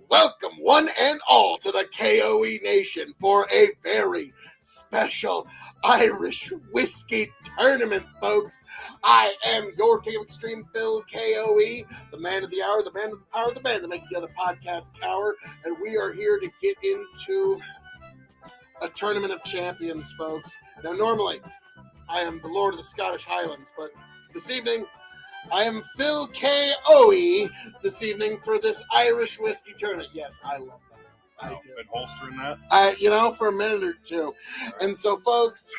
Welcome, one and all, to the K.O.E. Nation for a very special Irish whiskey tournament, folks. I am your King of Extreme, Phil K.O.E., the man of the hour, the man of the power, the man that makes the other podcast cower, and we are here to get into a tournament of champions, folks. Now, normally, I am the Lord of the Scottish Highlands, but this evening, I am Phil K.O.E. this evening for this Irish whiskey tournament. Yes, I love that. I do. Been holstering that? For a minute or two. And so, folks,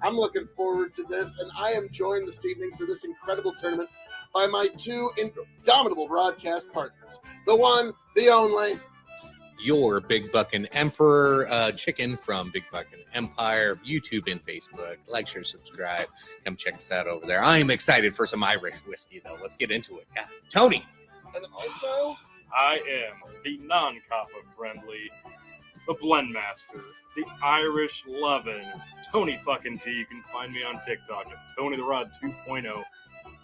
I'm looking forward to this, and I am joined this evening for this incredible tournament by my two indomitable broadcast partners. The one, the only, your Big Buckin' Emperor Chicken from Big Buckin' Empire, YouTube and Facebook. Like, share, subscribe. Come check us out over there. I am excited for some Irish whiskey, though. Let's get into it. God. Tony. and also, I am the non-coppa friendly, the blend master, the Irish loving Tony fucking G. You can find me on TikTok at Tony the Rod 2.0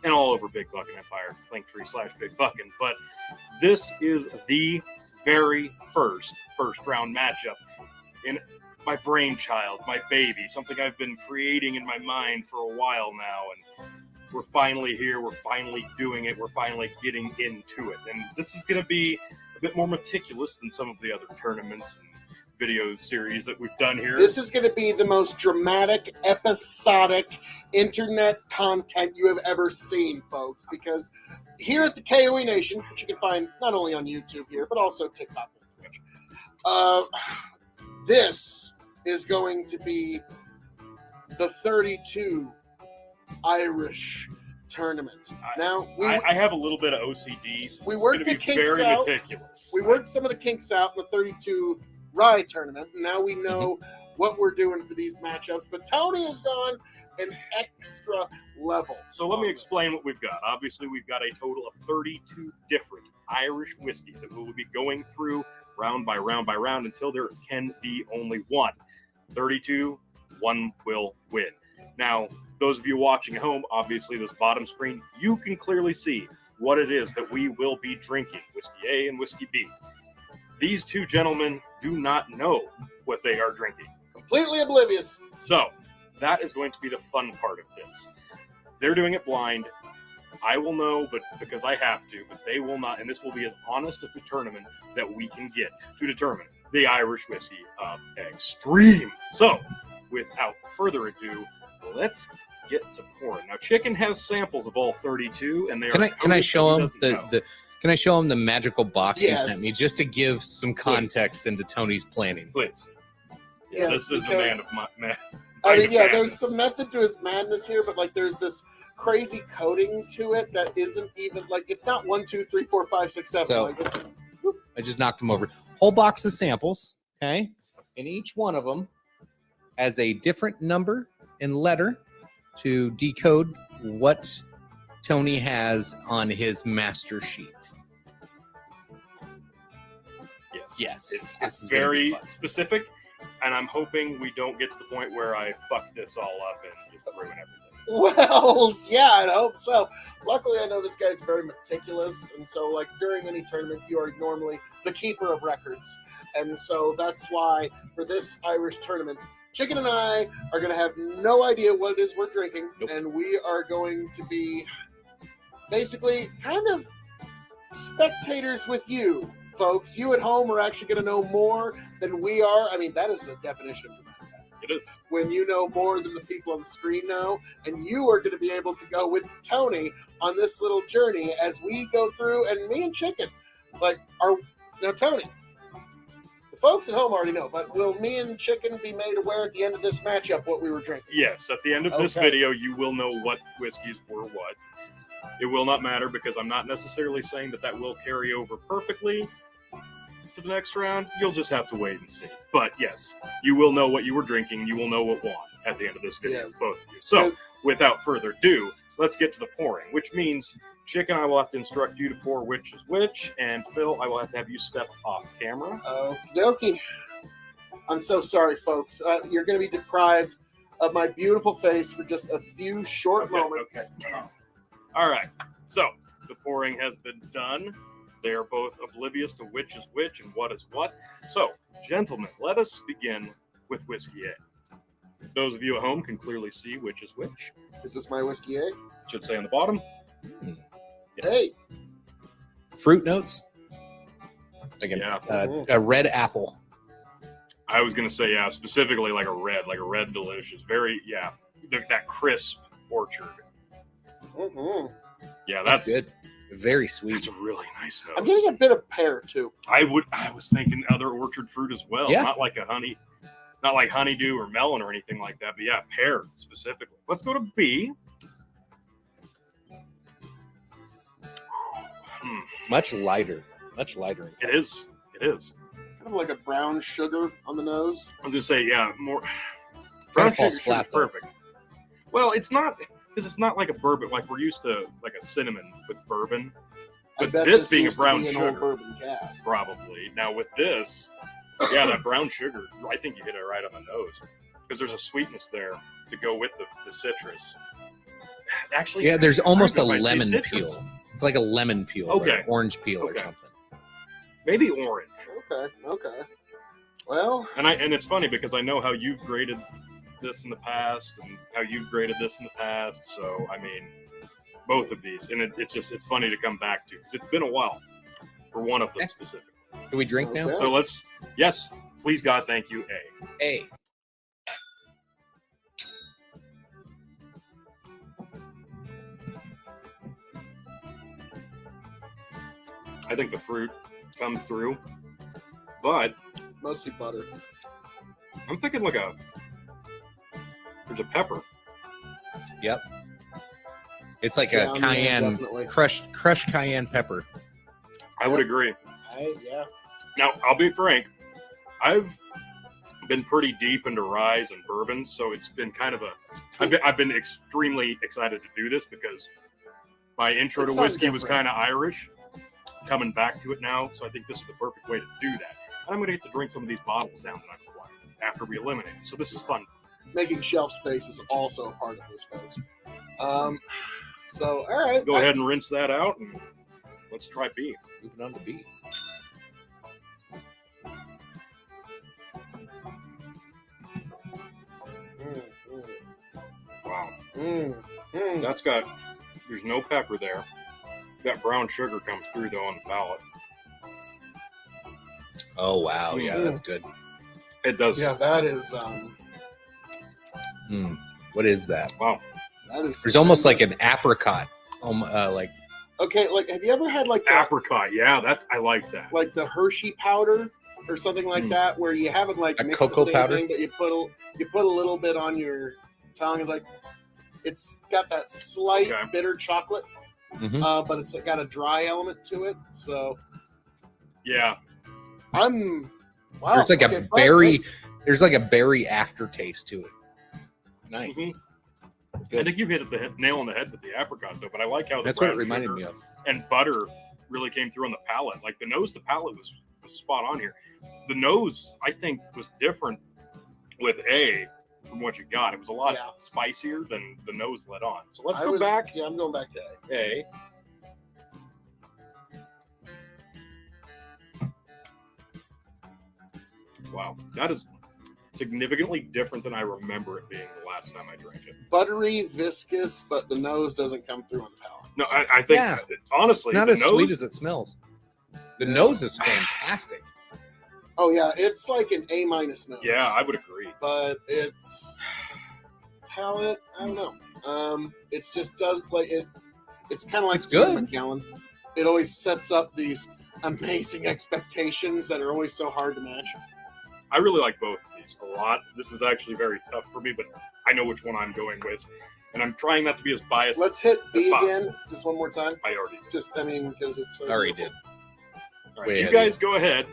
and all over Big Buckin' Empire, Linktree/Big Buckin'. But this is the very first round matchup in my brainchild, my baby, something I've been creating in my mind for a while now, and we're finally here, we're finally doing it, we're finally getting into it. And this is going to be a bit more meticulous than some of the other tournaments and video series that we've done here. this is going to be the most dramatic, episodic internet content you have ever seen, folks, because here at the KOE Nation, which you can find not only on YouTube here, but also TikTok and Twitch, this is going to be the 32 Irish tournament. Now, I have a little bit of OCD, so we it's worked going to the be kinks very out. meticulous. We worked some of the kinks out in the 32 Rye tournament, and now we know what we're doing for these matchups, but Tony has gone an extra level. So let me explain what we've got. Obviously, we've got a total of 32 different Irish whiskeys that we will be going through round by round by round until there can be only one. 32, one will win. Now, those of you watching at home, obviously this bottom screen, you can clearly see what it is that we will be drinking, Whiskey A and Whiskey B. These two gentlemen do not know what they are drinking. Completely oblivious. So, that is going to be the fun part of this. They're doing it blind. I will know, but because I have to, but they will not, and this will be as honest of a tournament that we can get to determine the Irish whiskey of extreme. So, without further ado, let's get to pouring. Now, Chicken has samples of all 32, and they Can I show him Can I show him the magical box Yes. you sent me just to give some context into Tony's planning? Please. Yeah, This is the because- man of my man. I mean, yeah, madness. there's some method to his madness here, but like there's this crazy coding to it that isn't even like it's not 1, 2, 3, 4, 5, 6, 7. So- like it's I just knocked him over. Whole box of samples, okay? And each one of them has a different number and letter to decode what Tony has on his master sheet. Yes. It's This is gonna be very fun. specific, and I'm hoping we don't get to the point where I fuck this all up and just ruin everything. well, yeah, I hope so. Luckily, I know this guy's very meticulous, and so like during any tournament, you are normally the keeper of records, and so that's why for this Irish tournament, Chicken and I are going to have no idea what it is we're drinking, Nope. and we are going to be basically kind of spectators with you, folks. You at home are actually going to know more than we are. I mean, that is the definition of dramatic. It is. When you know more than the people on the screen know, and you are going to be able to go with Tony on this little journey as we go through, and me and Chicken, like, are now Tony. The folks at home already know, but will me and Chicken be made aware at the end of this matchup what we were drinking? Yes, at the end of this Okay. video, you will know what whiskeys were what. It will not matter because I'm not necessarily saying that will carry over perfectly to the next round. You'll just have to wait and see. But yes, you will know what you were drinking. You will know what won at the end of this video, Yes. both of you. So, without further ado, let's get to the pouring, which means Chicken, I will have to instruct you to pour which is which, and Phil, I will have to have you step off camera. Okie dokie. I'm so sorry, folks. You're going to be deprived of my beautiful face for just a few short moments. Okay. All right. So the pouring has been done. They are both oblivious to which is which and what is what. So, gentlemen, let us begin with Whiskey A. Those of you at home can clearly see which is which. Is this my Whiskey A? Should say on the bottom. Hey. Fruit notes. Like Yeah. a red apple. I was going to say, yeah, specifically like a red delicious. Very, yeah, that crisp orchard. Mm-hmm. Yeah, That's good. Very That's sweet. a really nice nose. I'm getting a bit of pear too. I was thinking other orchard fruit as well. Yeah. Not like honeydew or melon or anything like that, but yeah, pear specifically. Let's go to B. Much lighter. Much lighter. It is. Kind of like a brown sugar on the nose. I was gonna say, yeah, more. Kind of Brown falls sugar flat, is though. perfect. Well, it's not because it's not like a bourbon. Like we're used to like a cinnamon with bourbon. I But bet this being a used to brown be an sugar. old bourbon cask. Probably. Now with this, yeah, that brown sugar, I think you hit it right on the nose because there's a sweetness there to go with the citrus. Actually, Yeah, there's almost a I might say lemon citrus. peel. It's like a lemon peel, Okay. or an orange peel or Okay. something. Maybe orange. Okay. Well, And it's funny because I know how you've graded this in the past and how you've graded this in the past. So I mean, both of these, and it's funny to come back to because it's been a while for one of them Okay. specifically. Can we drink now? Okay. So yes, please God, thank you, A. Hey. I think the fruit comes through, but mostly butter. I'm thinking there's a pepper. Yep. It's like Yeah, a yeah, cayenne, definitely. crushed cayenne pepper. I would agree. Yeah. Now, I'll be frank. I've been pretty deep into ryes and bourbons, so it's been kind of I've been extremely excited to do this because my intro It's to something whiskey was different. kind of Irish. Coming back to it now, so I think this is the perfect way to do that. And I'm going to get to drink some of these bottles down that I've acquired after we eliminate. So this is fun. Making shelf space is also a part of this, folks. So, all right. Go ahead and rinse that out, and let's try B. Moving on to B. Wow, Mm. there's no pepper there. That brown sugar comes through though on the palate. Oh wow, yeah, Mm. that's good. It does. Yeah, that is. What is that? Wow. That is. There's almost like an apricot. Like Okay, like have you ever had like Apricot. Yeah, I like that. like the Hershey powder or something like Mm. that, where you haven't like A mixed cocoa it with powder? anything, but you put a little bit on your tongue. It's like it's got that slight Okay. bitter chocolate, Mhm. but it's got a dry element to it. So Yeah. I'm wow. there's like okay, a but, berry. hey, There's like a berry aftertaste to it. Nice. Mhm. That's I good. think you hit the nail on the head with the apricot though, but I like how the That's what it brown reminded sugar me of. and butter really came through on the palate. Like the nose to palate was spot on here. The nose, I think, was different with A from what you got. It was a lot Yeah. spicier than the nose let on. So let's I go was- back. Yeah, I'm going back to A. A. Wow, that is significantly different than I remember it being the last time I drank it. Buttery, viscous, but the nose doesn't come through on the palate. No, I think Yeah. honestly, Not the as nose, sweet as it smells. The nose is fantastic. Oh yeah, it's like an A- nose. Yeah, I would agree. but it's palate. I don't know. It's just does like it. It's kind of like It's good. Macallan. It always sets up these amazing expectations that are always so hard to match. I really like both of these a lot. This is actually very tough for me, but I know which one I'm going with, and I'm trying not to be as biased. Let's hit B That's again, just one more time. I already. Just because it's so I already beautiful. did. All right, Way you ahead of guys go ahead.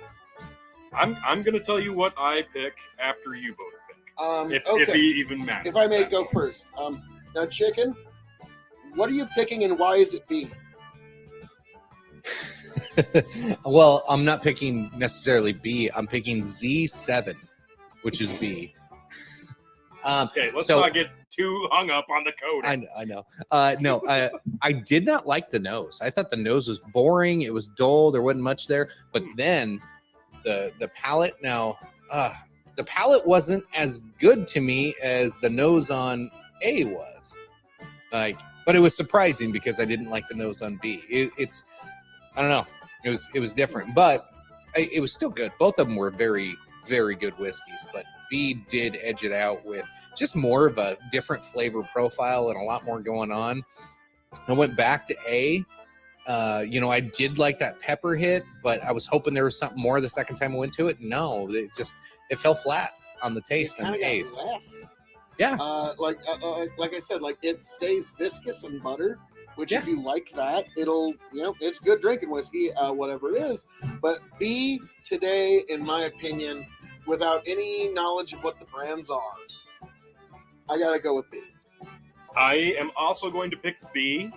I'm going to tell you what I pick after you both pick. If Okay. he even matters. If I may at that go point. first. Now, chicken. What are you picking, and why is it B? Well, I'm not picking necessarily B. I'm picking Z7, which is B. Okay, let's so- not get too hung up on the code. I know. No, I did not like the nose. I thought the nose was boring. It was dull. There wasn't much there. But then the palate. Now, the palate wasn't as good to me as the nose on A was. But it was surprising because I didn't like the nose on B. It's I don't know. It was different, but it was still good. Both of them were very, very good whiskeys. But B did edge it out with just more of a different flavor profile and a lot more going on. I went back to A. I did like that pepper hit, but I was hoping there was something more the second time I went to it. No, it fell flat on the taste It on kinda got A's. less. Yeah. Like I said, like it stays viscous and butter, which if Yeah. you like that, it'll, it's good drinking whiskey, whatever it is. But B today, in my opinion, without any knowledge of what the brands are, I gotta go with B. I am also going to pick B,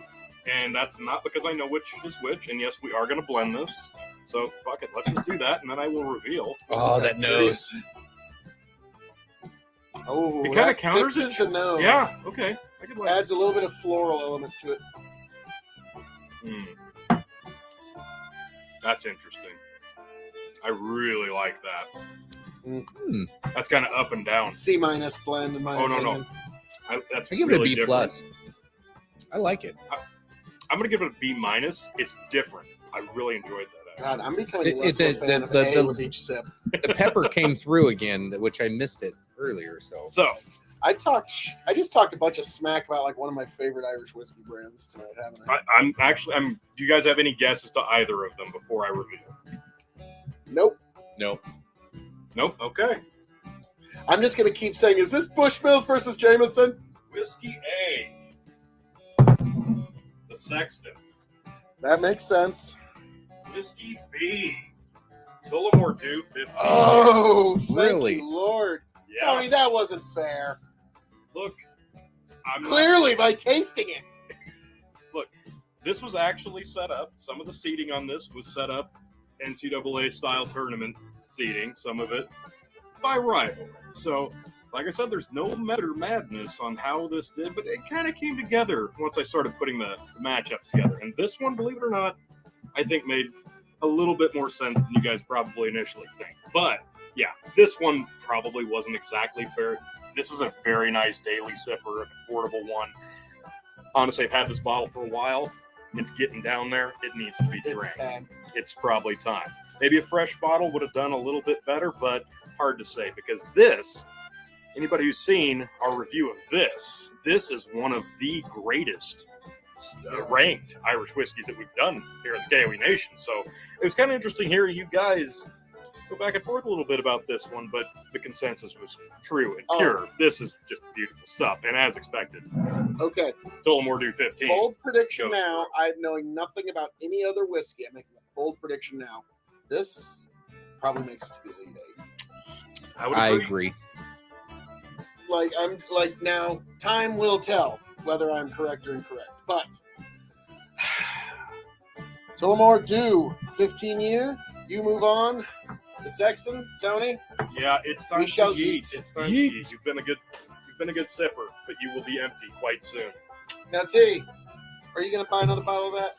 and that's not because I know which is which. And yes, we are going to blend this. So fuck it, let's just do that, and then I will reveal. Oh, that nose. Oh, It kinda that counters fixes it. the nose. Yeah, okay. I could like Adds a little bit of floral element to it. That's interesting. I really like that. Hmm. That's kind of up and down. C- blend in my Oh, no. opinion. That's I give really it a B different. plus. I like it. I'm gonna give it a B minus. It's different. I really enjoyed that. God, I'm becoming less It's of a fan of A with each sip. The pepper came through again, which I missed it earlier. So I just talked a bunch of smack about like one of my favorite Irish whiskey brands tonight, haven't I? I'm. Do you guys have any guesses to either of them before I reveal? Nope. nope. Nope. Okay. I'm just gonna keep saying, is this Bushmills versus Jameson? Whiskey A. The Sexton. That makes sense. Whiskey B. Tullamore Dew 15. Oh, thank Really? you, Lord. Yeah. Tony, that wasn't fair. Look. I'm Clearly, by tasting it. This was actually set up. Some of the seating on this was set up NCAA style tournament seating. Some of it by rival. So, like I said, there's no madness on how this did, but it kind of came together once I started putting the matchups together. And this one, believe it or not, I think made a little bit more sense than you guys probably initially think. But yeah, this one probably wasn't exactly fair. This is a very nice daily sipper, an affordable one. Honestly, I've had this bottle for a while. It's getting down there. It needs to be It's drank. time. It's probably time. Maybe a fresh bottle would have done a little bit better, but hard to say because this, anybody who's seen our review of this is one of the greatest ranked Irish whiskeys that we've done here in the K.O.E Nation. So it was kind of interesting hearing you guys go back and forth a little bit about this one, but the consensus was true and pure. This is just beautiful stuff, and as expected, Okay. Tullamore Dew 15. Bold prediction Goes now. for I knowing nothing about any other whiskey. I'm making a bold prediction now. This probably makes it to the Elite Eight. I agree. I'm like now. Time will tell whether I'm correct or incorrect. But Tullamore Dew, 15 year. You move on. The Sexton, Tony. Yeah, it's time We to shall yeet. yeet. It's time to Yeet. yeet. You've been a good sipper, but you will be empty quite soon. Now, T, are you going to buy another bottle of that?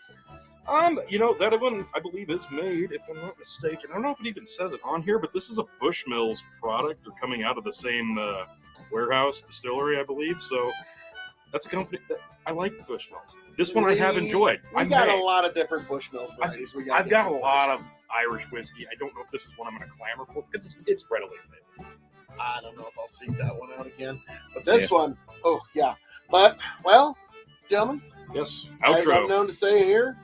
That one I believe is made, if I'm not mistaken. I don't know if it even says it on here, but this is a Bushmills product. They're coming out of the same warehouse distillery, I believe. So that's a company that I like. Bushmills. This one I have enjoyed. We got a lot of different Bushmills varieties. I've got a lot of Irish whiskey. I don't know if this is one I'm going to clamor for because it's readily available. I don't know if I'll seek that one out again. But this one, oh, yeah. But, well, gentlemen, Yes. as I'm Outro. known to say here,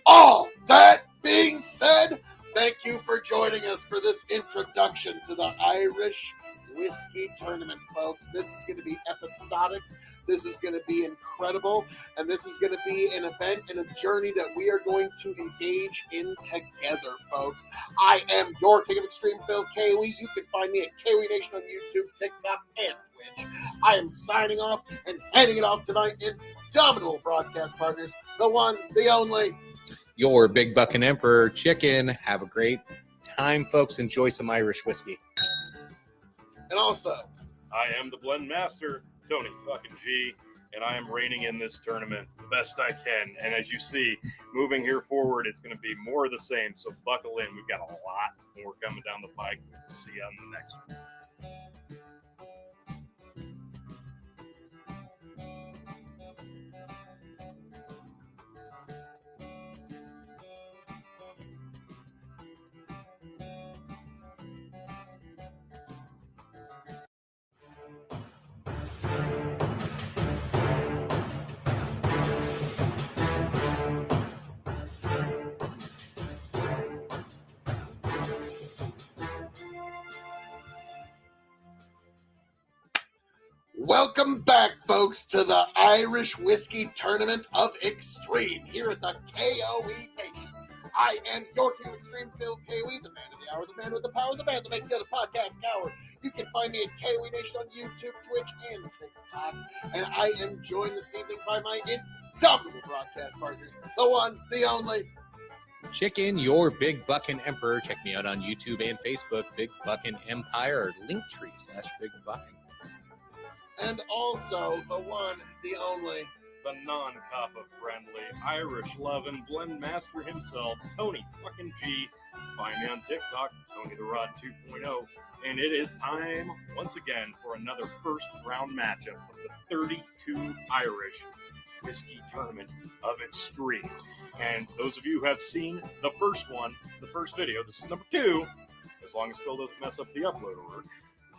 all that being said, thank you for joining us for this introduction to the Irish Whiskey Tournament, folks. This is going to be episodic. This is going to be incredible. And this is going to be an event and a journey that we are going to engage in together, folks. I am your King of Extreme, Phil K.O.E. You can find me at K.O.E Nation on YouTube, TikTok, and Twitch. I am signing off and handing it off to my indomitable broadcast partners, the one, the only, Your Big Buckin' Emperor Chicken. Have a great time, folks. Enjoy some Irish whiskey. and also, I am the Blend Master, Tony fucking G, and I am reigning in this tournament the best I can. And as you see, moving here forward, it's going to be more of the same. So buckle in. We've got a lot more coming down the pike. We'll see you on the next one. Welcome back, folks, to the Irish Whiskey Tournament of Extreme here at the K.O.E. Nation. I am your King of Extreme, Phil K.O.E., the man of the hour, the man with the power, the man that makes the other podcast cower. You can find me at K.O.E. Nation on YouTube, Twitch, and TikTok. And I am joined this evening by my indomitable broadcast partners, the one, the only, Chicken, your Big Buckin' Emperor. Check me out on YouTube and Facebook, Big Buckin' Empire, Linktree/Big Buckin'. and also the one, the only, The non-coppa friendly, Irish-loving blend master himself, Tony fucking G. Find me on TikTok, Tony the Rod 2.0. And it is time, once again, for another first round matchup of the 32 Irish Whiskey Tournament of Extreme. And those of you who have seen the first one, the first video, this is number 2, as long as Phil doesn't mess up the upload order.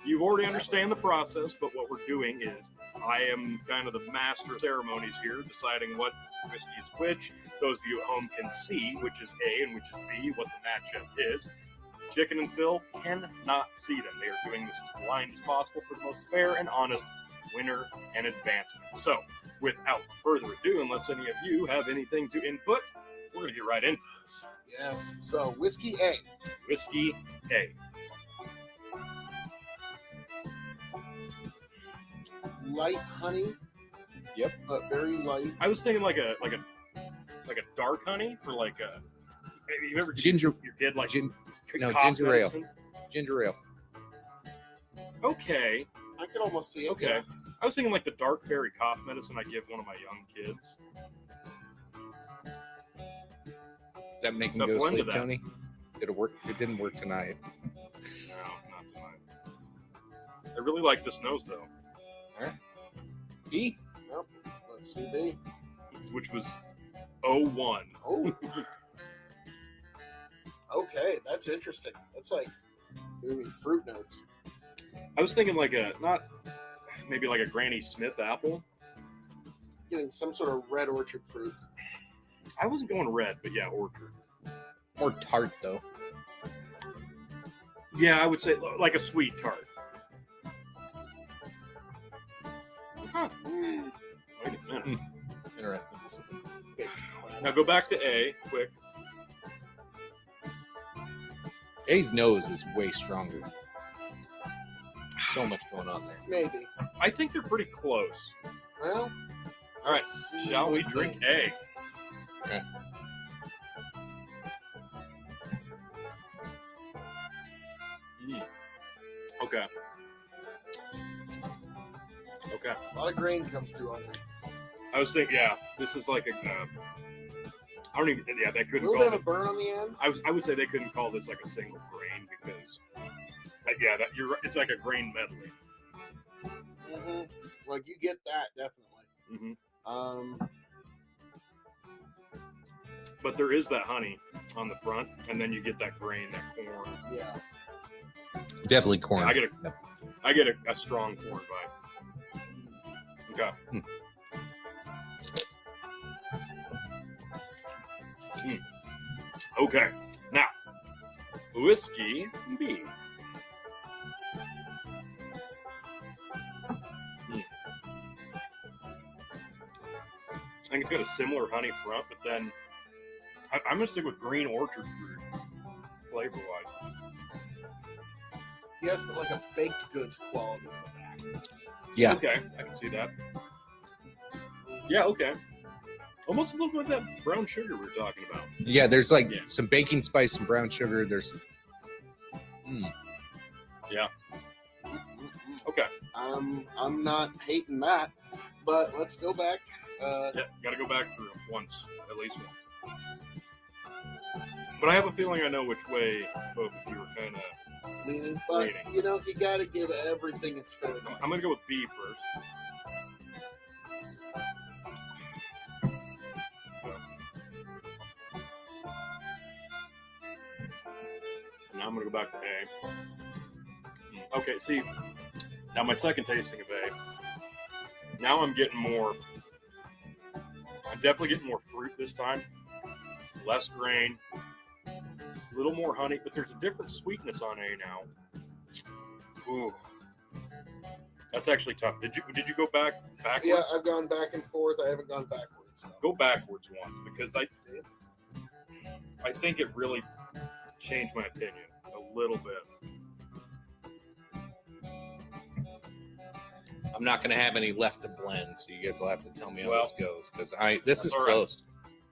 You already understand the process, but what we're doing is I am kind of the master of ceremonies here, deciding what whiskey is which. Those of you at home can see which is A and which is B, what the matchup is. Chicken and Phil cannot see them. They are doing this as blind as possible for the most fair and honest winner and advancement. So, without further ado, unless any of you have anything to input, we're going to get right into this. yes, so Whiskey A. Whiskey A. Light honey. Yep. But very light. I was thinking like a dark honey for like a. Have you ever Ginger, your kid like no, cough ginger ale. medicine? Ginger ale. Okay, I could almost see it. okay. Yeah. I was thinking like the dark berry cough medicine I give one of my young kids. Does that make him The go to blend of sleep, that. Tony? Did it work? It didn't work tonight. No, not tonight. I really like this nose though, B? Nope. Let's see, B. which was 01. Oh. Okay, that's interesting. That's like maybe fruit notes. I was thinking like maybe like a Granny Smith apple. Getting some sort of red orchard fruit. I wasn't going red, but yeah, orchard. More tart, though. Yeah, I would say like a sweet tart. Huh. Mm. Wait a minute. Interesting. Baked clam. Now go back to A, quick. A's nose is way stronger. So much going on there. Maybe. I think they're pretty close. Well, All right, let's see shall we what drink they- A? Okay. Okay. Okay. A lot of grain comes through on that. I was thinking, yeah, this is like a. I don't even. Yeah, they A couldn't little bit call of a it. burn on the end. I would say they couldn't call this like a single grain because. Yeah, that you're. It's like a grain medley. Mm-hmm. Like you get that definitely. Mm-hmm. But there is that honey on the front, and then you get that grain, that corn. Yeah. Definitely corn. I get a strong corn vibe. Okay. Okay. Now, whiskey B. I think it's got a similar honey front, but then I'm gonna stick with green orchard fruit, flavor-wise. Yes, but like a baked goods quality in the back. Yeah. Okay, I can see that. Yeah, okay. Almost a little bit of that brown sugar we were talking about. Yeah, there's like Yeah. some baking spice, some brown sugar. There's. Okay. I'm not hating that, but let's go back. Yeah, got to go back through once, at least once. But I have a feeling I know which way both of you are kind of Leaning, but leaning. you know, you got to give everything its fair. I'm going to go with B first. Now I'm going to go back to A. Okay, see, now my second tasting of A, now I'm definitely getting more fruit this time, less grain, a little more honey, but there's a different sweetness on A now. Ooh, that's actually tough. Did you go backwards? Yeah, I've gone back and forth. I haven't gone backwards. No. Go backwards once, because I think it really changed my opinion a little bit. I'm not going to have any left to blend, so you guys will have to tell me how Well, this goes, because this is all right. close.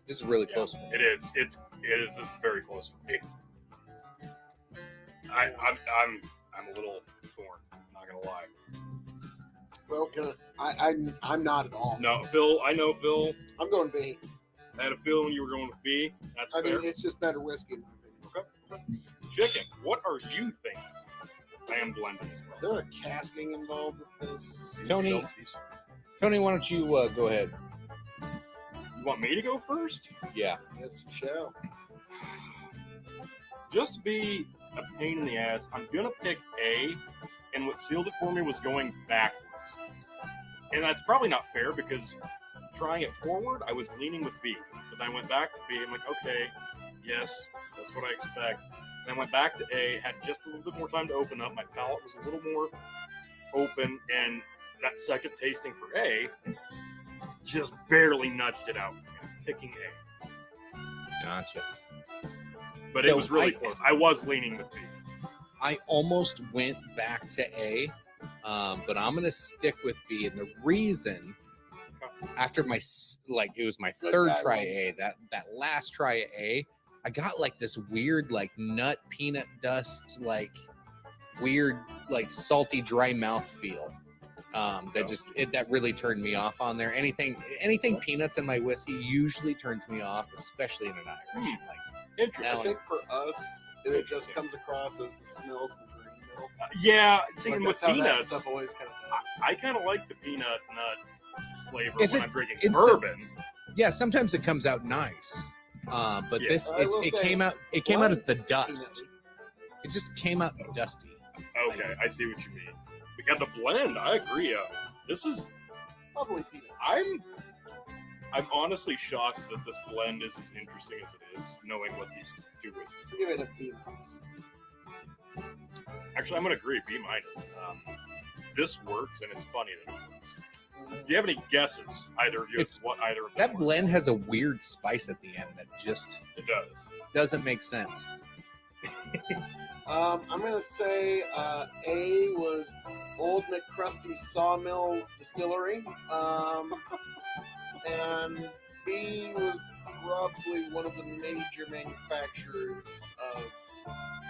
This is really Yeah, close for me. It is. This is very close for me. I'm a little torn. Not gonna lie. Well, I'm not at all. No, Phil. I know Phil. I'm going B. I had a feeling you were going with B. That's I fair. mean, it's just better whiskey in my opinion. Okay. Chicken. What are you thinking? I am blending Is as well. there a casting involved with this? Tony, why don't you go ahead? You want me to go first? Yeah. Yes, you shall. Just to be a pain in the ass, I'm gonna pick A, and what sealed it for me was going backwards. And that's probably not fair, because trying it forward, I was leaning with B. But then I went back to B, I'm like, okay, yes, that's what I expect. And I went back to A, had just a little bit more time to open up, my palate was a little more open, and that second tasting for A just barely nudged it out for me, picking A. Gotcha. But So it was really close. I was leaning with B. I almost went back to A, but I'm going to stick with B. And the reason, after it was my third try at A, that last try at A, I got like this weird, like nut peanut dust, like weird, like salty, dry mouth feel. That really turned me off on there. Anything peanuts in my whiskey usually turns me off, especially in an Irish. Like, Interesting. I think for us, it just comes across as the smells of green milk. Yeah, see, Like, and with that's how that peanuts, stuff always kind of does. I kind of like the peanut nut flavor If when it- I'm drinking it's bourbon. yeah, sometimes it comes out nice, but Yeah. this I will it say, came out as the Peanut. dust. It just came out dusty. Okay, I see what you mean. We got the blend. I agree. This is. Probably peanut. I'm honestly shocked that this blend is as interesting as it is, knowing what these two whiskeys So give it a B minus. Actually, I'm gonna agree. B minus. This works, and it's funny that it works. Do you have any guesses, either of you, as to what either of them That were? blend has a weird spice at the end that just It does. doesn't make sense. I'm gonna say A was Old McCrusty Sawmill Distillery, and B was probably one of the major manufacturers of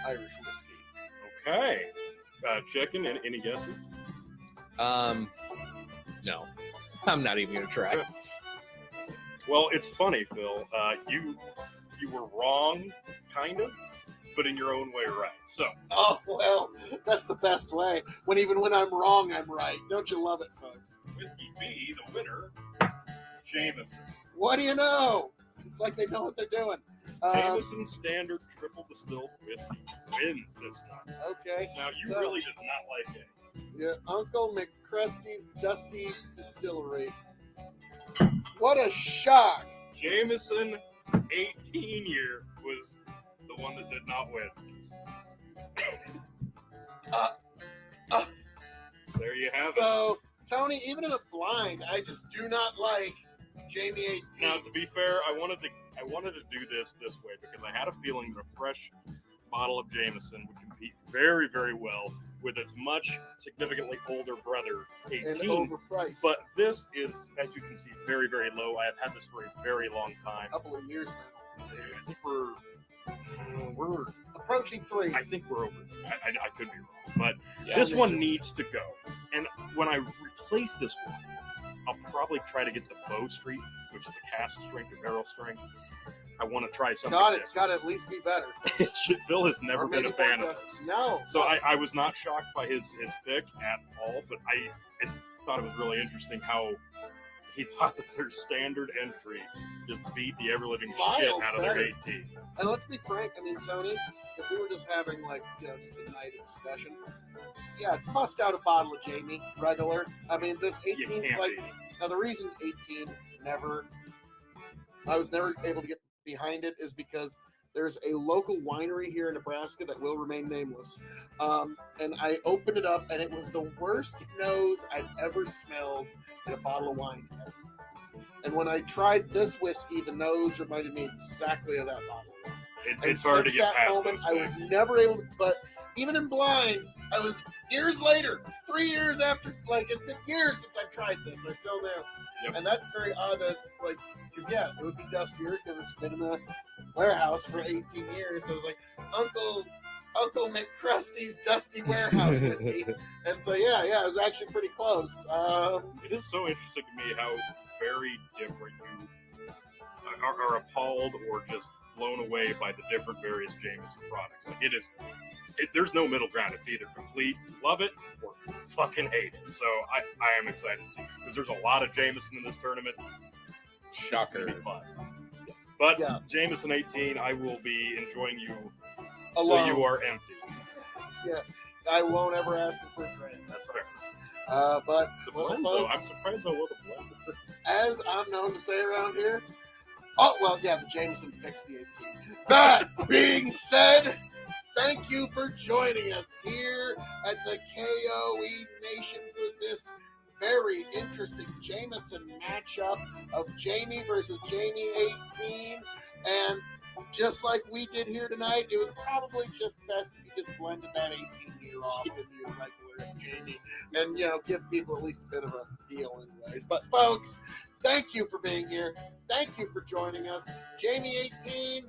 Irish whiskey. Okay. Chicken. Any guesses? No, I'm not even gonna try. Well, it's funny, Phil. You were wrong, kind of, but in your own way, right. So, Oh well, that's the best way. Even when I'm wrong, I'm right. Don't you love it, folks? whiskey B, the winner, Jameson. What do you know? It's like they know what they're doing. Jameson Standard Triple Distilled Whiskey wins this one. Okay. Now, you so, really did not like it. Yeah, Uncle McCrusty's Dusty Distillery. What a shock! Jameson 18 year was the one that did not win. There you have it. So, Tony, even in a blind, I just do not like Jamie 18. Now, to be fair, I wanted to do this way because I had a feeling that a fresh bottle of Jameson would compete very, very well with its much significantly older brother, 18. And overpriced. But this is, as you can see, very, very low. I have had this for a very long time. a couple of years now. I think we're Approaching 3. I think we're over. I could be wrong, but Yeah. this one needs to go. And when I replace this one, I'll probably try to get the bow strength, which is the cask strength or barrel strength. I want to try something. God, it's got to at least be better. Phil has never Or been maybe a fan more of dust. this. No. So I was not shocked by his pick at all, but I thought it was really interesting how he thought that their standard entry just beat the ever-living shit Miles out of better. their 18. And let's be frank, I mean, Tony, if we were just having, like, just a night of discussion, yeah, bust out a bottle of Jamie, regular. I mean, this You 18, can't like, beat it. now the reason 18 I was never able to get behind it is because there's a local winery here in Nebraska that will remain nameless. And I opened it up, and it was the worst nose I've ever smelled in a bottle of wine. And when I tried this whiskey, the nose reminded me exactly of that bottle. It's hard to since get that past moment, those I was things. never able to, but even in blind, I was years later, 3 years after, like, it's been years since I've tried this, and I still know. Yep. And that's very odd that, like, because, yeah, it would be dustier because it's been in a warehouse for 18 years. So I was like, Uncle McCrusty's dusty warehouse whiskey. And so, yeah, it was actually pretty close. It is so interesting to me how very different you are appalled or just blown away by the different various Jameson products. Like there's no middle ground. It's either complete love it or fucking hate it. So I am excited to see because there's a lot of Jameson in this tournament. This is gonna be fun. But Yeah. Jameson 18, I will be enjoying you alone. till you are empty. Yeah, I won't ever ask him for a drink. That's fair. But The well, blend, though, folks, I'm surprised how well the blend. as I'm known to say around here, the Jameson fixed the 18. That being said, thank you for joining us here at the K.O.E. Nation for this very interesting Jameson matchup of Jamie versus Jamie 18. And just like we did here tonight, it was probably just best if you just blended that 18-year off into your regular Jamie and, give people at least a bit of a deal anyways. But, folks, thank you for being here. Thank you for joining us. Jamie 18,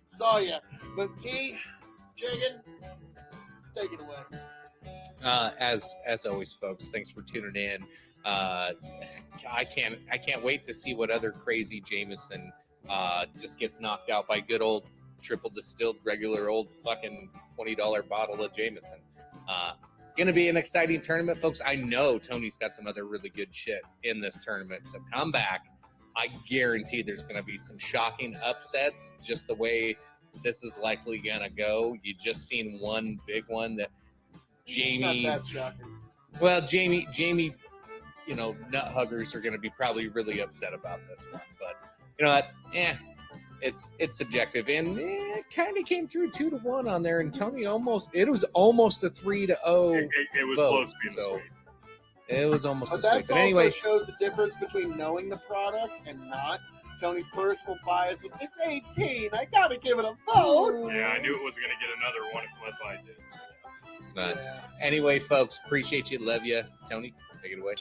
saw ya. But T, Jiggin, take it away. As always, folks, thanks for tuning in. I can't wait to see what other crazy Jameson just gets knocked out by good old triple distilled regular old fucking $20 bottle of Jameson. Gonna be an exciting tournament, folks. I know Tony's got some other really good shit in this tournament, so come back. I guarantee there's gonna be some shocking upsets, just the way this is likely gonna go. You just seen one big one that Jamie. Not that shocking. Well, Jamie, nut huggers are going to be probably really upset about this one. But you know what? It's subjective, and it kind of came through 2-1 on there. And Tony it was almost a 3-0. It was vote, close to being so sweet. it was almost But a that sweep. But also anyway, shows the difference between knowing the product and not. Tony's personal bias of, it's 18, I gotta give it a vote. Yeah, I knew it wasn't going to get another one unless I did. So. but Yeah. anyway, folks, appreciate you, love you. Tony, take it away.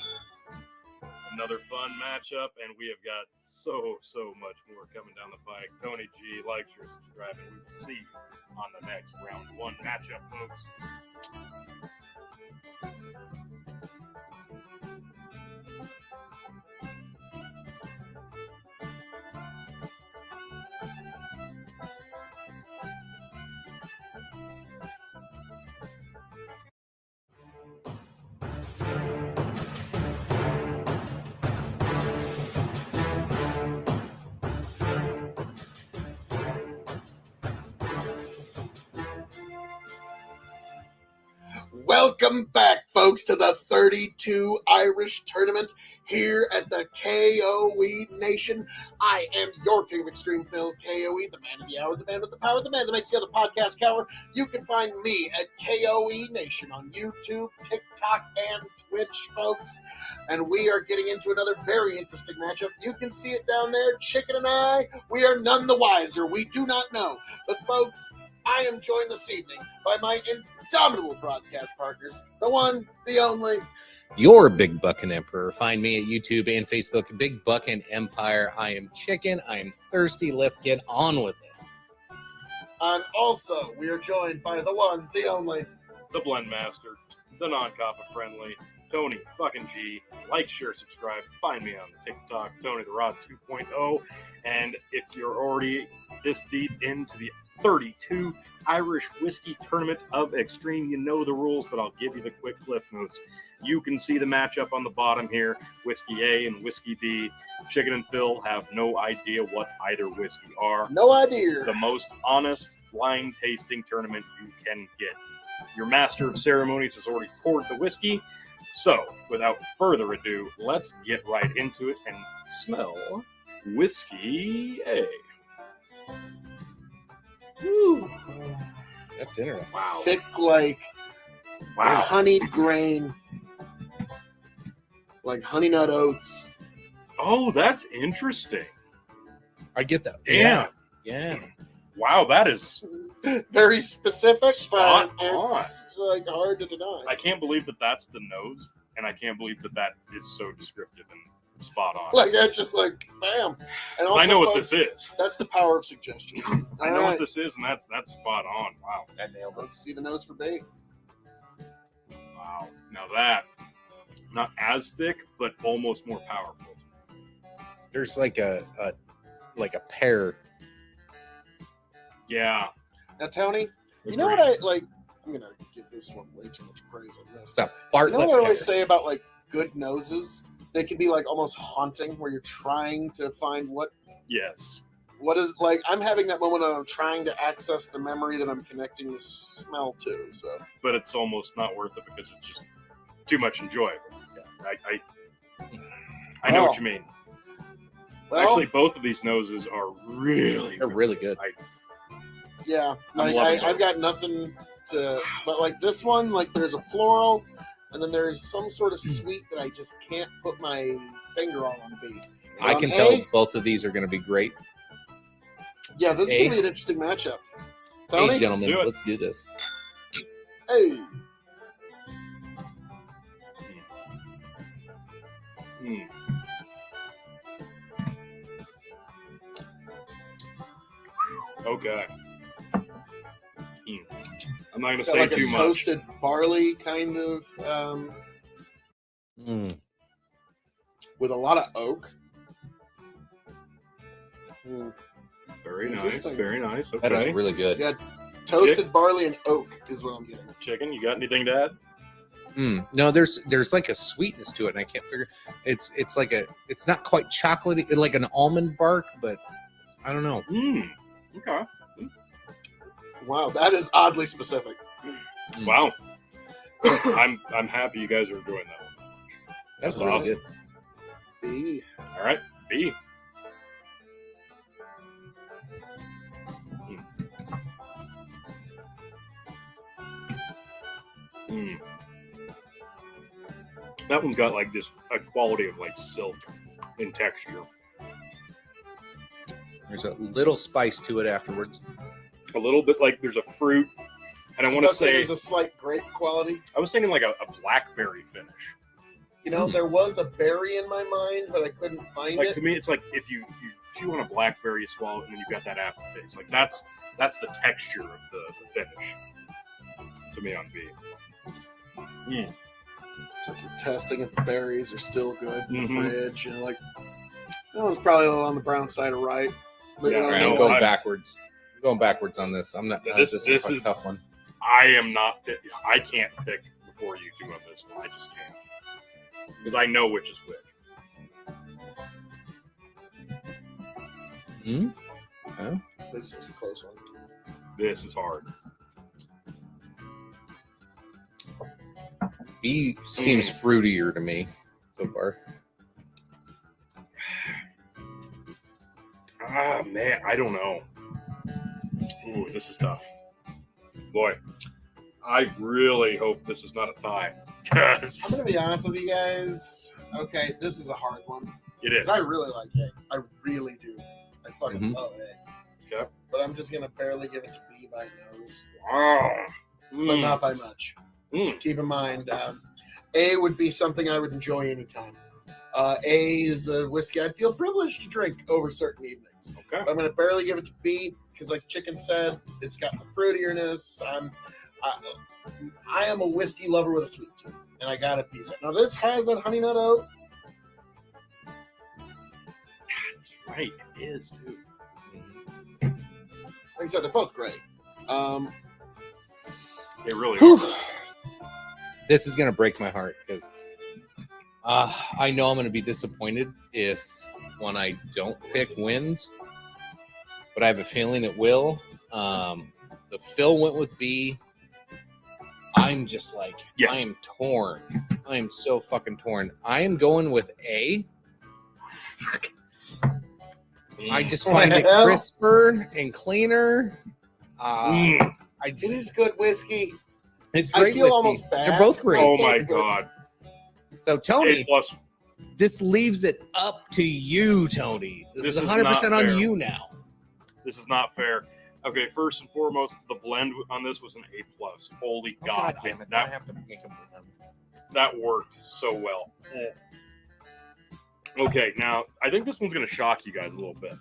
Another fun matchup, and we have got so much more coming down the pike. Tony G, like, share, subscribe, and we will see you on the next round 1 matchup, folks. Welcome back, folks, to the 32 Irish Tournament here at the K.O.E. Nation. I am your King of Extreme Phil, K.O.E., the man of the hour, the man with the power, the man that makes the other podcast cower. You can find me at K.O.E. Nation on YouTube, TikTok, and Twitch, folks. And we are getting into another very interesting matchup. You can see it down there, Chicken and I. We are none the wiser. We do not know. But, folks, I am joined this evening by my indomitable broadcast partners, the one, the only, Your Big Buckin' Emperor. Find me at YouTube and Facebook, Big Buckin' Empire. I am chicken. I am thirsty. Let's get on with this. and also we are joined by the one, the only, The Blend Master, the non-copper friendly Tony fucking G. Like, share, subscribe. Find me on TikTok, Tony the Rod 2.0. And if you're already this deep into the 32 Irish Whiskey Tournament of Extreme, you know the rules, but I'll give you the quick cliff notes. You can see the matchup on the bottom here. Whiskey A and Whiskey B. Chicken and Phil have no idea what either whiskey are. No idea. The most honest wine tasting tournament you can get. Your master of ceremonies has already poured the whiskey. So, without further ado, let's get right into it and smell Whiskey A. Ooh. That's interesting. Wow. Thick like honeyed grain, like honey nut oats. Oh, that's interesting. I get that. Damn. Yeah. Wow, that is... Very specific, Spot but it's like hard to deny. I can't believe that that's the nose, and I can't believe that that is so descriptive and spot on. Like that's just like bam. And also, I know what folks, this is. That's the power of suggestion. I know what this is, and that's spot on. Wow. That nailed it. Let's see the nose for bait. Wow. Now that, not as thick, but almost more powerful. There's like a pear. Yeah. Now, Tony, you know what I like? I'm gonna give this one way too much praise on this. It's a You Bartlett know what I pear. always say about like good noses? They can be like almost haunting, where you're trying to find what Yes. is like. I'm having that moment of I'm trying to access the memory that I'm connecting the smell to. So But it's almost not worth it because it's just too much enjoyable. I know what you mean. well, Actually, both of these noses are really, They're really good. yeah, I'm like loving I've it. got nothing to, but like this one, like there's a floral, and then there's some sort of sweet that I just can't put my finger on B. I can tell both of these are going to be great. Yeah, this is A. gonna be an interesting matchup. Tony, Hey, gentlemen, do it. let's do this. hey, Mm. Okay. I'm not going to got say like too a much. toasted barley kind of with a lot of oak. Mm. Very nice. Interesting. Very nice. That is Okay. really good. Yeah, toasted barley and oak is what I'm getting. Chicken, you got anything to add? No, there's like a sweetness to it, and I can't figure. It's like it's not quite chocolatey, like an almond bark, but I don't know. Okay. Wow, that is oddly specific. Wow. I'm happy you guys are enjoying that one. That's That's really awesome. good. B. All right. B. Mm. That one's got like this a quality of like silk in texture. There's a little spice to it afterwards. A little bit like there's a fruit, and I want to say there's a slight grape quality. I was thinking like a blackberry finish. You know, there was a berry in my mind, but I couldn't find Like it. to me, it's like if you chew on a blackberry, you swallow it, and then you've got that aftertaste. Like that's the texture of the finish. To me, on B. So you're testing if the berries are still good in the Mhm. fridge. You know, like, it's probably a little on the brown side of right. But Yeah, you know, I I'm know. going backwards. I'm going backwards on this. I'm not. This This is- is a tough one. I am not. I can't pick before you do on this one. I just can't because I know which is which. this is a close one. This is hard. B seems fruitier to me so far. Ah, man, I don't know. Ooh, this is tough. Boy, I really hope this is not a tie. I'm Because gonna be honest with you guys. Okay, this is a hard one. it is. 'Cause I really like A. I really do. I fucking Mhm. love A. Okay. But I'm just gonna barely give it to B by nose, Wow. but not by much. Mm. Keep in mind, A would be something I would enjoy anytime. A is a whiskey I'd feel privileged to drink over certain evenings. Okay. But I'm going to barely give it to B because, like Chicken said, it's got the fruitierness. I am a whiskey lover with a sweet tooth, and I got a piece. Now this has that honey nut oak. That's right. It is too. Like I said, they're both great. They really Whew. are. This is gonna break my heart because I know I'm gonna be disappointed if one I don't pick wins, but I have a feeling it will. The Phil went with B. I'm just like, Yes. I am torn. I am so fucking torn. I am going with A. I just find it Well. crisper and cleaner. I It just, is good whiskey. it's I great feel whiskey. almost bad. They're both great. Oh my god. So Tony, A+. this leaves it up to you, Tony. This is This is 100% not on fair. you now. This is not fair. Okay, first and foremost, the blend on this was an A+. Holy Oh, god, damn it! I that have to make them remember. that worked so well. Okay, now I think this one's gonna shock you guys a little bit.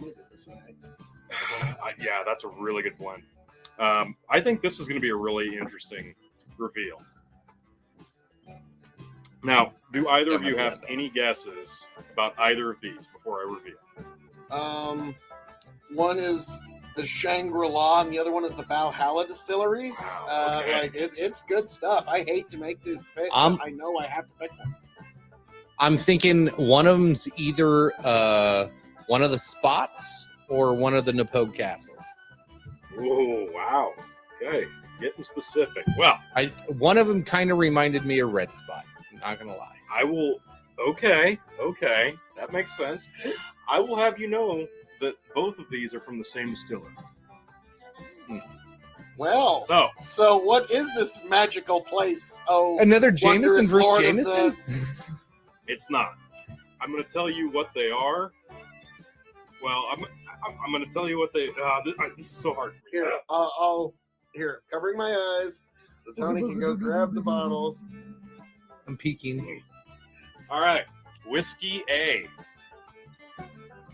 Look at this guy. Yeah, that's a really good blend. I think this is gonna be a really interesting reveal. Now, do either of you have any guesses about either of these before I reveal? One is the Shangri-La, and the other one is the Valhalla Distilleries. Wow, okay. Like it's good stuff. I hate to make this pick, but I know I have to pick one. I'm thinking one of them's either one of the spots or one of the Napoleon castles. Oh, wow. Okay, getting specific. Well, One of them kind of reminded me of Red Spot. I'm not gonna lie. I will. Okay, that makes sense. I will have you know that both of these are from the same distiller. Well, so what is this magical place? Oh, Another Jameson wondrous versus Lord of Jameson. It's not. I'm going to tell you what they are. Well, I'm going to tell you what they. This is so hard for me. Here, I'll covering my eyes so Tony can go grab the bottles. I'm peeking. All right, whiskey A,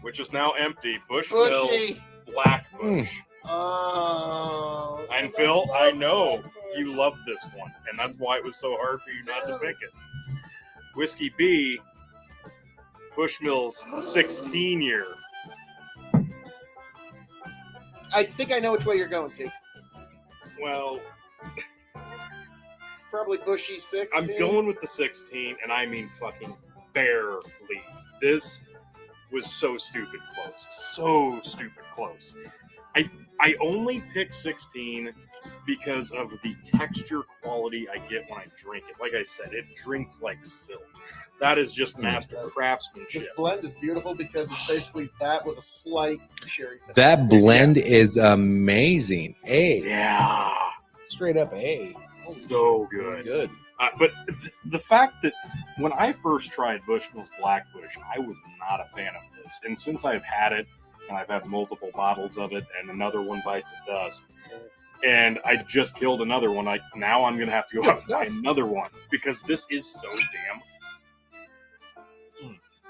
which is now empty. Bushmill Bushy. Black Bush. Oh. And Phil, I know you love this one, and that's why it was so hard for you not to pick it. Whiskey B, Bushmill's 16-year. I think I know which way you're going to. Well, Probably Bushy 16. I'm going with the 16, and I mean fucking barely. This was so stupid close. So stupid close. I only picked 16 because of the texture quality I get when I drink it. Like I said, it drinks like silk. That is just master craftsmanship. This blend is beautiful because it's basically that with a slight cherry finish. That blend is amazing. A. Yeah. Straight up A. So It's good. good. But the fact that when I first tried Bushmill's Black Bush, I was not a fan of this. And since I've had it, and I've had multiple bottles of it, and another one bites the dust, and I just killed another one, now I'm going to have to go out and buy another one, because this is so damn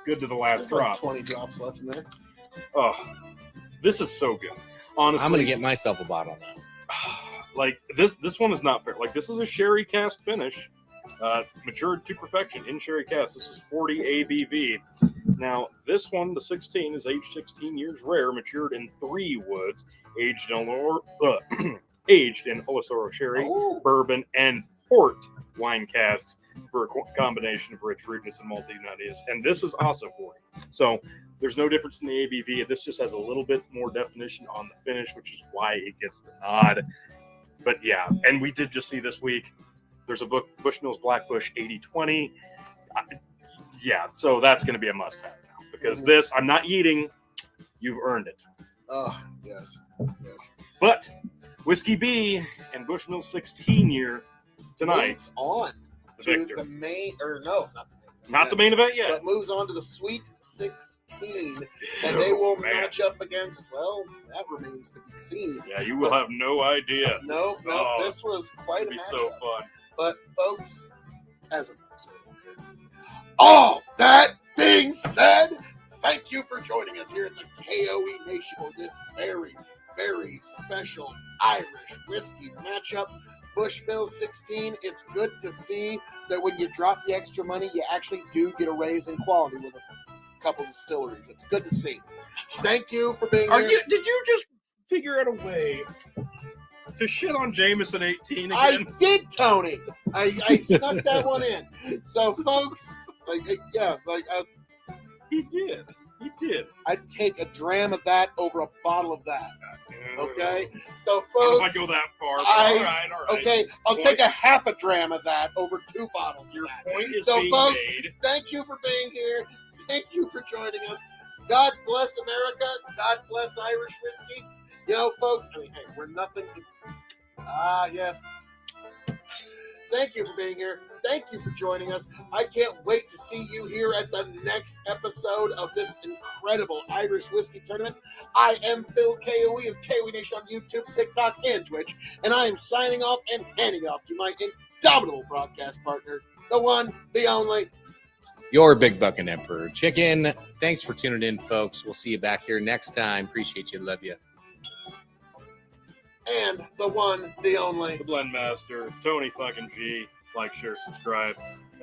good to the last There's drop. like 20 drops left in there. Oh, this is so good. Honestly, I'm gonna get myself a bottle now. like this one is not fair. Like, this is a sherry cask finish, matured to perfection in sherry cask. This is 40 ABV. Now this one, the 16, is aged 16 years rare, matured in 3 woods, aged in Oloroso sherry, bourbon, and port wine casks for a combination of rich fruitness and malty nuttiness. And this is also 40. So there's no difference in the ABV. This just has a little bit more definition on the finish, which is why it gets the nod. But yeah, and we did just see this week, there's a book, Bushmill's Black Bush 80/20. Yeah, so that's going to be a must-have now. Because this, I'm not eating, you've earned it. Oh, yes. But Whiskey B and Bushmill's 16-year tonight. Moves on The to victor. the main, or no, Not the main event yet. but moves on to the Sweet 16, and they will man. match up against, well, that remains to be seen. Yeah, you will have no idea. No, Oh, this was quite a it'll be matchup. so fun. But folks, as a all that being said, thank you for joining us here at the K.O.E. Nation for this very, very special Irish whiskey matchup. Bushmill 16, it's good to see that when you drop the extra money, you actually do get a raise in quality with a couple distilleries. It's good to see. Thank you for being here. Did you just figure out a way to shit on Jameson 18 again? I did, Tony. I snuck that one in. So, folks, He did. I'd take a dram of that over a bottle of that. Okay? So, I don't know folks, if I go that far. But I- all right. okay, I'll take a half a dram of that over 2 bottles. Your of that. point is So, being folks, made. thank you for being here. Thank you for joining us. God bless America. God bless Irish whiskey. You know, folks, I mean, hey, we're nothing. Yes. Thank you for being here. Thank you for joining us. I can't wait to see you here at the next episode of this incredible Irish whiskey tournament. I am Phil K.O.E. of K.O.E Nation on YouTube, TikTok, and Twitch, and I am signing off and handing it off to my indomitable broadcast partner, the one, the only, Your Big Buckin' Emperor Chicken. Thanks for tuning in, folks. We'll see you back here next time. Appreciate you. Love you. and the one, the only. The Blend Master, Tony fucking G. Like, share, subscribe.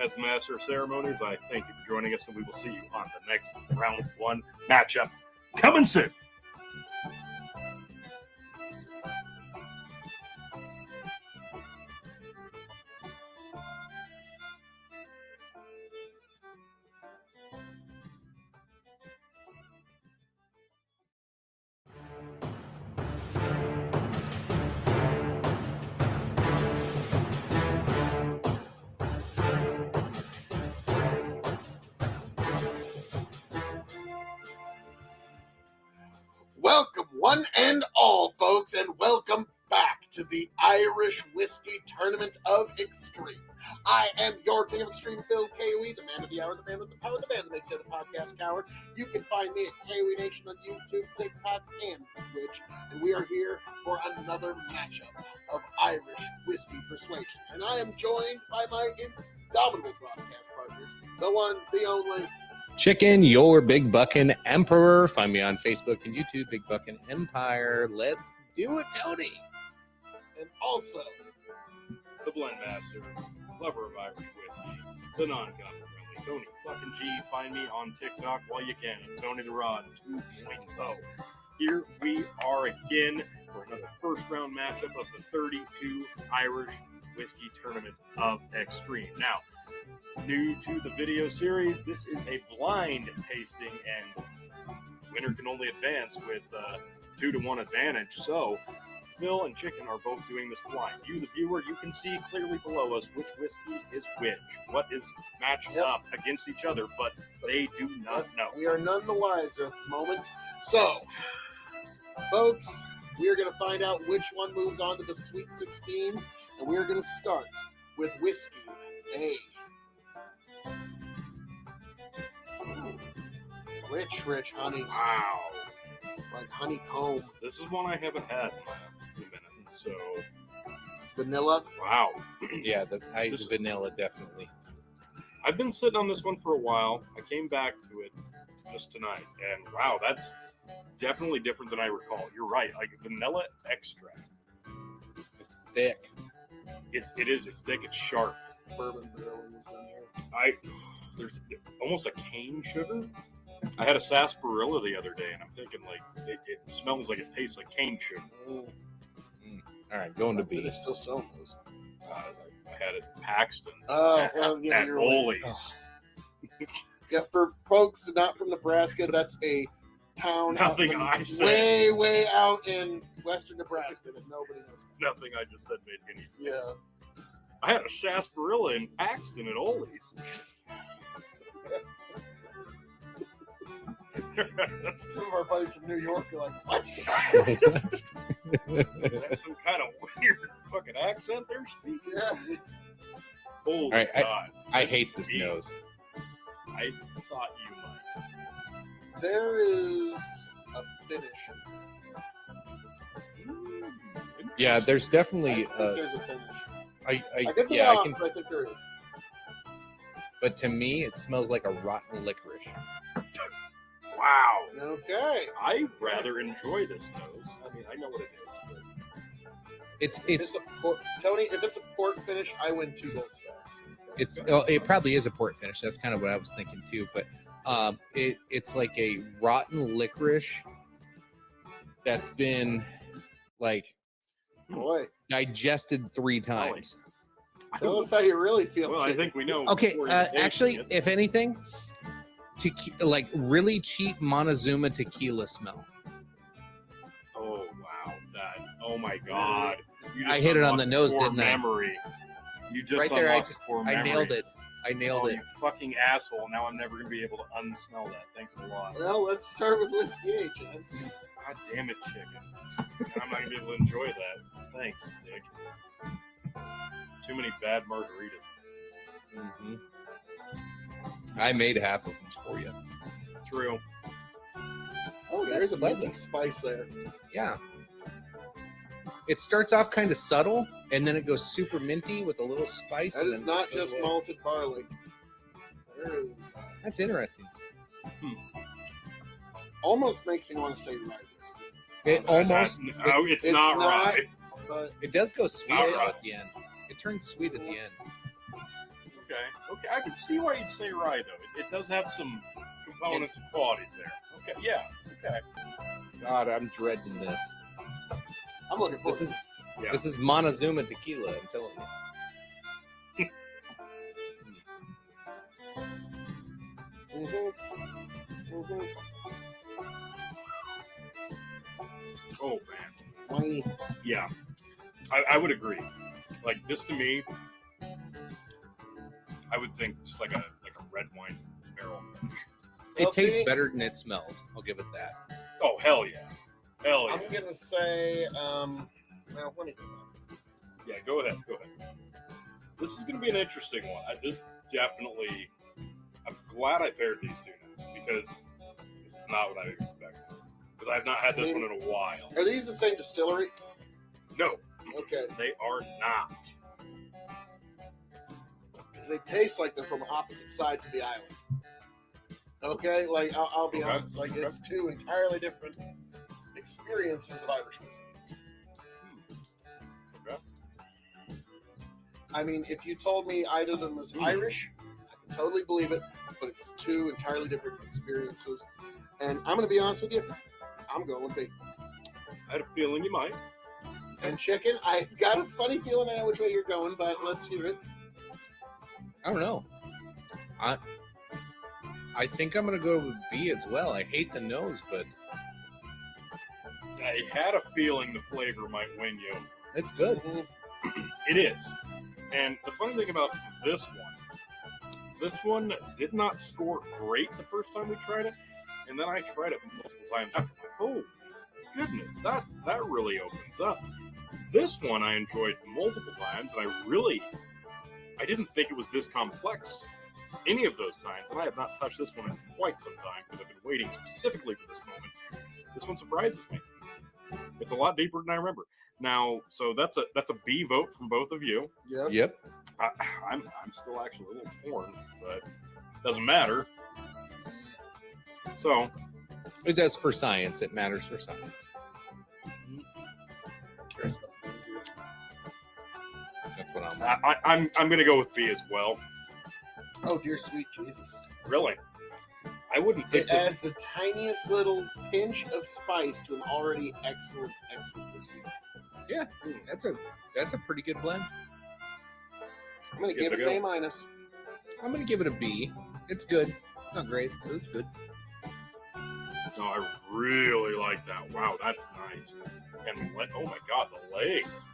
As the Master of Ceremonies, I thank you for joining us, and we will see you on the next round 1 matchup. Coming soon. Welcome, one and all, folks, and welcome back to the Irish Whiskey Tournament of Extreme. I am your King of Extreme, Phil K.O.E., the man of the hour, the man with the power, the man that makes you the podcast coward. You can find me at K.O.E Nation on YouTube, TikTok, and Twitch, and we are here for another matchup of Irish Whiskey Persuasion. And I am joined by my indomitable broadcast partners, the one, the only, Chicken, your Big Buckin' Emperor. Find me on Facebook and YouTube, Big Buckin' Empire. Let's do it, Tony. and also The Blend Master, lover of Irish whiskey, the non-copper friendly Tony fucking G. Find me on TikTok while you can. Tony the Rod 2.0. Here we are again for another first round matchup of the 32 Irish Whiskey Tournament of Extreme. Now, new to the video series, this is a blind tasting, and winner can only advance with 2-1 advantage. So, Phil and Chicken are both doing this blind. You, the viewer, you can see clearly below us which whiskey is which, what is matched up against each other, but they do not know. we are none the wiser at the moment. So, folks, we are going to find out which one moves on to the Sweet 16, and we are going to start with Whiskey A. Ooh, rich honeys, Wow. like honeycomb, This is one I haven't had in a minute, so vanilla. wow. Yeah, the vanilla, definitely. I've been sitting on this one for a while. I came back to it just tonight, and wow, that's definitely different than I recall. You're right, like vanilla extract. It's thick. It's thick, it's sharp. Bourbon barrel is in here. There's almost a cane sugar. I had a sarsaparilla the other day, and I'm thinking like it smells like it tastes like cane sugar. Mm. All right, going to They B. still sell those. I had it in Paxton. Oh, at, well, yeah, at you're Ole's. right. Yeah, for folks not from Nebraska, that's a town Nothing out I said. way out in western Nebraska that nobody knows. Nothing I just said made any sense. Yeah. I had a sarsaparilla in Paxton at Ole's. Some of our buddies from New York are like, what? Is that some kind of weird fucking accent they're speaking? Yeah. Holy All right, God. I hate this Gee, nose. I thought you might. There is a finish. Yeah, there's I definitely. think there's a finish. I could be I off, can. but I think there is. But to me, it smells like a rotten licorice. Wow. Okay. I rather enjoy this nose. I mean, I know what it is. But It's It's a Tony. If it's a port finish, I win 2 gold stars. it probably is a port finish. That's kind of what I was thinking too. But it's like a rotten licorice that's been like Boy, digested 3 times. tell us how you really feel. Well, I Chicken. think we know. Okay, before you're tasting actually, it. if anything, like really cheap Montezuma tequila smell. Oh wow, that! Oh my god! You I hit it on the unlocked nose, core didn't I? memory. You just Right there, unlocked core I memory. nailed it. I nailed Oh, it. you fucking asshole! Now I'm never gonna be able to unsmell that. Thanks a lot. Well, let's start with whiskey agents. God damn it, chicken! I'm not gonna be able to enjoy that. Thanks, Dick. Too many bad margaritas. Mhm. I made half of them for you. True. Oh, That's there's a pleasant. minty spice there. Yeah. It starts off kind of subtle, and then it goes super minty with a little spice. That and is then not it goes just away. malted barley. There is. That's interesting. Almost makes me want to say rye whiskey. It almost. No, it's it's not not- right. But It does go sweet Not though right. at the end. It turns sweet at the end. Okay, I can see why you'd say rye though. It does have some components and qualities there. Okay, yeah, okay. God, I'm dreading this. I'm looking forward This to is Yeah. this is Montezuma tequila. I'm telling you. Oh man. Whiny. Yeah, I would agree. Like this to me, I would think just like a red wine barrel finish. It Well, tastes see- better than it smells. I'll give it that. Oh hell yeah, hell yeah. I'm gonna say, well, let me go back. Yeah, go ahead. This is gonna be an interesting one. This definitely. I'm glad I paired these two now because this is not what I expected. Because I've not had this one in a while. Are these the same distillery? No, Okay, they are not. because they taste like they're from opposite sides of the island. Okay, like I'll be Okay, honest, like okay. it's 2 entirely different experiences of Irish whiskey. Okay. I mean, if you told me either of them was Irish, I can totally believe it, but it's 2 entirely different experiences. And I'm going to be honest with you, I'm going with B. I had a feeling you might. And chicken, I've got a funny feeling I know which way you're going, but let's hear it. I don't know. I think I'm gonna go with B as well. I hate the nose, but I had a feeling the flavor might win you. it's good. It is. And the funny thing about this one did not score great the first time we tried it, and then I tried it multiple times after. Oh goodness, that really opens up. This one I enjoyed multiple times, and I didn't think it was this complex any of those times, and I have not touched this one in quite some time because I've been waiting specifically for this moment. This one surprises me. It's a lot deeper than I remember. Now, so that's a B vote from both of you. Yep. Yep. I'm still actually a little torn, but doesn't matter. So It does for science. It matters for science. Curious about the beer. That's what I'm. I'm gonna go with B as well. Oh, dear sweet Jesus. Really, I wouldn't think It this. adds the tiniest little pinch of spice to an already excellent whiskey. Yeah, that's a pretty good blend. I'm going to Let's give give it it a an A minus. I'm gonna give it a B. It's good. It's not great, but it's good. No, I really like that. Wow, that's nice. And oh my god, the legs,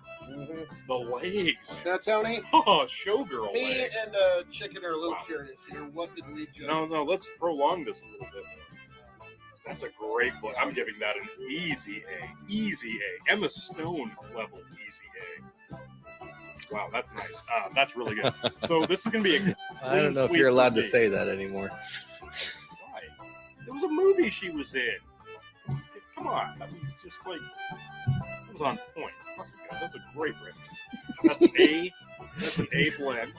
the legs. Now, Tony, Oh, showgirl me legs. and Chicken are a little Wow. curious here. What did we just... No, let's prolong this a little bit more. That's a great book. I'm giving that an easy A. Easy A. Emma Stone level easy A. Wow, that's nice. That's really good. So this is going to be a I don't know if sweep you're for allowed to me. say that anymore. Why? It was a movie she was in. Come on. That was just like, that was on point. Fuck you guys. That's a great reference. That's an A. That's an A blend.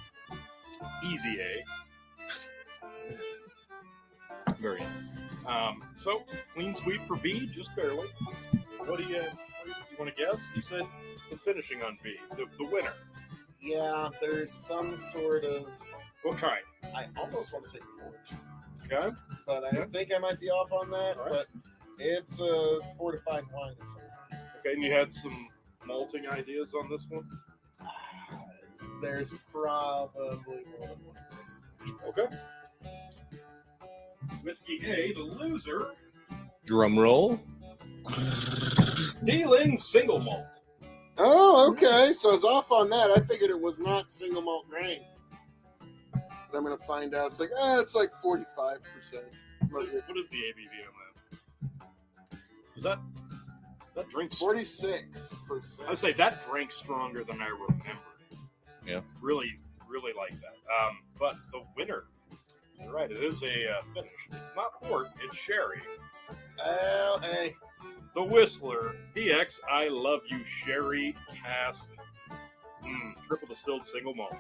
Easy A. Very nice. So clean sweep for B, just barely. What do you want to guess? You said the finishing on B, the winner. Yeah, there's some sort of. What kind? I almost want to say port, Okay. but I think I might be off on that. All right. But it's a fortified wine of some kind. Okay, and you had some malting ideas on this one? There's probably more than one. Okay. Whiskey A, the loser, Drum roll. dealing single malt. Oh, okay. So I was off on that. I figured it was not single malt grain. But I'm going to find out. It's like, it's like 45%. What is the ABV on that? Was that drink 46%. I would say that drank stronger than I remember. Yeah. Really, really like that. But the winner, you're right, it is a finish. It's not port, it's sherry. Well, hey. The Whistler PX I Love You Sherry Cask. Triple distilled single malt.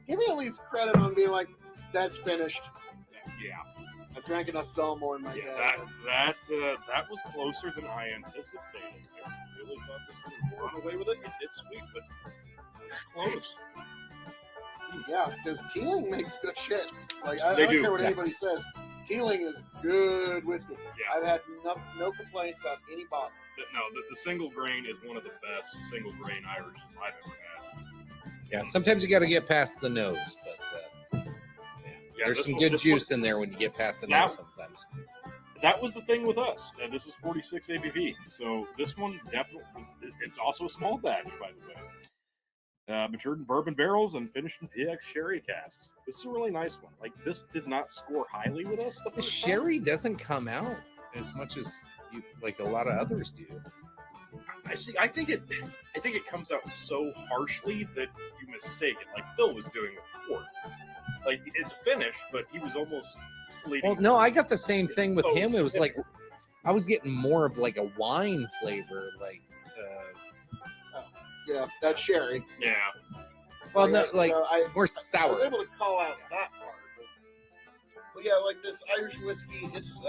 Give me at least credit on being like, that's finished. Yeah. I drank enough Dalmore in my day. That was closer than I anticipated. I really thought this would run away with it. It did sweep, but it's close. Yeah, because Teeling makes good shit. Like I They don't do, care what yeah. anybody says. Teeling is good whiskey. Yeah. I've had no complaints about any bottle. No, the single grain is one of the best single grain Irish I've ever had. Yeah, sometimes you got to get past the nose, but Yeah, there's this some one- good this juice in there when you get past the Yeah. nose sometimes. That was the thing with us. This is 46 ABV, so this one definitely it's also a small batch, by the way. Matured in bourbon barrels and finished in PX sherry casks. This is a really nice one. Like this did not score highly with us the The first sherry doesn't come out as much as like a lot of others do. time. I think it comes out so harshly that you mistake it. Like Phil was doing with port. Like it's finished, but he was almost leading. Well, no, I got the same thing with Oh, him. It was like I was getting more of like a wine flavor, like. Yeah, that's sherry. Yeah. Well, no, like so more I sour. was able to call out that part. But yeah, like this Irish whiskey, its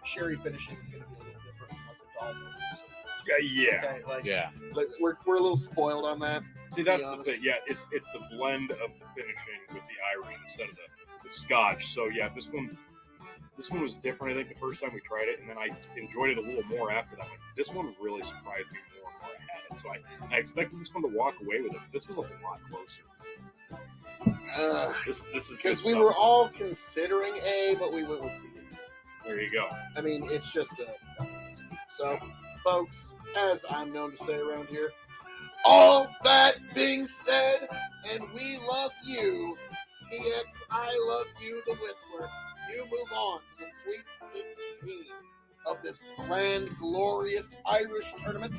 sherry finishing is going to be a little different from what the Dalmore. Yeah. Okay, like, Yeah. like we're a little spoiled on that. See, that's be the honest. thing. Yeah, it's the blend of the finishing with the Irish instead of the Scotch. So yeah, this one was different. I think the first time we tried it, and then I enjoyed it a little more after that. Like, this one really surprised me more and more I had it. So I expected this one to walk away with it. This was a lot closer. This is Because good we were stuff. all considering A, but we went with B. There you go. I mean, it's just a whiskey. So, folks, as I'm known to say around here, all that being said, and we love you, PX, I love you, the Whistler. You move on to the Sweet 16 of this grand, glorious Irish tournament.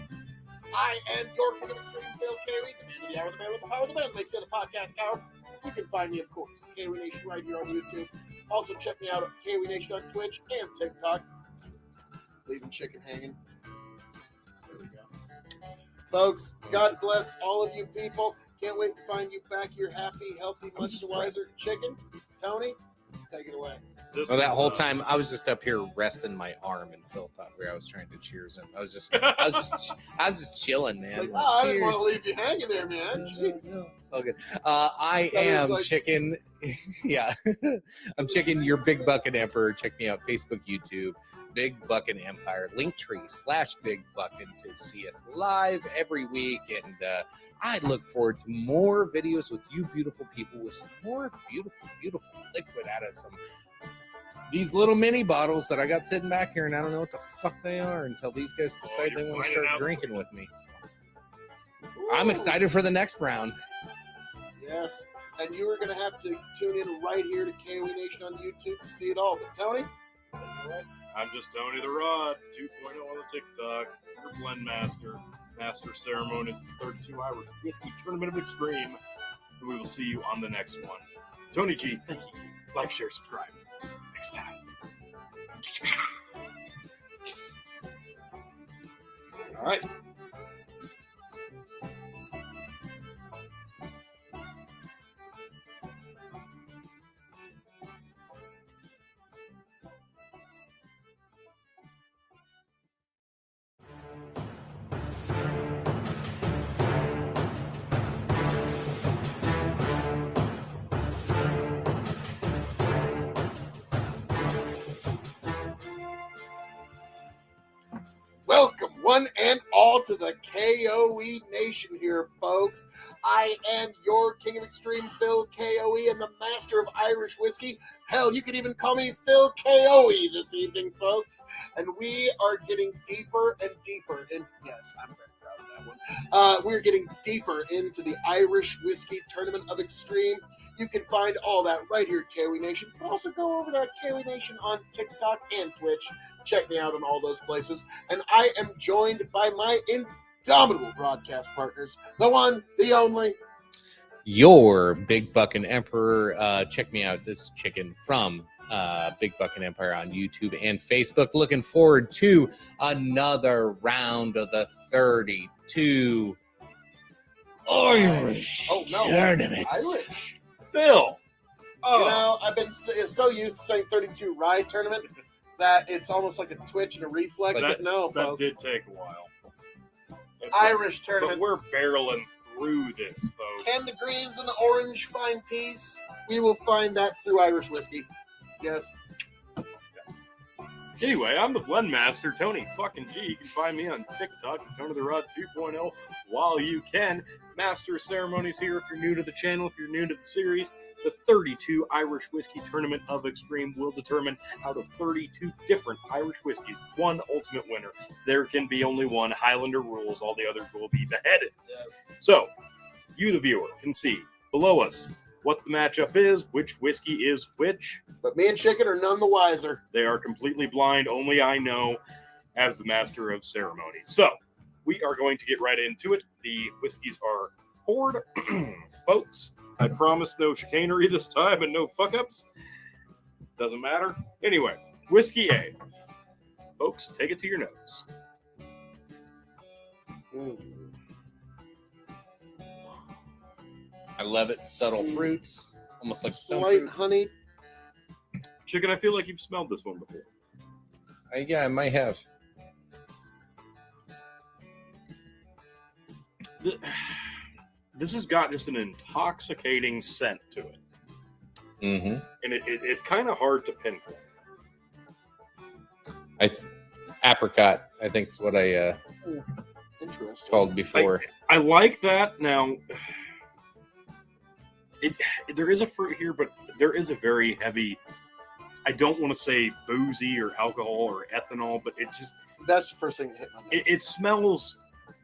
I am your King of Extreme, Phil K.O.E, the man of the hour, the man with the power, the man that makes you the podcast tower. You can find me, of course, K.O.E Nation right here on YouTube. Also, check me out at K.O.E Nation on Twitch and TikTok. Leaving chicken hanging. There we go. Folks, God bless all of you people. Can't wait to find you back here happy, healthy, much wiser chicken. Tony, take it away. Well, that whole time I was just up here resting my arm, and Phil thought I was trying to cheers him. I was just chilling, man. Like, Like, I didn't want to cheers. leave you hanging there, man. Jeez. It's all good. I That was am like- Chicken. Yeah, I'm Chicken. Your Big Bucket Emperor. Check me out, Facebook, YouTube, Big Bucket Empire, Linktree/Big Bucket to see us live every week. And I look forward to more videos with you beautiful people with some more beautiful liquid out of some these little mini bottles that I got sitting back here, and I don't know what the fuck they are until these guys decide they you're want to finding start out. drinking with me. I'm excited for the next round. Yes. And you are going to have to tune in right here to KOE Nation on YouTube to see it all. But Tony, take it away. I'm just Tony the Rod, 2.0 on the TikTok, your blend master, master ceremonies, the 32 Irish Whiskey Tournament of Extreme. And we will see you on the next one. Tony G, thank you. Like, share, subscribe. Next time. All right. one and all to the K.O.E. Nation here, folks. I am your King of Extreme, Phil K.O.E., and the master of Irish whiskey. Hell, you could even call me Phil K.O.E. this evening, folks. And we are getting deeper and deeper into, yes, I'm very proud of that one. We're getting deeper into the Irish Whiskey Tournament of Extreme. You can find all that right here at K.O.E. Nation. But also go over to K.O.E. Nation on TikTok and Twitch. Check me out on all those places. And I am joined by my indomitable broadcast partners. The one, the only. Your Big Buckin' Emperor. Check me out. This chicken from Big Buckin' Empire on YouTube and Facebook. Looking forward to another round of the 32 Irish tournament. Irish. Phil. Oh. You know, I've been so used to saying 32 rye tournament that it's almost like a twitch and a reflex. But no, that folks. did take a while. Irish But tournament. we're barreling through this, folks. Can the greens and the orange find peace? We will find that through Irish whiskey. Yes. Anyway, I'm the Blend Master, Tony fucking G. You can find me on TikTok at Tony the Rod 2.0 while you can. Master of Ceremonies here if you're new to the channel, if you're new to the series. The 32 Irish Whiskey Tournament of Extreme will determine out of 32 different Irish whiskeys, one ultimate winner. There can be only one. Highlander rules. All the others will be beheaded. Yes. So, you, the viewer, can see below us what the matchup is, which whiskey is which. But me and Chicken are none the wiser. They are completely blind. Only I know as the Master of Ceremonies. So, we are going to get right into it. The whiskeys are poured. Folks, I promise no chicanery this time and no fuck-ups. Doesn't matter. Anyway, whiskey A. Folks, take it to your nose. I love it. Subtle See. fruits. Almost like stone Slight fruit. honey. Chicken, I feel like you've smelled this one before. Yeah, I might have. This has got just an intoxicating scent to it. Mm-hmm. And it's kind of hard to pinpoint. Apricot, I think is what I Interesting. called before. I like that. Now, there is a fruit here, but there is a very heavy, I don't want to say boozy or alcohol or ethanol, but it just, That's the first thing that hit my nose. it smells,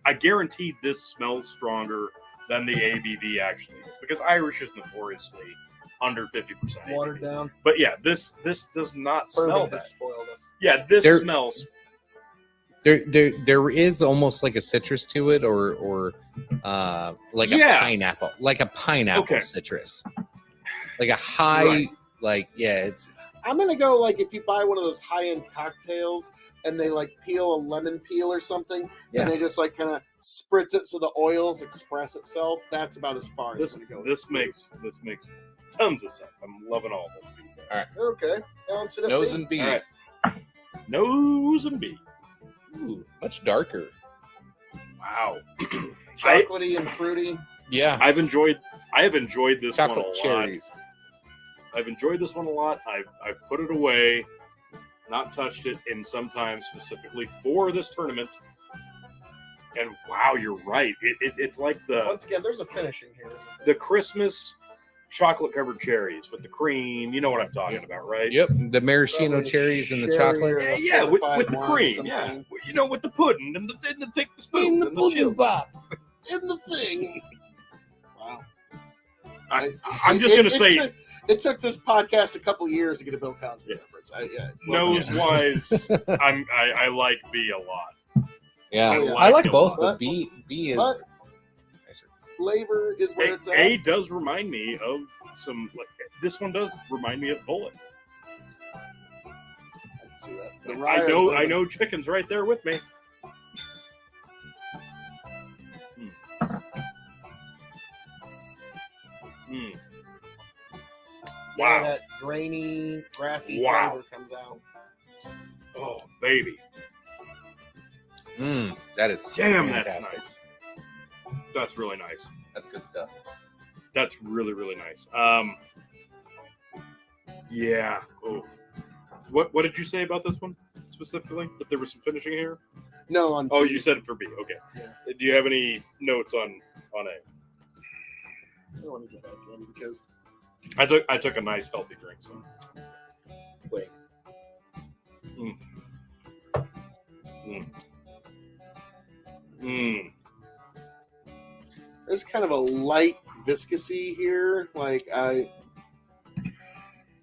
I guarantee this smells stronger than the ABV actually is, because Irish is notoriously under 50% ABV. Watered down. But yeah, this does not smell Bourbon that. has spoiled us. Yeah, this There- smells. There is almost like a citrus to it, or like Yeah. a pineapple, Okay. citrus, like a high, Right. like it's I'm gonna go like if you buy one of those high-end cocktails and they like peel a lemon peel or something, Yeah. and they just like kind of spritz it so the oils express itself. That's about as far as This I'm gonna go. this makes tons of sense. I'm loving all this feedback. Okay. Balance it up. nose B. and bead. All right. Nose and bead. Ooh, much darker. Wow. Chocolatey and fruity. Yeah, I have enjoyed this one a chocolate lot. cherries. I've enjoyed this one a lot. I've put it away, not touched it, and sometimes specifically for this tournament. And wow, you're right. It's like Once again, there's a finishing here. Isn't the there? Christmas chocolate covered cherries with the cream. You know what I'm talking about, right? Yep, the maraschino Probably cherries and the sherry chocolate. or Yeah, a yeah, with fortified the wine, cream. something. Yeah, you know, with the pudding and the take the spoon In the and pudding chips. pops. In the thing. Wow. I'm just gonna say, It took this podcast a couple years to get a Bill Cosby Yeah. reference. nose wise, I like B a lot. Yeah, I I like like it a both, lot. but B is But- nicer. Flavor is where it's at. A does remind me of some. Like, this one does remind me of Bullet. I can see that. The I rye know. or I the- know. Chicken's right there with me. Mm. Yeah, Wow. that grainy, grassy Wow. flavor comes out. Oh, baby. That is Damn, fantastic. that's nice. That's really nice. That's good stuff. That's really, really nice. Yeah. Oh. What did you say about this one specifically? That there was some finishing here? No, on Oh, B. you said it for B. Okay. Yeah. Do you have any notes on A? I don't want to go back in because I took a nice healthy drink. So. wait. Mm. Mm. There's kind of a light viscousy here. Like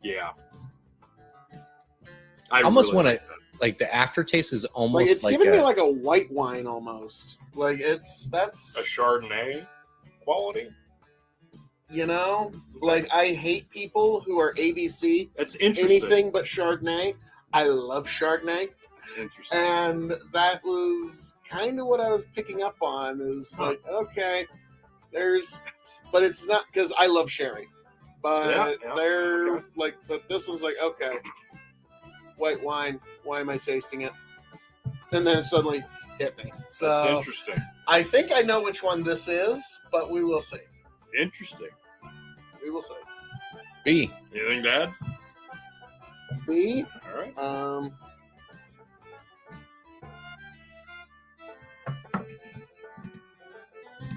Yeah. I Almost really want like to that. like the aftertaste is almost like it's like giving a, me like a white wine almost. Like that's A Chardonnay quality. you know, like I hate people who are ABC That's interesting. anything but Chardonnay. I love Chardonnay. That's interesting. And that was kind of what I was picking up on is Huh. like, okay, but it's not because I love sherry. But Yeah, they're okay. like, but this one's like, okay, white wine, why am I tasting it? And then it suddenly hit me. That's So interesting. I think I know which one this is, but we will see. Interesting. We will see. B. Anything bad? B, All right.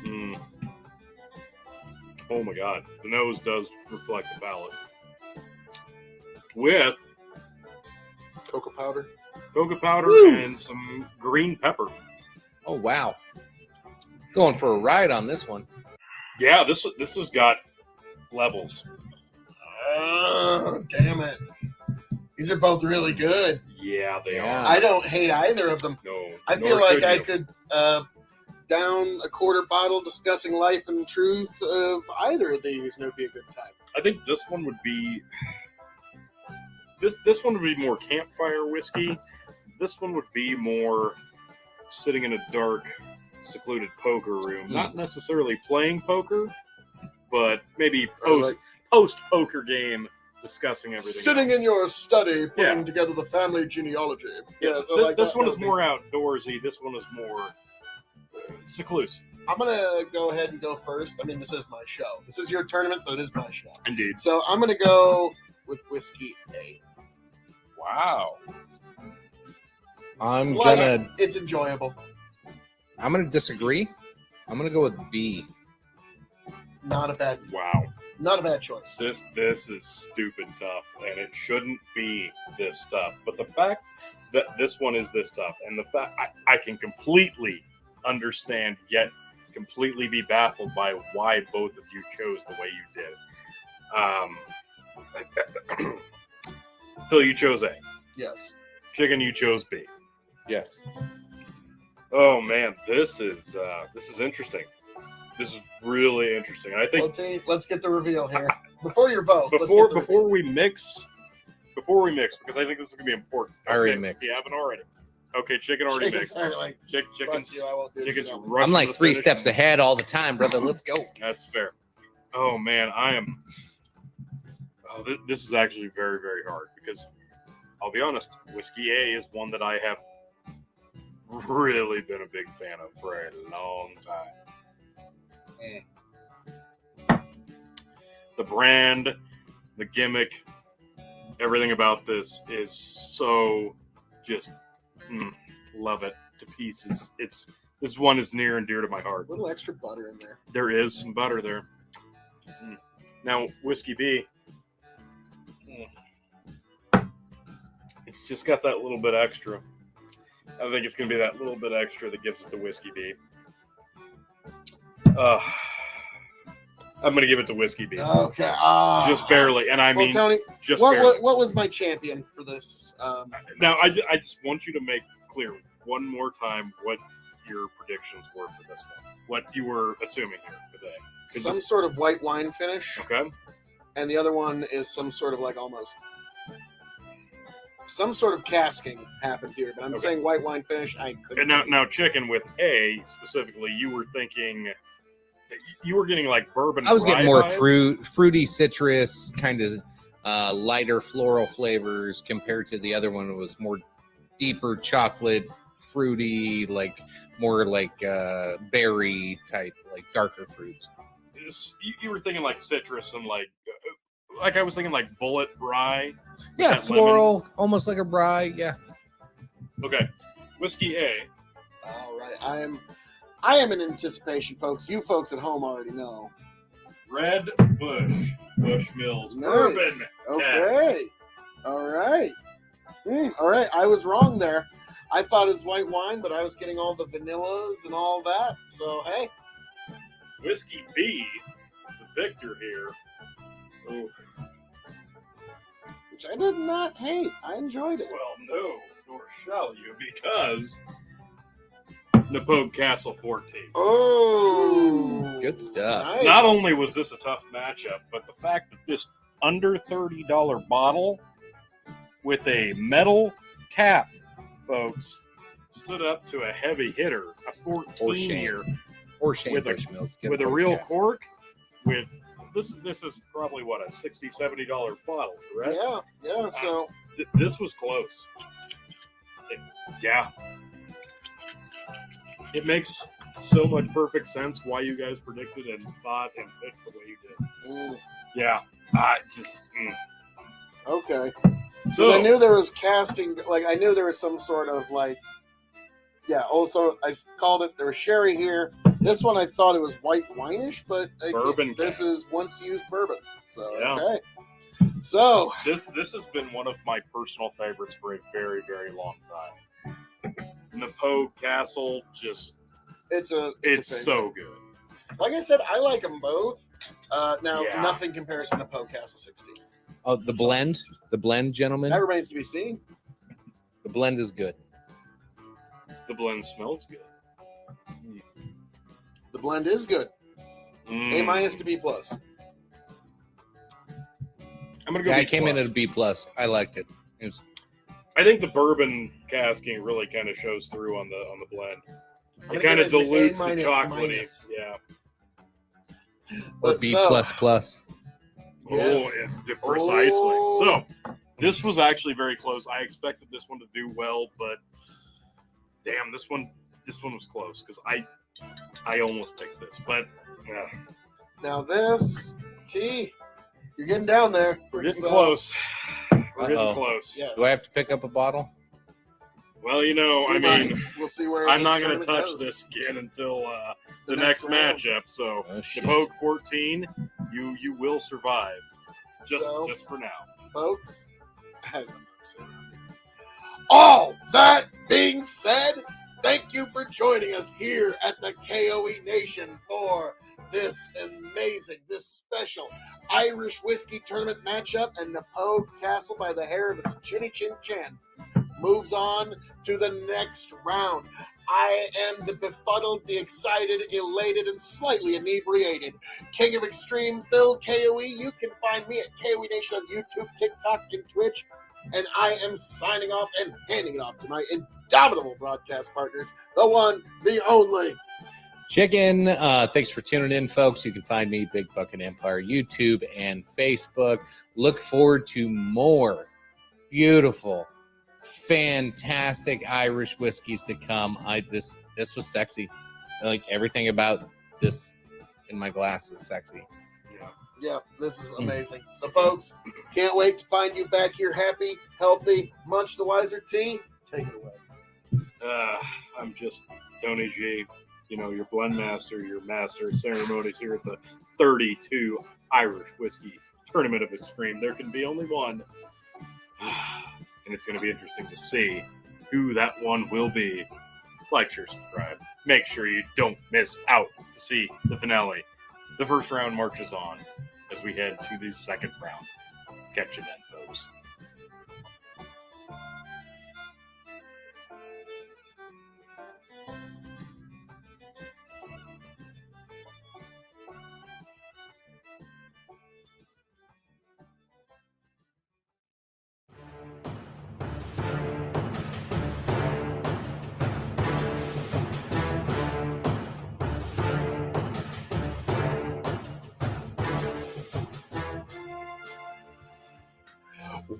Mm. Oh my God, the nose does reflect the palate. With cocoa powder. cocoa powder Woo! and some green pepper. Oh wow, going for a ride on this one. Yeah, this has got levels. Oh, damn it. These are both really good. Yeah, they Yeah. are. I don't hate either of them. No, I nor feel like should I you. could down a quarter bottle discussing life and truth of either of these, and it would be a good time. I think this one would be. This one would be more campfire whiskey. This one would be more sitting in a dark, secluded poker room. Not necessarily playing poker, but maybe post poker game discussing everything. Sitting else. in your study, putting Yeah. together the family genealogy. Yeah, like this that, one that is would be- more outdoorsy. This one is more seclusive. I'm gonna go ahead and go first. I mean, this is my show. This is your tournament, but it is my show. Indeed. So I'm gonna go with whiskey A. Wow. I'm Like, gonna it's enjoyable. disagree. I'm gonna go with B. Not a bad choice. This is stupid tough, and it shouldn't be this tough. But the fact that this one is this tough, and the fact I can completely understand, yet completely be baffled by why both of you chose the way you did. Phil, you chose A. Yes. Chicken, you chose B. Yes. Oh man, this is interesting. This is really interesting. I think Let's get the reveal here before your vote. before we mix, because I think this is gonna be important. I already Mix mixed. If you haven't already. Okay, chicken already mixed. Chicken's Chicken's rushing I'm like to the 3 finish. steps ahead all the time, brother. Let's go. That's fair. Oh man, I am. Oh, this is actually very, very hard because I'll be honest, whiskey A is one that I have really been a big fan of for a long time. The brand, the gimmick, everything about this is so just love it to pieces. This one is near and dear to my heart. A little extra butter in there. There is some butter there. Now, whiskey B, it's just got that little bit extra. I think it's going to be that little bit extra that gives it the whiskey B. I'm going to give it to whiskey B. Okay. Just barely. And I mean, Tony, just barely. what was my champion for this? Now, I just want you to make clear one more time what your predictions were for this one. What you were assuming here today. Some sort of white wine finish. Okay. And the other one is some sort of like almost some sort of casking happened here, but I'm saying white wine finish. I couldn't. And now chicken with A specifically, you were thinking you were getting like bourbon. I was getting more vibes. fruity citrus, kind of lighter floral flavors compared to the other one. It was more deeper chocolate, fruity, like more like berry type, like darker fruits. You were thinking like citrus and like I was thinking like bullet rye. Yeah, that floral, lemon. almost like a rye. Yeah. Okay, whiskey A All right, I am in anticipation, folks. You folks at home already know. Red Bushmills Nice. bourbon. Okay. All right. All right. I was wrong there. I thought it was white wine, but I was getting all the vanillas and all that. So hey, Whiskey B, the victor here. Oh, which I did not hate. I enjoyed it. well, no, nor shall you, because Napoleon Castle 14. Oh, Good stuff. Nice. Not only was this a tough matchup, but the fact that this under $30 bottle with a metal cap, folks, stood up to a heavy hitter, a 14 year Or Shane with a- Bushmills. with a real cork. With this is probably what, a $60-$70 bottle, correct? Yeah. So This was close. Yeah. It makes so much perfect sense why you guys predicted and thought and picked the way you did. Yeah. I just. okay. So I knew there was casting. Like I knew there was some sort of like. Yeah. Also, I called it. There was sherry here. This one I thought it was white wine-ish, but Bourbon this cast. is once used bourbon. So Yeah. okay. So this has been one of my personal favorites for a very, very long time. Napoleon Castle, just it's a it's favorite. so good. Like I said, I like them both. Now Yeah. nothing compares to Napoleon Castle 16. Oh, the blend, gentlemen. That remains to be seen. The blend is good. The blend smells good. The blend is good. A- to B+. I'm gonna go. Yeah, B I came in plus. at a B plus. I liked it. It was, I think the bourbon casking really kind of shows through on the blend. I'm gonna It kind of give it an dilutes A-, the chocolatey. minus. Yeah. or But B so- plus plus. Yes. Oh, yeah, precisely. Oh. So this was actually very close. I expected this one to do well, but damn, this one was close because I almost picked this, but Now this T, you're getting down there. we're getting So, close. We're getting Uh-oh. close. Yes. Do I have to pick up a bottle? Well, you know, We I might. mean, we'll see where I'm this not going to tournament touch goes. this again until the next next round. matchup. So, Oh shit. Napoleon 14, you will survive. Just So- just for now. Folks. As I'm saying. All that being said, thank you for joining us here at the K.O.E. Nation for this amazing, this special Irish whiskey tournament matchup. And Napoleon Castle, by the hair of its chinny chin chin, moves on to the next round. I am the befuddled, the excited, elated, and slightly inebriated King of Extreme, Phil K.O.E. You can find me at K.O.E. Nation on YouTube, TikTok, and Twitch. And I am signing off and handing it off to my indomitable broadcast partners, the one, the only. Chicken. Thanks for tuning in, folks. You can find me, Big Bucket Empire, YouTube and Facebook. Look forward to more beautiful, fantastic Irish whiskeys to come. This was sexy. Like everything about this in my glass is sexy. Yeah, this is amazing. So, folks, can't wait to find you back here happy, healthy, much the wiser. T, take it away. I'm just Tony G, you know, your blend master, your master of ceremonies here at the 32 Irish Whiskey Tournament of Extreme. There can be only one, and it's going to be interesting to see who that one will be. Like, share, subscribe. Make sure you don't miss out to see the finale. The first round marches on as we head to the second round. Catch you then, folks.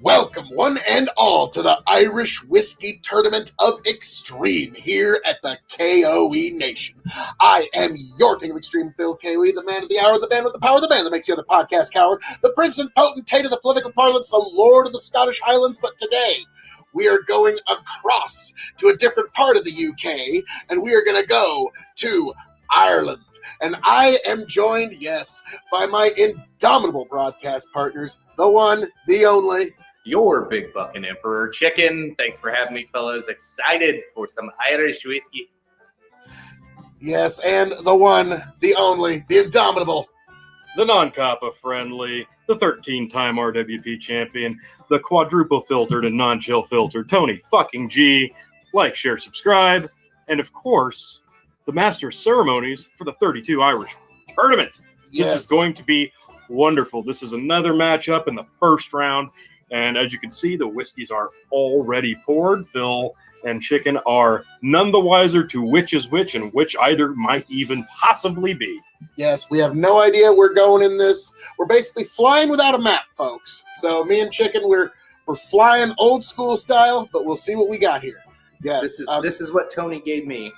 Welcome, one and all, to the Irish Whiskey Tournament of Extreme here at the K.O.E. Nation. I am your King of Extreme, Phil K.O.E., the man of the hour, the man with the power, the man that makes the other podcast coward, the prince and potentate of the political parlance, the lord of the Scottish Highlands. But today, we are going across to a different part of the UK, and we are going to go to Ireland. And I am joined, yes, by my indomitable broadcast partners, the one, the only, your big bucking emperor chicken. Thanks for having me, fellas. Excited for some Irish whiskey. yes, and the one, the only, the indomitable, The non-COPPA friendly, the 13-time RWP champion, the quadruple filtered and non-chill filtered Tony fucking G. Like, share, subscribe, and of course, the master of ceremonies for the 32 Irish tournament. yes. This is going to be wonderful. This is another matchup in the first round, and as you can see, the whiskeys are already poured. Phil and Chicken are none the wiser to which is which and which either might even possibly be. Yes, we have no idea we're going in this. We're basically flying without a map, folks. So me and Chicken, we're flying old school style, but we'll see what we got here. Yes, This is what Tony gave me.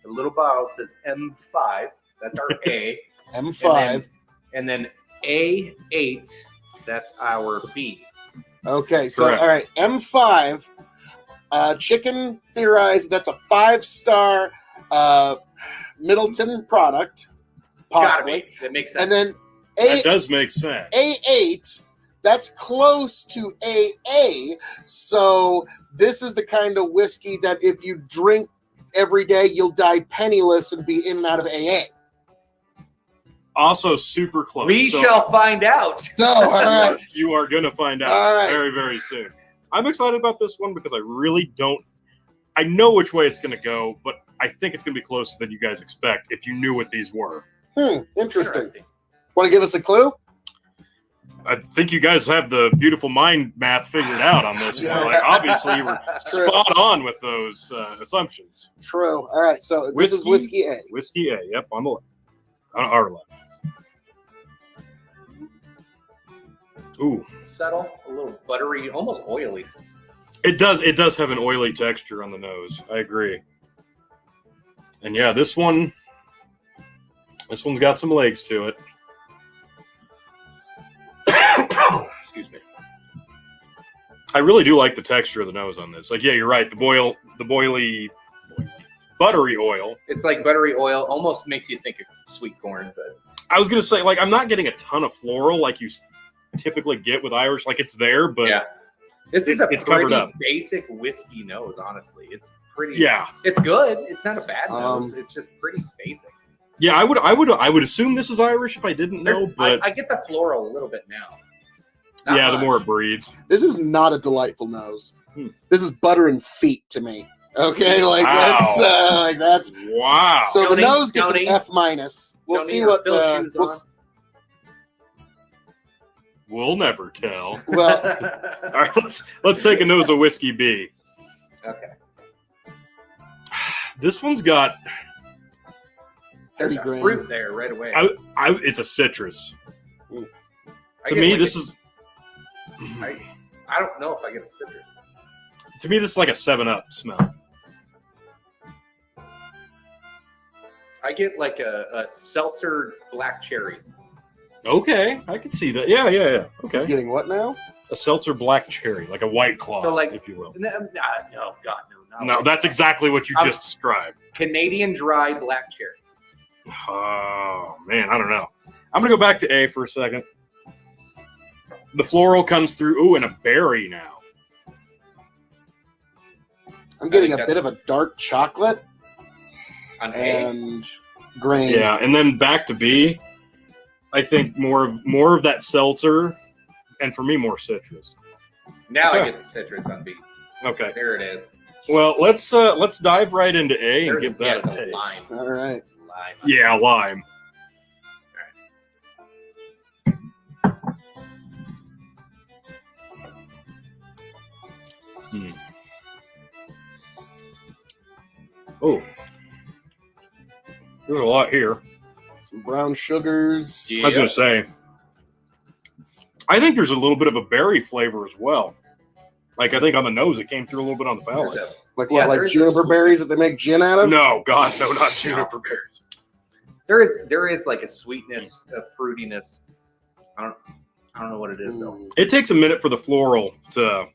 The little bottle says M5. That's our A. M5. And then A8. That's our B. Okay, so Correct. all right, M5. Chicken theorized that's a 5-star Middleton product, possibly. Gotta be. That makes sense. And then That does make sense. A8, that's close to AA. So this is the kind of whiskey that if you drink every day, you'll die penniless and be in and out of AA. Also super close. we So shall find out. So, all right. you are going to find out All right. very, very soon. I'm excited about this one because I really don't. I know which way it's going to go, but I think it's going to be closer than you guys expect if you knew what these were. Interesting. Want to give us a clue? I think you guys have the beautiful mind math figured out on this one. Like, obviously, you were True. spot on with those assumptions. True. All right, so this is whiskey A. Whiskey A, yep, on the left. On our left. Ooh, Subtle, a little buttery, almost oily. it does have an oily texture on the nose. I agree. And yeah, this one's got some legs to it. Excuse me. I really do like the texture of the nose on this. Like, yeah, you're right. The boily, buttery oil. It's like buttery oil. Almost makes you think of sweet corn, but I was gonna say, like, I'm not getting a ton of floral like you typically get with Irish. Like, it's there, but yeah. This is a it's covered pretty up. basic whiskey nose, honestly. It's pretty. Yeah, It's good. It's not a bad nose. It's just pretty basic. yeah. I would assume this is Irish if I didn't know, but I get the floral a little bit now. yeah, Not the much. more it breathes. This is not a delightful nose. Hmm. This is butter and feet to me. Okay, like Wow. that's Wow. so Tony, the nose gets Tony. an F minus. We'll Tony, see are what Phil's shoes we'll, on? We'll never tell. well. All right, let's take a nose of whiskey B. Okay. This one's got There's 30 a grand. fruit there right away. it's a citrus. I To get me, like this a- is. I don't know if I get a citrus. To me, this is like a 7-Up smell. I get like a seltzer black cherry. Okay, I can see that. Yeah. He's Okay, getting what now? a seltzer black cherry, like a White Claw, So, like- if you will. No, God, no. No, that's exactly what you I'm- just described. Canadian dry black cherry. Oh man, I don't know. I'm gonna go back to A for a second. The floral comes through. Ooh, and a berry now. I'm getting think a bit of a dark chocolate On A. and grain. Yeah, and then back to B. I think more of that seltzer, and for me, more citrus. Now Okay. I get the citrus on B. Okay. There it is. Well, let's dive right into A and There's give that a the taste. lime. All right. Lime. Yeah, lime. Oh, there's a lot here. Some brown sugars. Yeah. I was gonna say, I think there's a little bit of a berry flavor as well. Like, I think on the nose it came through a little bit on the There's palate. a- Like Yeah, what? Like there is juniper a- berries that they make gin out of? No, God, no, not juniper berries. there is like a sweetness, a fruitiness. I don't know what it is though. Mm. It takes a minute for the floral to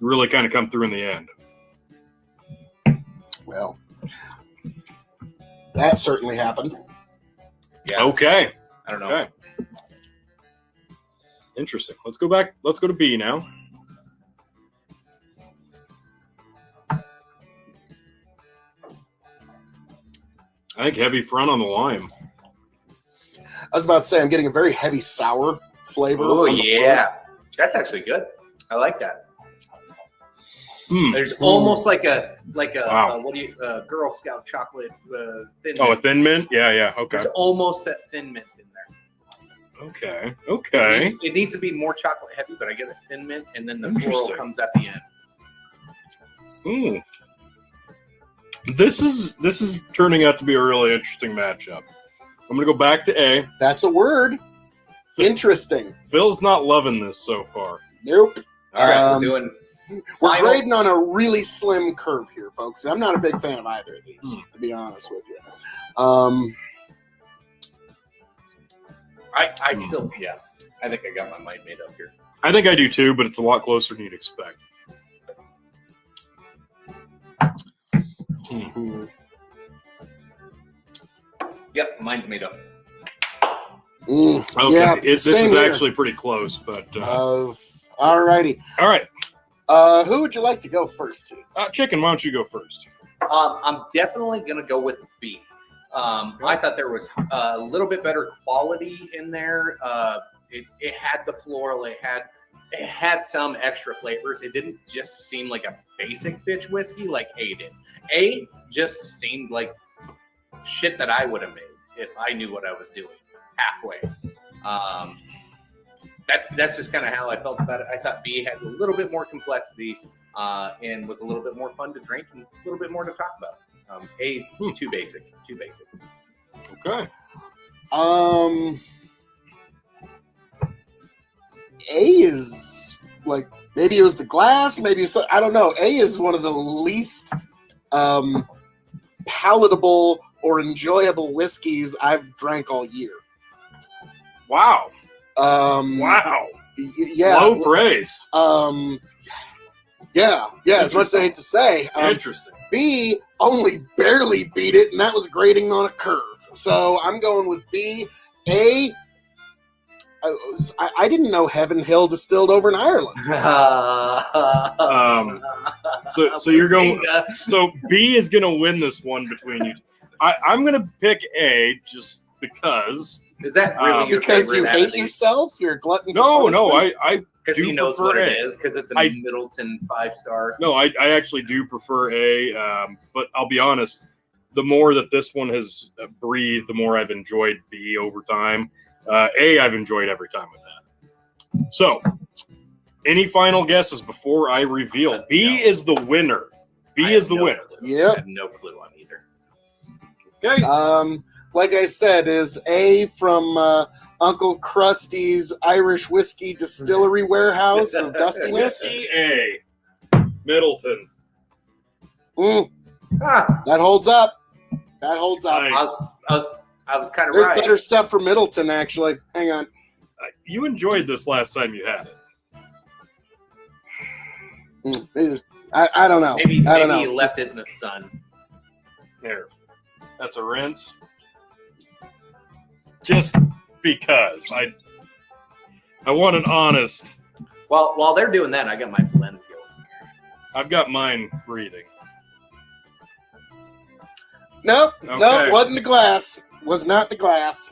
really kind of come through in the end. Well, that certainly happened. Yeah. Okay. I don't know. Okay. Interesting. Let's go back. Let's go to B now. I think heavy front on the lime. I was about to say, I'm getting a very heavy sour flavor. Oh, on the yeah. That's actually good. I like that. Hmm. There's almost like a Wow. Girl Scout chocolate thin Oh, a mint. thin mint? Yeah, yeah. Okay. There's almost that thin mint in there. Okay. Okay. It needs to be more chocolate heavy, but I get a thin mint, and then the floral Interesting. comes at the end. Hmm. This is turning out to be a really interesting matchup. I'm gonna go back to A. That's a word. Interesting. Phil's not loving this so far. Nope. All right, Um, we're doing. We're Final- grading on a really slim curve here, folks. I'm not a big fan of either of these, to be honest with you. I still, yeah. I think I got my mind made up here. I think I do too, but it's a lot closer than you'd expect. Hmm. Yep, mine's made up. Okay. Yeah, This same is here. actually pretty close, but All righty. all right. Who would you like to go first to? Chicken, why don't you go first? I'm definitely gonna go with B. I thought there was a little bit better quality in there. It had the floral. It had some extra flavors. It didn't just seem like a basic bitch whiskey like A did. A just seemed like shit that I would have made if I knew what I was doing halfway. That's just kind of how I felt about it. I thought B had a little bit more complexity and was a little bit more fun to drink and a little bit more to talk about. A too basic. Okay. A is like, maybe it was the glass, maybe it's, I don't know. A is one of the least palatable or enjoyable whiskeys I've drank all year. Wow. Wow. Yeah. Low praise. Yeah. As much as I hate to say, Interesting. B only barely beat it, and that was grading on a curve. So I'm going with B. A. I didn't know Heaven Hill distilled over in Ireland. So you're going. So B is going to win this one between you. I'm going to pick A just because. Is that really your Because you favorite hate out of these? yourself? You're a glutton for No, punishment? I Because do he knows prefer what it A. is. Because it's a I- Middleton 5-star. No, I actually do prefer A, but I'll be honest, the more that this one has breathed, the more I've enjoyed B over time. A, I've enjoyed every time with that. So, any final guesses before I reveal? B is the winner. B is the winner. Yep. I have no clue on either. Okay. Like I said, is A from Uncle Krusty's Irish Whiskey Distillery Warehouse of Dustiness. Whiskey A. Middleton. That holds up. That holds up. Nice. I was kind of There's right. better stuff for Middleton, actually. Hang on. You enjoyed this last time you had it. I don't know. Maybe I don't know. you left it in the sun. There. That's a rinse. Just because. I want an honest. While they're doing that, I got my blend going. I've got mine breathing. Nope. Okay. Nope. Wasn't the glass. Was not the glass.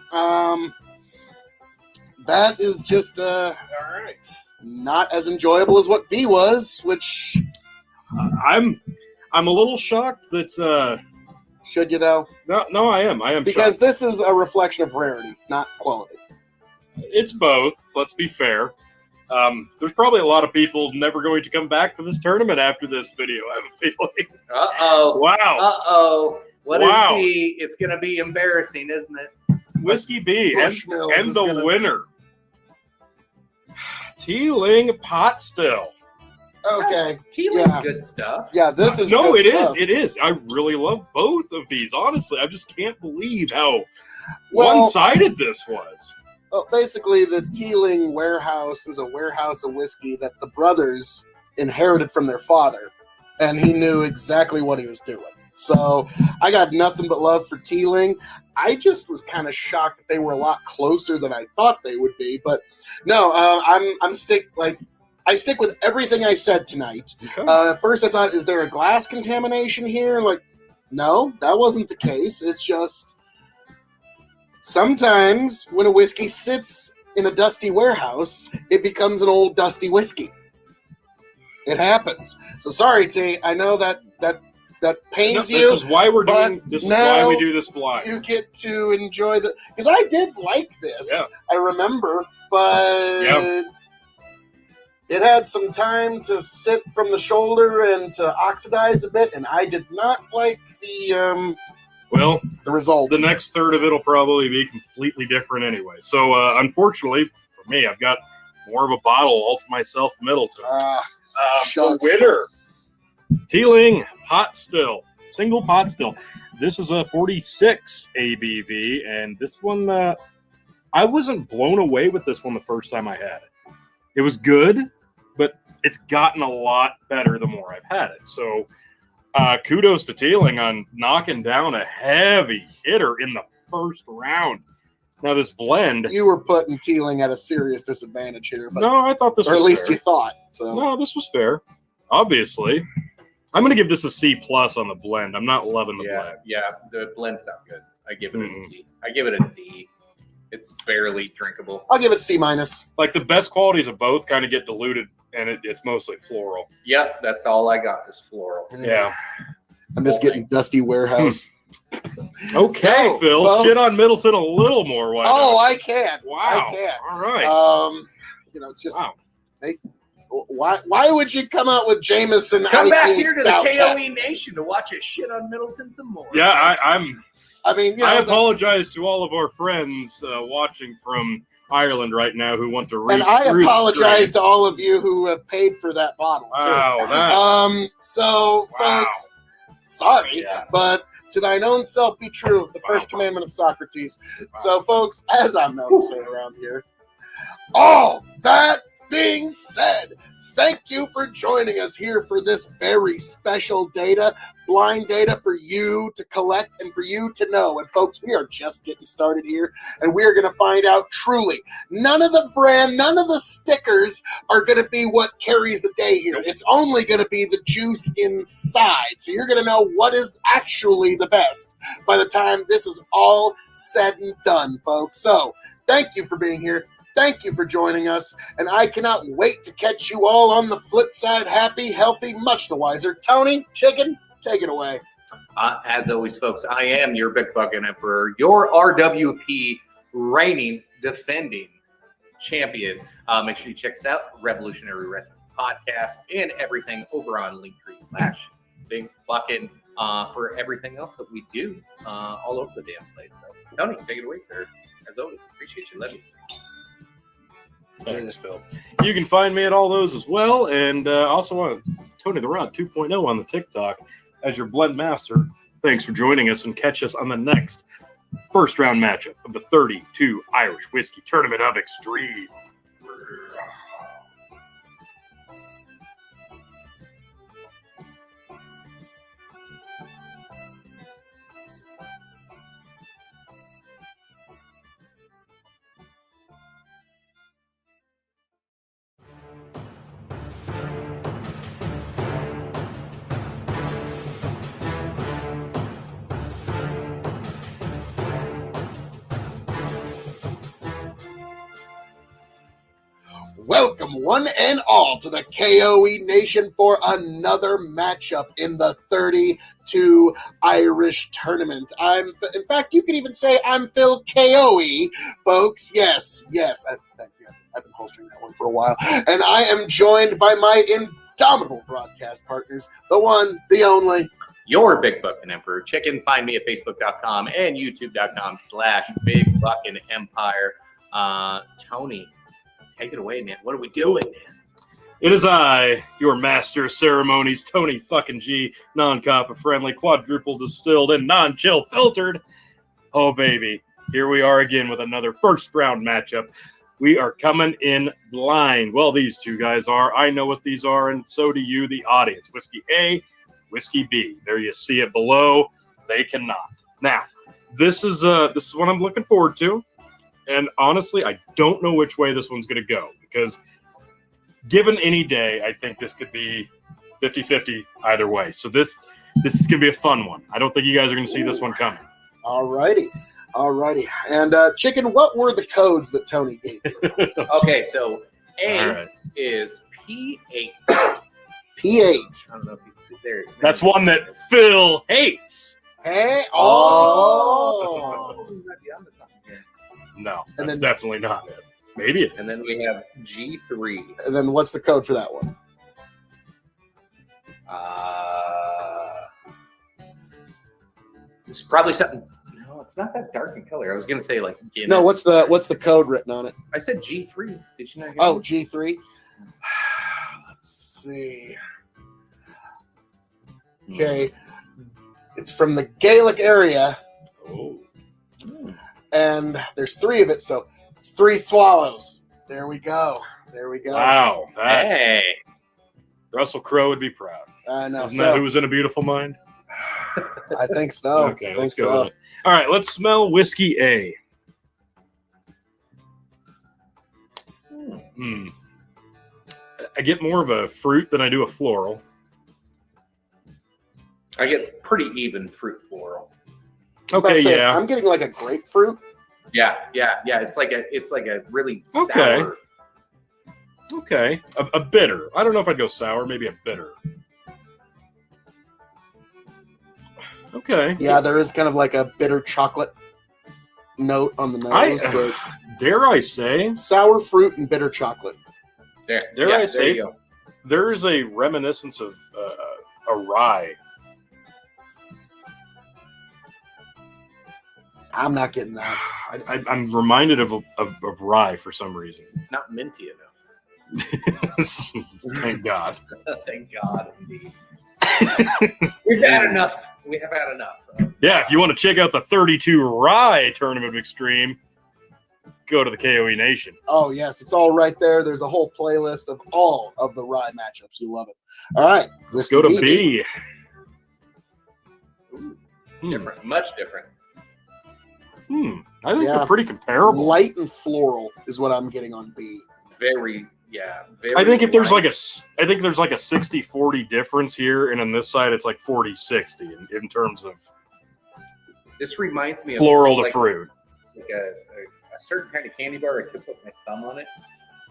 That is just All right. not as enjoyable as what B was, which I'm a little shocked that should you though? no I am Because shocked. this is a reflection of rarity, not quality. It's both, let's be fair. There's probably a lot of people never going to come back to this tournament after this video, I have a feeling. Uh-oh. Wow. Uh-oh. What Wow. is B? It's going to be embarrassing, isn't it? Whiskey B and Bushmills is the gonna- winner. Teeling Pot Still. Okay. Tealing's Yeah. good stuff. Yeah, this is No, good it is. stuff. It is. I really love both of these. Honestly, I just can't believe how Well, one-sided this was. basically, the Teeling warehouse is a warehouse of whiskey that the brothers inherited from their father, and he knew exactly what he was doing. So I got nothing but love for Teeling. I just was kind of shocked that they were a lot closer than I thought they would be. But no, I stick with everything I said tonight. Okay. At first I thought, is there a glass contamination here? Like, no, that wasn't the case. It's just sometimes when a whiskey sits in a dusty warehouse, it becomes an old dusty whiskey. It happens. So sorry, T. I know that pains you. This is why we're doing. This is why we do this blind. You get to enjoy because I did like this. Yeah. I remember, but it had some time to sit from the shoulder and to oxidize a bit, and I did not like the result. The next third of it will probably be completely different anyway. So unfortunately for me, I've got more of a bottle all to myself, Middleton. The winner, Teeling Pot Still, single pot still. This is a 46 ABV, and this one, I wasn't blown away with this one the first time I had it. It was good, but it's gotten a lot better the more I've had it. So kudos to Teeling on knocking down a heavy hitter in the first round. Now this blend, you were putting Teeling at a serious disadvantage here. But, no, I thought this was or at least fair. you thought. So No, this was fair. Obviously. I'm going to give this a C+ on the blend. I'm not loving the blend. Yeah, the blend's not good. I give it a D. I give it a D. It's barely drinkable. I'll give it C-. Like the best qualities of both kind of get diluted, and it's mostly floral. Yep, that's all I got is floral. Yeah. I'm just getting dusty warehouse. Okay, So, Phil. folks, Shit on Middleton a little more. Why not? I can. Wow. I can. All right. It's just Wow. why would you come out with Jameson? Come IPA back here to the Stout K.O.E. Nation to watch us shit on Middleton some more. Yeah, I I apologize to all of our friends watching from Ireland right now who want to read. And I apologize to all of you who have paid for that bottle. Wow, too. that. So, Wow. folks, sorry, Yeah. but to thine own self be true, the first commandment of Socrates. So, folks, as I'm known to say around here, all that being said, thank you for joining us here for this very special blind data for you to collect and for you to know. And folks, we are just getting started here, and we're going to find out truly. None of the brand, none of the stickers are going to be what carries the day here. It's only going to be the juice inside. So you're going to know what is actually the best by the time this is all said and done, folks. So thank you for being here. Thank you for joining us, and I cannot wait to catch you all on the flip side, happy, healthy, much the wiser. Tony, Chicken, take it away. As always, folks, I am your Big Fucking Emperor, your RWP reigning, defending champion. Make sure you check us out, Revolutionary Wrestling Podcast, and everything over on Linktree/Big Fucking for everything else that we do all over the damn place. So, Tony, take it away, sir. As always, appreciate you. Love you. Thanks, Phil. You can find me at all those as well, and also on Tony the Rod 2.0 on the TikTok as your blend master. Thanks for joining us, and catch us on the next first round matchup of the 32 Irish Whiskey Tournament of Extreme. Welcome, one and all, to the K.O.E. Nation for another matchup in the 32 Irish Tournament. In fact, you can even say I'm Phil K.O.E., folks. Yes. Thank you. I've been holstering that one for a while. And I am joined by my indomitable broadcast partners, the one, the only, Your Big Fucking Emperor Chicken. Find me at Facebook.com and YouTube.com/Big Fucking Empire. Tony, take it away, man. What are we doing, man? It is I, your master of ceremonies, Tony fucking G, non-copper friendly, quadruple distilled, and non-chill filtered. Oh, baby. Here we are again with another first round matchup We are coming in blind. Well, these two guys are. I know what these are, and so do you, the audience. Whiskey A, Whiskey B. There you see it below. They cannot. Now, this is what I'm looking forward to. And honestly, I don't know which way this one's going to go, because given any day, I think this could be 50-50 either way. So this is going to be a fun one. I don't think you guys are going to see this one coming. All righty. And Chicken, what were the codes that Tony gave you? Okay, so A All right. is P8. P8. I don't know if you can see there. That's one that Phil hates. Hey, Oh, you might be onto something here. No, And that's then- definitely not it. Maybe it is. And then we have G3. And then what's the code for that one? It's probably something. No, it's not that dark in color. I was gonna say like Guinness. No, what's the code written on it? I said G3. Did you not hear Oh, me? G3. Let's see. Okay. It's from the Gaelic area, Oh. and there's 3 of it, so it's 3 swallows. There we go. Wow. That's, Hey. Russell Crowe would be proud. I know. Isn't that who So was in A Beautiful Mind? I think so. Okay, I think let's go so. with it. All right, let's smell Whiskey A. I get more of a fruit than I do a floral. I get pretty even fruit floral. I'm about to Okay, say, yeah. I'm getting like a grapefruit. Yeah. It's like a really Okay. sour. Okay, a bitter. I don't know if I'd go sour. Maybe a bitter. Okay. Yeah, there is kind of like a bitter chocolate note on the nose. but Dare I say, sour fruit and bitter chocolate. There. Dare yeah, I there say- you go. there is a reminiscence of a rye. I'm not getting that. I'm reminded of rye for some reason. It's not minty enough. Thank God. Thank God, indeed. We've had enough. We have had enough. Yeah, if you want to check out the 32 Rye Tournament of Extreme, go to the KOE Nation. Oh, yes, it's all right there. There's a whole playlist of all of the rye matchups. You love it. All right. Let's go to Whiskey B. Different, much different. I think Yeah. they're pretty comparable. Light and floral is what I'm getting on B. Very. I think if there's light. like a 60-40 difference here, and on this side it's like 40-60 in terms of This reminds me of floral to like, fruit. like a certain kind of candy bar. I could put my thumb on it.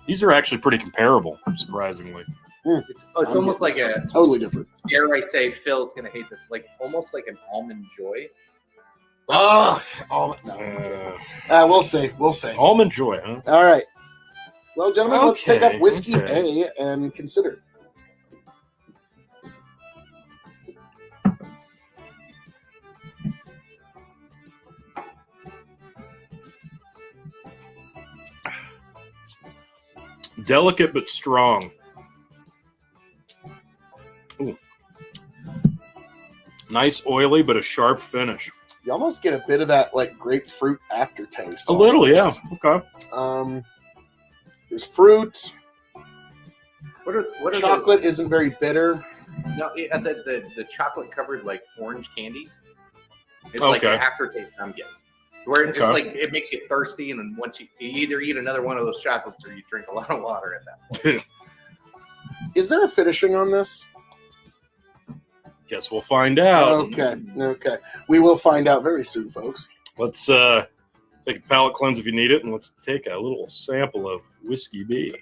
These are actually pretty comparable, surprisingly. It's I'm almost like getting a. something totally different. Dare I say, Phil's gonna hate this. Like almost like an almond joy. Oh, no. We'll see. Almond Joy, huh? All right. Well, gentlemen, let's take up Okay, Whiskey okay. A and consider. Delicate but strong. Ooh. Nice oily but a sharp finish. You almost get a bit of that like grapefruit aftertaste. A little, yeah. almost. Okay. There's fruit. What are Chocolate isn't very bitter. Those? No, the chocolate covered like orange candies. It's like Okay. an aftertaste I'm getting. Where it just Okay. like it makes you thirsty, and then once you either eat another one of those chocolates or you drink a lot of water at that point. Is there a finishing on this? Guess we'll find out. Okay. We will find out very soon, folks. Let's take a palate cleanse if you need it, and let's take a little sample of Whiskey B.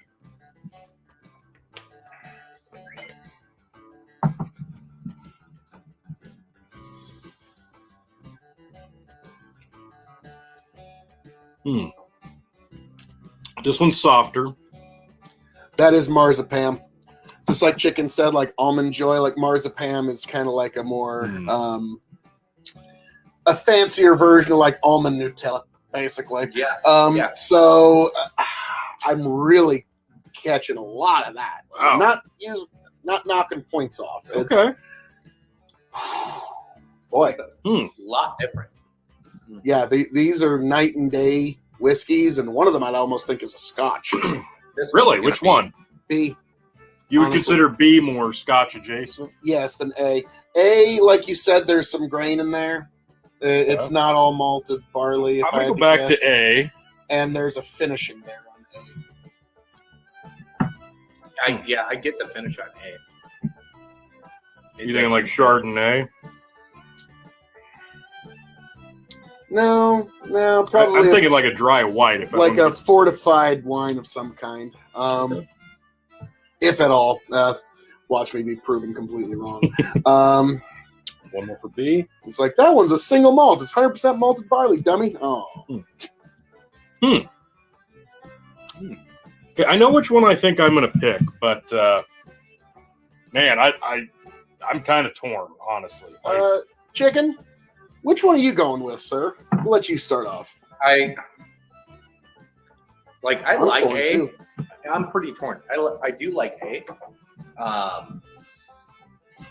This one's softer. That is marzipan. Just like Chicken said, like Almond Joy, like marzipan is kind of like a more a fancier version of like almond Nutella, basically. Yeah. Yeah. So I'm really catching a lot of that. Wow. Not knocking points off. It's- Okay. boy, A lot different. yeah, these are night and day whiskeys, and one of them I'd almost think is a Scotch. Really? Which one? B. You would Honestly. consider B more Scotch adjacent? Yes, than A. A, like you said, there's some grain in there. It's not all malted barley. If I'm going I to had go back guess. to A. And there's a finishing there on A. I get the finish on A. You thinking like Chardonnay? No, probably. I'm thinking like a dry white. If like I a fortified wine of some kind. If at all. Watch me be proven completely wrong. One more for B. It's like, that one's a single malt. It's 100% malted barley, dummy. Oh. Okay, I know which one I think I'm going to pick, but man, I'm kind of torn, honestly. Chicken, which one are you going with, sir? We'll let you start off. I like torn, A. too. I'm pretty torn. I do like A,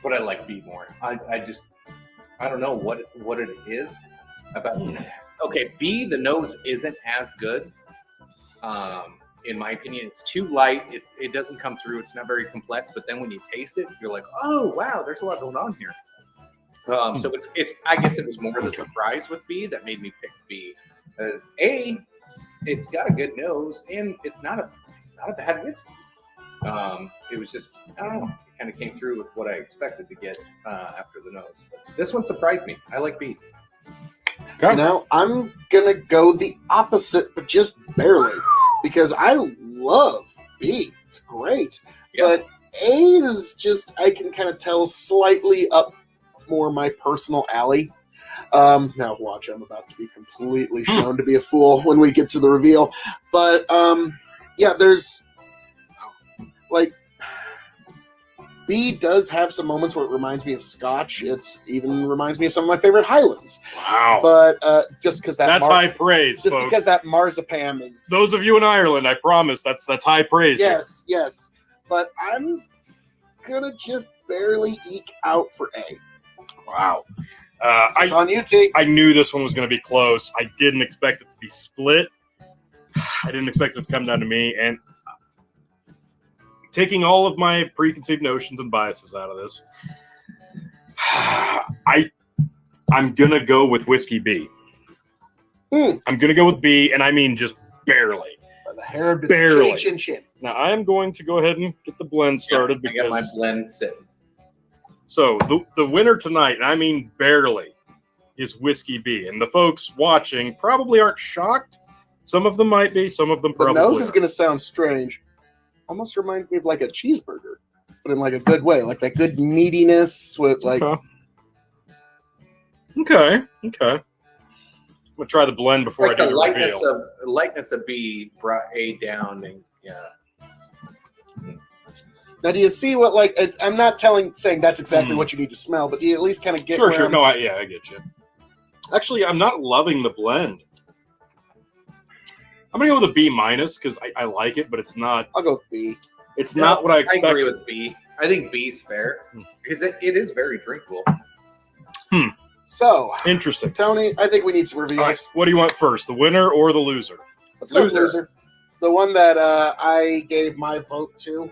but I like B more. I don't know what it is about. Okay, B, the nose isn't as good. In my opinion, it's too light. It doesn't come through. It's not very complex. But then when you taste it, you're like, oh wow, there's a lot going on here. So it's. I guess it was more the surprise with B that made me pick B. As A, it's got a good nose and it's not a bad whiskey. It was just, I don't know, it kind of came through with what I expected to get after the nose. But this one surprised me. I like B. Okay. Now, I'm going to go the opposite, but just barely, because I love B. It's great. Yep. But A is just, I can kind of tell, slightly up more my personal alley. Now, watch, I'm about to be completely shown to be a fool when we get to the reveal. But, yeah, there's, like, B does have some moments where it reminds me of Scotch. It even reminds me of some of my favorite Highlands. Wow. But just because that's high praise, just folks. because that marzipan is... Those of you in Ireland, I promise, that's high praise. Yes, yes. But I'm going to just barely eke out for A. Wow. So it's on you, T. I knew this one was going to be close. I didn't expect it to be split. I didn't expect it to come down to me. And taking all of my preconceived notions and biases out of this, I'm going to go with Whiskey B. I'm going to go with B, and I mean just barely. By the hair of its Barely. chin, chin. Now, I am going to go ahead and get the blend started I got my because... blend sitting. So, the winner tonight, and I mean barely, is Whiskey B. And the folks watching probably aren't shocked. Some of them might be. Some of them The probably nose is aren't. going to sound strange. Almost reminds me of like a cheeseburger, but in like a good way. Like that good meatiness with like... Okay. I'm going to try the blend before Like I do the the reveal. lightness of B brought A down, and yeah. Now, do you see what, like, I'm not saying that's exactly what you need to smell, but do you at least kind of get Sure. No, I get you. Actually, I'm not loving the blend. I'm going to go with a B minus because I like it, but it's not. I'll go with B. It's not what I expected. I agree with B. I think B's fair because it is very drinkable. So, Interesting. Tony, I think we need some All reviews. right, what do you want first, the winner or the loser? Let's go with loser. The one that I gave my vote to.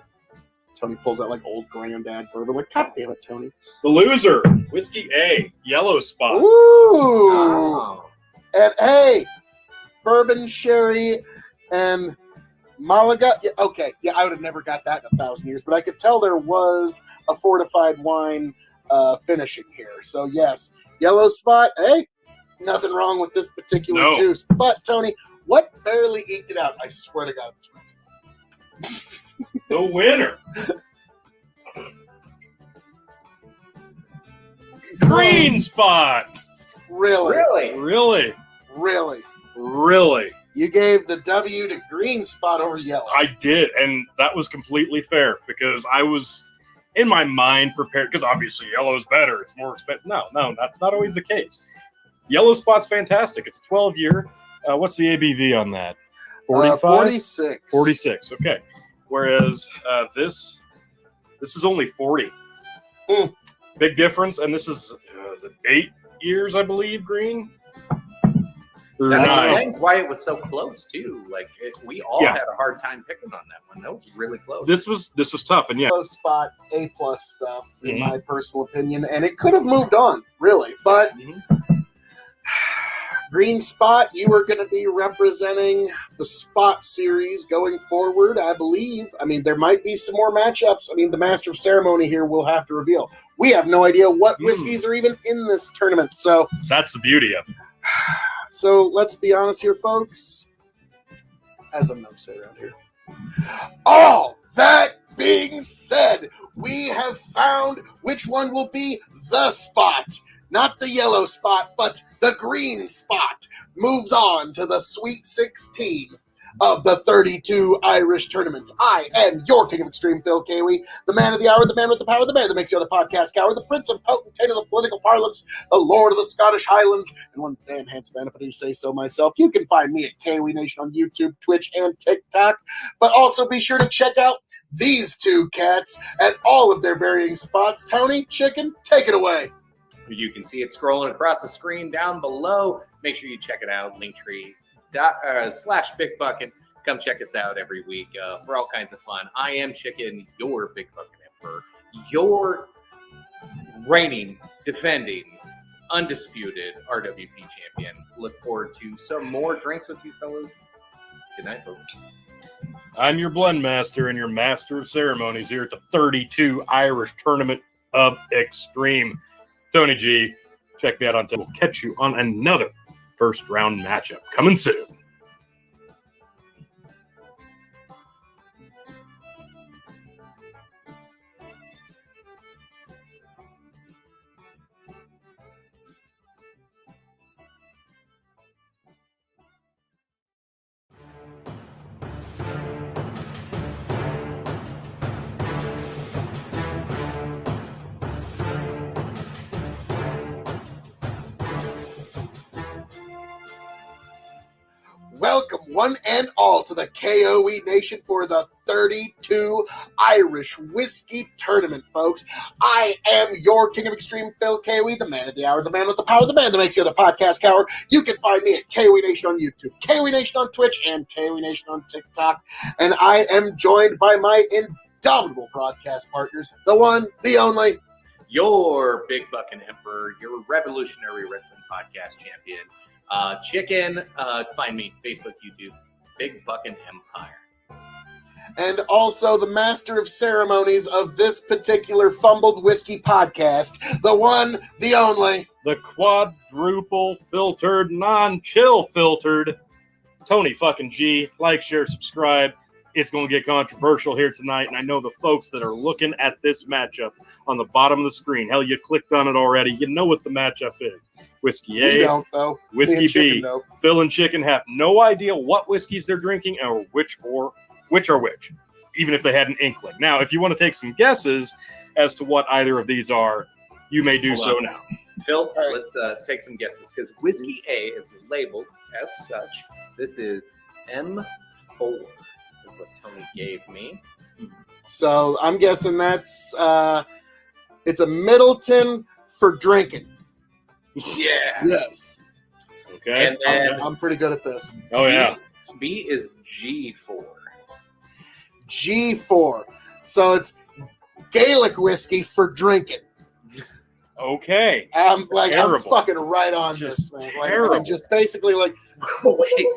Tony pulls out like old granddad bourbon. Like, God damn it, Tony. The loser, Whiskey A, Yellow Spot. Ooh. Oh. And hey, bourbon, sherry, and Malaga. Yeah, okay, yeah, I would have never got that in 1,000 years, but I could tell there was a fortified wine finishing here. So yes, Yellow Spot. Hey, nothing wrong with this particular juice. But Tony, what barely eked it out? I swear to God, it's right. The winner, Green Spot. Really? You gave the W to Green Spot over Yellow. I did, and that was completely fair because I was in my mind prepared because obviously Yellow is better. It's more expensive. No, that's not always the case. Yellow Spot's fantastic. It's a 12-year. What's the ABV on that? 45? 46. 46. Okay. Whereas this is only 40. Big difference, and this is it 8 years, I believe, green. Or That nine. explains why it was so close too. Like we all Yeah. had a hard time picking on that one. That was really close. This was tough, and yeah, Close spot, A+ stuff, in Mhm. my personal opinion, and it could have moved on, really. But Green Spot, you are going to be representing the Spot series going forward, I believe. I mean, there might be some more matchups. I mean, the Master of Ceremony here will have to reveal. We have no idea what whiskeys are even in this tournament. So that's the beauty of it. So let's be honest here, folks. As I'm known to say around here. All that being said, we have found which one will be the spot. Not the yellow spot, but the green spot moves on to the Sweet 16 of the 32 Irish tournament. I am your King of Extreme, Phil K.O.E., the man of the hour, the man with the power, the man that makes the other podcast cower, the prince and potentate of the political parlance, the lord of the Scottish Highlands, and one damn handsome man, if I do say so myself. You can find me at K.O.E Nation on YouTube, Twitch, and TikTok, but also be sure to check out these two cats at all of their varying spots. Tony, Chicken, take it away. You can see it scrolling across the screen down below. Make sure you check it out. Linktree /Big Bucket. Come check us out every week for all kinds of fun. I am Chicken, your Big Bucket Emperor, your reigning, defending, undisputed RWP champion. Look forward to some more drinks with you fellas. Good night, folks. I'm your blend master and your master of ceremonies here at the 32 Irish Tournament of Extreme. Tony G, check me out on Twitter. We'll catch you on another first round matchup coming soon. Welcome, one and all, to the K.O.E Nation for the 32 Irish Whiskey Tournament, folks. I am your King of Extreme, Phil K.O.E, the man of the hour, the man with the power, the man that makes the other podcast cower. You can find me at K.O.E Nation on YouTube, K.O.E Nation on Twitch, and K.O.E Nation on TikTok. And I am joined by my indomitable broadcast partners, the one, the only, Your Big Bucket Emperor, your Revolutionary Wrestling Podcast champion. Chicken, find me, Facebook, YouTube, Big Bucket Empire. and also the master of ceremonies of this particular Fumbled Whiskey podcast, the one, the only, The quadruple filtered, non-chill filtered Tony fucking G. Like, share, subscribe. It's going to get controversial here tonight, and I know the folks that are looking at this matchup on the bottom of the screen. Hell, you clicked on it already. You know what the matchup is. Whiskey we A, don't, though. Whiskey Me and Chicken B. know. Phil and Chicken have no idea what whiskeys they're drinking or which are which, even if they had an inkling. Now, if you want to take some guesses as to what either of these are, you may do Hold so on. now. Phil, All right. let's take some guesses because Whiskey A is labeled as such. This is M4, is what Tony gave me. So I'm guessing that's it's a Middleton for drinking. Yeah. Yes. Okay. And then I'm pretty good at this. Oh, yeah. B is G4. G4. So it's Gaelic whiskey for drinking. Okay. I'm Terrible. fucking right on Just this, man. terrible. I'm just basically like, Wait,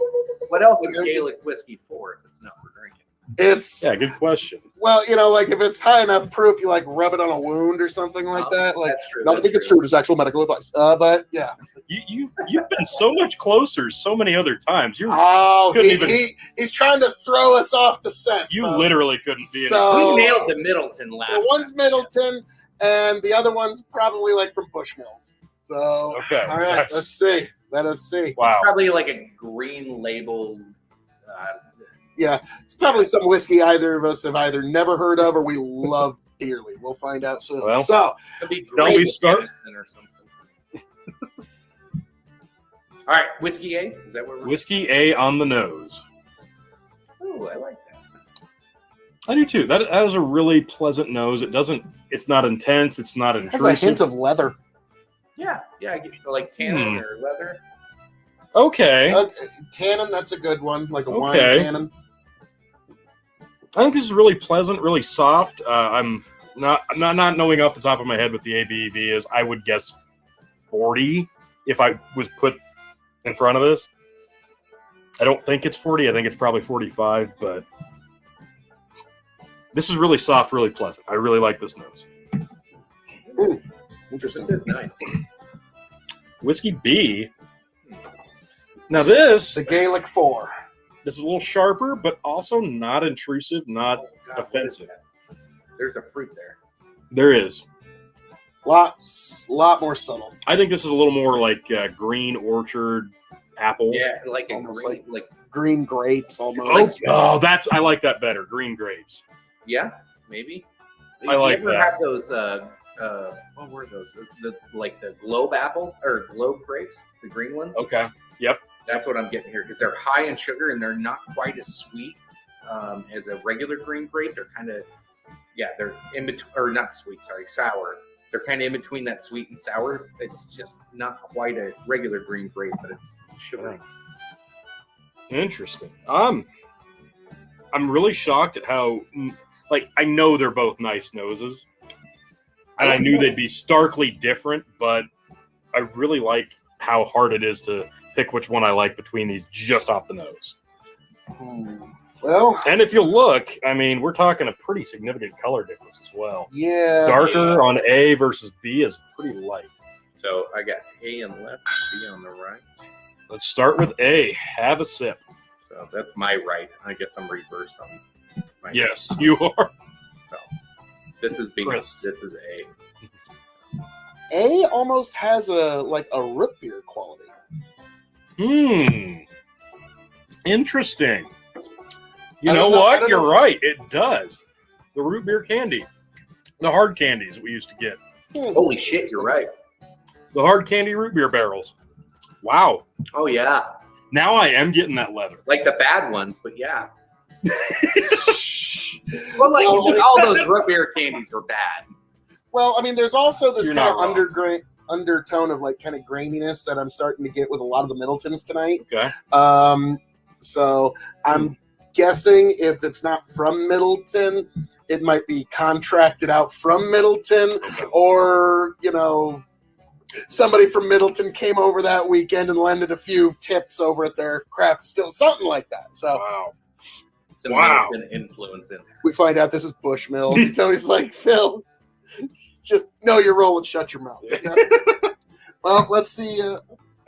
what else is Like, I'm just- Gaelic whiskey for if it's not for drinking? it's Yeah, good question. well, like if it's high enough proof, you like rub it on a wound or something like that. Like, That's true. not to think it's true. It's actual medical advice. But yeah. You've been so much closer so many other times. Oh, Couldn't he's trying to throw us off the scent. You folks. literally couldn't be So- We any nailed the Middleton last So one's time. Middleton, and the other one's probably like from Bushmills. So Okay. all right, That's- let's see. Let us see. It's Wow. probably like a green label. Yeah, it's probably some whiskey either of us have either never heard of or we love dearly. We'll find out soon. Well, so Could be Don't we green start? Jameson or something. All right, Whiskey A. Is that where we're? Whiskey A on the nose. Oh, I like that. I do too. That has a really pleasant nose. It's not intense. It's not it has a hint intrusive. of leather. Yeah, I get like tannin or leather. Okay. Tannin, that's a good one, like a wine Okay. tannin. I think this is really pleasant, really soft. I'm not knowing off the top of my head what the ABV is. I would guess 40 if I was put in front of this. I don't think it's 40. I think it's probably 45, but this is really soft, really pleasant. I really like this nose. Interesting. This is nice. Whiskey B. Now this The Gaelic 4. is a little sharper, but also not intrusive, not Oh, God, offensive. what is that? There's a fruit there. There is. Lot more subtle. I think this is a little more like green orchard apple. Yeah, like a Almost green, like Green grapes almost. Oh, I like that better. Green grapes. yeah, maybe. I like you ever that. have those? What were those? The like the globe apples or globe grapes, the green ones. Okay. Yep. That's what I'm getting here because they're high in sugar and they're not quite as sweet as a regular green grape. They're kind of, they're in between, or not sweet, sorry, sour. They're kind of in between that sweet and sour. It's just not quite a regular green grape, but it's sugary. Interesting. I'm really shocked at how, like, I know they're both nice noses, and I knew they'd be starkly different, but I really like how hard it is to pick which one I like between these just off the nose. Well, And if you look, I mean, we're talking a pretty significant color difference as well. yeah. Darker on A versus B is pretty light. So I got A on the left, B on the right. Let's start with A. Have a sip. So that's my right. I guess I'm reversed on my Yes, you are. So this is B. Chris. This is A. A almost has a root beer quality. Interesting. You I know don't know- I what? don't You're know. right. It does. The root beer candy. The hard candies we used to get. Holy shit, you're right. The hard candy root beer barrels. Wow. Oh yeah, Now I am getting that leather. like the bad ones, but yeah. Well, like all those root beer candies were bad. Well, I mean, there's also this You're kind of not wrong. undertone of like kind of graininess that I'm starting to get with a lot of the Middletons tonight. Okay. So I'm guessing if it's not from Middleton, it might be contracted out from Middleton, Okay. or somebody from Middleton came over that weekend and lended a few tips over at their craft still, something like that. So Wow. Some Wow. Middleton influence in there. we find out this is Bushmill. And Tony's like, Phil, just know your role and shut your mouth. Well, let's see.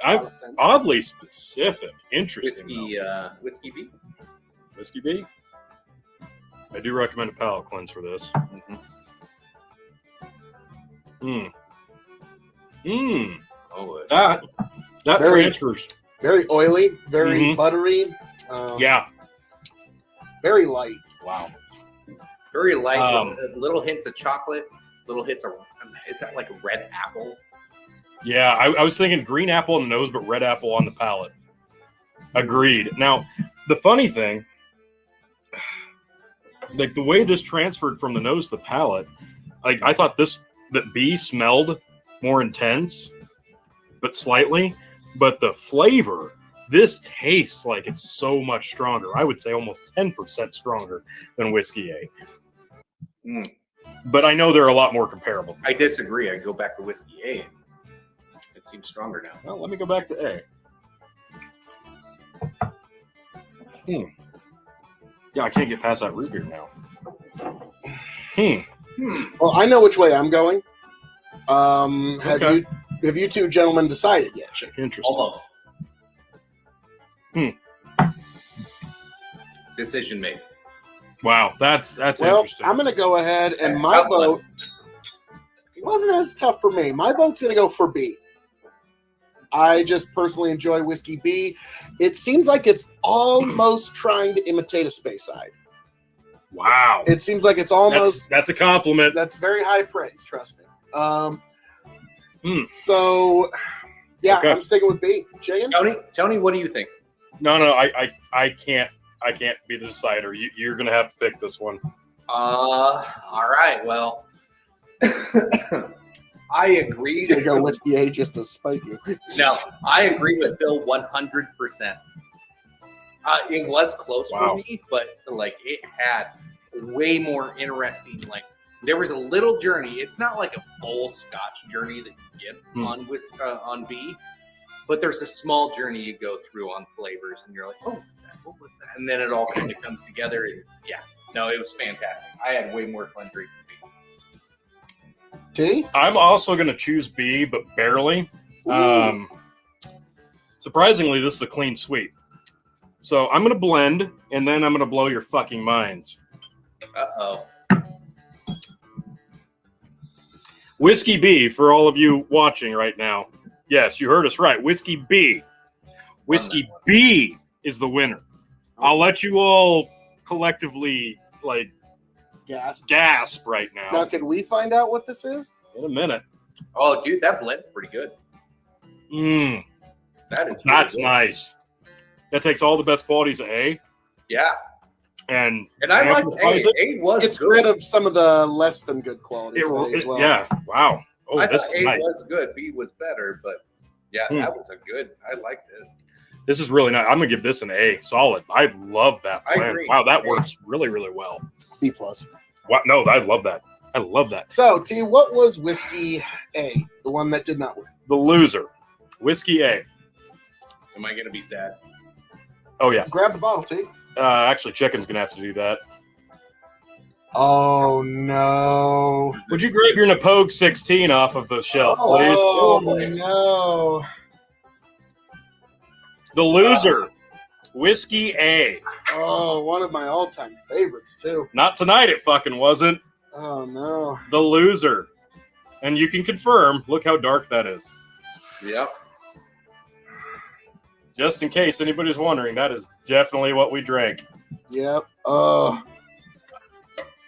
I'm oddly specific. Interesting. Whiskey B. Whiskey B. I do recommend a palate cleanse for this. Oh, That Very- transfers. very oily, very Mhm. buttery. Yeah. Very light. Wow. very light. Um, Little hints of chocolate. Little hints of. Is that like a red apple? Yeah, I was thinking green apple on the nose, but red apple on the palate. Agreed. Now, the funny thing, like the way this transferred from the nose to the palate, like I thought that B smelled more intense, but slightly, but the flavor, this tastes like it's so much stronger. I would say almost 10% stronger than Whiskey A. But I know they're a lot more comparable. I disagree. I go back to Whiskey A. It seems stronger now. Well, let me go back to A. Yeah, I can't get past that root beer now. Well, I know which way I'm going. Have Okay. you two gentlemen decided yet? Chick? Interesting. Almost. Decision made. Wow, that's Well, interesting. I'm going to go ahead and That's my tough one. vote wasn't as tough for me. My vote's going to go for B. I just personally enjoy Whiskey B. It seems like it's almost trying to imitate a Space Side. Wow, It seems like it's almost that's a compliment. that's very high praise. Trust me. Hmm. So, yeah, Okay. I'm sticking with B. Chicken? Tony, what do you think? No, I can't be the decider. You're gonna have to pick this one. All right. Well, I agree. He's gonna go whiskey A just to spite you. No, I agree with Phil 100%. It was close for me, but like it had way more interesting. Like there was a little journey. It's not like a full Scotch journey that you get on B, but there's a small journey you go through on flavors, and you're like, oh, what's that? Oh, what's that? And then it all kind of comes together. And yeah, no, it was fantastic. I had way more fun drinking B. T? I'm also going to choose B, but barely. Surprisingly, this is a clean sweep. So I'm going to blend, and then I'm going to blow your fucking minds. Uh-oh. Whiskey B, for all of you watching right now. Yes, you heard us right. Whiskey B. Whiskey B is the winner. I'll let you all collectively, like, gasp right now. Now, can we find out what this is? In a minute. Oh, dude, that blend's pretty good. That's really good. nice. That takes all the best qualities of A. Yeah. And I like A. A was It's good. rid of some of the less than good qualities of A as well. Yeah. Wow. Oh, I this thought is A nice. was good. B was better, but yeah, that was a good. I like this. This is really nice. I'm gonna give this an A. Solid. I love that I blend. agree. Wow, that works really, really well. B plus. Wow, no, I love that. I love that. So, T, what was whiskey A, the one that did not win? The loser. Whiskey A. Am I gonna be sad? Oh yeah. Grab the bottle, T. Actually, Chicken's gonna have to do that. Oh no! Would you grab your Napogue 16 off of the shelf, Oh, please? Oh boy. no! The loser. Whiskey A. Oh, one of my all-time favorites too. Not tonight. It fucking wasn't. Oh no! The loser. And you can confirm. Look how dark that is. Yep. Just in case anybody's wondering, that is definitely what we drank. Yep. Oh.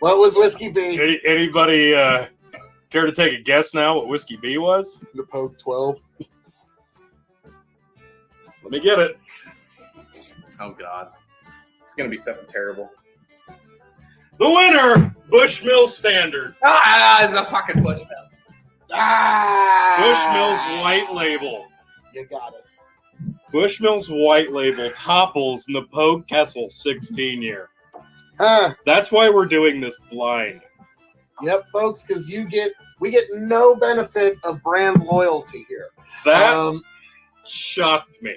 What was whiskey B? Anybody care to take a guess now what Whiskey B was? Napogue 12. Let me get it. Oh God, it's gonna be something terrible. The winner, Bushmill Standard. It's a fucking Bushmill. Bushmill's White Label. You got us. Bushmill's White Label topples Napogue Kessel 16 year. Huh. That's why we're doing this blind. Yep, folks, because we get no benefit of brand loyalty here. That shocked me.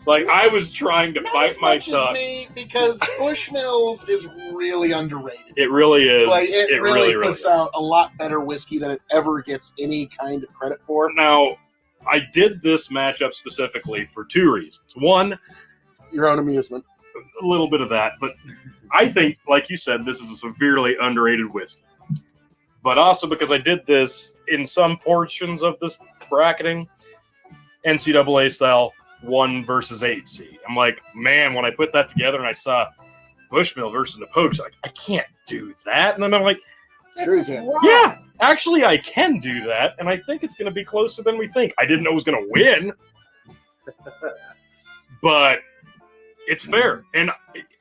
Like, I was trying to Not bite as my much tongue. as me, because Bushmills is really underrated. It really is. Like, it really puts is. out a lot better whiskey than it ever gets any kind of credit for. Now, I did this matchup specifically for two reasons. One, Your own amusement. a little bit of that, but I think, like you said, this is a severely underrated whiskey. But also because I did this in some portions of this bracketing, NCAA style 1 versus 8 seed. I'm like, man, when I put that together and I saw Bushmill versus Napogue, like, I can't do that. And then I'm like, Sure you can. yeah, actually I can do that, and I think it's going to be closer than we think. I didn't know it was going to win, but it's fair. And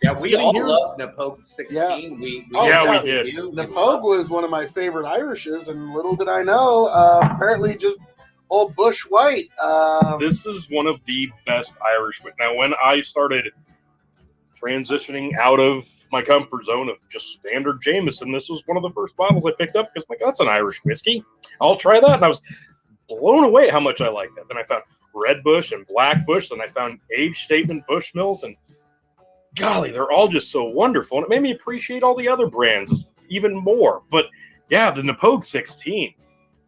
Yeah, we sitting all here- love Napogue 16. Yeah. We did. Napogue was one of my favorite Irishes, and little did I know, apparently just old Bush White. This is one of the best Irish. Now, when I started transitioning out of my comfort zone of just standard Jameson, this was one of the first bottles I picked up because, like, that's an Irish whiskey. I'll try that. And I was blown away how much I liked that. Then I found Red Bush and Black Bush. Then I found age statement Bushmills. And golly, they're all just so wonderful. And it made me appreciate all the other brands even more. But yeah, the Napogue 16.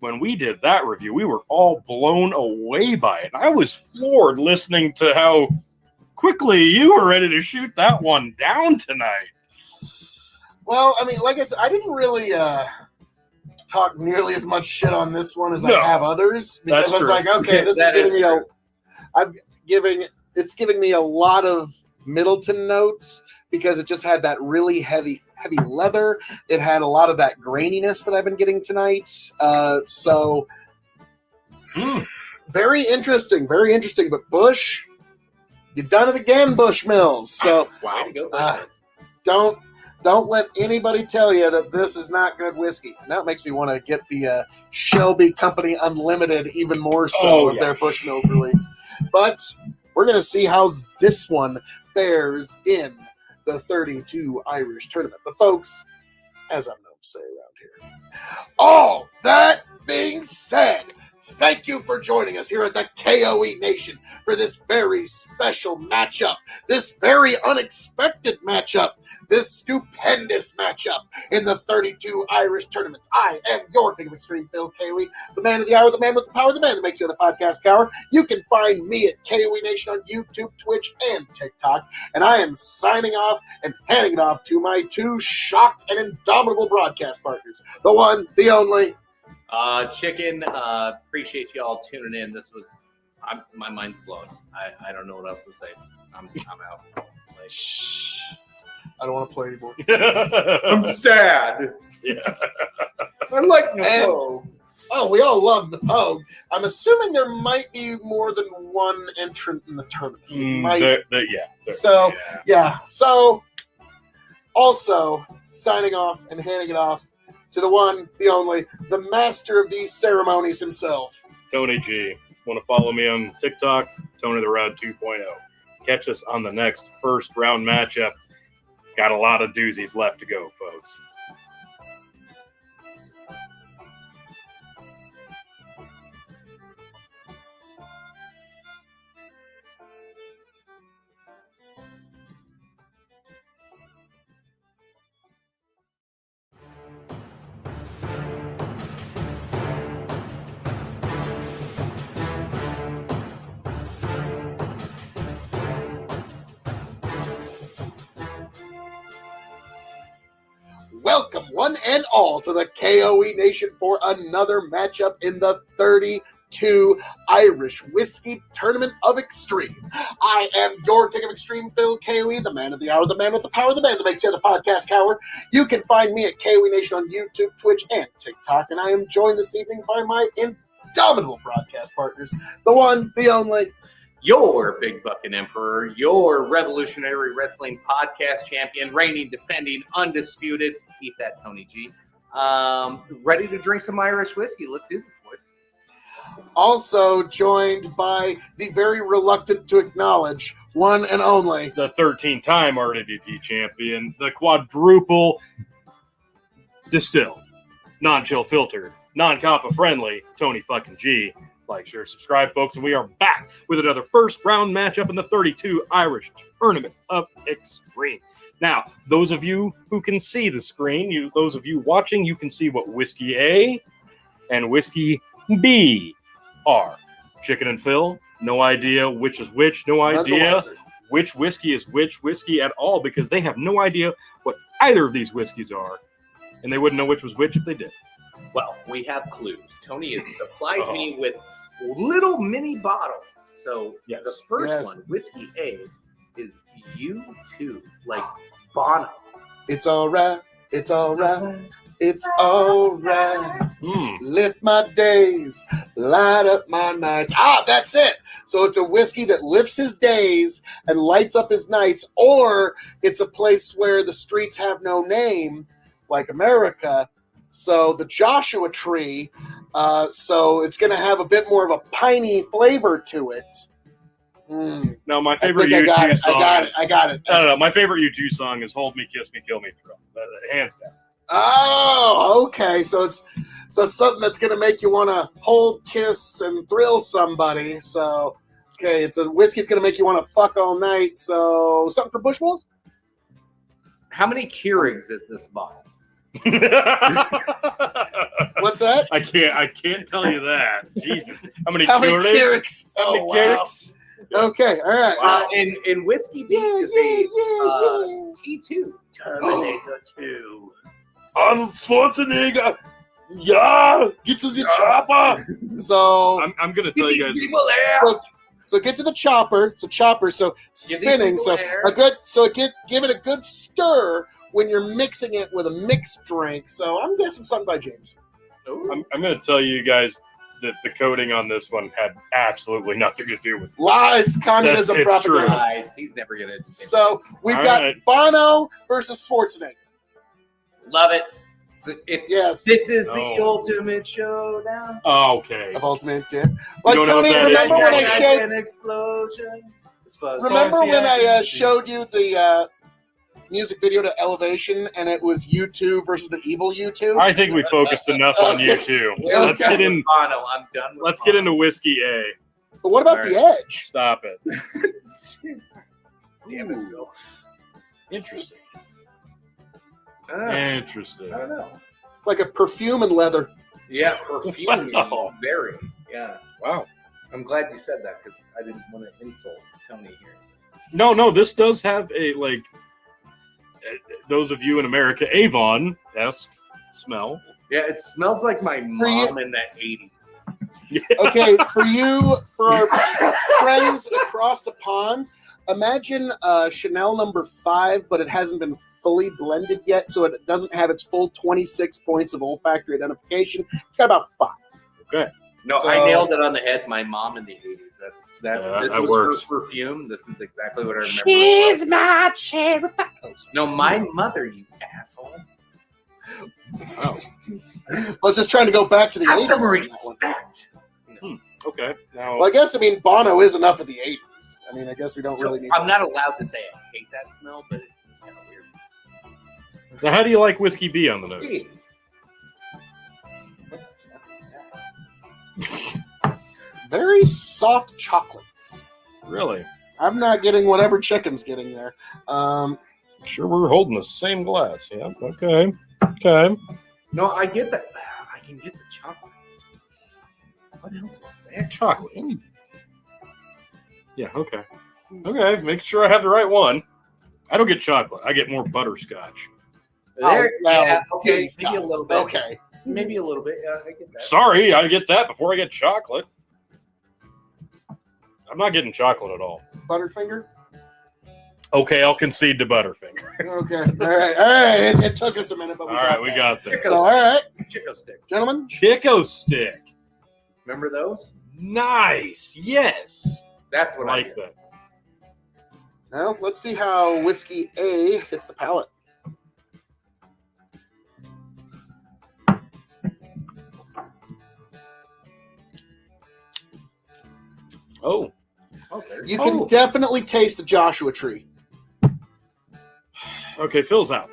When we did that review, we were all blown away by it. I was floored listening to how quickly you were ready to shoot that one down tonight. Well, I mean, like I said, I didn't really talk nearly as much shit on this one as No. I have others, because That's I was true. like, okay, this is That giving is me true. it's giving me a lot of Middleton notes, because it just had that really heavy leather. It had a lot of that graininess that I've been getting tonight. So very interesting. But Bush, you've done it again, Bushmills. So Way to go, Uh, Bushmills. Don't let anybody tell you that this is not good whiskey. Now it makes me want to get the Shelby Company Unlimited even more so of their Bushmills release. But we're going to see how this one fares in the 32 Irish tournament. But folks, as I'm known to say around here, all that being said, thank you for joining us here at the K.O.E. Nation for this very special matchup, this very unexpected matchup, this stupendous matchup in the 32 Irish tournament. I am your King of Extreme, Phil K.O.E., the man of the hour, the man with the power, the man that makes it a podcast cower. You can find me at K.O.E. Nation on YouTube, Twitch, and TikTok, and I am signing off and handing it off to my two shocked and indomitable broadcast partners, the one, the only, Chicken, appreciate y'all tuning in. This was, my mind's blown. I don't know what else to say. I'm out. Like, I don't want to play anymore. I'm sad. Yeah. I like no. Oh, we all love the Pogue. I'm assuming there might be more than one entrant in the tournament. So, also, signing off and handing it off to the one, the only, the master of these ceremonies himself, Tony G. Want to follow me on TikTok? Tony the Rod 2.0. Catch us on the next first round matchup. Got a lot of doozies left to go, folks. welcome one and all to the K.O.E. Nation for another matchup in the 32 Irish Whiskey Tournament of Extreme. I am your King of Extreme, Phil K.O.E., the man of the hour, the man with the power, the man that makes you the podcast cower. You can find me at K.O.E. Nation on YouTube, Twitch, and TikTok, and I am joined this evening by my indomitable broadcast partners, the one, the only, your Big Bucking Emperor, your Revolutionary Wrestling Podcast Champion, reigning, defending, undisputed. Eat that, Tony G. Ready to drink some Irish whiskey. Let's do this, boys. Also joined by the very reluctant to acknowledge one and only, the 13-time RWP champion, the quadruple distilled, non-chill filtered, non-compa friendly, Tony fucking G. Like, share, subscribe, folks, and we are back with another first round matchup in the 32 Irish Tournament of Extreme. Now, those of you who can see the screen, those of you watching, you can see what Whiskey A and Whiskey B are. Chicken and Phil, no idea which is which, no idea which whiskey is which whiskey at all, because they have no idea what either of these whiskeys are, and they wouldn't know which was which if they did. Well, we have clues. Tony has supplied me with little mini bottles. So the first one, Whiskey A, is U2, like Bono. It's all right, it's all right, it's all right. Lift my days, light up my nights. That's it. So it's a whiskey that lifts his days and lights up his nights, or it's a place where the streets have no name, like America. So the Joshua Tree, so it's going to have a bit more of a piney flavor to it. No, my favorite U2 song I got it. No. My favorite U2 song is "Hold Me, Kiss Me, Kill Me, Thrill." Hands down. Oh, okay. So it's something that's going to make you want to hold, kiss, and thrill somebody. So, okay, it's a whiskey that's going to make you want to fuck all night. So, something for Bushmills? How many Keurigs is this bottle? What's that? I can't tell you that. Jesus. How many Keurigs? Oh, wow. Okay, all right. In Whiskey B is a T2. Terminator 2. Arnold Schwarzenegger. Yeah, get to the chopper. So I'm gonna tell you guys. So get to the chopper. So spinning. So give it a good stir when you're mixing it with a mixed drink. So I'm guessing something by James. I'm gonna tell you guys that the coding on this one had absolutely nothing to do with lies, communism, propaganda. Lies. He's never gonna. So we've got Bono versus Schwarzenegger. Love it. It's Yes. This is the No. ultimate showdown. Oh, okay. Of Ultimate Dip. Like, don't know Tony, what that remember is. when I Yeah, showed an explosion. Remember when I showed you the music video to Elevation, and it was U2 versus the evil U2? I think we focused enough on you two. Yeah, Let's okay. get in. Bono, I'm done with Let's get into Whiskey A. But what about All the right. Edge? Stop it. Damn it, Bill. Interesting. I Interesting. don't know. Like a perfume and leather. Yeah, perfume. Wow. Very. Yeah. Wow. I'm glad you said that because I didn't want to insult Tony here. No, this does have a, like, those of you in America, Avon-esque smell. Yeah, it smells like my mom in the 80s. Yeah. Okay, for our friends across the pond, imagine Chanel number 5, but it hasn't been fully blended yet, so it doesn't have its full 26 points of olfactory identification. It's got about 5. Okay. No, So- I nailed it on the head. My mom in the 80s. Yeah, This that was works. her perfume. This is exactly what I remember. She's my cherry pie. No, my mother, you asshole. Oh. I was just trying to go back to the Have 80s. some on that one. respect. Okay. Now, Well, I guess, Bono is enough of the 80s. I guess we don't really need I'm not allowed to say I hate that smell, but it's kind of weird. now, how do you like Whiskey B on the nose? Hey. What the fuck is that? Very soft chocolates. Really? I'm not getting whatever chicken's getting there. Sure, we're holding the same glass. Yeah. Okay. Okay. No, I get that. I can get the chocolate. What else is there? Chocolate. Yeah. Okay. Okay. Make sure I have the right one. I don't get chocolate. I get more butterscotch. There, well, yeah, okay, geez, maybe a guys. little bit. Okay. Maybe a little bit. Yeah, I get that. Sorry, I get that before I get chocolate. I'm not getting chocolate at all. Butterfinger? Okay, I'll concede to Butterfinger. Okay. All right. It took us a minute, but All we right, got we that. got this. So, all right, Chico stick. gentlemen. Chico stick. Remember those? Nice. Yes. That's what I Like get. that. Now, let's see how Whiskey A hits the palate. Oh. You can definitely taste the Joshua tree. Okay, Phil's out.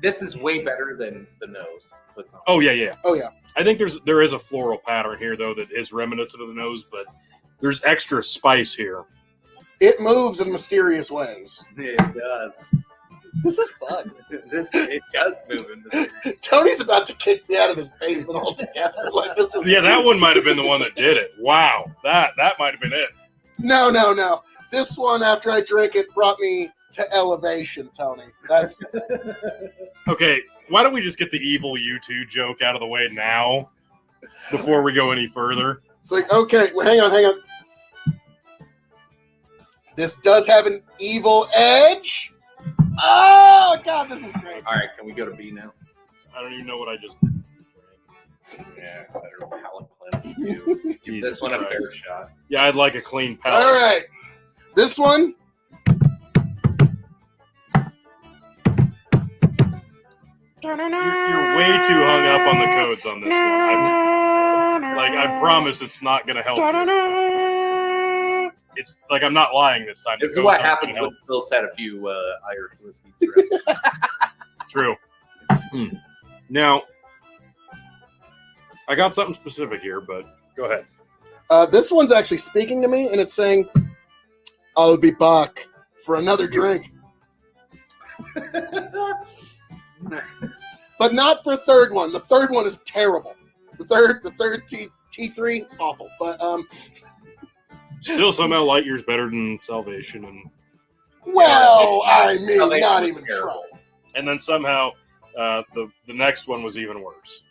This is way better than the nose. Puts on. Oh yeah. Oh, yeah. I think there is a floral pattern here though that is reminiscent of the nose, but there's extra spice here. It moves in mysterious ways. It does. This is fun. It does move in this. Tony's about to kick me out of his basement altogether. Like, this is Yeah, that one might have been the one that did it. Wow, that might have been it. No. This one, after I drank it, brought me to elevation, Tony. That's Okay, why don't we just get the evil U2 joke out of the way now before we go any further? it's like, okay, well, hang on. This does have an evil edge. Oh God, this is great. All right, can we go to B now? I don't even know what I just. Yeah, better palate cleanse too. Give Jesus this one a Christ. fair shot. Yeah, I'd like a clean palate. All right, this one. You're way too hung up on the codes on this one. I promise it's not going to help you. It's like I'm not lying this time. This is The what codes aren't happens gonna when Phil's had a few Irish whiskeys. Right? True. Now, I got something specific here, but go ahead. This one's actually speaking to me, and it's saying, "I'll be back for another drink," but not for third one. The third one is terrible. The third T3 awful. But Still somehow light years better than Salvation, well, I mean, Salvation not was even terrible. try. and then somehow the next one was even worse.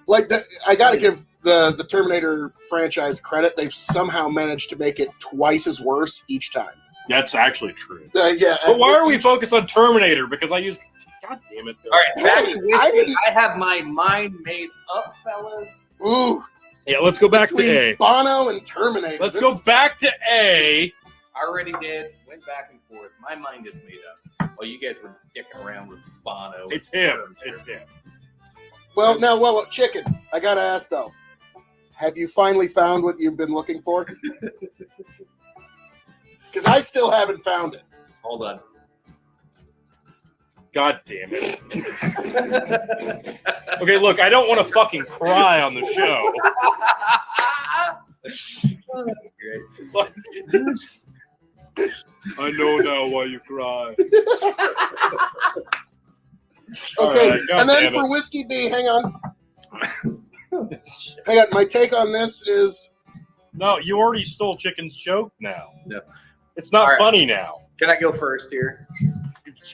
Like I got to give the Terminator franchise credit. They've somehow managed to make it twice as worse each time. That's actually true. Yeah. But why are we each- focused on Terminator? Because I used. God damn it! All right, back Hey, to I whiskey. didn't- I have my mind made up, fellas. Ooh, Yeah, let's go back to between A. Bono and Terminator. Let's This go is- back to A. I already did. Went back and forth. My mind is made up. While you guys were dicking around with Bono. It's him. It's him. Well, now, Chicken, I gotta ask though. Have you finally found what you've been looking for? Because I still haven't found it. Hold on. God damn it. Okay, look, I don't want to fucking cry on the show. Oh, that's great. I know now why you cry. Okay, Right, and then damn for Whiskey B, hang on. Hang on, my take on this is... No, you already stole Chicken's joke now. No. It's not All right. funny now. Can I go first here?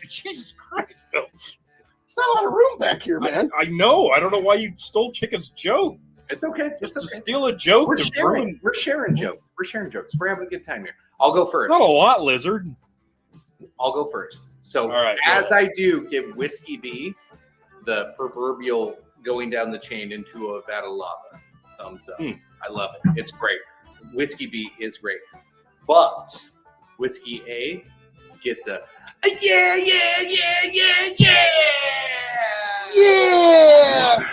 Jesus Christ, Phil. There's not a lot of room back here, man. I know. I don't know why you stole Chicken's joke. It's okay. Just It's to okay. steal a joke. We're to sharing. ruin- We're sharing jokes. We're sharing jokes. We're having a good time here. I'll go first. Not a lot, Lizard. I'll go first. So All right, go as ahead. I do, give Whiskey B the proverbial going down the chain into a vat of lava. Thumbs up. I love it. It's great. Whiskey B is great. But Whiskey A gets a yeah. Yeah!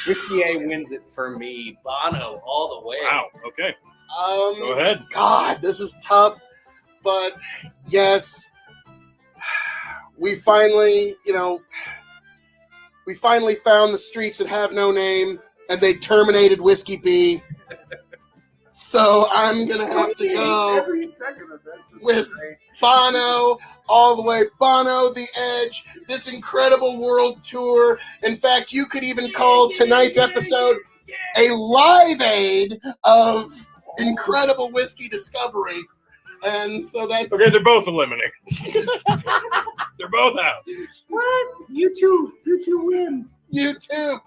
Whiskey A wins it for me. Bono all the way. Wow. Okay. Go ahead. God, this is tough, but yes, we finally found the streets that have no name, and they terminated Whiskey B. So I'm gonna have to go Every second of this is with great. Bono all the way. Bono, The Edge, this incredible world tour. In fact, you could even call tonight's episode a live aid of incredible whiskey discovery. And so that's Okay, they're both eliminated. They're both out. What? You two wins. YouTube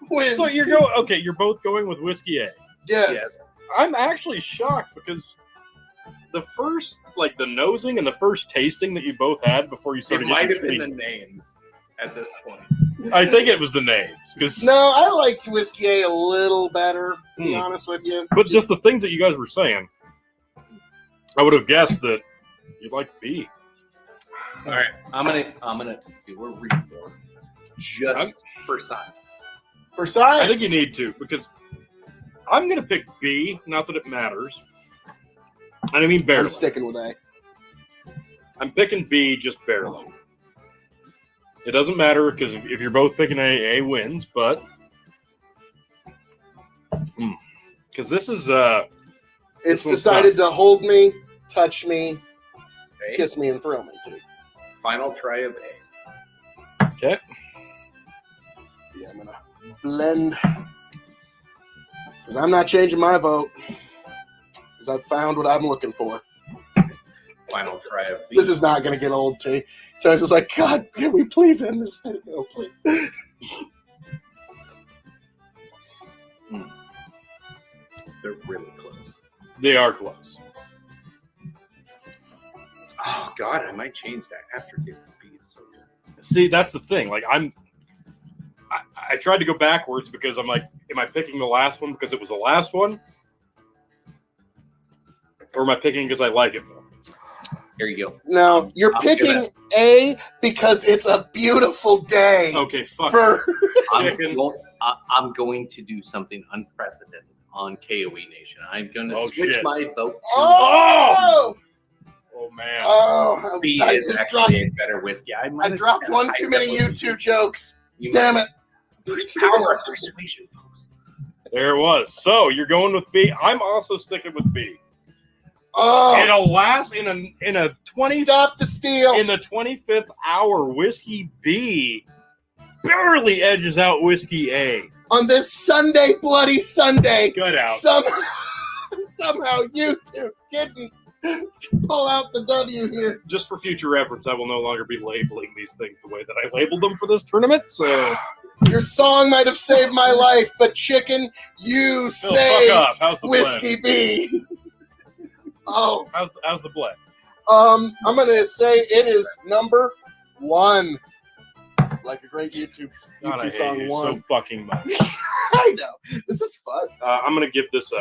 wins. So you're both going with Whiskey A. Yes. I'm actually shocked because the first, the nosing and the first tasting that you both had before you It started might getting have been treated, the names at this point. I think it was the names. No, I liked Whiskey A little better, to be Hmm. honest with you. But just the things that you guys were saying, I would have guessed that you like B. All right, I'm gonna do a reroll just for science. For science. I think you need to, because I'm going to pick B, not that it matters. And I mean barely. I'm sticking with A. I'm picking B just barely. It doesn't matter, because if you're both picking A wins, but... Because this is... It's one's decided to hold me, touch me, Okay? kiss me, and thrill me, too. Final try of A. Okay. Yeah, I'm going to blend... Because I'm not changing my vote. Because I've found what I'm looking for. Final try of B. This is not going to get old, T. So I was just like, God, can we please end this video, please? They're really close. They are close. Oh God, I might change that aftertaste of B. Is so good. See, that's the thing. I tried to go backwards because I'm like, am I picking the last one because it was the last one? Or am I picking because I like it more? Here you go. Now, you're I'm picking gonna- A because it's a beautiful day. Okay, fuck. For I'm going to do something unprecedented on KOE Nation. I'm going to Oh, switch shit. my vote to Oh! Oh, man. Oh, B. I Is just actually a better whiskey. I dropped one too many YouTube jokes. You Damn it. Power of persuasion, folks. There it was. So you're going with B. I'm also sticking with B. Oh, In a 20 stop the steal. in the 25th hour, Whiskey B barely edges out Whiskey A. On this Sunday, bloody Sunday, Good out. somehow YouTube didn't pull out the W here. Just for future reference, I will no longer be labeling these things the way that I labeled them for this tournament. So Your song might have saved my life, but Chicken, you Phil, saved fuck off. How's the Whiskey blend? B. Oh, How's the blend? I'm gonna say it is number 1. Like a great YouTube God, I hate song you one. so fucking much. I know. This is fun. I'm gonna give this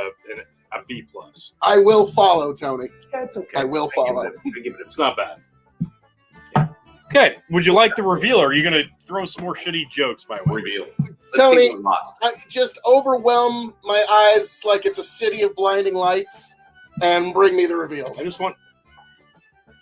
A B plus. I will follow, Tony. Yeah, it's okay. I will follow. I give it It's not bad. Okay, would you like the reveal, or are you going to throw some more shitty jokes by way? reveal. Tony, see what lost. I just overwhelm my eyes like it's a city of blinding lights and bring me the reveals. I just want.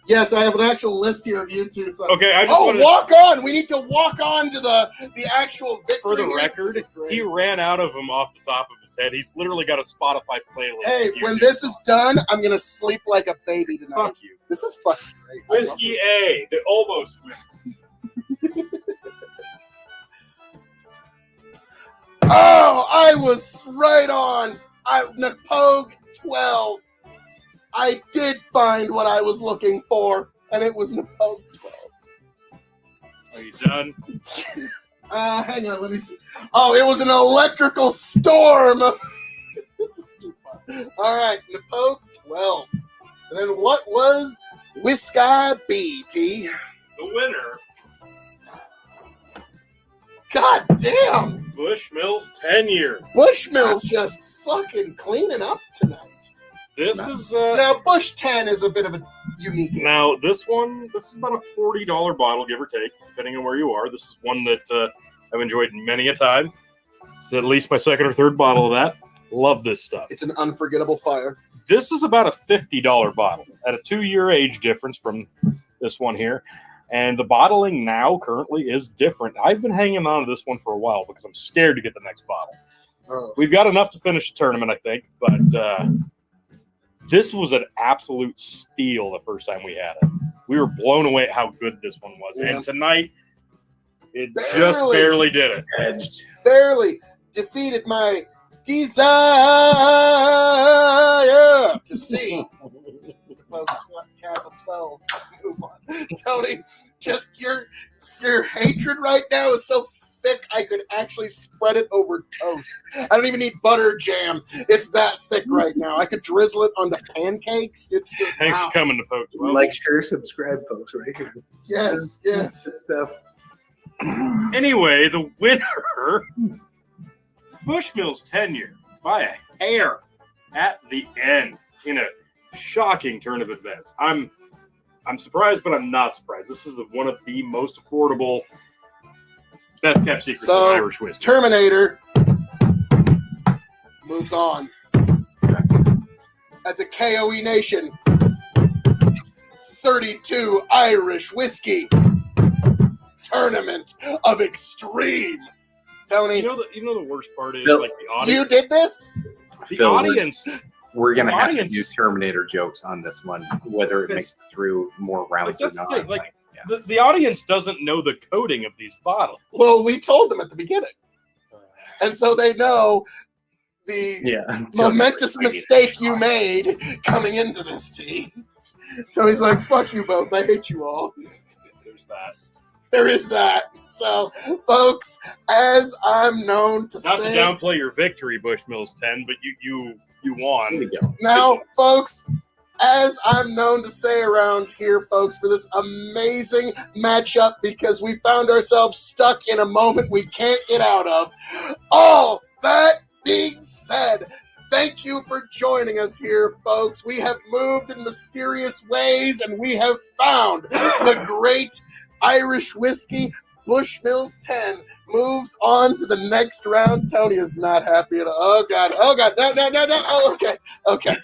Yes, I have an actual list here of you two. So. Okay, I just Oh, wanted walk on! We need to walk on to the actual victory. for the here. record, This is great. he ran out of them off the top of his head. He's literally got a Spotify playlist. Hey, when this is done, I'm gonna sleep like a baby tonight. Fuck you. This is fucking great. I love Whiskey this. A, the almost win. Oh, I was right on. Napogue 12. I did find what I was looking for, and it was Napogue 12. Are you done? Hang on, let me see. Oh, it was an electrical storm. This is too fun. All right, Napogue 12. And then what was Whiskey B, T? The winner, God damn. Bushmills 10-year. Bushmill's just fucking cleaning up tonight. This is Now, Bush 10 is a bit of a unique. now this is about a $40 bottle, give or take, depending on where you are. This is one that I've enjoyed many a time. It's at least my second or third bottle of that. Love this stuff. It's an unforgettable fire. This is about a $50 bottle at a 2-year age difference from this one here. And the bottling now currently is different. I've been hanging on to this one for a while because I'm scared to get the next bottle. Oh. We've got enough to finish the tournament, I think, but this was an absolute steal the first time we had it. We were blown away at how good this one was. Yeah. And tonight, it just barely did it. Edged. Barely defeated my desire to see Castle 12. Move on. Tony, just your hatred right now is so thick I could actually spread it over toast. I don't even need butter jam. It's that thick right now. I could drizzle it onto pancakes. It's just, Thanks wow. for coming to Poke 12. Like, share, subscribe, folks, right here. Yes, yes. Good stuff. Anyway, the winner, Bushmills 10-year, by a hair at the end in a shocking turn of events. I'm surprised, but I'm not surprised. This is one of the most affordable, best kept secrets So, in Irish whiskey. Terminator moves on. At the K.O.E. Nation, 32 Irish whiskey tournament of extreme. Tony, You know the worst part is Bill, like the audience. you did this? The Phil, audience, We're going to The have to audience- do Terminator jokes on this one, whether it Because- makes it through more rounds or that's the not. thing, the audience doesn't know the coding of these bottles. Well, we told them at the beginning. And so they know the yeah. momentous mistake you made coming into this tea. So he's like, fuck you both. I hate you all. There's that. There is that. So, folks, as I'm known to Not to say, downplay your victory, Bushmills 10, but you Here won. we go. now, folks, as I'm known to say around here, folks, for this amazing matchup, because we found ourselves stuck in a moment we can't get out of. All that being said, thank you for joining us here, folks. We have moved in mysterious ways, and we have found the great Irish whiskey. Bushmills 10 moves on to the next round. Tony is not happy at all. Oh, God. Oh, God. No. Oh, okay.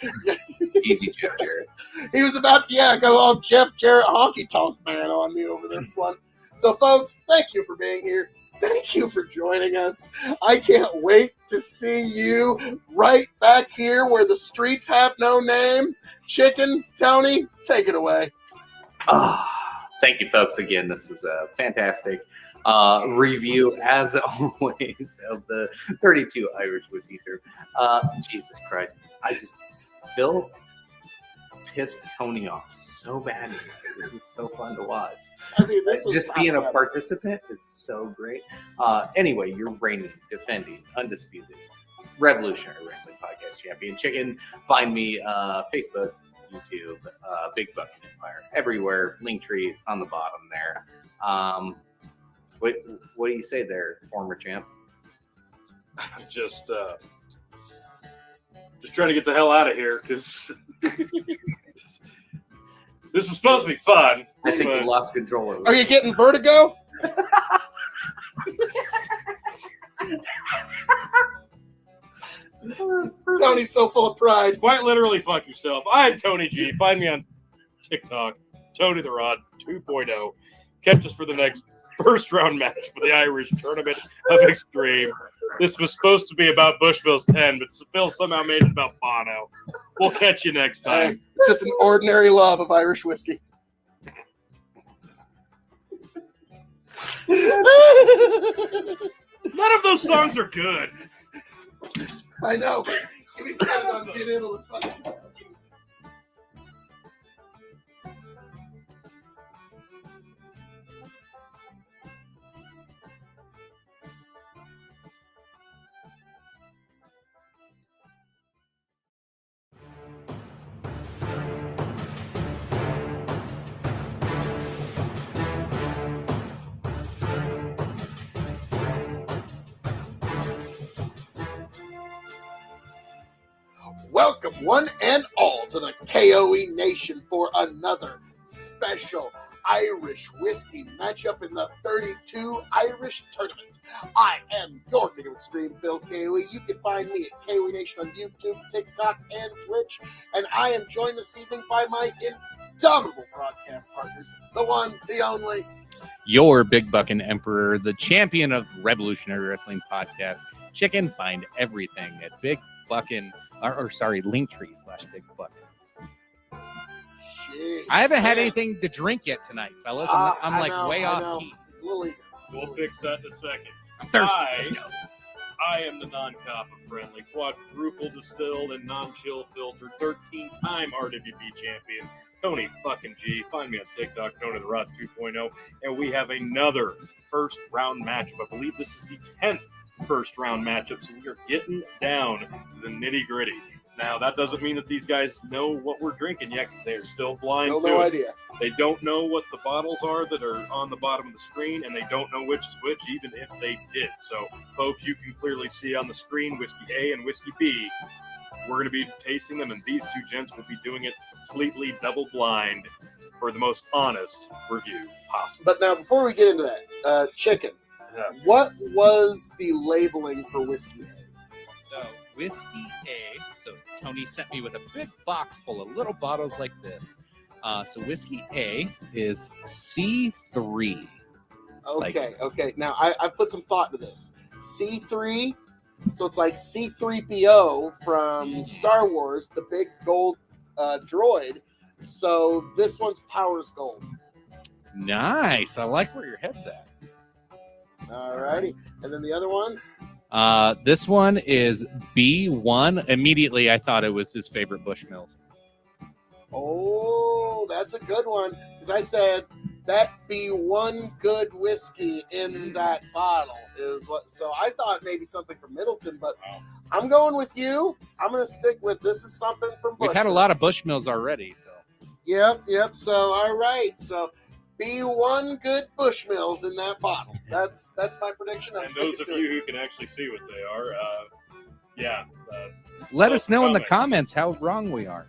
Easy, Jeff Jarrett. He was about to, go all Jeff Jarrett honky tonk man on me over this one. So, folks, thank you for being here. Thank you for joining us. I can't wait to see you right back here where the streets have no name. Chicken, Tony, take it away. Thank you, folks. Again, this is a fantastic review, as always, of the 32 Irish Whiskey Tour. Jesus Christ. Phil pissed Tony off so bad. This is so fun to watch. I mean, this was Just top being a 10. participant is so great. Anyway, you're reigning, defending, undisputed Revolutionary Wrestling Podcast Champion. Chicken, find me Facebook, YouTube, Big Bucket Empire, everywhere. Linktree, it's on the bottom there. What do you say there, former champ? Just Just trying to get the hell out of here because this was supposed to be fun. I think but we lost control of it. Are you getting vertigo? Tony's so full of pride. Quite literally, fuck yourself. I'm Tony G. Find me on TikTok, Tony the Rod 2.0. Catch us for the next first round match for the Irish Tournament of Extreme. This was supposed to be about Bushmills 10, but Phil somehow made it about Bono. We'll catch you next time. Hey, it's just an ordinary love of Irish whiskey. None of those songs are good. I know, but give me time on being able to fucking. Welcome, one and all, to the K.O.E. Nation for another special Irish whiskey matchup in the 32 Irish Tournament. I am your King of Extreme, Phil K.O.E. You can find me at K.O.E. Nation on YouTube, TikTok, and Twitch. And I am joined this evening by my indomitable broadcast partners, the one, the only, Your Big Buckin' Emperor, the champion of Revolutionary Wrestling Podcast. Chicken, find everything at Big Buckin'. Linktree/Big Buckin'. Jeez, I haven't had man. anything to drink yet tonight, fellas. I'm I like know, way I off know. key. It's a little eager. We'll fix that in a second. I'm thirsty. Let's go. I am the non-copper friendly, quadruple distilled and non-chill filtered 13-time RWP champion, Tony fucking G. Find me on TikTok, Tony the Rod 2.0. And we have another first round matchup. I believe this is the 10th first round matchup, so we are getting down to the nitty gritty. Now, that doesn't mean that these guys know what we're drinking yet, because they are still blind Still to no it. idea. They don't know what the bottles are that are on the bottom of the screen, and they don't know which is which, even if they did. So, folks, you can clearly see on the screen Whiskey A and Whiskey B. We're going to be tasting them, and these two gents will be doing it completely double blind for the most honest review possible. But now, before we get into that, Chicken, what was the labeling for Whiskey A? So, Whiskey A. So, Tony sent me with a big box full of little bottles like this. So, Whiskey A is C3. Okay. Now, I put some thought into this. C3, so it's like C3PO from Star Wars, the big gold droid. So, this one's Powers Gold. Nice. I like where your head's at. Alrighty. And then the other one? This one is B1. Immediately, I thought it was his favorite Bushmills. Oh, that's a good one. Because I said that be one good whiskey in that bottle is what. So I thought maybe something from Middleton, but I'm going with you. I'm going to stick with this is something from Bushmills. We've had a lot of Bushmills already, so. Yep. So all right. So be one good Bushmills in that bottle. That's my prediction. I'm And sticking those of to you it. who can actually see what they are, Let us know in the comment. comments how wrong we are.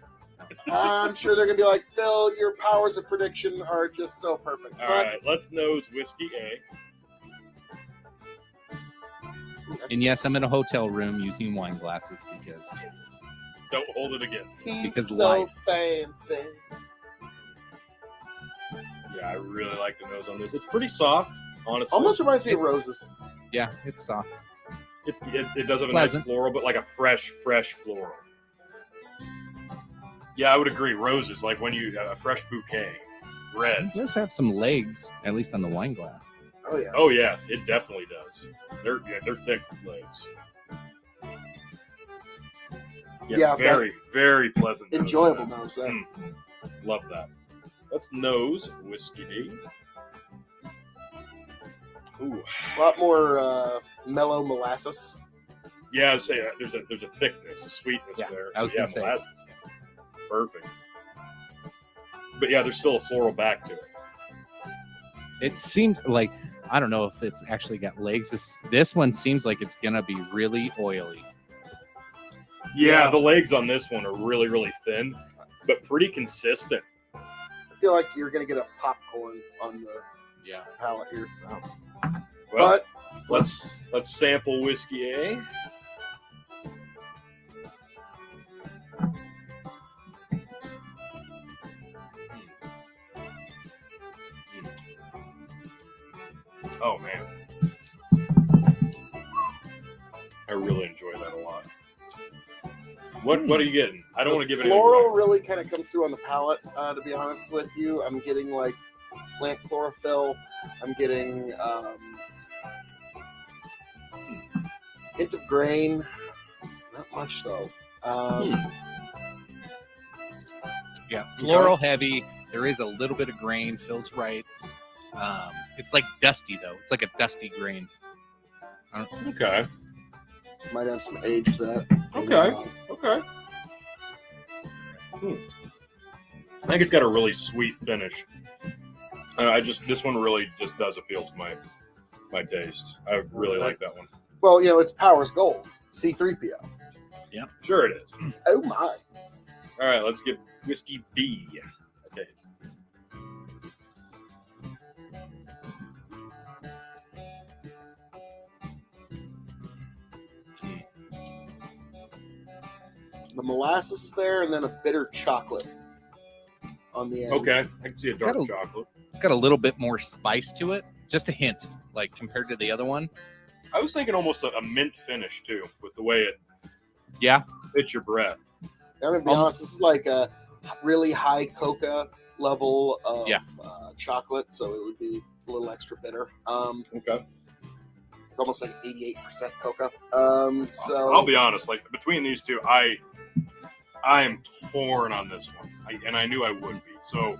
I'm sure they're going to be like, Phil, your powers of prediction are just so perfect. All right, let's nose Whiskey A. And yes, I'm in a hotel room using wine glasses because Don't hold it against me. He's because so life. fancy. Yeah, I really like the nose on this. It's pretty soft, honestly. Almost reminds me of roses. yeah, it's soft. It does have a Pleasant. nice floral, but like a fresh floral. Yeah, I would agree. Roses, like when you have a fresh bouquet, red. It does have some legs, at least on the wine glass. Oh yeah. Oh yeah, it definitely does. They're thick legs. Yeah, very very pleasant. nose Enjoyable on that. nose there. Love that. Let's nose Whiskey D. Ooh, A lot more mellow molasses. yeah. I'd say there's a thickness, a sweetness Yeah, there. I was gonna say. molasses. Perfect. But yeah, there's still a floral back to it. It seems like, I don't know if it's actually got legs. This one seems like it's gonna be really oily. Yeah, Yeah. the legs on this one are really, really thin, but pretty consistent. I feel like you're gonna get a popcorn on the Yeah. palate here. Well, But let's let's sample whiskey A. Oh man, I really enjoy that a lot. What are you getting? I don't want to give it floral anything. really kind of comes through on the palate. To be honest with you, I'm getting like plant chlorophyll. I'm getting hint of grain. Not much though. Yeah, floral heavy. There is a little bit of grain. Feels right. It's like dusty though. It's like a dusty grain. Okay. Might have some age to that. Okay. Okay. I think it's got a really sweet finish. This one really just does appeal to my taste. I really like that one. Well, it's Powers Gold, C3PO. Sure it is. Oh my! All right, let's give whiskey B a taste. The molasses is there, and then a bitter chocolate on the end. Okay, I can see a dark got a- chocolate. It's got a little bit more spice to it. Just a hint, like compared to the other one. I was thinking almost a mint finish too, with the way it Yeah. hits your breath. I'm gonna be honest. This is like a really high coca level of chocolate, so it would be a little extra bitter. Okay. Almost like 88% coca. So I'll be honest, like between these two, I am torn on this one, and I knew I would be. So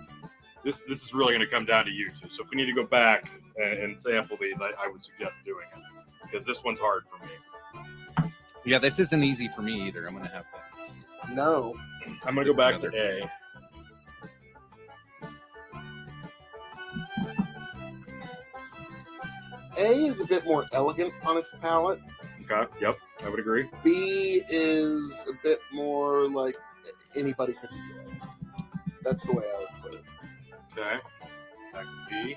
this is really going to come down to you two. So if we need to go back and sample these, I would suggest doing it because this one's hard for me. Yeah, this isn't easy for me either. I'm gonna have to. no. I'm going to go back to A. A is a bit more elegant on its palate. Okay. Yep, I would agree. B is a bit more like anybody could enjoy. That's the way I would put it. Okay. Back to B.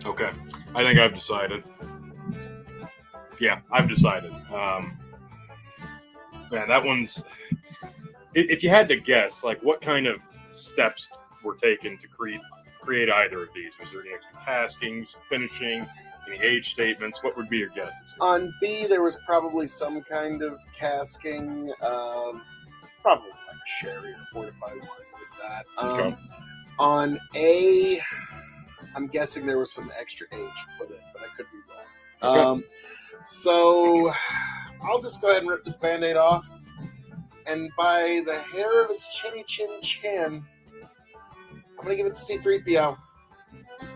Okay, I think I've decided. Yeah, I've decided. Man, that one's. If you had to guess, like, what kind of steps were taken to create either of these? Was there any extra caskings, finishing, any age statements? What would be your guesses? On B, there was probably some kind of casking of probably like a sherry or fortified wine with that. Okay. On A, I'm guessing there was some extra age put in, but I could be wrong. Okay. So I'll just go ahead and rip this Band-Aid off. And by the hair of its chinny chin chin, I'm going to give it to C3PO.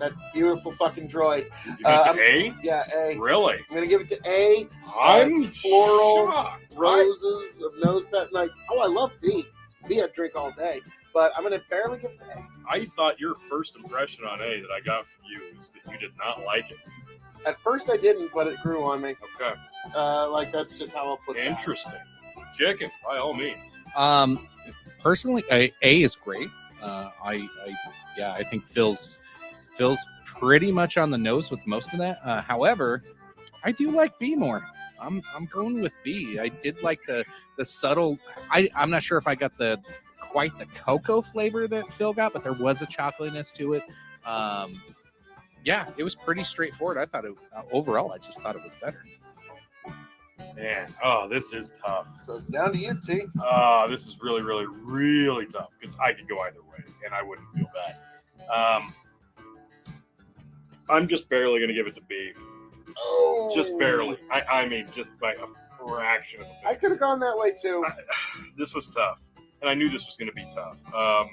That beautiful fucking droid. You give it to A? Yeah, A. Really? I'm going to give it to A. I'm It's floral, shocked. roses of nose pet. Like, I love B. B I'd drink all day. But I'm going to barely give it to A. I thought your first impression on A that I got from you was that you did not like it. At first I didn't, but it grew on me. Okay. Like, that's just how I'll put it. Interesting. Chicken, by all means. Personally, A is great. I think feels pretty much on the nose with most of that. However, I do like B more. I'm going with B. I did like the subtle. I'm not sure if I got quite the cocoa flavor that Phil got, but there was a chocolatiness to it. It was pretty straightforward. I thought overall, I just thought it was better. Man, this is tough. So it's down to you, T. This is really, really, really tough because I could go either way and I wouldn't feel bad. I'm just barely going to give it to B. Oh. Just barely. I mean, just by a fraction of a bit. I could have gone that way, too. This was tough. And I knew this was going to be tough. I'm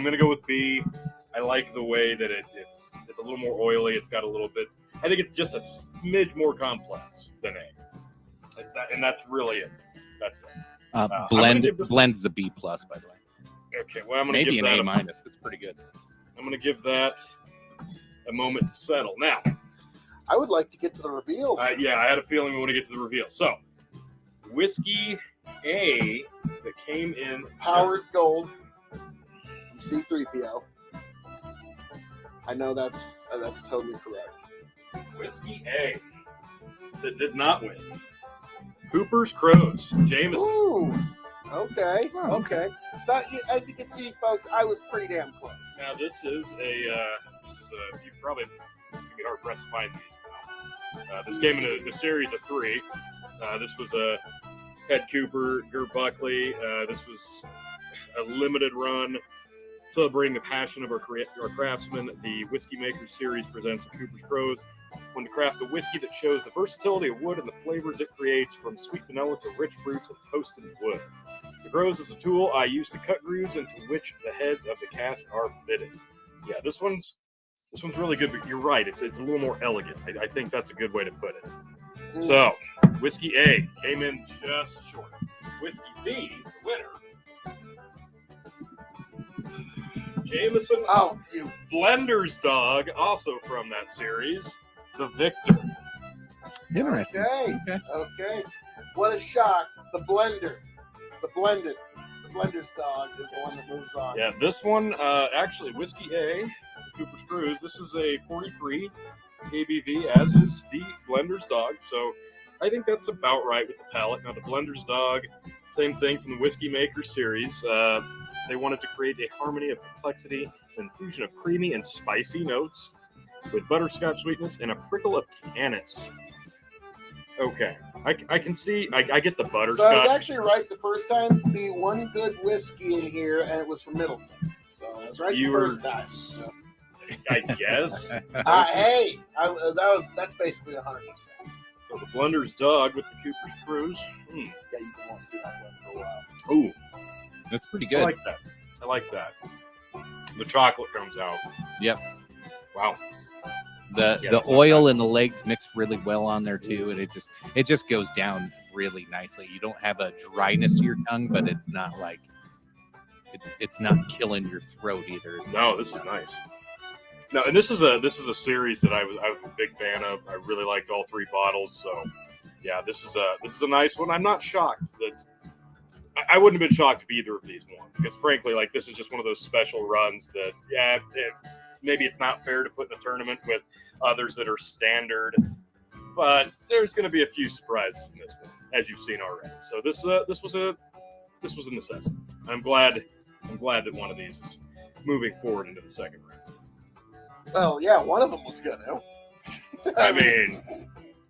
going to go with B. I like the way that it's a little more oily. It's got a little bit. I think it's just a smidge more complex than A, and that's really it. That's it. Blend is a B plus, by the way. Okay, well, I'm going to Maybe give an that A minus. It's pretty good. I'm going to give that a moment to settle. Now, I would like to get to the reveals. yeah, I had a feeling we want to get to the reveal. So, whiskey A that came in Powers Gold from C3PO. I know that's totally correct. Whiskey A that did not win. Cooper's Crows, Jameson. Ooh, okay, okay. So as you can see, folks, I was pretty damn close. Now this is you probably be hard pressed to find these. This came in a series of 3. This was a Head Cooper, Gert Buckley. This was a limited run celebrating the passion of our craftsmen. The Whiskey Maker series presents the Cooper's Crows. When to craft a whiskey that shows the versatility of wood and the flavors it creates, from sweet vanilla to rich fruits and toasted wood. The Crows is a tool I use to cut grooves into which the heads of the cask are fitted. Yeah, this one's really good, but you're right. It's a little more elegant. I think that's a good way to put it. So, Whiskey A came in just short. Whiskey B, the winner. Jameson Blender's Dog, also from that series, the victor. Interesting. Okay. What a shock. The Blender's Dog is the one that moves on. Yeah, this one, actually, Whiskey A, Cooper's Cruise, this is a 43 ABV, as is the Blender's Dog, so I think that's about right with the palate. Now, the Blender's Dog, same thing from the Whiskey Maker series. They wanted to create a harmony of complexity, an infusion of creamy and spicy notes with butterscotch sweetness and a prickle of tannins. Okay, I can see, I get the butterscotch. So I was actually right the first time. Be one good whiskey in here, and it was from Middleton. So I was right the first time. So. I guess. Hey, that's basically 100%. So the Blender's Dog with the Cooper's Cruise. Yeah, you've been wanting to do that one for a while. Ooh, That's pretty good. I like that. The chocolate comes out. Yep. Wow. The oil and the legs mix really well on there too, and it just goes down really nicely. You don't have a dryness to your tongue, but it's not like it's not killing your throat either. No, this is nice. No, and this is a series that I was a big fan of. I really liked all 3 bottles. So yeah, this is a nice one. I'm not shocked that I wouldn't have been shocked if either of these won, because frankly, like, this is just one of those special runs that maybe it's not fair to put in a tournament with others that are standard, but there's going to be a few surprises in this one, as you've seen already. So this was a necessity. I'm glad that one of these is moving forward into the second round. Well, yeah, one of them was good. I mean,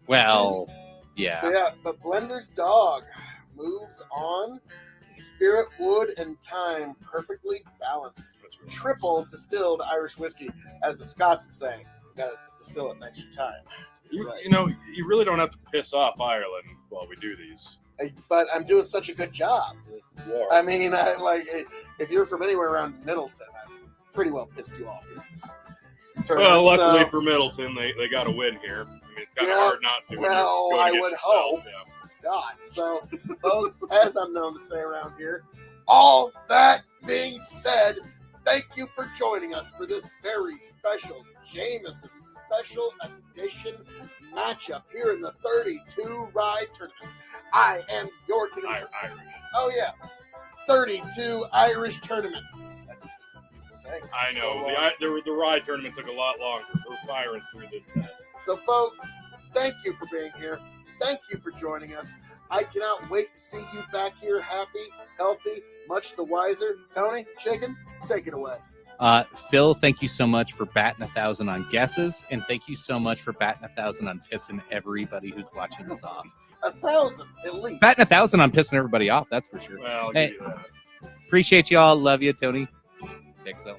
well, yeah. So yeah, but Blender's Dog moves on. Spirit, wood, and time perfectly balanced. really Triple nice. Distilled Irish whiskey, as the Scots would say. You gotta distill it an extra time. You know, you really don't have to piss off Ireland while we do these. But I'm doing such a good job. War. I mean, if you're from anywhere around Middleton, I've pretty well pissed you off in this tournament. Well, luckily for Middleton, they got a win here. I mean, it's kind of hard not to. Well, I would hope. Yeah. God. So, folks, as I'm known to say around here, all that being said, thank you for joining us for this very special Jameson Special Edition matchup here in the 32 Rye Tournament. I am your king. Irish. Oh, yeah. 32 Irish Tournament. That's I know. The Rye tournament took a lot longer. We're firing through this time. So, folks, thank you for being here. Thank you for joining us. I cannot wait to see you back here happy, healthy, much the wiser. Tony, Chicken, take it away. Phil, thank you so much for batting 1,000 on guesses, and thank you so much for batting 1,000 on pissing everybody who's watching this off. 1,000 at least. Batting 1,000 on pissing everybody off, that's for sure. Well, I'll Hey. give you that. Appreciate you all. Love you, Tony. So.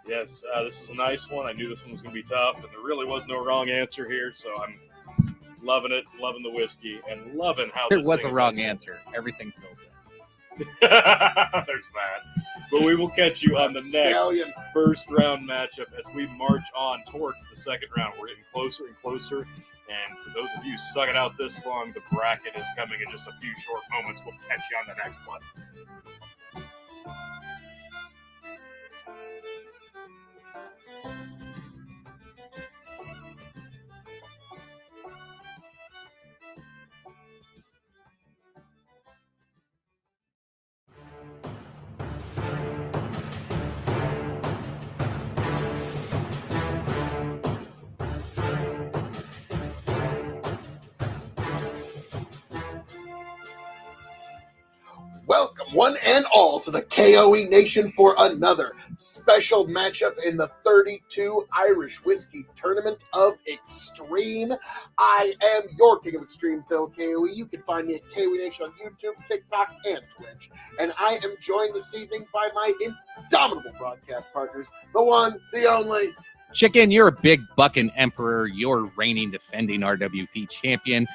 Yes, this was a nice one. I knew this one was going to be tough, and there really was no wrong answer here, so I'm loving it, loving the whiskey, and loving how There this was thing a is wrong unfolding. answer. Everything Phil said. There's that. But we will catch you on the Scallion. next first round matchup as we march on towards the second round. We're getting closer and closer. And for those of you stuck it out this long, the bracket is coming in just a few short moments. We'll catch you on the next one. one and all to the KOE Nation for another special matchup in the 32 Irish Whiskey Tournament of Extreme. I am your King of Extreme, Phil KOE. You can find me at KOE Nation on YouTube, TikTok, and Twitch. And I am joined this evening by my indomitable broadcast partners, the one, the only. Chicken, you're a big bucking emperor. You're reigning, defending RWP champion.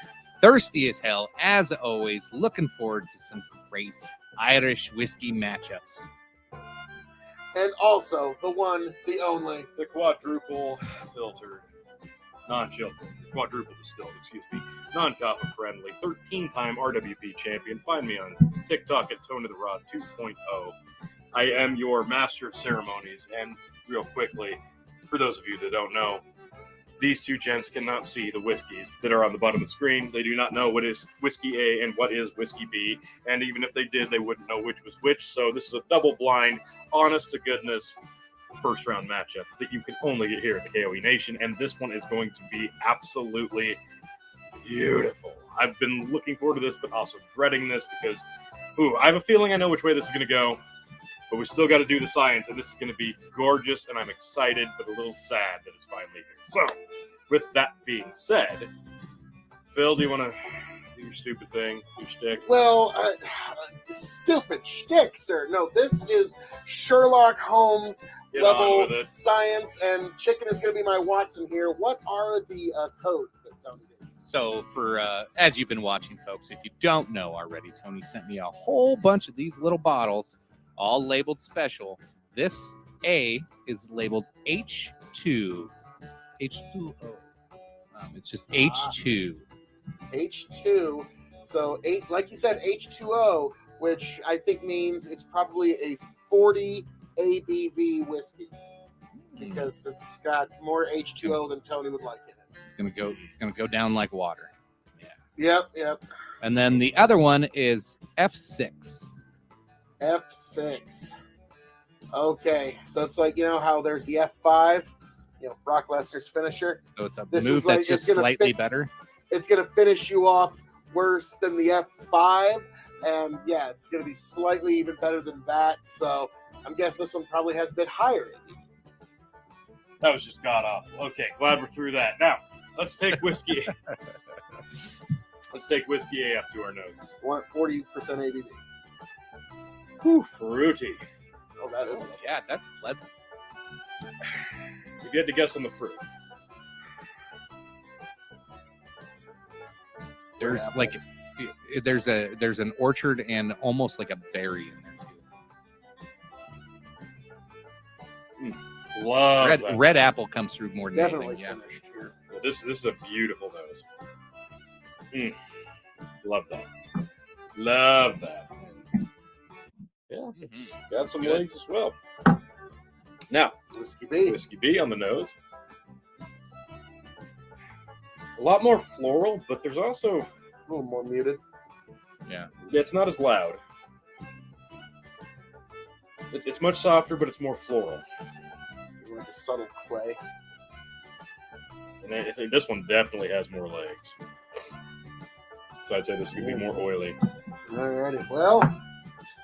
Thirsty as hell, as always. Looking forward to some great Irish whiskey matchups. And also the one, the only. The quadruple filtered, quadruple distilled, non-copper friendly, 13-time RWP champion. Find me on TikTok at Tone of the Rod 2.0. I am your master of ceremonies, and real quickly, for those of you that don't know, these two gents cannot see the whiskeys that are on the bottom of the screen. They do not know what is Whiskey A and what is Whiskey B. And even if they did, they wouldn't know which was which. So this is a double-blind, honest-to-goodness first-round matchup that you can only get here at the KOE Nation. And this one is going to be absolutely beautiful. I've been looking forward to this, but also dreading this because, I have a feeling I know which way this is going to go. But we still got to do the science, and this is going to be gorgeous, and I'm excited, but a little sad that it's finally here. So, with that being said, Phil, do you want to do your stupid thing, your shtick? Well, stupid shtick, sir. No, this is Sherlock Holmes level science, and Chicken is going to be my Watson here. What are the codes that Tony did? So, for as you've been watching, folks, if you don't know already, Tony sent me a whole bunch of these little bottles, all labeled special. This A is labeled H2. H2O. It's just H2. H2. So, like you said, H2O, which I think means it's probably a 40 ABV whiskey because it's got more H2O than Tony would like in it. It's gonna go down like water. Yeah. Yep. And then the other one is F6. F6. Okay, so it's like, how there's the F5, Brock Lesnar's finisher. So it's a This move is like, that's just slightly better. It's going to finish you off worse than the F5, and yeah, it's going to be slightly even better than that, so I'm guessing this one probably has a bit higher. That was just god-awful. Okay, glad we're through that. Now, let's take whiskey. Let's take Whiskey A up to our noses. 40% ABV. Whew, fruity. Oh, that is. Yeah, that's pleasant. If you had to guess on the fruit. There's an orchard and almost like a berry in there too. Love red apple comes through more than definitely anything. Yeah. Finished here. This is a beautiful nose. Love that. Love that. Yeah, it's got some legs as well. Now, Whiskey B. Whiskey B on the nose. A lot more floral, but there's also A little more muted. Yeah. It's not as loud. It's much softer, but it's more floral. Like a subtle clay. And I think this one definitely has more legs. So I'd say this could be more oily. Alrighty. Well,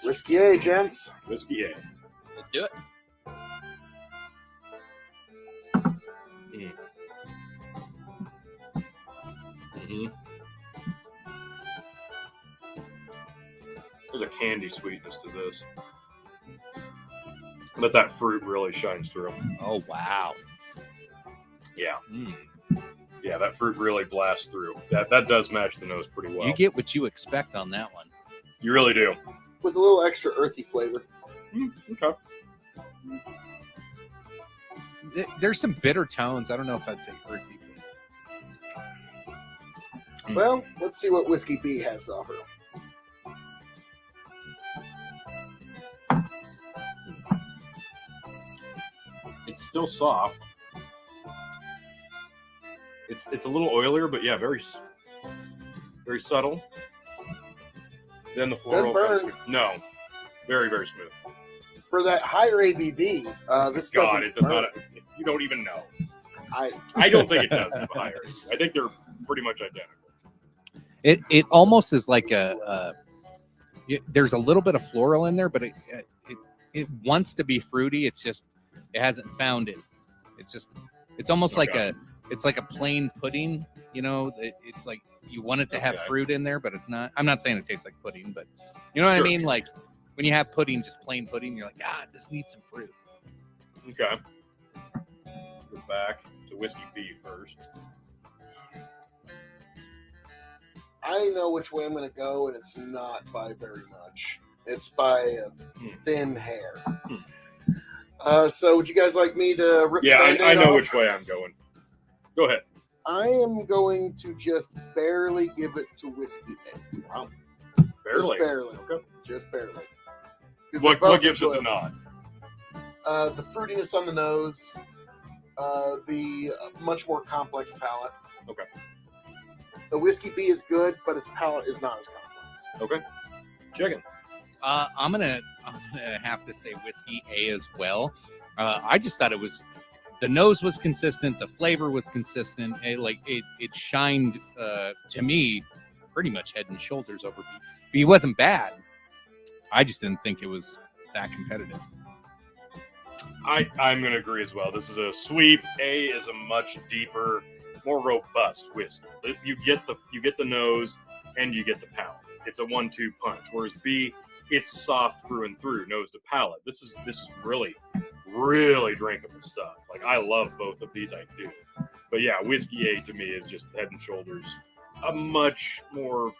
Whiskey A, gents. Whiskey A. Let's do it. There's a candy sweetness to this. But that fruit really shines through. Oh, wow. Yeah. Yeah, that fruit really blasts through. That does match the nose pretty well. You get what you expect on that one. You really do. With a little extra earthy flavor. Okay. There's some bitter tones. I don't know if I'd say earthy. Well, let's see what Whiskey B has to offer. It's still soft. It's a little oilier, but yeah, very subtle. Then the floral. Doesn't burn. No, very very smooth. For that higher ABV, this doesn't it does burn. not. You don't even know. I don't think it does. Higher. I think they're pretty much identical. It almost is like a there's a little bit of floral in there, but it wants to be fruity. It's just it hasn't found it. It's almost like a plain pudding. It's like you want it to have fruit in there, but it's not. I'm not saying it tastes like pudding, but you know what I mean. Like when you have pudding, just plain pudding, you're like, this needs some fruit. Okay. Go back to Whiskey B first. I know which way I'm going to go, and it's not by very much. It's by a thin hair. So would you guys like me to rip the Band-Aid I know off? which way I'm going. Go ahead. I am going to just barely give it to Whiskey A. Wow. Barely? Just barely. Okay. Just barely. What gives it the nod? The fruitiness on the nose, the much more complex palate. Okay. The Whiskey B is good, but its palate is not as complex. Okay. Chicken. I'm gonna have to say Whiskey A as well. I just thought the nose was consistent, the flavor was consistent. It shined to me pretty much head and shoulders over B. B wasn't bad. I just didn't think it was that competitive. I'm going to agree as well. This is a sweep. A is a much deeper, more robust whiskey. You get the nose and you get the palate. It's a 1-2 punch. Whereas B, it's soft through and through, nose to palate. This is really, really drinkable stuff. Like I love both of these. I do. But yeah, Whiskey A to me is just head and shoulders a much more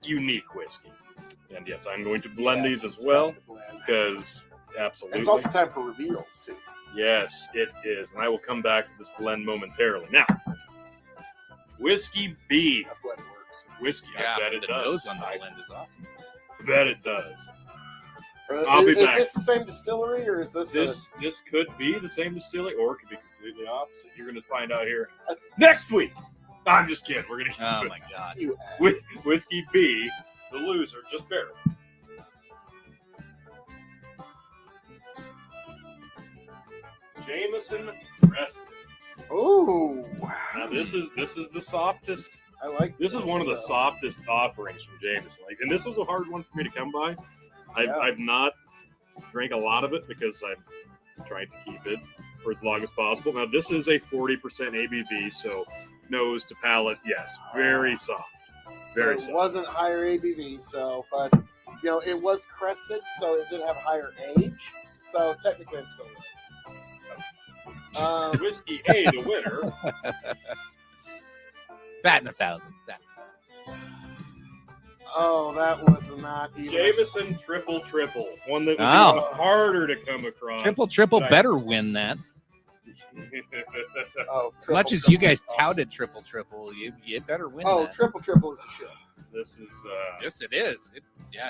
unique whiskey. And yes, I'm going to blend these as well because absolutely. It's also time for reveals too. Yes, it is. And I will come back to this blend momentarily. Now, Whiskey B. That blend works. Whiskey, Yeah, I bet it the does. nose on the blend is awesome. Bet it does. I'll be is back. this the same distillery or is this This could be the same distillery or it could be completely opposite. You're going to find out here next week. I'm just kidding. We're going to get to Oh it. my god. you With Whiskey B, the loser, just barely. Jameson Crested. Oh, Now this is the softest. I like This is one of the softest offerings from Jameson. And this was a hard one for me to come by. I've not drank a lot of it because I'm trying to keep it for as long as possible. Now this is a 40% ABV, so nose to palate, yes, very soft. Very so soft. it wasn't higher ABV, but it was crested, so it did have higher age. So technically, I'm still winning. Whiskey A, the winner. Batting 1,000. Oh, that was not even. Jameson triple. One that was Wow. even harder to come across. Triple But I- better win that. Oh, As much as you guys touted triple, you better win Oh, that. triple is the shit. This is Yes, it is.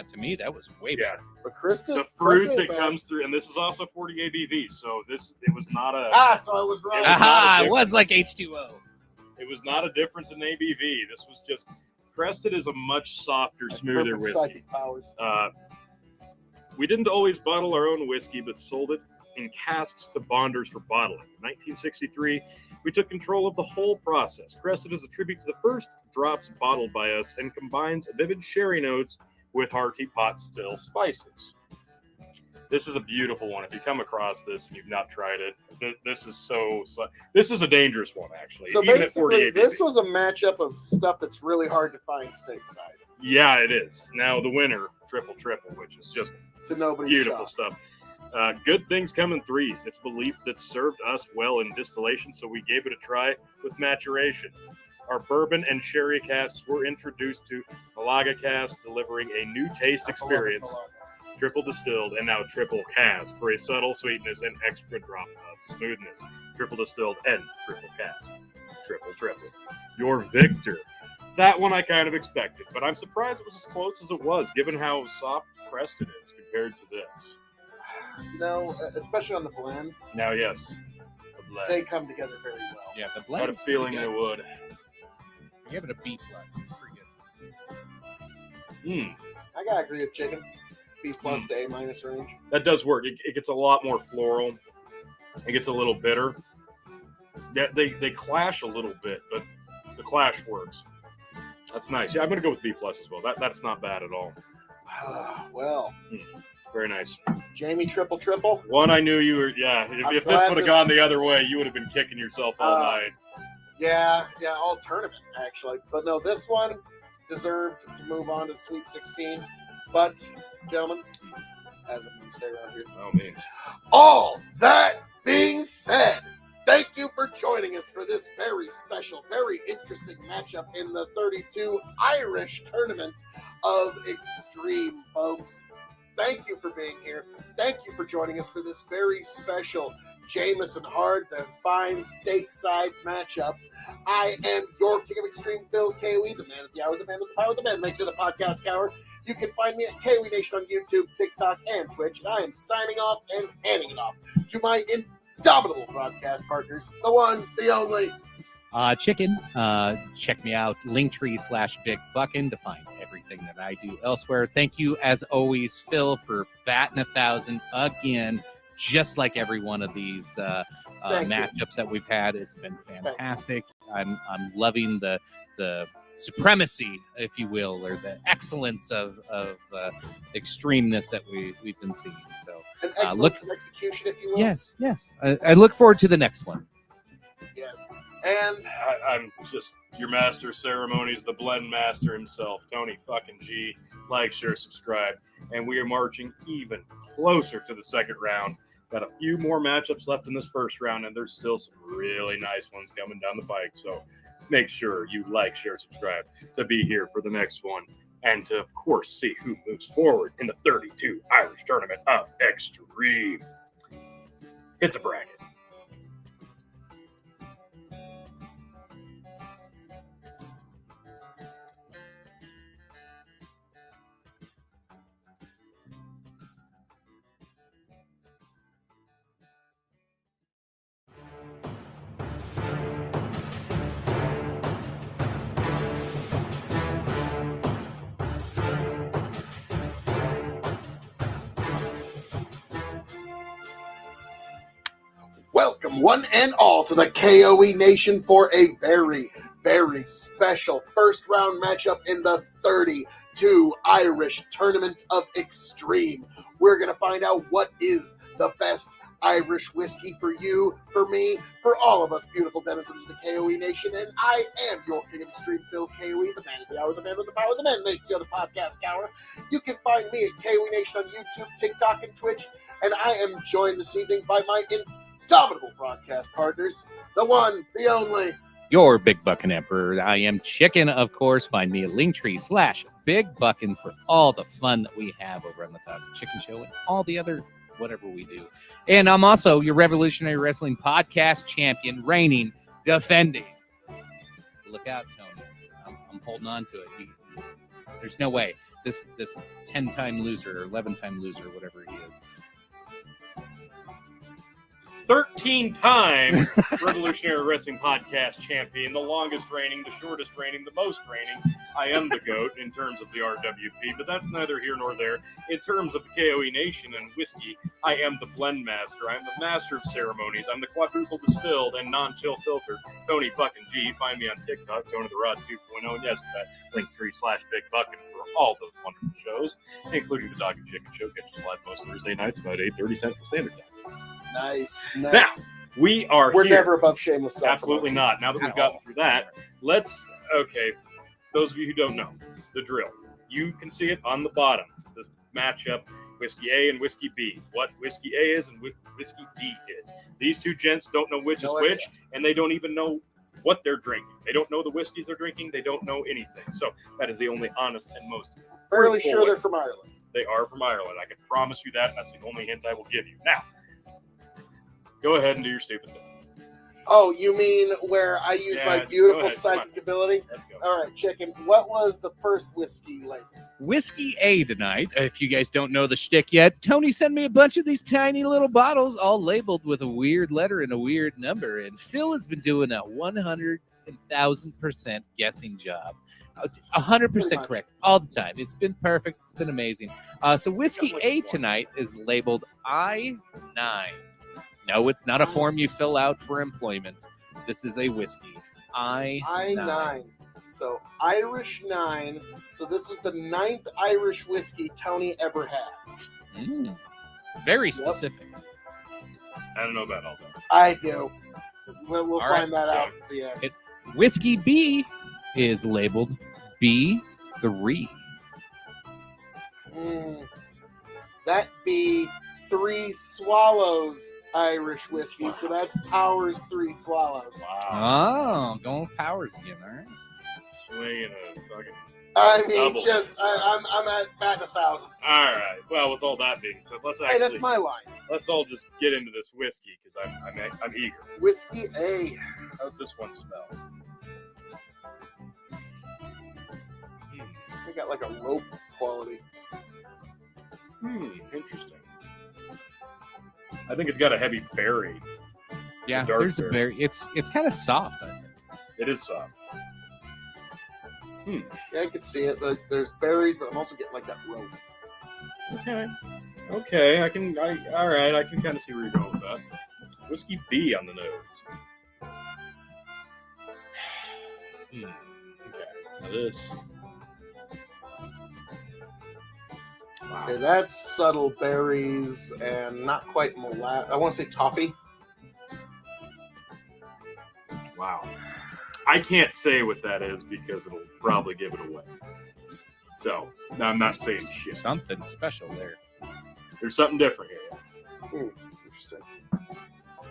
To me, that was way better. But Kristen, the fruit that comes through, and this is also 40 ABV, so it was not a So I was right. Aha! It was like H2O. it was not a difference in ABV. This was just Crested is a much softer, smoother Perfect whiskey. psychic powers. We didn't always bottle our own whiskey, but sold it in casks to bonders for bottling. In 1963, we took control of the whole process. Crested is a tribute to the first drops bottled by us and combines vivid sherry notes with hearty pot still spices. This is a beautiful one. If you come across this and you've not tried it, this is a dangerous one, actually. So even at 40 basically, ABV. this was a matchup of stuff that's really hard to find stateside. Yeah, it is. Now the winner, triple, which is just To nobody's beautiful shock. stuff. Good things come in threes. It's belief that served us well in distillation, so we gave it a try with maturation. Our bourbon and sherry casks were introduced to Malaga casks, delivering a new taste experience. Triple distilled and now triple cask for a subtle sweetness and extra drop of smoothness. Triple distilled and triple cask. Triple. Your victor. That one I kind of expected, but I'm surprised it was as close as it was, given how soft Crested is compared to this. Especially on the blend, Now, yes, the blend. they come together very well. Yeah, the I blend. had a feeling they would. I give it a B+. It's pretty good. I gotta agree with Chicken. B+ to A- range. That does work. It gets a lot more floral. It gets a little bitter. They clash a little bit, but the clash works. That's nice. Yeah, I'm going to go with B+ as well. That's not bad at all. Well, Very nice. Jamie triple. One, I knew you were. Yeah, if this glad would have this- gone the other way, you would have been kicking yourself all night. Yeah, all tournament actually. But no, this one deserved to move on to the Sweet 16. But, gentlemen, as we say around here, Oh, means. all that being said, thank you for joining us for this very special, very interesting matchup in the 32 Irish Tournament of Extreme, folks. Thank you for being here. Thank you for joining us for this very special Jameson Hard, the fine stateside matchup. I am your King of Extreme, Phil K.O.E, the man of the hour, the man with the power, the man makes it a podcast coward. You can find me at K.O.E Nation on YouTube, TikTok, and Twitch. And I am signing off and handing it off to my indomitable broadcast partners, the one, the only. Chicken, check me out, Linktree/Big Buckin to find everything that I do elsewhere. Thank you, as always, Phil, for batting 1,000 again, just like every one of these matchups that we've had. It's been fantastic. I'm loving the supremacy, if you will, or the excellence of extremeness that we've been seeing. So, An excellence in execution, if you will. yes. I look forward to the next one. Yes. And I'm just your master of ceremonies, the blend master himself, Tony fucking G. Like, share, subscribe. And we are marching even closer to the second round. Got a few more matchups left in this first round, and there's still some really nice ones coming down the pike. So make sure you like, share, subscribe to be here for the next one. And to, of course, see who moves forward in the 32 Irish Tournament of Extreme. Hit the bracket. welcome, one and all, to the K.O.E Nation for a very, very special first round matchup in the 32 Irish Tournament of Extreme. We're going to find out what is the best Irish whiskey for you, for me, for all of us beautiful denizens of the K.O.E Nation. And I am your King of Extreme, Phil K.O.E, the man of the hour, the man with the power, the man makes the other podcast cower. You can find me at K.O.E Nation on YouTube, TikTok, and Twitch. And I am joined this evening by my indomitable broadcast partners, the one, the only, Your Big Buckin' Emperor. I am Chicken, of course. Find me at Linktree/Big Buckin for all the fun that we have over on the Talk Chicken Show and all the other whatever we do. And I'm also your Revolutionary Wrestling Podcast champion, reigning, defending. Look out, Tony. I'm holding on to it. There's no way. This 10-time loser or 11-time loser, whatever he is. 13-time Revolutionary Wrestling Podcast champion, the longest reigning, the shortest reigning, the most reigning. I am the GOAT in terms of the RWP, but that's neither here nor there. In terms of the KOE Nation and whiskey, I am the blend master. I'm the master of ceremonies. I'm the quadruple distilled and non-chill filtered Tony fucking G. Find me on TikTok, Tony the Rod 2.0, and yes, that Linktree/Big Buckin for all those wonderful shows, including the Dog and Chicken Show, catches live most Thursday nights about 8:30 Central Standard Time. Nice. Now, we're here. never above shameless self-promotion. Absolutely not. Now that we've gotten through that, those of you who don't know, the drill. You can see it on the bottom, the matchup, Whiskey A and Whiskey B. What Whiskey A is and Whiskey B is. These two gents don't know which is which, and they don't even know what they're drinking. They don't know the whiskeys they're drinking. They don't know anything. So that is the only honest and most fairly sure they're from Ireland. They are from Ireland. I can promise you that. That's the only hint I will give you. Now, go ahead and do your stupid thing. Oh, you mean where I use my beautiful psychic ability? Let's go. All right, Chicken. What was the first whiskey label? Whiskey A tonight. If you guys don't know the shtick yet, Tony sent me a bunch of these tiny little bottles, all labeled with a weird letter and a weird number. And Phil has been doing a 100,000% guessing job. 100% correct all the time. It's been perfect. It's been amazing. So Whiskey A tonight is labeled I-9. No, it's not a form you fill out for employment. This is a whiskey. I-9. So Irish 9. So this was the 9th Irish whiskey Tony ever had. Very Yep. specific. I don't know about all that. I do. We'll All find right. that out at the end. Whiskey B is labeled B3. That be 3 Swallows Irish whiskey. So that's Powers 3 Swallows. Wow. Oh, going with Powers again. All right. Swinging a fucking. I mean, Double. I'm at batting 1,000. All right. Well, with all that being said, let's actually. Hey, that's my line. Let's all just get into this whiskey because I'm eager. Whiskey A. How's this one smell? I got like a rope quality. Interesting. I think it's got a heavy berry. Yeah, dark there's a berry. berry. It's kind of soft, I think. It is soft. Yeah, I can see it. There's berries, but I'm also getting like that rope. Okay. I can kind of see where you're going with that. Whiskey B on the nose. Okay. Now this. Wow. Okay, that's subtle berries and not quite I want to say toffee. Wow. I can't say what that is because it'll probably give it away. So, I'm not saying shit. Something special there. There's something different here. Interesting.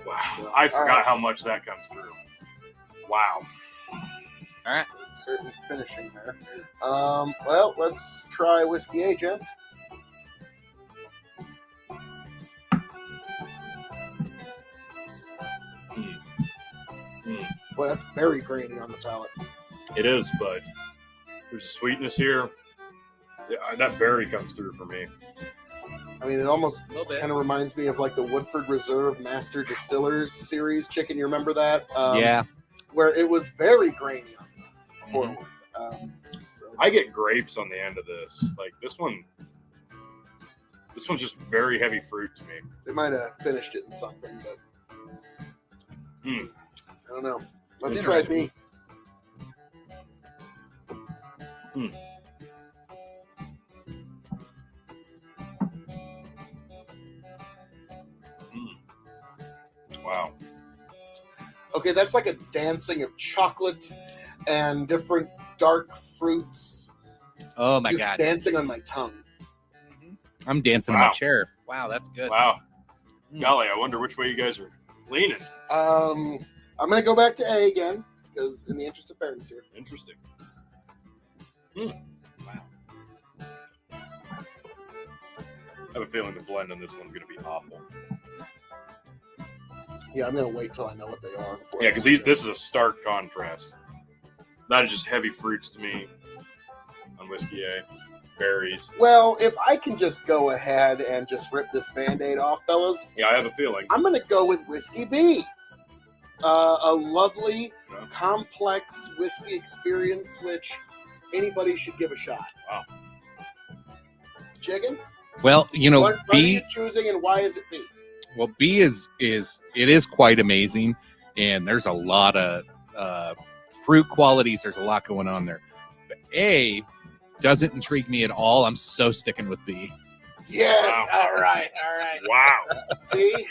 Wow. So, I forgot alright. how much that comes through. Wow. Certain finishing there. Well, let's try Whiskey A, gents. Boy, that's very grainy on the palate. It is, but there's a sweetness here. Yeah, that berry comes through for me. I mean, it almost A little bit. kind of reminds me of like the Woodford Reserve Master Distillers series chicken. You remember that? Yeah. Where it was very grainy on the forward. So, I get grapes on the end of this. Like this one's just very heavy fruit to me. they might have finished it in something, but I don't know. Let's try B. Wow. Okay, that's like a dancing of chocolate and different dark fruits. Oh my just god. dancing on my tongue. I'm dancing in my Wow. chair. Wow, that's good. Wow. Mm. Golly, I wonder which way you guys are leaning. I'm gonna go back to A again because in the interest of fairness here. Interesting. Wow. I have a feeling the blend on this one's going to be awful. Yeah, I'm gonna wait till I know what they are. before Yeah, I because do it. this is a stark contrast. That is just heavy fruits to me on Whiskey A. Berries. Well, if I can just go ahead and just rip this Band-Aid off, fellas, Yeah, I have a feeling. I'm gonna go with Whiskey B. A lovely, Yeah. complex whiskey experience, which anybody should give a shot. Wow. Chicken? Well, What are B. you choosing, and why is it B? Well, B is quite amazing, and there's a lot of fruit qualities. There's a lot going on there. But A doesn't intrigue me at all. I'm so sticking with B. Yes. Wow. All right. Wow. See?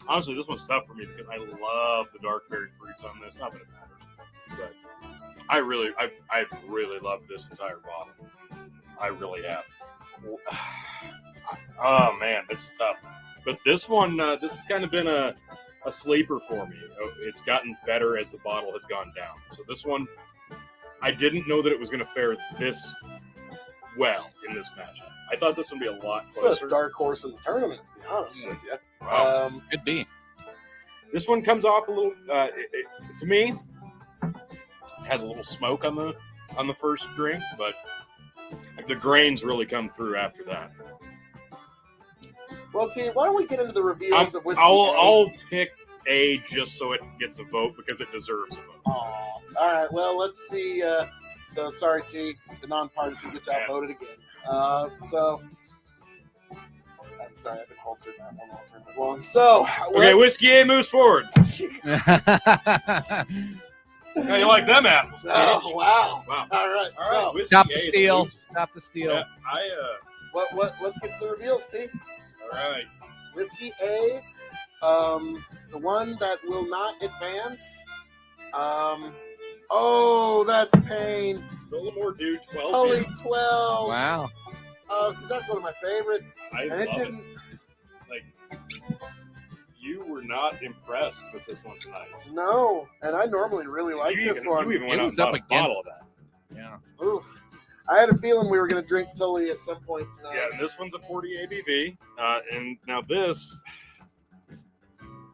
Honestly, this one's tough for me because I love the dark berry fruits on this. Not that it matters, but I really loved this entire bottle. I really have. Oh man, this is tough. But this one, this has kind of been a sleeper for me. It's gotten better as the bottle has gone down. So this one, I didn't know that it was going to fare this well in this matchup. I thought this would be a lot It's a closer. dark horse in the tournament, to be honest with you. Wow. Could be. This one comes off a little. To me, it has a little smoke on the first drink, but the grains really come through after that. Well, T, why don't we get into the reviews of whiskey? I'll pick A just so it gets a vote because it deserves a vote. Aw. All right. Well, let's see. So sorry, T. The nonpartisan gets outvoted again. So I'm sorry, I've been holstering that one all long. So Okay, Whiskey A moves forward. How you like them apples? Oh, bitch? wow. Wow. All right. All So, right, whiskey Stop the A, steal. losers. Stop the steal. Yeah, let's get to the reveals, T. all right. Whiskey A, the one that will not advance. Oh, that's pain. Tullamore Dew 12. Tully 12. Wow. Because that's one of my favorites. I And love it it. didn't. Like, you were not impressed with this one tonight. No, and I normally really like you this even, one. You even went It out was and up bought a against bottle of that. Yeah. Oof. I had a feeling we were going to drink Tully at some point tonight. Yeah, and this one's a 40 ABV. And now this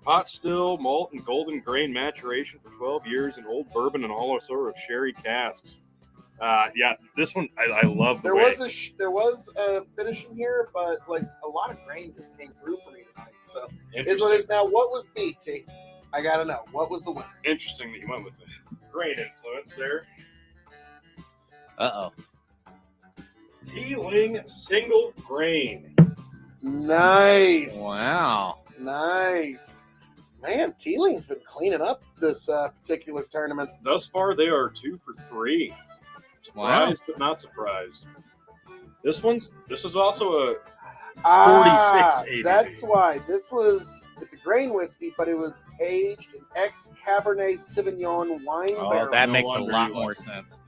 pot still, malt, and golden grain maturation for 12 years in old bourbon and all sort of sherry casks. Yeah, this one I love. The There way. was a finish in here, but like a lot of grain just came through for me tonight. So is what it Interesting. is now. What was BT? I gotta know. What was the winner? Interesting that you went with the grain influence there. Uh-oh. Teeling single grain. Nice. Wow. Nice. Man, Teeling's been cleaning up this particular tournament. Thus far, they are 2 for 3. Wow. Surprised, but not surprised. This was also a 46 ABV. That's why it's a grain whiskey, but it was aged in ex-Cabernet Sauvignon wine Oh, barrel. that No makes a wonder lot you more like sense.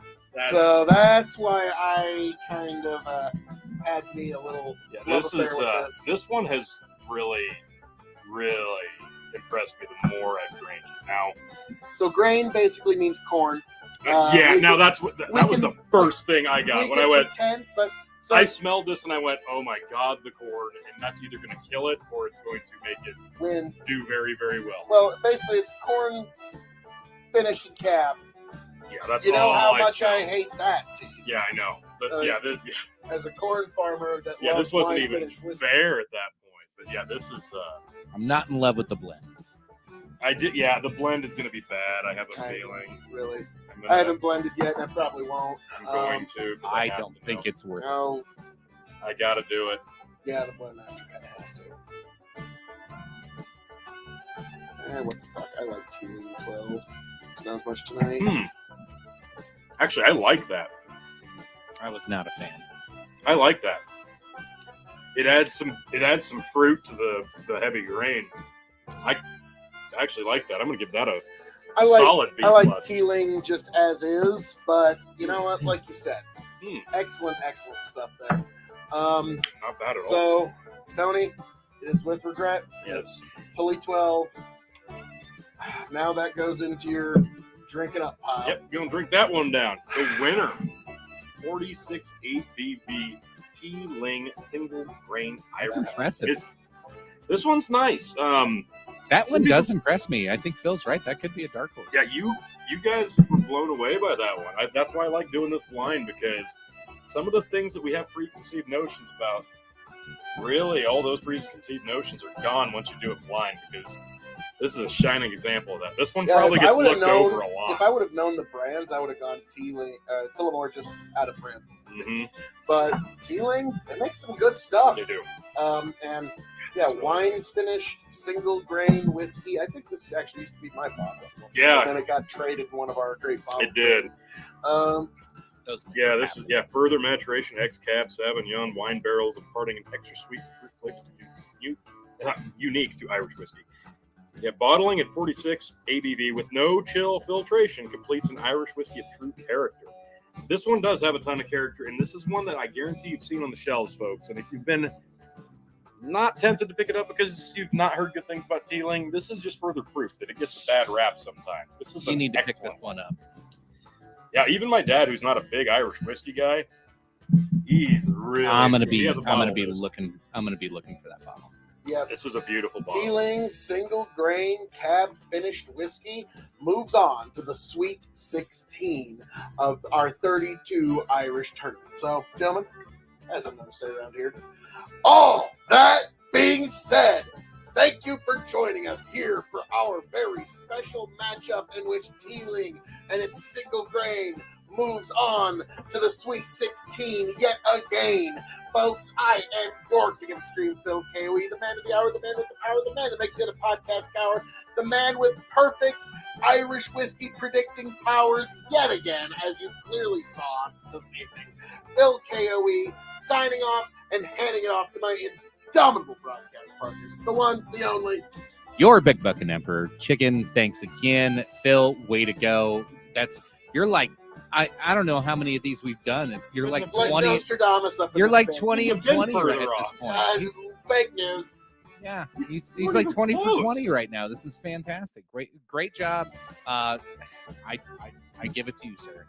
So that's why I kind of had me a little Yeah, love this affair is with this one has really impressed me the more I've drank it. Now, So grain basically means corn. yeah, we now can- that's what that was the first thing I got We when can I went. pretend, but so I smelled this and I went, "Oh my god, the corn!" And that's either going to kill it or it's going to make it when do very, very well. well, basically it's corn finished in cab. Yeah, that's You know all how I much smelled. I hate that. T. Yeah, I know. But Uh, yeah, As a corn farmer that yeah, loves this wasn't wine even finished whiskey. fair at that point. But yeah, this is. I'm not in love with the blend. I did. Yeah, the blend is going to be bad. I have a I- feeling. Really, I'm gonna, I haven't blended yet, and I probably won't. I'm going to. 'Cause I have don't to think know. it's worth it. No, I got to do it. yeah, the blend master kind of has to. What the fuck? I like 212. It's not as much tonight. Actually, I like that. I was not a fan. I like that. It adds some fruit to the heavy grain. I actually like that. I'm gonna give that a I like solid B+. I like Teeling just as is, but you know what? Like you said, Hmm. excellent stuff there. Not bad at all. So Tony, it is with regret. Yes. Tully 12. Now that goes into your drinking up pile. Yep. Gonna drink that one down. The winner, 46 ABV Teeling single grain That's Irish. impressive. This one's nice. That some one does people- impress me. I think Phil's right. That could be a dark horse. Yeah, you guys were blown away by that one. That's why I like doing this blind, because some of the things that we have preconceived notions about, really all those preconceived notions are gone once you do it blind, because this is a shining example of that. This one Yeah, probably if I gets would've looked known- over a lot. If I would have known the brands, I would have gone Tullamore just out of brand. Mhm, But Teeling, they make some good stuff. they do. And yeah, wine finished single grain whiskey. I think this actually used to be my bottle. Yeah. And then it got traded in one of our great bottle It did. trades. Those Yeah, this is further maturation ex-cab Sauvignon wine barrels imparting an extra sweet fruit flavor unique to Irish whiskey. Yeah, bottling at 46 ABV with no chill filtration completes an Irish whiskey of true character. This one does have a ton of character, and this is one that I guarantee you've seen on the shelves, folks. And if you've been not tempted to pick it up because you've not heard good things about Teeling, this is just further proof that it gets a bad rap sometimes. This is You an need to pick excellent this one up. Yeah, even my dad, who's not a big Irish whiskey guy, he's really. I'm gonna he be has a bottle of this. looking for that bottle. yeah, This is a beautiful bottle. Teeling single grain cab finished whiskey moves on to the Sweet 16 of our 32 Irish tournament. So, gentlemen, as I'm going to say around here, all that being said, thank you for joining us here for our very special matchup in which Teeling and its single grain moves on to the Sweet 16 yet again. Folks, I am your King of Extreme, Phil K.O.E., the man of the hour, the man of the power, the man that makes the other podcast cower, the man with perfect Irish whiskey predicting powers yet again, as you clearly saw this evening. Phil K.O.E. signing off and handing it off to my indomitable broadcast partners. The one, the only. Your Big Bucking Emperor. Chicken, thanks again. Phil, way to go. You're like, I don't know how many of these we've done. You're like 20. Nostradamus up in You're this like band. 20 of You've been 20 right further at this off. point. This is fake news. Yeah, he's Not like even 20 for close. 20 right now. This is fantastic. Great job. I give it to you, sir.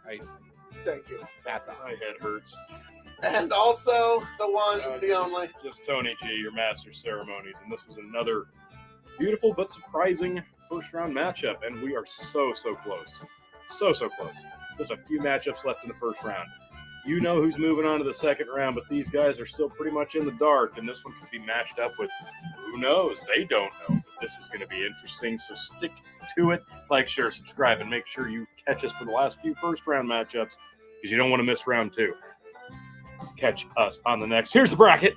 Thank you. That's all. My head hurts. And also the one, the only. Just Tony G, your master of ceremonies, and this was another beautiful but surprising first round matchup, and we are so close. So close. There's a few matchups left in the first round. You know who's moving on to the second round, but these guys are still pretty much in the dark, and this one could be matched up with who knows? They don't know. This is going to be interesting, so stick to it. Like, share, subscribe, and make sure you catch us for the last few first round matchups, because you don't want to miss round 2. Catch us on the next. Here's the bracket.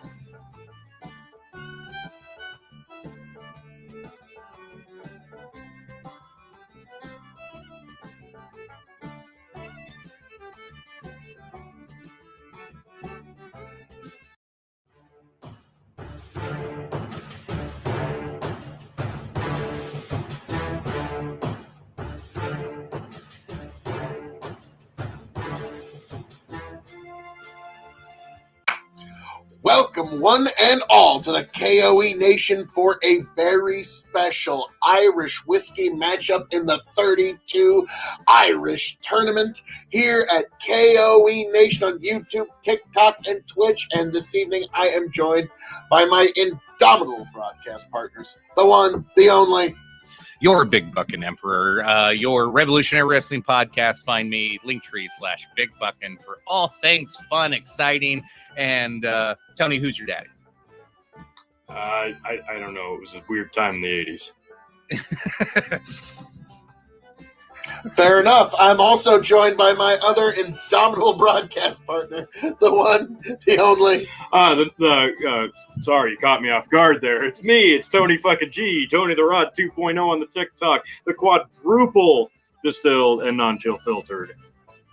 Welcome, one and all, to the K.O.E. Nation for a very special Irish whiskey matchup in the 32 Irish tournament here at K.O.E. Nation on YouTube, TikTok, and Twitch. And this evening, I am joined by my indomitable broadcast partners, the one, the only. Your Big Bucking Emperor, your Revolutionary Wrestling podcast. Find me, Linktree/Big Bucking, for all things fun, exciting. And Tony, who's your daddy? I don't know. It was a weird time in the 80s. Fair enough. I'm also joined by my other indomitable broadcast partner, the one, the only. Sorry, you caught me off guard there. It's me. It's Tony fucking G. Tony the Rod 2.0 on the TikTok. The quadruple distilled and non-chill filtered.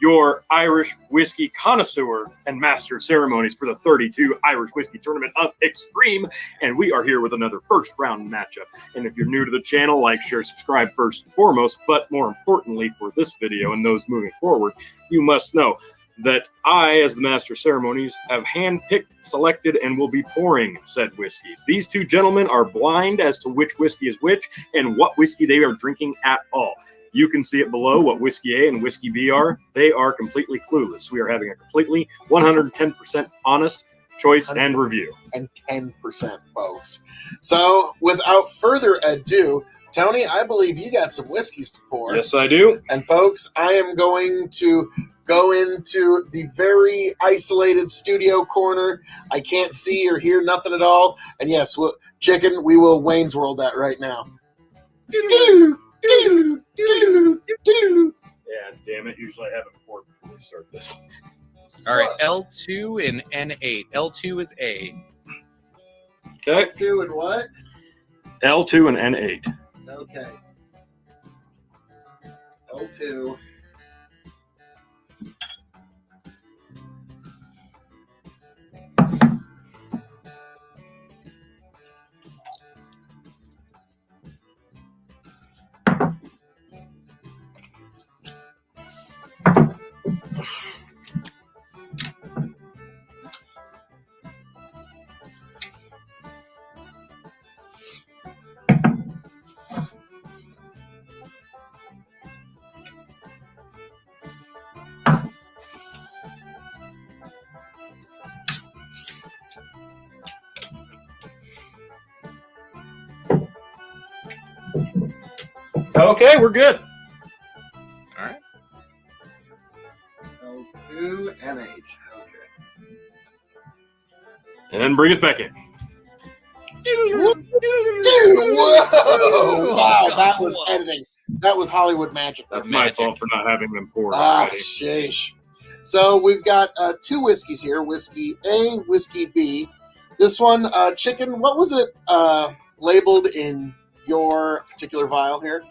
Your Irish whiskey connoisseur and master of ceremonies for the 32 Irish Whiskey Tournament of Extreme. And we are here with another first round matchup. And if you're new to the channel, like, share, subscribe first and foremost. But more importantly for this video and those moving forward, you must know that I, as the master of ceremonies, have handpicked, selected, and will be pouring said whiskeys. These two gentlemen are blind as to which whiskey is which and what whiskey they are drinking at all. You can see it below what Whiskey A and Whiskey B are. They are completely clueless. We are having a completely 110% honest choice and review. And 10%, folks. So, without further ado, Tony, I believe you got some whiskeys to pour. Yes, I do. And, folks, I am going to go into the very isolated studio corner. I can't see or hear nothing at all. And, yes, Chicken, we will Wayne's World that right now. Yeah, damn it. Usually I have it poured before we start this. All right, L2 and N8. L2 is A. Okay. L2 and what? L2 and N8. Okay. L2. Okay, we're good. All right. L2 and 8. Okay. And then bring us back in. Whoa! Wow, that was editing. That was Hollywood magic. That's my fault for not having them poured Ah, already. sheesh. So we've got two whiskeys here: whiskey A, whiskey B. This one, chicken. What was it labeled in your particular vial here?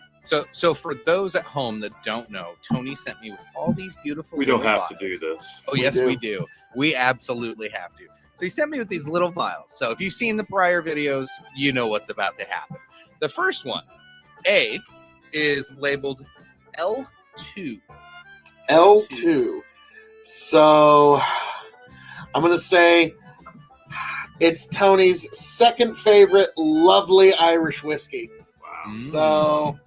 So for those at home that don't know, Tony sent me with all these beautiful. We don't little have to bottles. do this. Oh, We yes, do. we do. We absolutely have to. So he sent me with these little vials. So if you've seen the prior videos, you know what's about to happen. The first one, A, is labeled L2. L2. So I'm going to say it's Tony's second favorite lovely Irish whiskey. Wow. So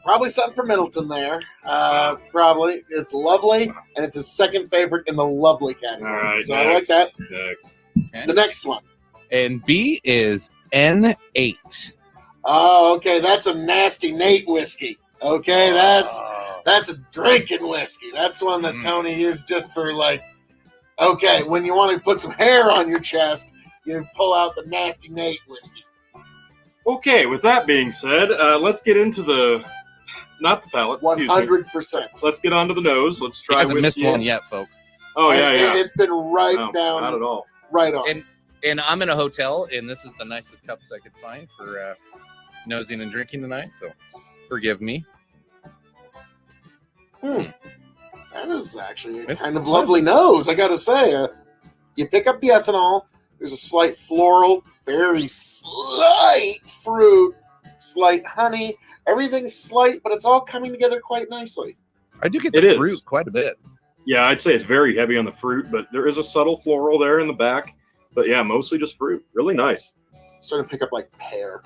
probably something for Middleton there. Probably. It's lovely, and it's his second favorite in the lovely All category. right. So next, I like that. Next. Okay. The next one. And B is N8. Oh, okay. That's a nasty Nate whiskey. Okay, that's a drinking whiskey. That's one that Tony used just for like, okay, when you want to put some hair on your chest, you pull out the nasty Nate whiskey. Okay, with that being said, let's get into not the palate. excuse me. 100%. Let's get onto the nose. Let's He try hasn't missed whiskey. one yet, folks. Oh, yeah, And yeah. It's been right No, down, not at all. right on. And I'm in a hotel, and this is the nicest cups I could find for nosing and drinking tonight. So forgive me. That is actually a It's kind of lovely nose, I gotta say. You pick up the ethanol, there's a slight floral, very slight fruit, slight honey. Everything's slight, but it's all coming together quite nicely. I do get It the is. fruit quite a bit. Yeah, I'd say it's very heavy on the fruit, but there is a subtle floral there in the back. But yeah, mostly just fruit. Really nice. Starting to pick up like pear.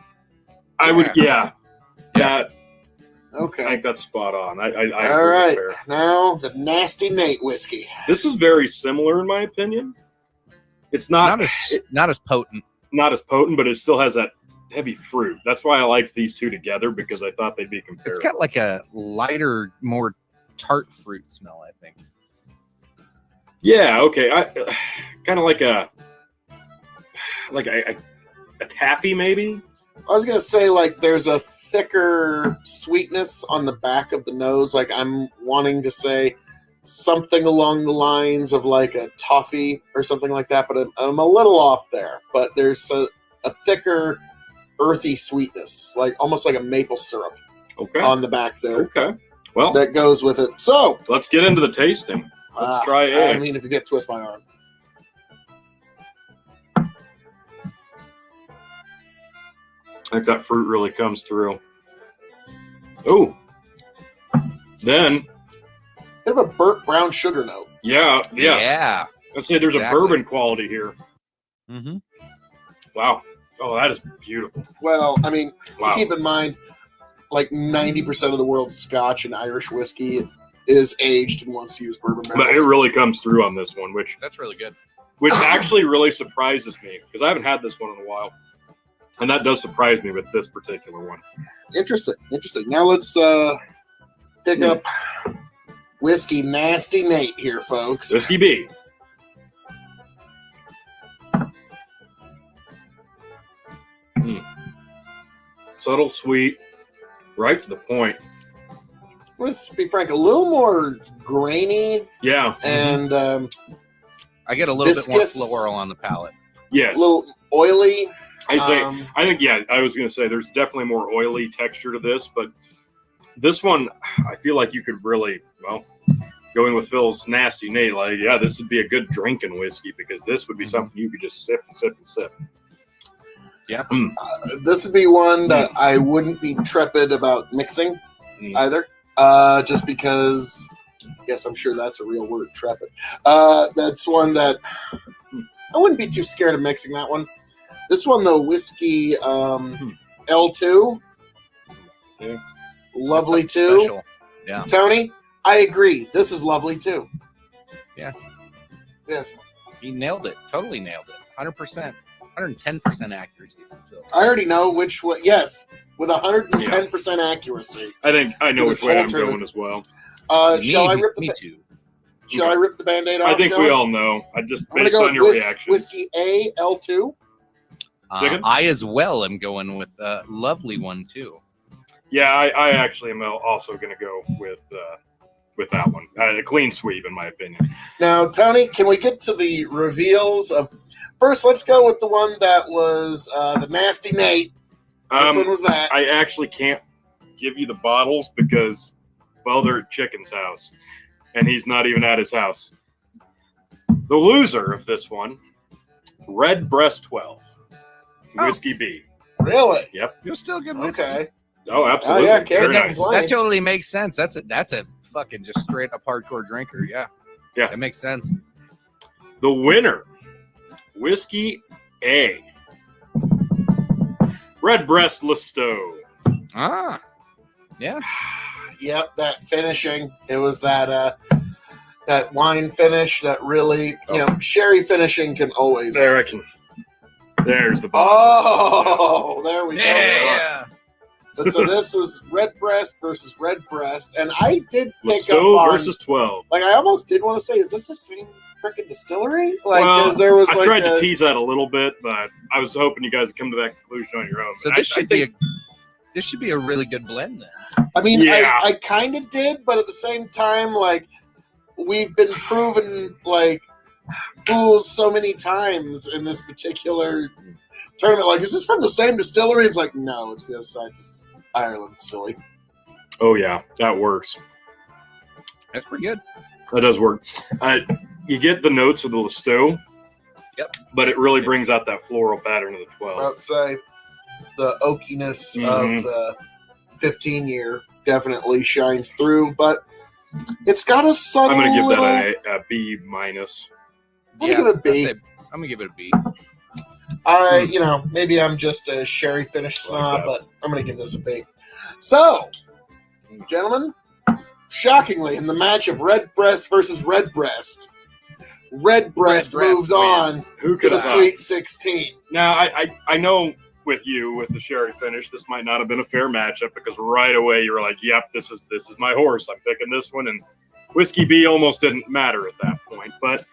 I would, yeah. That, I Okay. think that's spot on. I All agree with right. there. Now the nasty Nate whiskey. This is very similar in my opinion. It's not Not as potent. not as potent, but it still has that heavy fruit. That's why I liked these two together because I thought they'd be It's comparable. got like a lighter, more tart fruit smell, I think. Yeah, okay. I kind of like a taffy maybe. I was gonna say like there's a thicker sweetness on the back of the nose. Like I'm wanting to say something along the lines of like a toffee or something like that, but I'm a little off there. But there's a thicker, earthy sweetness, like almost like a maple syrup Okay. on the back there Okay. Well, that goes with it. So let's get into the tasting. Let's try A. I mean, if you get twist my arm. I think that fruit really comes through. Oh. Then, Bit of a burnt brown sugar note. yeah. Yeah. I'd say there's Exactly. a bourbon quality here. Mm-hmm. Wow. Oh, that is beautiful. Well, I mean, Wow. keep in mind, like 90% of the world's Scotch and Irish whiskey is aged in once used bourbon But it barrels. really comes through on this one, which That's really good. actually really surprises me because I haven't had this one in a while. And that does surprise me with this particular one. Interesting. Now let's pick up Whiskey Nasty Nate here, folks. Whiskey B. Subtle, sweet, right to the point. Let's be frank, a little more grainy Yeah. and I get a little bit more Viscous. floral on the palate. a Yes. little oily. I say. Um, I think. Yeah. I was going to say there's definitely more oily texture to this, but this one, I feel like you could really going with Phil's nasty Nate. Like, yeah, this would be a good drinking whiskey because this would be something you could just sip and sip and sip. Yeah. This would be one that I wouldn't be trepid about mixing Mm. either. Just because, yes, I'm sure that's a real word, trepid. That's one that I wouldn't be too scared of mixing that one. This one, though, whiskey L2. Yeah. Lovely That's too. special. Yeah. Tony, I agree. This is lovely too. Yes. Yes. He nailed it. Totally nailed it. 100%. 110% accuracy. I already know which one. Yes, with 110% accuracy. I think I know This which way whole I'm tournament- going as well. Shall I rip the Me too. Shall I rip the Band-Aid off? I think John? we all know. I just I'm gonna based go on your with reaction. whiskey A L2. Chicken? I as well am going with a lovely one too. Yeah, I actually am also going to go with that one. A clean sweep, in my opinion. Now, Tony, can we get to the reveals of? First, let's go with the one that was the Nasty Nate. Which one was that? I actually can't give you the bottles because, well, they're at Chicken's house, and he's not even at his house. The loser of this one, Red Breast 12, Whiskey B. Really? Yep. You're still good whiskey. Okay. Oh, absolutely. Oh, yeah, okay. Very That- nice. Why? That totally makes sense. That's a fucking just straight up hardcore drinker. Yeah. Yeah. That makes sense. The winner, Whiskey A, Red Breast Listo. Ah. Yeah. Yep, that finishing. It was that wine finish that really, sherry finishing can always. There, I can. There's the bottle. Oh, there we go. Yeah. So this was Red Breast versus Red Breast, and I did pick up Listo on. versus 12. Like, I almost did want to say, is this the same freaking distillery? Like, Well, 'cause there was I like tried to tease that a little bit, but I was hoping you guys would come to that conclusion on your own. So But this I should be think- this should be a really good blend then. I mean, Yeah. I kind of did, but at the same time, like, we've been proven like fools so many times in this particular tournament. Like, is this from the same distillery? It's like, no, it's the other side. It's Ireland. Silly. Oh yeah, that works. That's pretty good. That does work. You get the notes of the Listo. Yep. But it really brings out that floral pattern of the 12. I'd say the oakiness Mhm. of the 15-year definitely shines through, but it's got a subtle. I'm going to give little- that a B minus. I'm gonna give it a B. I'm gonna give it a B. Maybe I'm just a sherry finish snob, that. but I'm going to give this a B. So, gentlemen, shockingly, in the match of Red Breast versus Red Breast Breast moves wins. on Who to could the have thought? Sweet 16. Now, I know with you, with the sherry finish, this might not have been a fair matchup because right away you were like, yep, this is my horse. I'm picking this one. And Whiskey B almost didn't matter at that point. But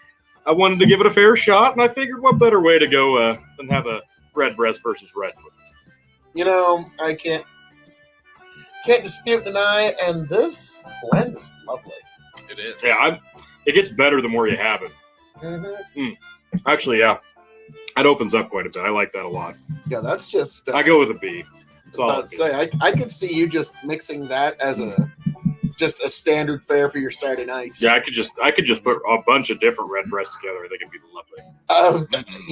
I wanted to give it a fair shot, and I figured what better way to go than have a Red Breast versus Red Breast. I can't dispute, deny, and this blend is lovely. It is. Yeah, it gets better the more you have it. Mm-hmm. Actually, yeah, that opens up quite a bit. I like that a lot. Yeah, that's just. I go with a B. I was Solid about to B. say, I could see you just mixing that as just a standard fare for your Saturday nights. Yeah, I could just put a bunch of different red breasts together. I think it'd be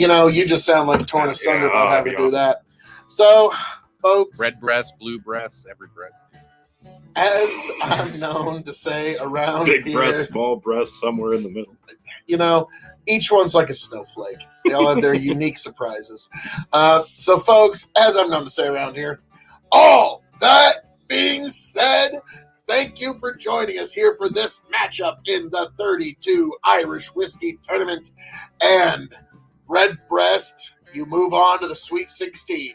lovely. You just sound like torn asunder Yeah, about having to yeah. do that. So, folks, Red breast, blue breast, every breast. as I'm known to say around Big here, breast, small breast, somewhere in the middle. each one's like a snowflake. They all have their unique surprises. So, folks, as I'm known to say around here, all that being said, thank you for joining us here for this matchup in the 32 Irish Whiskey Tournament. And Red Breast, you move on to the Sweet 16.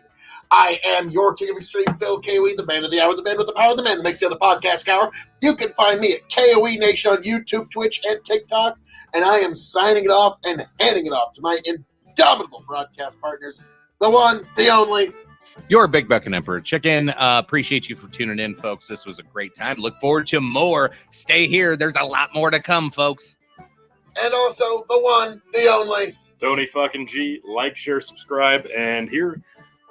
I am your King of Extreme, Phil K.O.E., the man of the hour, the man with the power, the man that makes the other podcast hour. You can find me at K.O.E Nation on YouTube, Twitch, and TikTok. And I am signing it off and handing it off to my indomitable broadcast partners, the one, the only. Your Big Buck and Emperor Chicken. Appreciate you for tuning in, folks. This was a great time. Look forward to more. Stay here. There's a lot more to come, folks. And also the one, the only. Tony fucking G. Like, share, subscribe, and here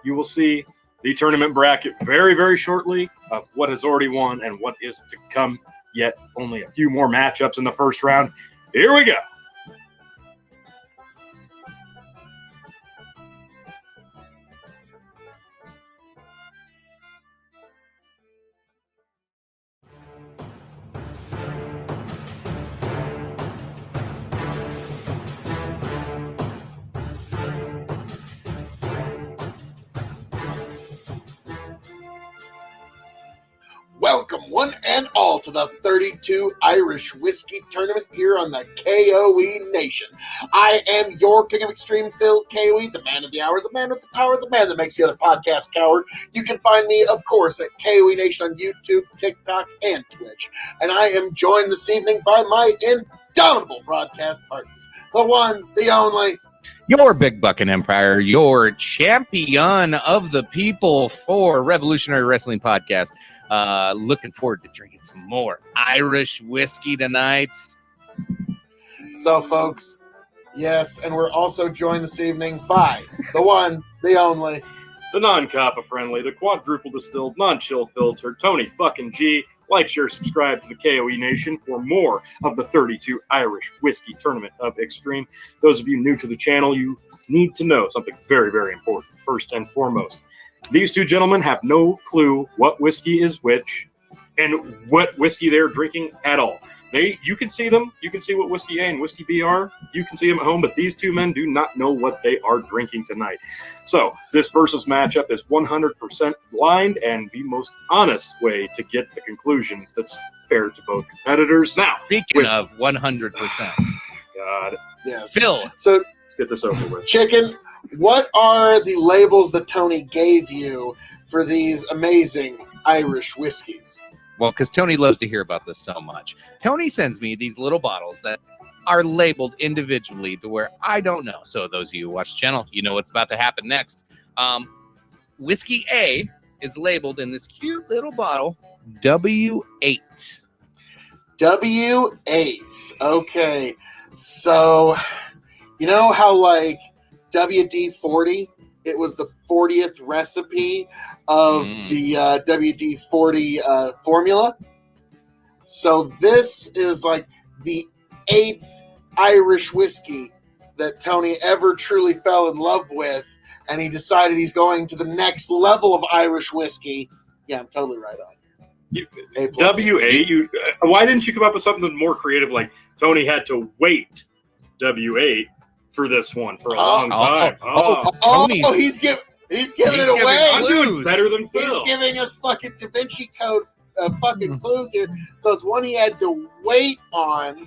you will see the tournament bracket very, very shortly of what has already won and what is to come. Yet only a few more matchups in the first round. Here we go. Welcome, one and all, to the 32 Irish Whiskey Tournament here on the K.O.E Nation. I am your King of Extreme, Phil K.O.E, the man of the hour, the man with the power, the man that makes the other podcast coward. You can find me, of course, at K.O.E Nation on YouTube, TikTok, and Twitch. And I am joined this evening by my indomitable broadcast partners, the one, the only. Your Big Buck and Empire, your champion of the people for Revolutionary Wrestling Podcast. Looking forward to drinking some more Irish whiskey tonight. So, folks, yes, and we're also joined this evening by the one, the only, The non-coppa friendly, the quadruple distilled, non-chill filtered, Tony fucking G. Like, share, subscribe to the K.O.E Nation for more of the 32 Irish Whiskey Tournament of Extreme. Those of you new to the channel, you need to know something very, very important. First and foremost, these two gentlemen have no clue what whiskey is which and what whiskey they're drinking at all. You can see them. You can see what Whiskey A and Whiskey B are. You can see them at home, but these two men do not know what they are drinking tonight. So this versus matchup is 100% blind and the most honest way to get the conclusion that's fair to both competitors. Now, Speaking of 100%, God, yes. Phil, So, let's get this over with. Chicken, what are the labels that Tony gave you for these amazing Irish whiskeys? well, because Tony loves to hear about this so much. Tony sends me these little bottles that are labeled individually to where I don't know. So those of you who watch the channel, you know what's about to happen next. Whiskey A is labeled in this cute little bottle W8. W8. Okay. So, you know how, like, WD-40, it was the 40th recipe of the WD-40 formula? So this is like the 8th Irish whiskey that Tony ever truly fell in love with, and he decided he's going to the next level of Irish whiskey. Yeah, I'm totally right on. A plus. W8, why didn't you come up with something more creative like Tony had to wait W8 for this one for a long time? Tony's- he's giving it giving away. I'm doing clues. better than Phil. He's giving us fucking Da Vinci Code fucking clues here. So it's one he had to wait on.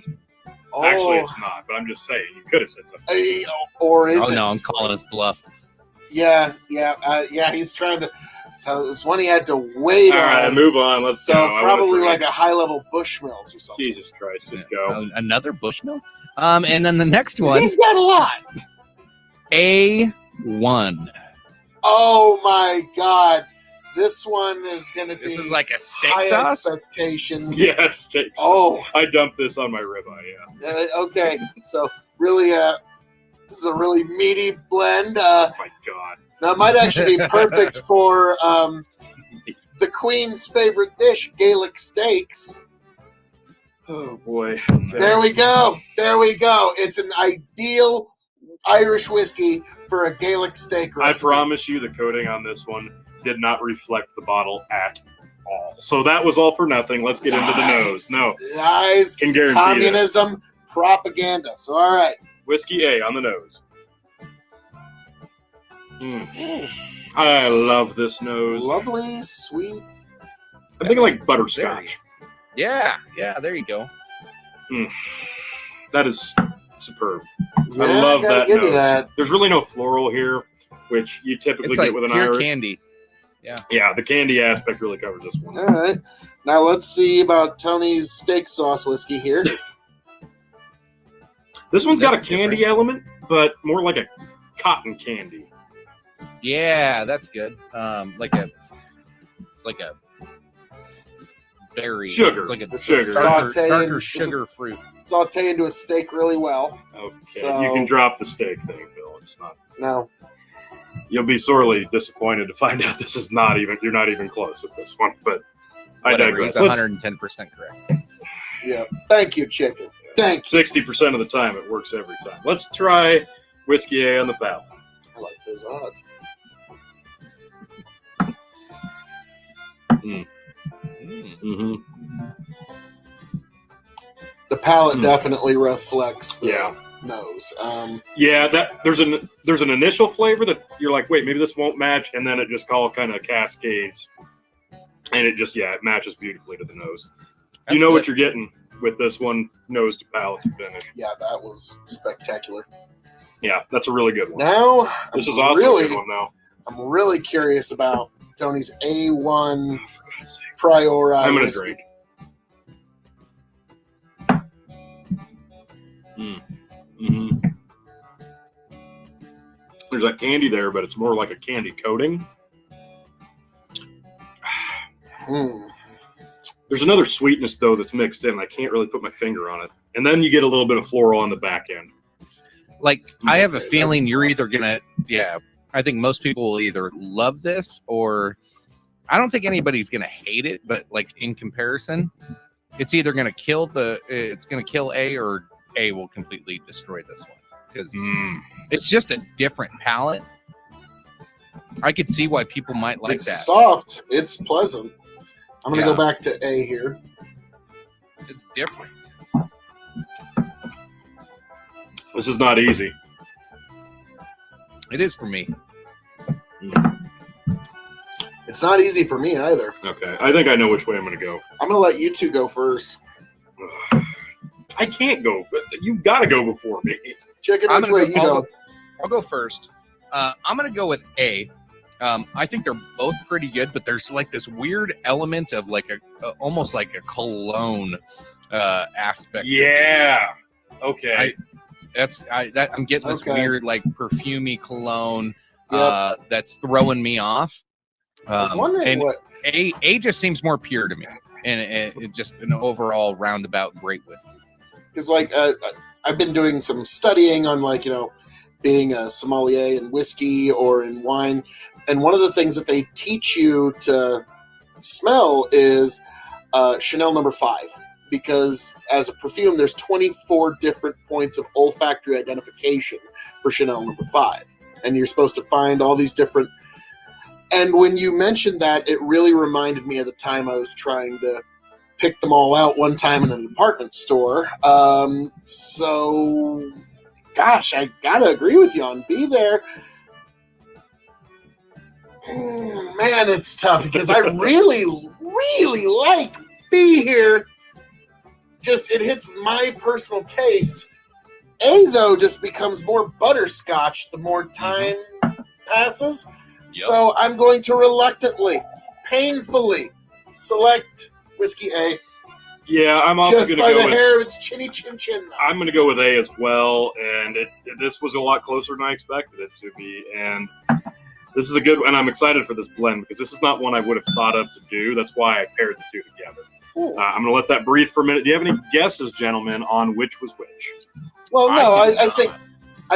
Oh, Actually, it's not, but I'm just saying. You could have said something. or is Oh it? no, I'm calling his bluff. Yeah. He's trying to. So it's one he had to wait All on. right, move on. Let's So go. I wanna probably drink. like a high-level Bushmills or something. Jesus Christ, just go. Another Bushmill. And then the next one, He's got a lot. A1. Oh my God! This one is going to be. This is like a steak high sauce. expectations. Yeah, it stinks. Oh. I dumped this on my ribeye. Yeah. Okay. So really, this is a really meaty blend. Oh my God. Now it might actually be perfect for the Queen's favorite dish, Gaelic steaks. Oh boy. There we go. It's an ideal Irish whiskey for a Gaelic steak I recipe. promise you, the coating on this one did not reflect the bottle at all. So that was all for nothing. Let's get into the nose. No, Lies, can guarantee this. communism, propaganda. So all right. Whiskey A on the nose. I love this nose. Lovely, sweet. I'm thinking like butterscotch. Yeah, there you go. That is superb. Yeah, I love gotta that give you nose. that. There's really no floral here, which you typically It's get like with an pure Irish. candy. Yeah, the candy aspect really covers this one. All right. Now let's see about Tony's steak sauce whiskey here. This one's got a That's candy different. element, but more like a cotton candy. Yeah, that's good. It's like a berry. Sugar. It's like a Sugar. darker Sauteing- sugar fruit. Saute into a steak really well. Okay, So- you can drop the steak thing, Phil. It's not. No. You'll be sorely disappointed to find out this is not even. You're not even close with this one. But I Whatever, digress. it's 110% correct. Yeah. Thank you, chicken. Thank you. 60% of the time, it works every time. Let's try whiskey A on the palate. I like those odds. Mm-hmm. The palate definitely reflects the Yeah. nose. Yeah, that there's an initial flavor that you're like, wait, maybe this won't match, and then it just all kind of cascades, and it matches beautifully to the nose. That's you know what good. you're getting with this one, nose to palate to finish. Yeah, that was spectacular. Yeah, that's a really good one. Now, This is I'm also a really, good one, though. I'm really curious about Tony's A1 Oh, for God's sake. Priori. I'm gonna whiskey. drink. Mm-hmm. There's that candy there, but it's more like a candy coating. Mm. There's another sweetness though that's mixed in. I can't really put my finger on it. And then you get a little bit of floral on the back end. Like, I have a feeling you're either gonna, I think most people will either love this or I don't think anybody's gonna hate it, but like in comparison, it's either gonna kill A, or A will completely destroy this one because it's just a different palette. I could see why people might like It's that. soft. It's pleasant. I'm going to Yeah. go back to A here. It's different. This is not easy. It is for me. It's not easy for me either. Okay, I think I know which way I'm going to go. I'm going to let you two go first. I can't go. You've got to go before me. Chicken, I'm which gonna way go- you I'll go? I'll go first. I'm gonna go with A. I think they're both pretty good, but there's like this weird element of like a almost like a cologne aspect. Yeah. Okay. I'm getting this Okay. weird like perfumey cologne Yep. that's throwing me off. I was wondering and what. A just seems more pure to me, and it just an overall roundabout great whiskey. Because, like, I've been doing some studying on, like, being a sommelier in whiskey or in wine. And one of the things that they teach you to smell is Chanel number 5. Because as a perfume, there's 24 different points of olfactory identification for Chanel number 5. And you're supposed to find all these different. And when you mentioned that, it really reminded me of the time I was trying to pick them all out one time in a department store. So, gosh, I gotta agree with you on B there. Man, it's tough because I really, really like B here. Just, it hits my personal taste. A, though, just becomes more butterscotch the more time passes. Yep. So I'm going to reluctantly, painfully select Whiskey A. Yeah, I'm also Just going to by go the with. hair of its chinny chin chin. I'm going to go with A as well, and this was a lot closer than I expected it to be, and this is a good one. And I'm excited for this blend because this is not one I would have thought of to do. That's why I paired the two together. I'm going to let that breathe for a minute. Do you have any guesses, gentlemen, on which was which? Well, no, I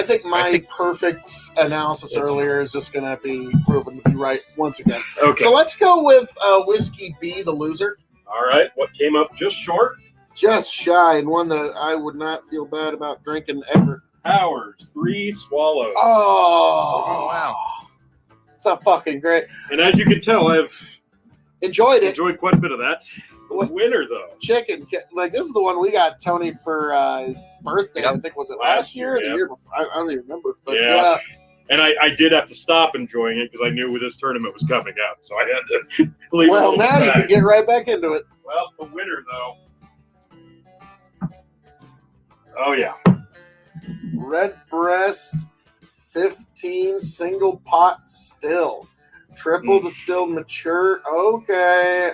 think my I think- perfect analysis It's- earlier is just going to be proven to be right once again. Okay. So let's go with Whiskey B, the loser. All right. What came up just short? Just shy, and one that I would not feel bad about drinking ever. Powers, 3 swallows. Oh, wow. It's a fucking great. And as you can tell, I've Enjoyed it. enjoyed quite a bit of that. The What? winner, though. Chicken, like this is the one we got Tony for his birthday. Yep. I think was it last year or the Yep. year before? I don't even remember. But Yeah. And I did have to stop enjoying it because I knew this tournament was coming up. So I had to leave a Well, little now bit you back. can get right back into it. Well, the winner, though. Oh, yeah. Redbreast 15 single pot still. Triple distilled mature. Okay.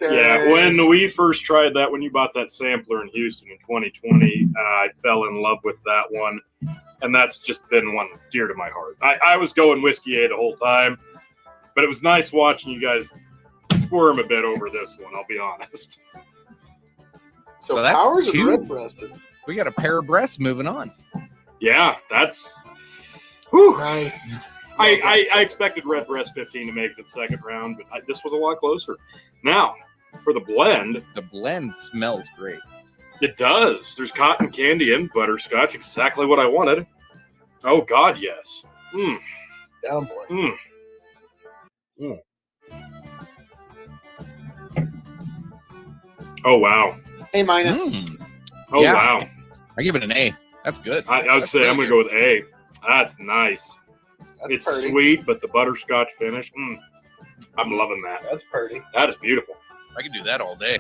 Yeah, when we first tried that, when you bought that sampler in Houston in 2020, I fell in love with that one. And that's just been one dear to my heart. I was going Whiskey A the whole time, but it was nice watching you guys squirm a bit over this one, I'll be honest. So Well, that's Powers and two. Redbreasted. We got a pair of breasts moving on. Yeah, that's... Whew. Nice. I expected Redbreast 15 to make it to the second round, but this was a lot closer. Now, for the blend, The blend smells great. it does. There's cotton candy and butterscotch, exactly what I wanted. Oh, God, yes. Down boy. Oh, wow. A minus. Oh, Yeah. wow. I give it an A. That's good. I would That's say I'm really going to go with A. That's nice. That's It's pretty. sweet, but the butterscotch finish, I'm loving that. That's pretty. That is beautiful. I can do that all day.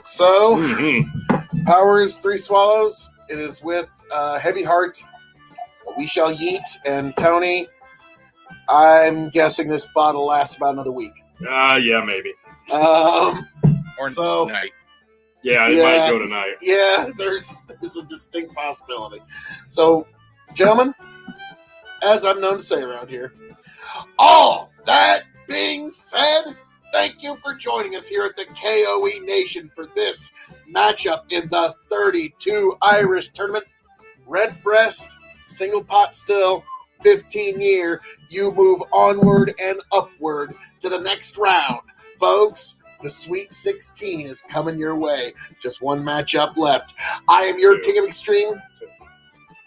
So Mhm. Powers 3 swallows. It is with Heavy Heart. We shall yeet. And Tony, I'm guessing this bottle lasts about another week. Yeah, maybe. Or So- night. Yeah, it Yeah. might go tonight. Yeah, there's a distinct possibility. So, gentlemen, as I'm known to say around here, all that being said, thank you for joining us here at the K.O.E Nation for this matchup in the 32 Irish Tournament. Red breast, single pot still, 15-year. You move onward and upward to the next round. Folks, the Sweet 16 is coming your way. Just one matchup left. I am your King of Extreme.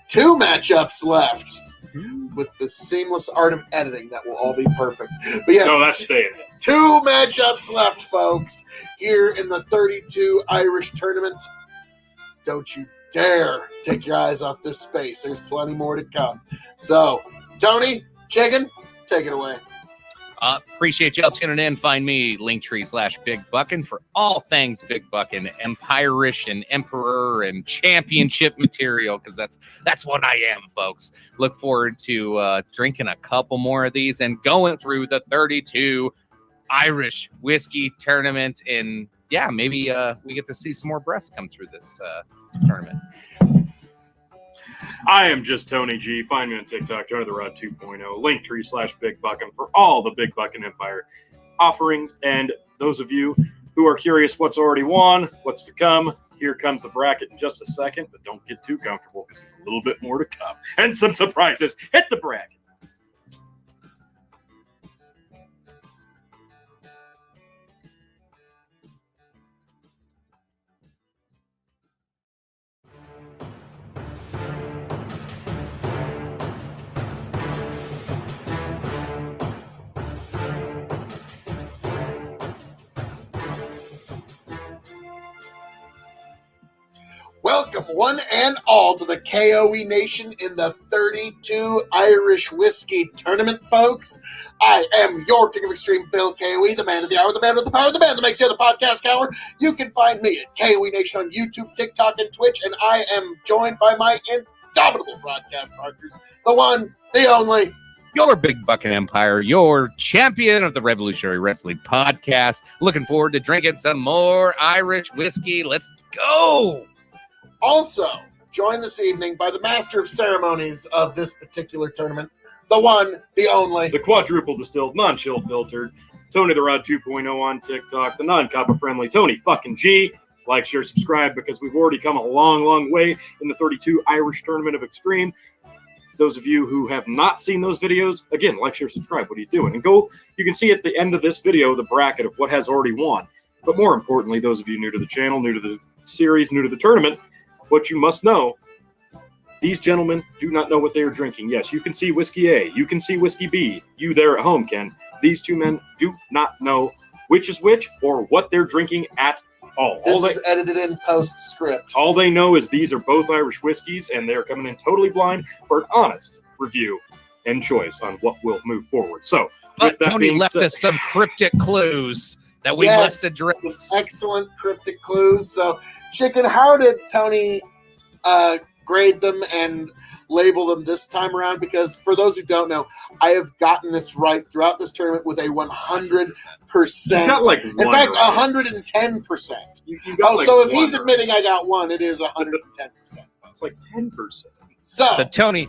2 matchups left. With the seamless art of editing, that will all be perfect. But yes, No, that's staying. 2 matchups left, folks, here in the 32 Irish Tournament. Don't you dare take your eyes off this space. There's plenty more to come. So, Tony, Chicken, take it away. Appreciate y'all tuning in. Find me, Linktree/Big Buckin' for all things Big Buckin', Empire-ish and Emperor and championship material, because that's what I am, folks. Look forward to drinking a couple more of these and going through the 32 Irish whiskey tournament. And yeah, maybe we get to see some more breasts come through this tournament. I am just Tony G. Find me on TikTok, Tony the Rod 2.0, Linktree/Big Buckin' for all the Big Buckin' Empire offerings. And those of you who are curious what's already won, what's to come, here comes the bracket in just a second, but don't get too comfortable because there's a little bit more to come and some surprises. Hit the bracket. Welcome, one and all, to the K.O.E Nation in the 32 Irish Whiskey Tournament, folks. I am your King of Extreme, Phil K.O.E, the man of the hour, the man with the power, the man that makes the other podcast hour. You can find me at K.O.E Nation on YouTube, TikTok, and Twitch, and I am joined by my indomitable broadcast partners, the one, the only, Your Big Buckin' Empire, your champion of the Revolutionary Wrestling Podcast. Looking forward to drinking some more Irish whiskey. Let's go! also joined this evening by the master of ceremonies of this particular tournament, the one, the only, The quadruple distilled, non-chill filtered, Tony the Rod 2.0 on TikTok, the non-copper friendly Tony fucking G. Like, share, subscribe, because we've already come a long, long way in the 32 Irish Tournament of Extreme. Those of you who have not seen those videos, again, like, share, subscribe. What are you doing? And go, you can see at the end of this video the bracket of what has already won. But more importantly, those of you new to the channel, new to the series, new to the tournament, what you must know, these gentlemen do not know what they are drinking. Yes, you can see Whiskey A, you can see Whiskey B. You there at home can. These 2 men do not know which is which or what they're drinking at all. This is edited in postscript. All they know is these are both Irish whiskeys, and they're coming in totally blind for an honest review and choice on what will move forward. So, But Tony left us some cryptic clues that we must address. Excellent cryptic clues. So, Chicken, how did Tony grade them and label them this time around? Because for those who don't know, I have gotten this right throughout this tournament with a 100%. You got like in one fact, right. 110%. You got like so if one he's right. admitting I got one, it is 110%. It's like 10%. So Tony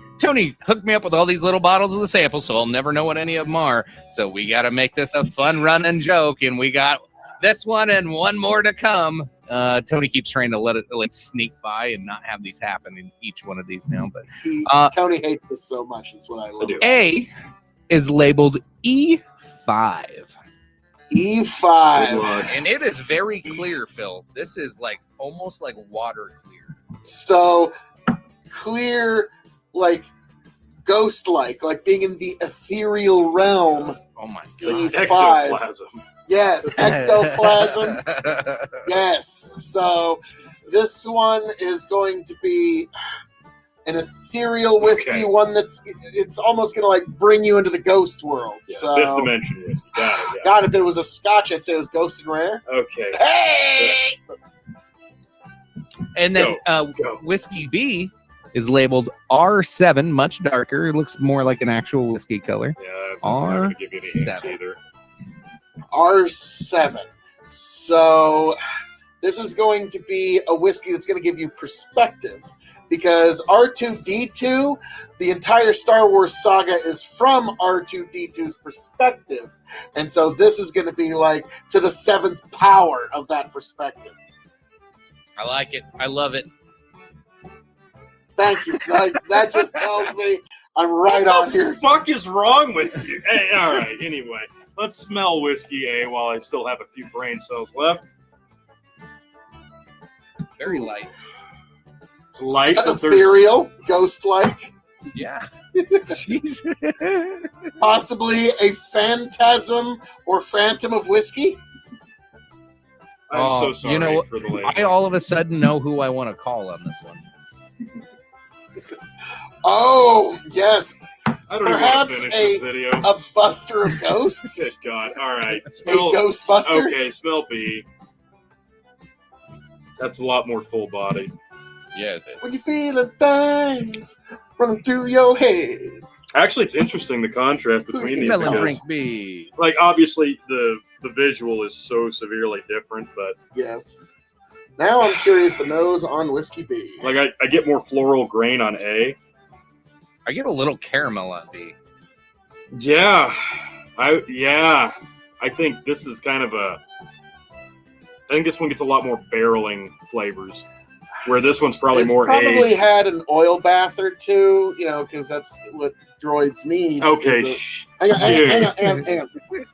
hooked me up with all these little bottles of the sample, so I'll never know what any of them are. So we got to make this a fun running joke, and we got this one and one more to come. Tony keeps trying to let it sneak by and not have these happen in each one of these now. But Tony hates this so much. That's what I love. A is labeled E5. E5. And it is very clear, Phil. This is like almost like water clear. So clear, like ghost-like, like being in the ethereal realm. Oh my god. E5. Ectoplasm. Yes, ectoplasm. Yes. So this one is going to be an ethereal whiskey, Okay. one it's almost going to like bring you into the ghost world. Yeah, so fifth dimension whiskey. Got it. Yeah. God, if it was a Scotch, I'd say it was Ghost and Rare. Okay. Hey! And then Go. whiskey B is labeled R7, much darker. It looks more like an actual whiskey color. Yeah, it's not going to give you any hints R7. either. R7. So This is going to be a whiskey that's going to give you perspective, because R2-D2, the entire Star Wars saga is from R2-D2's perspective. And so this is going to be like to the seventh power of that perspective. I like it. I love it. Thank you. That just tells me I'm right on here. What the fuck is wrong with you? Hey, all right, anyway. Let's smell whiskey A while I still have a few brain cells left. Very light. It's light, but there's... Ethereal, ghost-like. Yeah. Jeez. Possibly a phantasm or phantom of whiskey. I'm so sorry you know, for the label. I all of a sudden know who I want to call on this one. Oh, yes. I don't Perhaps even want to finish this video. A buster of ghosts? Good God. All right. A Smell, ghostbuster? okay, smell B. That's a lot more full body. Yeah, it is. When you're feeling things running through your head. Actually, it's interesting the contrast between these. Smell and because, drink B. like, obviously, the visual is so severely different, but Yes. Now I'm curious the nose on Whiskey B. like I get more floral grain on A. I get a little caramel on B. Yeah, I think this is kind of a. I think this one gets a lot more barreling flavors, where this one's probably It's more probably aged. had an oil bath or two, you know, because that's what droids need. Okay, Hang on. dude.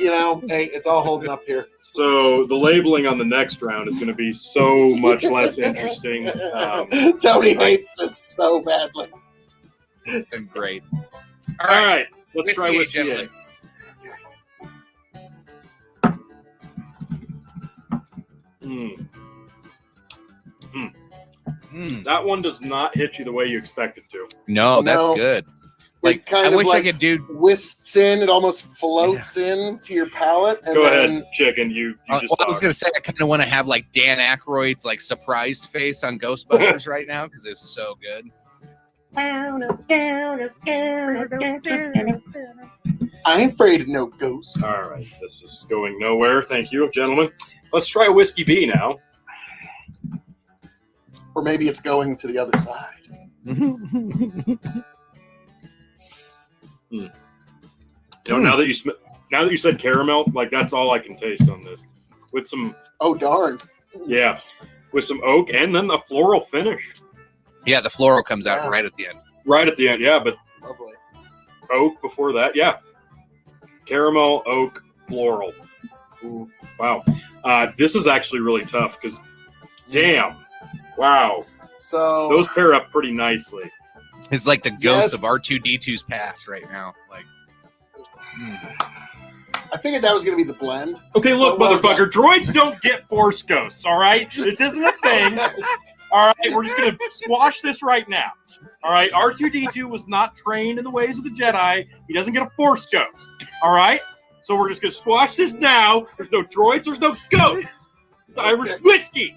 You know, hey, it's all holding up here. So the labeling on the next round is going to be so much less interesting. Tony hates this so badly. It's been great. All right, let's try Whiskey, whiskey A. gentlemen. That one does not hit you the way you expect it to. No, that's No. good. It Like, kind I of wish like I could do. whisks in, it almost floats in to your palate. And Go then, ahead, chicken. You Well, just I was talk. gonna say I kind of want to have like Dan Aykroyd's like surprised face on Ghostbusters right now because it's so good. I ain't afraid of no ghost. All right, this is going nowhere. Thank you, gentlemen. Let's try whiskey B now. Or maybe it's going to the other side. You know, now that you said caramel, like that's all I can taste on this. With some, Oh, darn. yeah, with some oak and then a floral finish Yeah, the floral comes out Yeah. right at the end. right at the end. Yeah, but Lovely. oak before that. Yeah, caramel, oak, floral. Ooh. Wow, this is actually really tough because, damn, wow, So, those pair up pretty nicely. It's like the ghost Yes. of R2-D2's past right now. Like, I figured that was going to be the blend. Okay, look, Well motherfucker, droids don't get force ghosts. All right, this isn't a thing. All right, we're just gonna squash this right now. All right, R2-D2 was not trained in the ways of the Jedi. He doesn't get a force ghost. All right, so we're just gonna squash this now. There's no droids. There's no ghosts. It's Irish whiskey.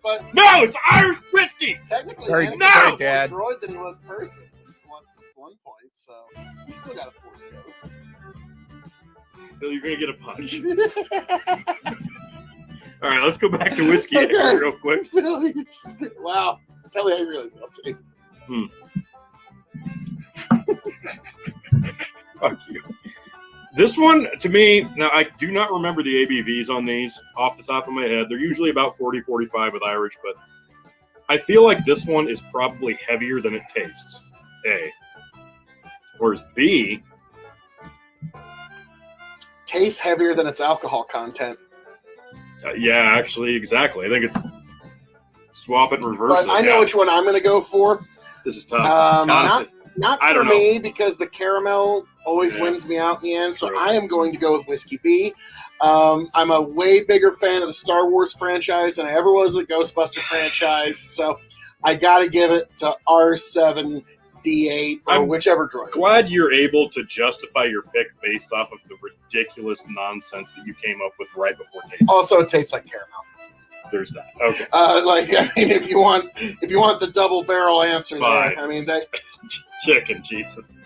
But No, it's Irish whiskey. technically, Sorry, Anakin no! was more Dad. droid than he was person at one point, so he still got a force ghost. So you're gonna get a punch. All right, let's go back to whiskey Okay. real quick. Really? Wow. Tell me how you really feel, too. Fuck you. This one, to me, now I do not remember the ABVs on these off the top of my head. They're usually about 40, 45 with Irish, but I feel like this one is probably heavier than it tastes. A. Whereas B, Tastes heavier than its alcohol content. yeah, actually, exactly. I think it's swap it and reverse But it. I know Yeah, which one I'm going to go for. this is tough. Not I for don't know. me, because the caramel always Yeah. wins me out in the end. So True. I am going to go with Whiskey B. I'm a way bigger fan of the Star Wars franchise than I ever was the Ghostbuster franchise. So I got to give it to R7D8 or I'm whichever droid. Glad you're able to justify your pick based off of the ridiculous nonsense that you came up with right before tasting. Also, it tastes like caramel. there's that. Okay. If you want the double barrel answer Fine. there, I mean that. Chicken, Jesus.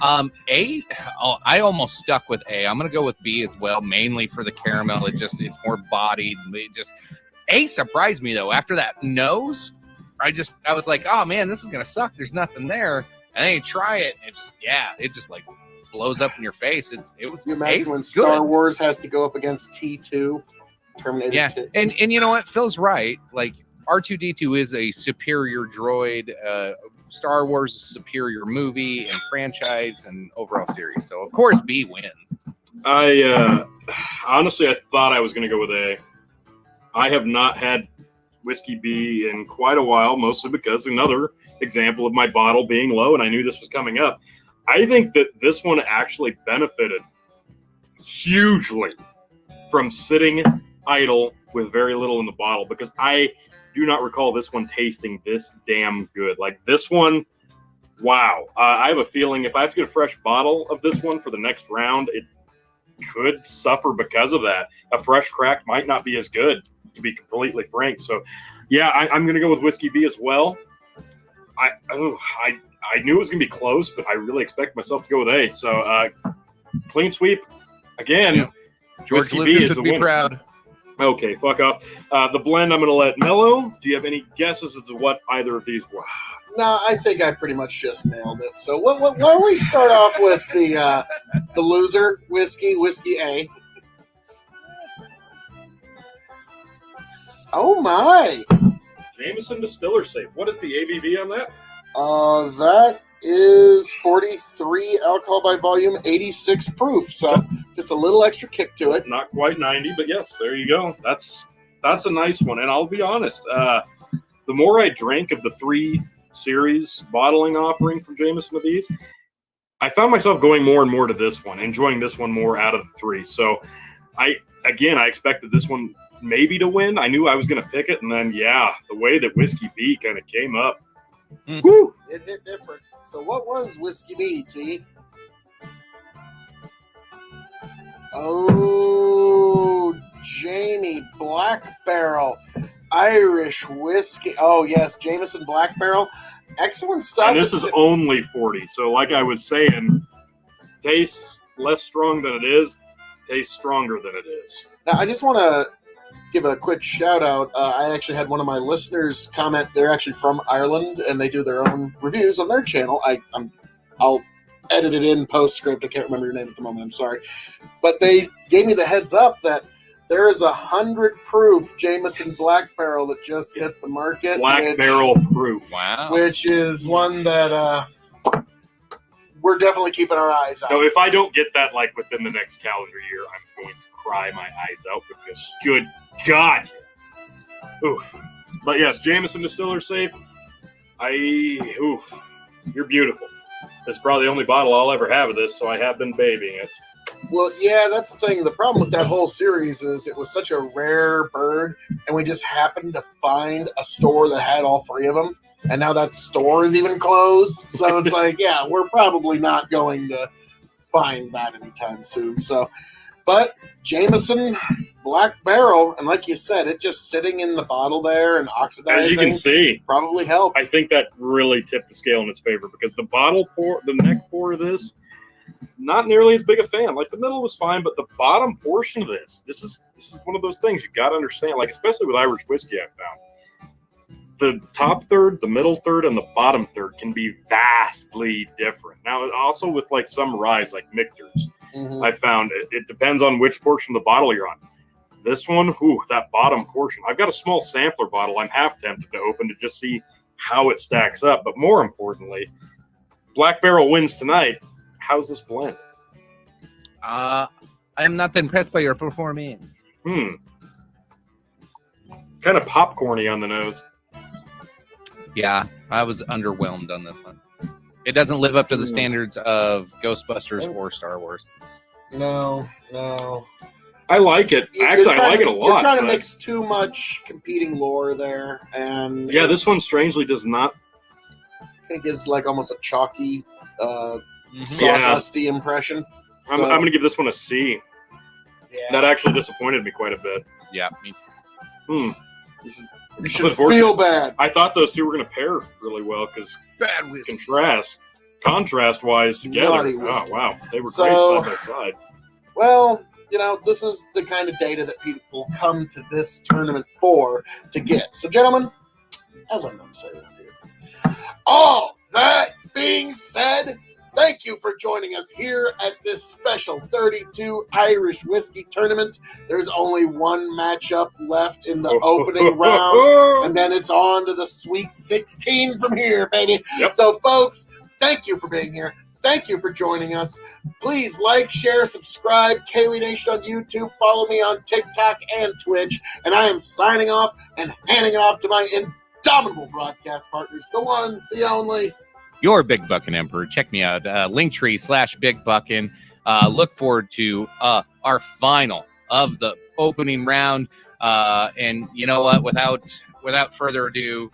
A. Oh, I almost stuck with A. I'm gonna go with B as well, mainly for the caramel. It's more bodied. A surprised me though. After that nose, I was like, oh man, this is gonna suck. There's nothing there. And then you try it, and it just like blows up in your face. It was. You imagine A's when good. Star Wars has to go up against T2, Terminator Yeah, 2. and you know what? Phil's right. Like R2D2 is a superior droid. Star Wars is a superior movie and franchise and overall series. So of course B wins. I honestly, I thought I was going to go with A. I have not had Whiskey B in quite a while, mostly because another example of my bottle being low, and I knew this was coming up. I think that this one actually benefited hugely from sitting idle with very little in the bottle, because I do not recall this one tasting this damn good. Like this one, wow. I have a feeling if I have to get a fresh bottle of this one for the next round, it could suffer because of that. A fresh crack might not be as good, to be completely frank. So, yeah, I'm going to go with Whiskey B as well. I knew it was going to be close, but I really expect myself to go with A. So, clean sweep again. Yeah. George Whiskey Lucas B is would the be winner. proud. Okay, fuck off. The blend I'm going to let mellow. Do you have any guesses as to what either of these were? No, I think I pretty much just nailed it. So why don't we start off with the loser, Whiskey A. Oh my! Jameson Distiller Safe. What is the ABV on that? That is 43 alcohol by volume, 86 proof. So just a little extra kick to it. Not quite 90, but yes, there you go. That's a nice one. And I'll be honest, the more I drank of the 3 series bottling offering from Jameson of these, I found myself going more and more to this one, enjoying this one more out of the 3. So I expected this one maybe to win. I knew I was going to pick it, and then the way that Whiskey B kind of came up, whew. It hit different. So what was Whiskey B, T? Oh, Jamie, Black Barrel, Irish whiskey. Oh, yes, Jameson Black Barrel. Excellent stuff. And this is only 40. So like I was saying, tastes less strong than it is, tastes stronger than it is. Now, I just want to give a quick shout out. I actually had one of my listeners comment. They're actually from Ireland, and they do their own reviews on their channel. I'll edit it in postscript. I can't remember your name at the moment. I'm sorry, but they gave me the heads up that there is 100 proof Jameson Black Barrel that just hit the market. Black Barrel proof. Wow. Which is one that we're definitely keeping our eyes on. So if I don't get that like within the next calendar year, I'm going to cry my eyes out because good God. Oof. But yes, Jameson Distiller Safe. You're beautiful. It's probably the only bottle I'll ever have of this, so I have been babying it. Well, yeah, that's the thing. The problem with that whole series is it was such a rare bird, and we just happened to find a store that had all 3 of them, and now that store is even closed. So it's like, yeah, we're probably not going to find that anytime soon. So, but Jameson Black Barrel, and like you said, it just sitting in the bottle there and oxidizing. As you can see, probably helped. I think that really tipped the scale in its favor because the neck pour of this, not nearly as big a fan. Like the middle was fine, but the bottom portion of this is one of those things you got to understand. Like especially with Irish whiskey, I found the top third, the middle third, and the bottom third can be vastly different. Now, also with like some ryes, like Michter's, I found it depends on which portion of the bottle you're on. This one, that bottom portion. I've got a small sampler bottle I'm half tempted to open to just see how it stacks up. But more importantly, Black Barrel wins tonight. How's this blend? I am not impressed by your performance. Kind of popcorny on the nose. Yeah, I was underwhelmed on this one. It doesn't live up to the standards of Ghostbusters or Star Wars. No. I like it. Actually, I like it a lot. You're trying to mix too much competing lore there, and yeah, this one strangely does not. Kind of gives like almost a chalky, sawdusty impression. I'm going to give this one a C. Yeah. That actually disappointed me quite a bit. Yeah, me too. You should feel bad. I thought those two were going to pair really well because Bad whiskey. contrast-wise together. Naughty Oh, whiskey. wow. They were So- great side by side. Well, this is the kind of data that people come to this tournament for to get. So, gentlemen, as I'm going to say around here, all that being said, thank you for joining us here at this special 32 Irish Whiskey Tournament. There's only one matchup left in the opening round, and then it's on to the Sweet 16 from here, baby. Yep. So, folks, thank you for being here. Thank you for joining us. Please like, share, subscribe, K.O.E Nation on YouTube. Follow me on TikTok and Twitch. And I am signing off and handing it off to my indomitable broadcast partners. The one, the only. Your Big Buckin' Emperor. Check me out. Linktree/Big Buckin'. Look forward to our final of the opening round. And you know what? Without further ado,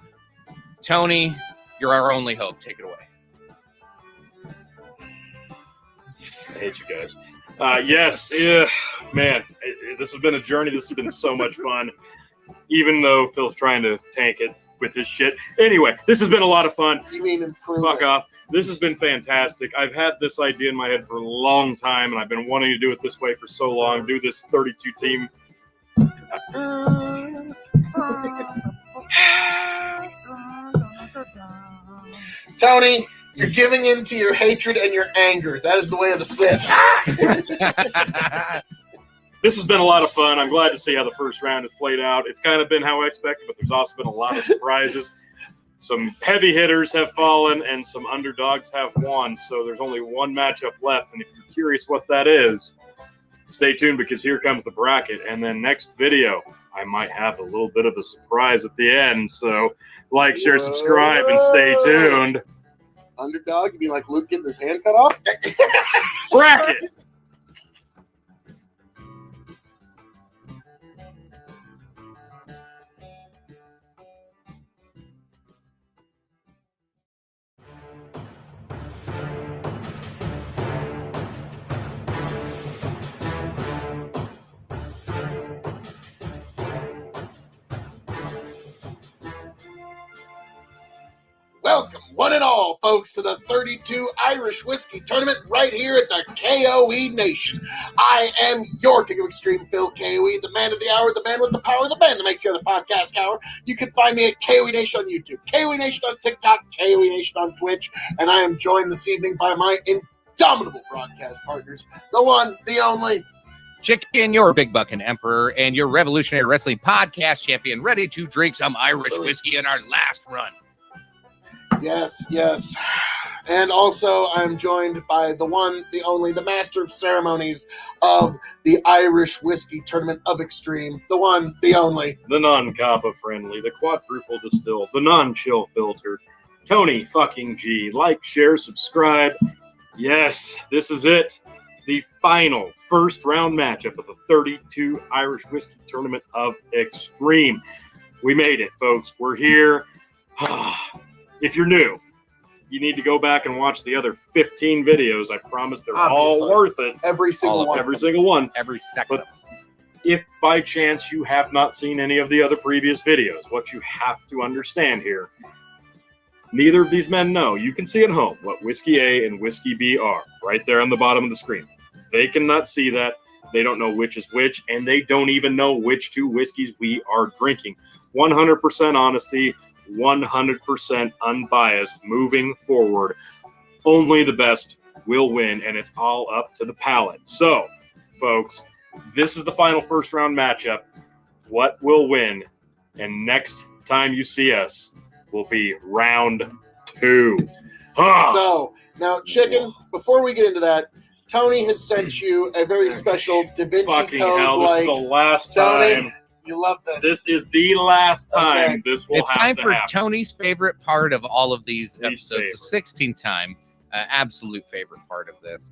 Tony, you're our only hope. Take it away. I hate you guys. Yes, man, this has been a journey. This has been so much fun, even though Phil's trying to tank it with his shit. Anyway, this has been a lot of fun. You mean improve? Fuck off. This has been fantastic. I've had this idea in my head for a long time, and I've been wanting to do it this way for so long. Do this 32 team. Tony, you're giving in to your hatred and your anger. That is the way of the Sith. This has been a lot of fun. I'm glad to see how the first round has played out. It's kind of been how I expected, but there's also been a lot of surprises. Some heavy hitters have fallen, and some underdogs have won. So there's only one matchup left, and if you're curious what that is, stay tuned because here comes the bracket. And then next video, I might have a little bit of a surprise at the end. So like, share, subscribe, and stay tuned. Underdog? You mean like Luke getting his hand cut off? Bracket! Welcome, one and all, folks, to the 32 Irish Whiskey Tournament right here at the K.O.E Nation. I am your King of Extreme, Phil K.O.E, the man of the hour, the man with the power, the man that makes here the podcast hour. You can find me at K.O.E Nation on YouTube, K.O.E Nation on TikTok, K.O.E Nation on Twitch, and I am joined this evening by my indomitable broadcast partners, the one, the only, Chicken, your Big Buckin' Emperor, and your Revolutionary Wrestling Podcast Champion, ready to drink some Irish whiskey in our last run. Yes, yes. And also, I'm joined by the one, the only, the master of ceremonies of the Irish Whiskey Tournament of Extreme. The one, the only. The non-Kappa friendly, the quadruple distilled, the non-chill filtered, Tony fucking G. Like, share, subscribe. Yes, this is it. The final first round matchup of the 32 Irish Whiskey Tournament of Extreme. We made it, folks. We're here. If you're new, you need to go back and watch the other 15 videos. I promise they're Obviously. all worth it. Every single one. Every single one. Every second. But if by chance you have not seen any of the other previous videos, what you have to understand here, neither of these men know. You can see at home what Whiskey A and Whiskey B are, right there on the bottom of the screen. They cannot see that. They don't know which is which, and they don't even know which two whiskeys we are drinking. 100% honesty, 100% unbiased, moving forward. Only the best will win, and it's all up to the palate. So, folks, this is the final first round matchup. What will win? And next time you see us will be round 2. So, now, Chicken, before we get into that, Tony has sent you a very special Da Vinci Fucking Code. hell, this is the last Tony, time. you love this. This is the last time Okay. this will It's have time to for happen. Tony's favorite part of all of these Least episodes, the 16th time, absolute favorite part of this.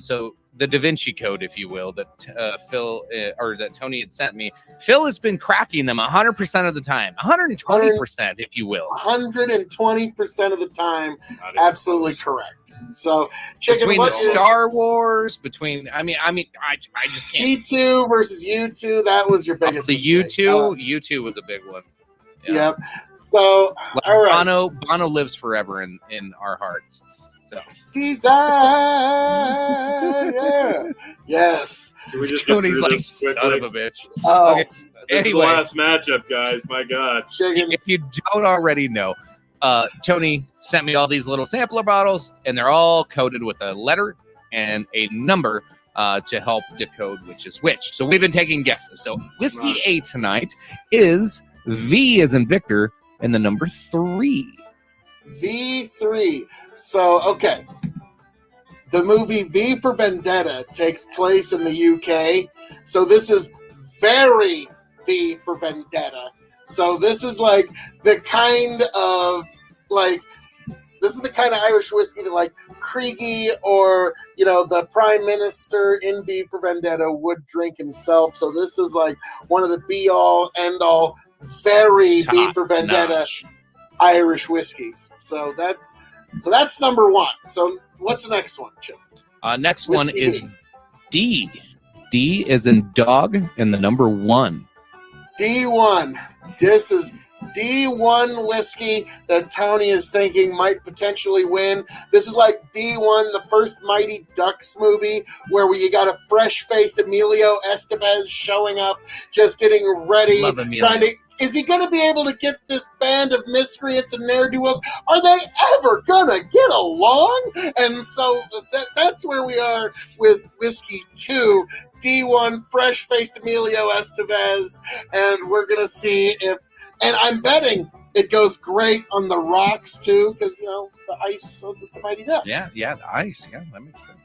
So the Da Vinci Code, if you will, that Phil or that Tony had sent me. Phil has been cracking them 100% of the time, 120%, if you will. 120% of the time, Not even absolutely close. correct. So, Chicken, Between what the is Star Wars, I just can't. T2 versus U2? That was your biggest The mistake. U2 was a big one. Yep. So, Like, all right. Bono lives forever in our hearts. So Desire. Yes. Can we just get Tony's through like, this son quickly? of a bitch. Oh, Okay. This is the Anyway. last matchup, guys. My God. chicken. If you don't already know, Tony sent me all these little sampler bottles, and they're all coded with a letter and a number to help decode which is which. So we've been taking guesses. So whiskey A tonight is V as in Victor and the number 3. V3. So, okay. The movie V for Vendetta takes place in the UK. So this is very V for Vendetta. So this is like the kind of this is the kind of Irish whiskey that like Craigie or the Prime Minister in V for Vendetta would drink himself. So this is like one of the be all end all very V for Vendetta Top-notch. Irish whiskeys. So that's number 1. So what's the next one, Chip? Next one Whiskey is B. D. D is in dog and the number 1. D1. This is D1 whiskey that Tony is thinking might potentially win. This is like D1, the first Mighty Ducks movie, where you got a fresh-faced Emilio Estevez showing up, just getting ready, Love Emilio. trying to. Is he going to be able to get this band of miscreants and ne'er-do-wells? Are they ever going to get along? And so that's where we are with Whiskey 2, D1, fresh-faced Emilio Estevez, and we're going to see if... And I'm betting it goes great on the rocks, too, because, the ice of the Mighty Ducks. Yeah, the ice. Yeah, that makes sense.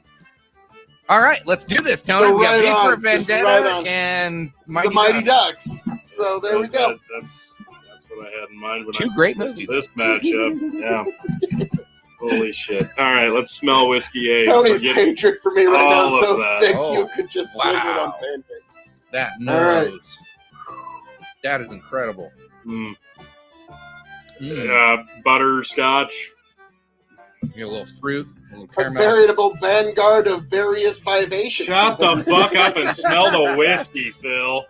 All right, let's do this, Tony. So we got right V for on, just Vendetta right on. and The Mighty Ducks. So there we go. That's what I had in mind when Two I great picked movies. this matchup. Yeah. Holy shit. All right, let's smell whiskey A. Tony's Forget hatred for me right now all is so of that. thick Oh, you could just wow. visit on pancakes. That All right. nose. That is incredible. Mm. Mm. Butterscotch. Get a little fruit, a little A caramel. veritable vanguard of various vivations. Shut the fuck up and smell the whiskey, Phil.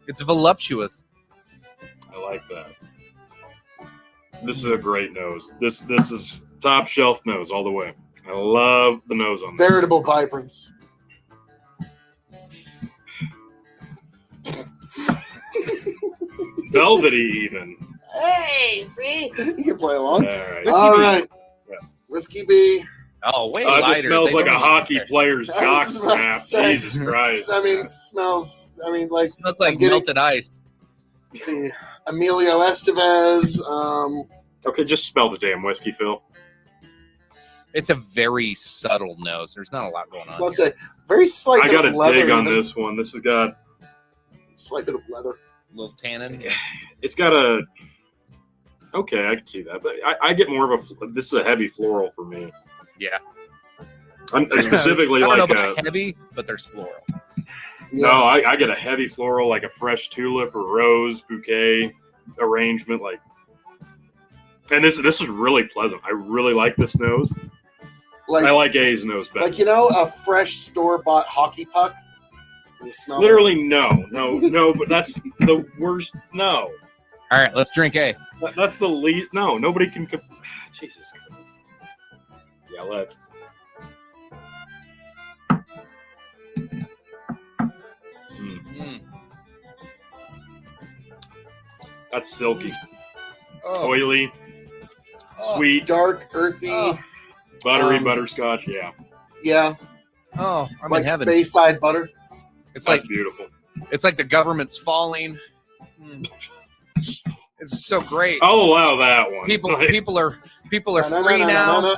It's voluptuous. I like that. This is a great nose. This is top shelf nose all the way. I love the nose on this. Veritable vibrance. Velvety even. Hey, see? You can play along. All right. Whiskey All B. right. Yeah. Whiskey B. Oh, way It lighter. just smells They like a don't hockey even- player's I jock was about to strap. say. Jesus Christ. Smells, like, Smells like I'm getting- melted ice. let's see, Emilio Estevez. Okay, just smell the damn whiskey, Phil. It's a very subtle nose. There's not a lot going on. Let's here. say, very slight I bit got of a leather. dig on even. this one. This has got, Slight bit of leather. A little tannin. it's got a, okay, I can see that. But I get more of a, this is a heavy floral for me. Yeah. I'm specifically I don't like know about a, heavy, but there's floral. Yeah. no, I get a heavy floral, like a fresh tulip or rose bouquet arrangement. Like, and this is really pleasant. I really like this nose. I like A's nose better. Like, a fresh store-bought hockey puck? You smell Literally, no, but that's the worst. No, All right, let's drink A. that's the least. No, nobody can. Jesus. Yeah, let's. Mm. That's silky, Oh, oily, oh, sweet, dark, earthy. Oh. buttery um, butterscotch. Yeah, Yeah, Oh, I'm like in heaven. Speyside butter. It's that's like beautiful. the government's falling. Mm. It's so great. I'll allow that one. People Like, are free now.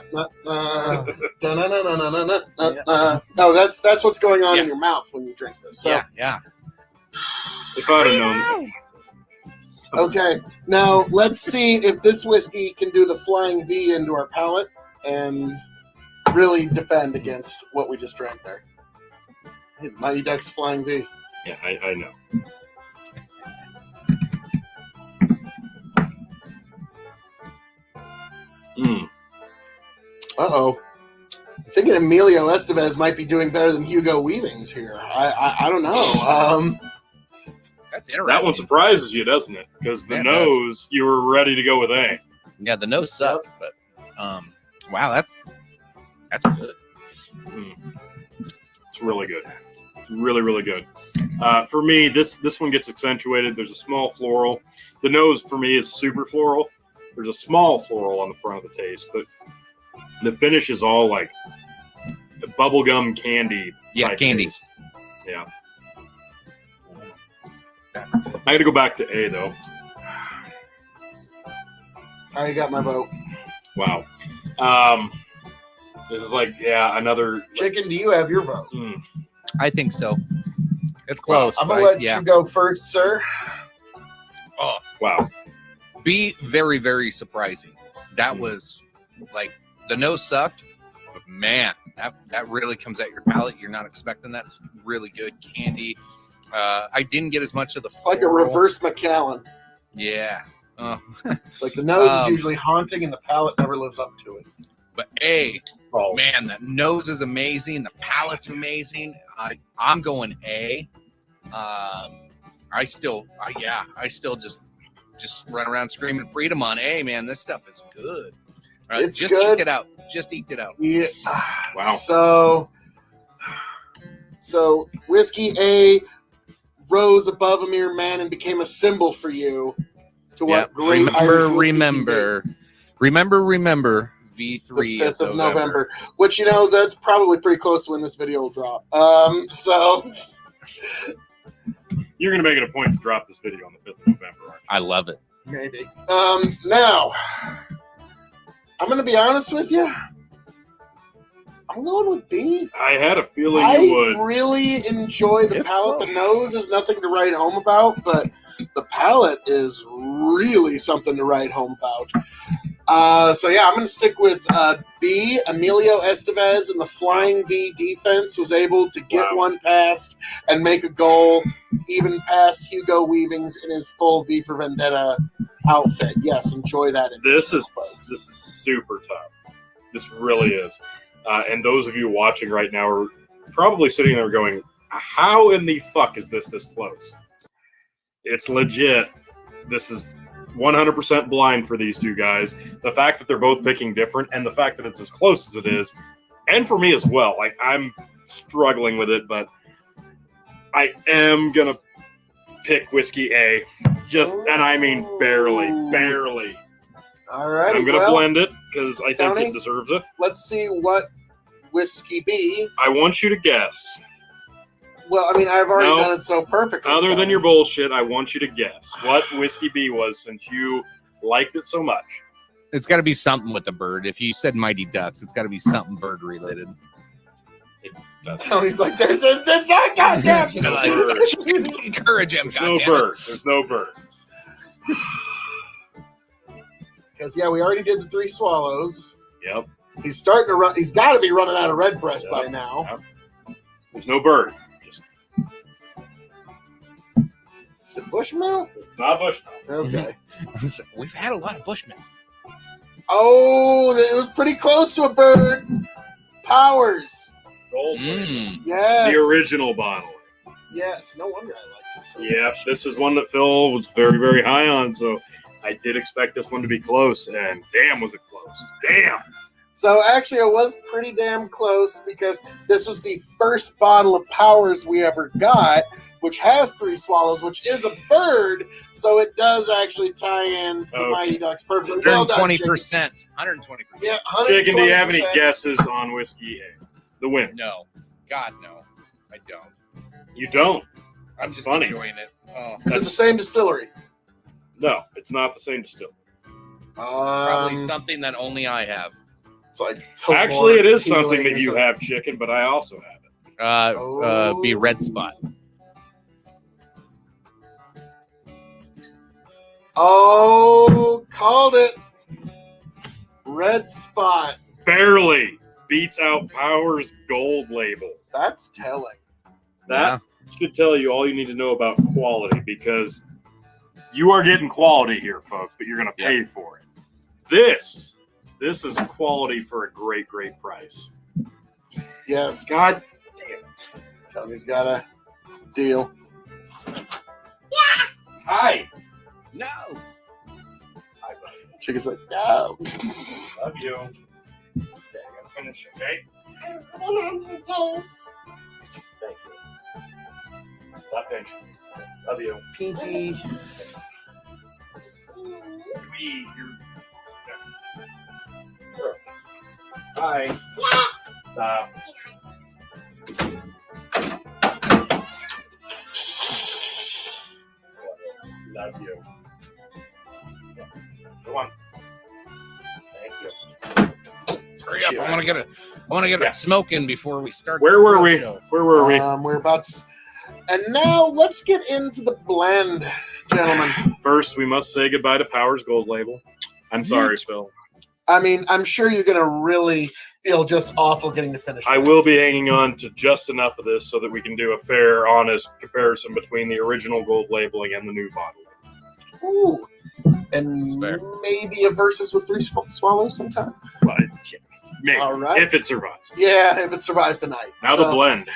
No, that's what's going on Yeah. in your mouth when you drink this. So, Yeah. if I'd have known. okay, now let's see if this whiskey can do the flying V into our palate and really defend against what we just drank there. Mighty Ducks Flying V. Yeah, I know. Mm. Uh-oh. I'm thinking Emilio Estevez might be doing better than Hugo Weavings here. I don't know. That's interesting. That one surprises you, doesn't it? Because the Yeah, it nose, you were ready to go with A. Yeah, the nose sucked, but wow, that's good. It's really good. Really, really good. For me, this one gets accentuated. There's a small floral. The nose for me is super floral. There's a small floral on the front of the taste, but the finish is all like a bubblegum candy. Yeah, type candy. taste. Yeah. I got to go back to A though. I got my vote. Wow. This is like, another Chicken, do you have your vote? I think so. It's close. I'm gonna but let you go first, sir. Oh, wow. be very, very surprising. That was like the nose sucked, but man, that really comes at your palate. You're not expecting that. It's really good candy. I didn't get as much of the Like a floral. reverse Macallan. Yeah. Like the nose is usually haunting and the palate never lives up to it. But man, that nose is amazing. The palate's amazing. I'm going A. I still just run around screaming freedom on A, man. This stuff is good. It's just good. Eat it out. Just eat it out. Yeah. Wow. So Whiskey A rose above a mere man and became a symbol for you to what great Irish whiskey Remember the V3 5th of November, which, that's probably pretty close to when this video will drop. So You're going to make it a point to drop this video on the 5th of November, aren't you? I love it. maybe. Now, I'm going to be honest with you. I'm going with B. I had a feeling I you would. really enjoy the It's palate. close. The nose is nothing to write home about, but the palate is really something to write home about. So yeah, I'm going to stick with B. Emilio Estevez and the Flying V defense was able to get one past and make a goal, even past Hugo Weavings in his full V for Vendetta outfit. Yes, enjoy that. This is folks. super tough. This really is. And those of you watching right now are probably sitting there going, how in the fuck is this close? It's legit. This is 100% blind for these two guys. The fact that they're both picking different and the fact that it's as close as it is, and for me as well. Like, I'm struggling with it, but I am going to pick Whiskey A. And I mean barely. All right. I'm going to blend it because I think Tony? it deserves it. Let's see what Whiskey B. I want you to guess. Well, I mean, I've already done it so perfectly. Other than Tony. your bullshit, I want you to guess what Whiskey B was since you liked it so much. It's got to be something with the bird. If you said Mighty Ducks, it's got to be something bird related. Tony's like, there's not goddamn. Encourage him. There's no bird. There's no bird. Because we already did the 3 swallows. Yep. He's starting to run. He's got to be running out of Redbreast by now. Yep. There's no bird. Is it Bushmill? It's not Bushmill. Okay. We've had a lot of Bushmen. Oh, it was pretty close to a bird. Powers. Gold. Yes. The original bottle. Yes. No wonder I liked it so Yeah, much. this is one that Phil was very, very high on, so I did expect this one to be close, and damn was it close. Damn. So actually, it was pretty damn close because this was the first bottle of Powers we ever got, which has 3 swallows, which is a bird, so it does actually tie in to the Mighty Ducks perfectly. Well done, 120%. 120%. Yeah, 120%. Chicken, do you have any guesses on Whiskey A? The win. No. God, no. I don't. You don't. I'm That's just funny. enjoying it. Oh. Is it the same distillery? No, it's not the same distillery. Probably something that only I have. It's like Actually, it is something Healing that or you something. have, Chicken, but I also have it. Be Red Spot. Oh, called it. Red Spot. Barely beats out Powers Gold label. That's telling. That should tell you all you need to know about quality, because you are getting quality here, folks, but you're going to pay for it. This is quality for a great, great price. Yes. God damn it. Tony's got a deal. Yeah. Hi. No. Hi, buddy. Chicken's like, no. Love you. Okay, I gotta finish, okay? Thank you. Stop pinching. Love you. Pinky. Hi. Stop. Love you. Come on. Thank you. Hurry up! I want to get Yeah. a smoking before we start. Where the were real we? show. Where were we? We're about to. And now let's get into the blend, gentlemen. First, we must say goodbye to Powers Gold Label. I'm sorry, Phil. I mean, I'm sure you're going to really feel just awful getting to finish. I will be hanging on to just enough of this so that we can do a fair, honest comparison between the original gold labeling and the new bottle. Ooh. And That's fair. maybe a versus with 3 swallows sometime. But maybe, All right. if it survives. Yeah, if it survives the night. Now the blend.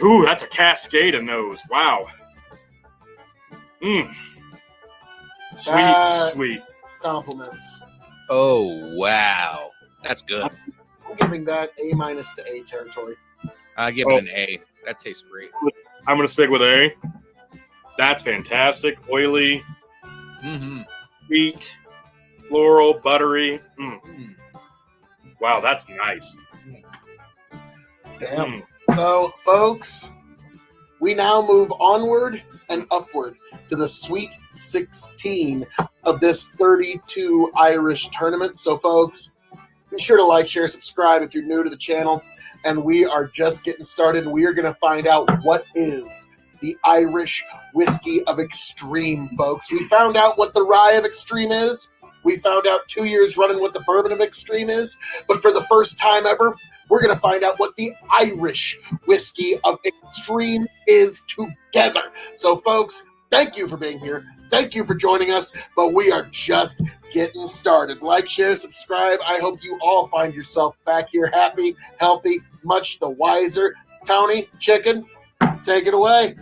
Ooh, that's a cascade of nose. Wow. Mmm. Sweet, sweet. Compliments. Oh, wow. That's good. I'm giving that A- to A territory. I give it an A. That tastes great. I'm going to stick with A. That's fantastic. Oily, Mm-hmm. sweet, floral, buttery. Mm. Wow, that's nice. Damn. Mm. So, folks, we now move onward and upward to the Sweet 16 of this 32 Irish tournament. So, folks, be sure to like, share, subscribe if you're new to the channel. And we are just getting started. We are going to find out what is the Irish whiskey of extreme, folks. We found out what the rye of extreme is. We found out 2 years running what the bourbon of extreme is. But for the first time ever, we're going to find out what the Irish whiskey of extreme is together. So, folks, thank you for being here. Thank you for joining us, but we are just getting started. Like, share, subscribe. I hope you all find yourself back here happy, healthy, much the wiser. Tony, Chicken, take it away.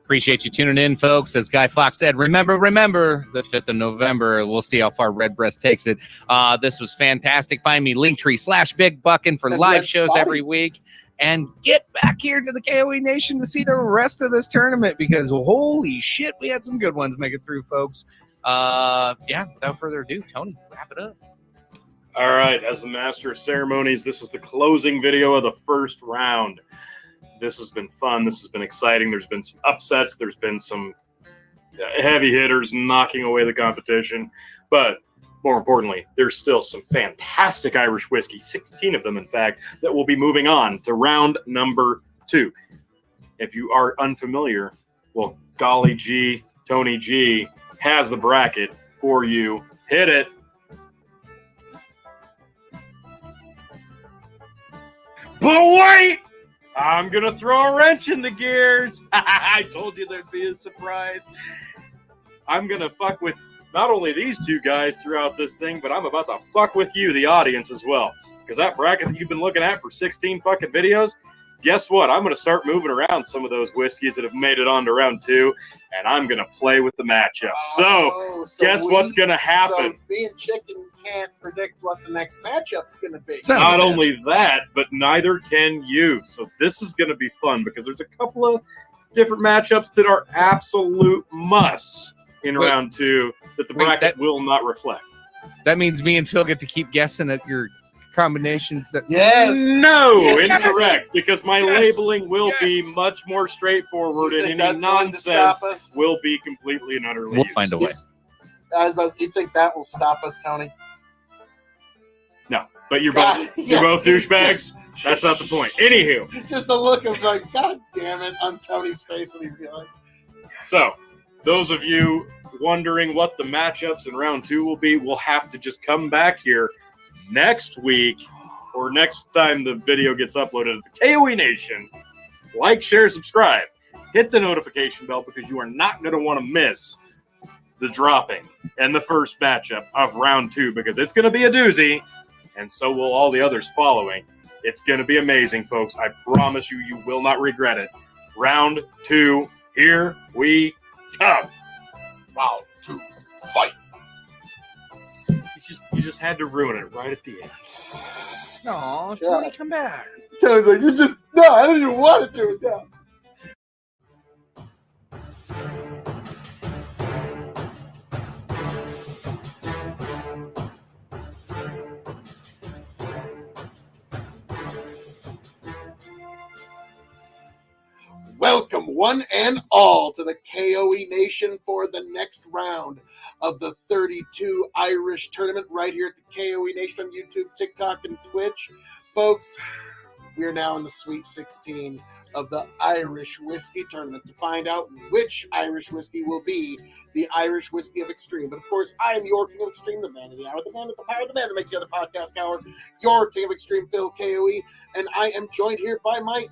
Appreciate you tuning in, folks. As Guy Fawkes said, remember, the 5th of November. We'll see how far Redbreast takes it. This was fantastic. Find me Linktree/BigBuckin' for And live Red shows Spotty. every week. And get back here to the K.O.E. Nation to see the rest of this tournament because holy shit, we had some good ones make it through, folks. Without further ado, Tony, wrap it up. All right, as the master of ceremonies, this is the closing video of the first round. This has been fun. This has been exciting. There's been some upsets. There's been some heavy hitters knocking away the competition. But more importantly, there's still some fantastic Irish whiskey, 16 of them, in fact, that will be moving on to round number 2. If you are unfamiliar, well, golly gee, Tony G has the bracket for you. Hit it. But wait! I'm going to throw a wrench in the gears. I told you there'd be a surprise. I'm going to fuck with not only these two guys throughout this thing, but I'm about to fuck with you, the audience, as well. Because that bracket that you've been looking at for 16 fucking videos, guess what? I'm going to start moving around some of those whiskeys that have made it on to round 2, and I'm going to play with the matchups. So guess what's going to happen? So me and Chicken can't predict what the next matchup's going to be. So- Not only that, but neither can you. So this is going to be fun because there's a couple of different matchups that are absolute musts in Wait. round 2 that the Wait, bracket that- will not reflect. That means me and Phil get to keep guessing at your combinations that Yes. No, Yes. incorrect, because my Yes. labeling will Yes. be much more straightforward You and think any that's going to stop nonsense us? will be completely and utterly We'll find a way. You think that will stop us, Tony? No, but you're God, both you're yeah. both douchebags. That's not the point. Anywho, Just the look of like, God damn it, on Tony's face when he realized. so those of you wondering what the matchups in round 2 will be, we'll have to just come back here next week or next time the video gets uploaded to the K.O.E. Nation. Like, share, subscribe. Hit the notification bell because you are not going to want to miss the dropping and the first matchup of round 2 because it's going to be a doozy, and so will all the others following. It's going to be amazing, folks. I promise you, you will not regret it. Round 2, here we Round 2, fight. You just had to ruin it right at the end. No, Tony, come back. Tony's like, no, I don't even want to do it now. Welcome, one and all, to the K.O.E Nation for the next round of the 32 Irish tournament right here at the K.O.E Nation on YouTube, TikTok, and Twitch. Folks, we are now in the Sweet 16 of the Irish Whiskey Tournament to find out which Irish whiskey will be the Irish Whiskey of Extreme. But of course, I am your King of Extreme, the man of the hour, the man with the power, the man that makes the other podcast hour, your King of Extreme, Phil K.O.E. And I am joined here by my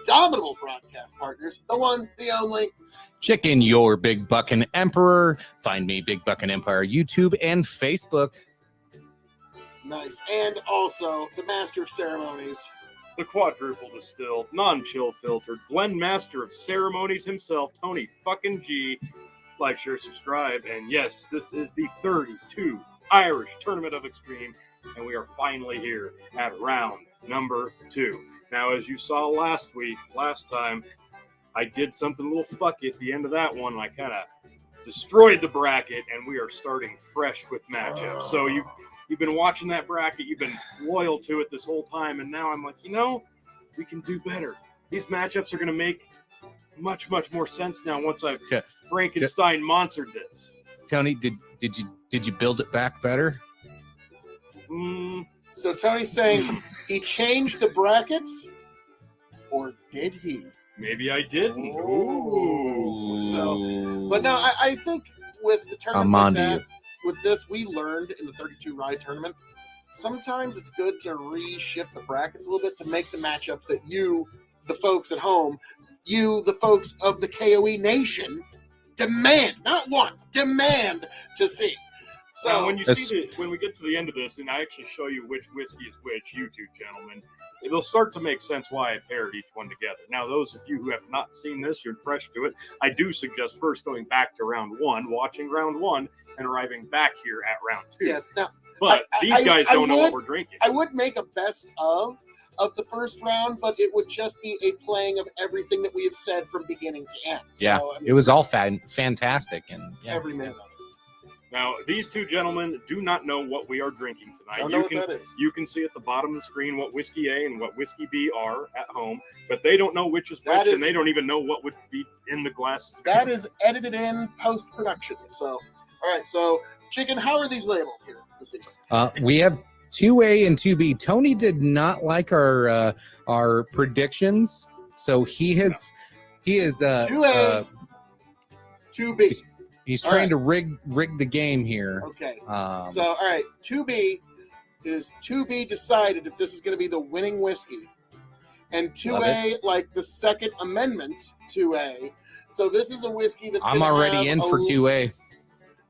indomitable broadcast partners, the one, the only, Chicken, your Big Buckin' Emperor. Find me, Big Buckin' Empire, YouTube and Facebook. nice, and also the master of ceremonies. The quadruple distilled, non-chill filtered, blend master of ceremonies himself, Tony fucking G. Like, share, subscribe, and yes, this is the 32 Irish Tournament of Extreme, and we are finally here at round number 2. Now, as you saw last time, I did something a little fucky at the end of that one. I kind of destroyed the bracket, and we are starting fresh with matchups. So you've been watching that bracket, you've been loyal to it this whole time, and now I'm like, we can do better. These matchups are going to make much, much more sense now once I've Frankenstein monstered this. Tony, did you build it back better? So Tony's saying he changed the brackets, or did he? Maybe I didn't. Ooh. So, but no, I think with the tournaments like that, with this, we learned in the 32 Ride tournament, sometimes it's good to reshift the brackets a little bit to make the matchups that you, the folks at home, you, the folks of the KOE Nation, demand to see. So when we get to the end of this, and I actually show you which whiskey is which, you two gentlemen, it'll start to make sense why I paired each one together. Now, those of you who have not seen this, you're fresh to it. I do suggest first going back to round 1, watching round 1, and arriving back here at round 2. Yes, now, but these guys don't know what we're drinking. I would make a best of the first round, but it would just be a playing of everything that we have said from beginning to end. Yeah, so, I mean, it was all fantastic, and every minute of it. Now, these two gentlemen do not know what we are drinking tonight. Don't know what that is. You can see at the bottom of the screen what Whiskey A and what Whiskey B are at home, but they don't know which is which, and they don't even know what would be in the glasses. That is edited in post-production. So, all right. So, Chicken, how are these labeled here this evening? we have 2A and 2B. Tony did not like our predictions, so he is 2A, 2B. He's trying to rig the game here. Okay. So, all right. 2B is to be decided if this is going to be the winning whiskey. And 2A, like the Second Amendment 2A. So this is a whiskey that's I'm already in for 2A.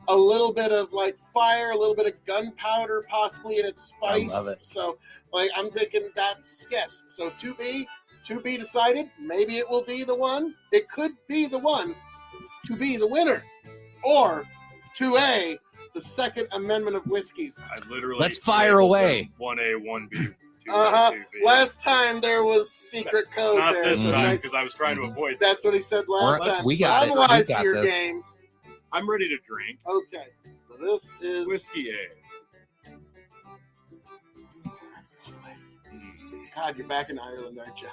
A little bit of like fire, a little bit of gunpowder possibly in its spice. I love it. So like I'm thinking that's yes. So 2B decided. Maybe it will be the one. It could be the one to be the winner. Or 2A, the Second Amendment of whiskeys. I literally Let's fire away. 1A, 1B, 2A, 2B. Last time there was secret code Not there. this so time, nice. because I was trying to avoid that. That's what he said last time. We got I'm it. wise We got to your this. games. I'm ready to drink. Okay, so this is Whiskey A. That's lovely. God, you're back in Ireland, aren't you?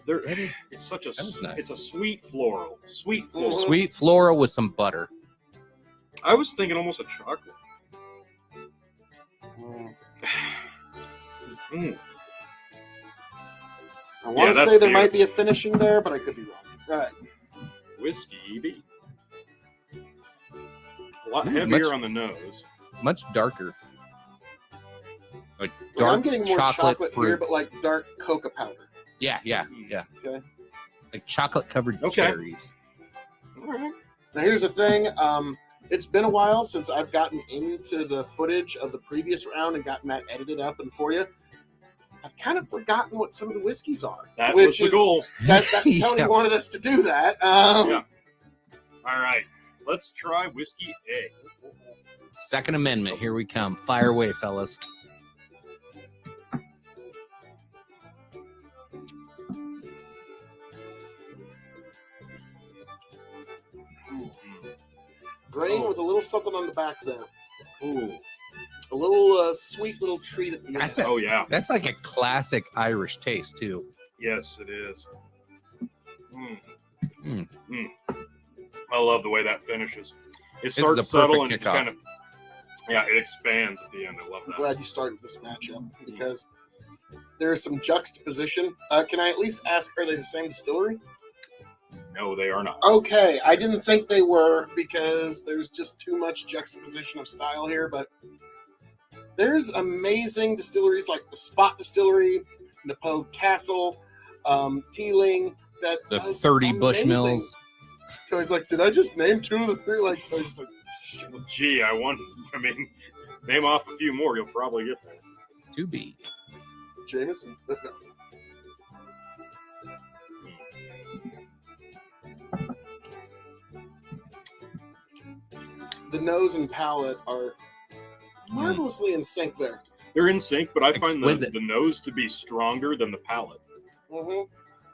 It's such a nice. It's a sweet floral. Sweet floral. Sweet floral with some butter. I was thinking almost a chocolate. Mm. I want to that's say there might beautiful. be a finishing there, but I could be wrong. All right. Whiskey B. A lot Ooh, heavier on the nose. Much darker. Like Well, dark I'm getting more chocolate here, fruits. but like dark cocoa powder. Yeah. Okay. Like chocolate covered Okay. cherries. All right. Now here's the thing. It's been a while since I've gotten into the footage of the previous round and gotten that edited up and for you. I've kind of forgotten what some of the whiskeys are. That was the goal. That Tony Yeah. wanted us to do that. Yeah. All right, let's try whiskey A. Second Amendment. Here we come. Fire away, fellas. Grain Oh. with a little something on the back there. Ooh. A little sweet little treat at the end. That's it. Oh yeah. That's like a classic Irish taste too. Yes, it is. Mm. I love the way that finishes. It is starts a subtle perfect and it just kickoff. kind of, yeah, it expands at the end. I love I'm that. glad you started this matchup because there is some juxtaposition. Can I at least ask, are they the same distillery? No, they are not. Okay, I didn't think they were because there's just too much juxtaposition of style here, but there's amazing distilleries like the Spot Distillery, Napoe Castle, Teeling, that The does 30 amazing. Bushmills. So he's like, did I just name two of the three? Like, I was just like, shit. Well, gee, I mean, name off a few more, you'll probably get there. To be. Jameson? No. The nose and palate are marvelously in sync there. They're in sync, but I find Exquisite. the nose to be stronger than the palate. Mm-hmm. A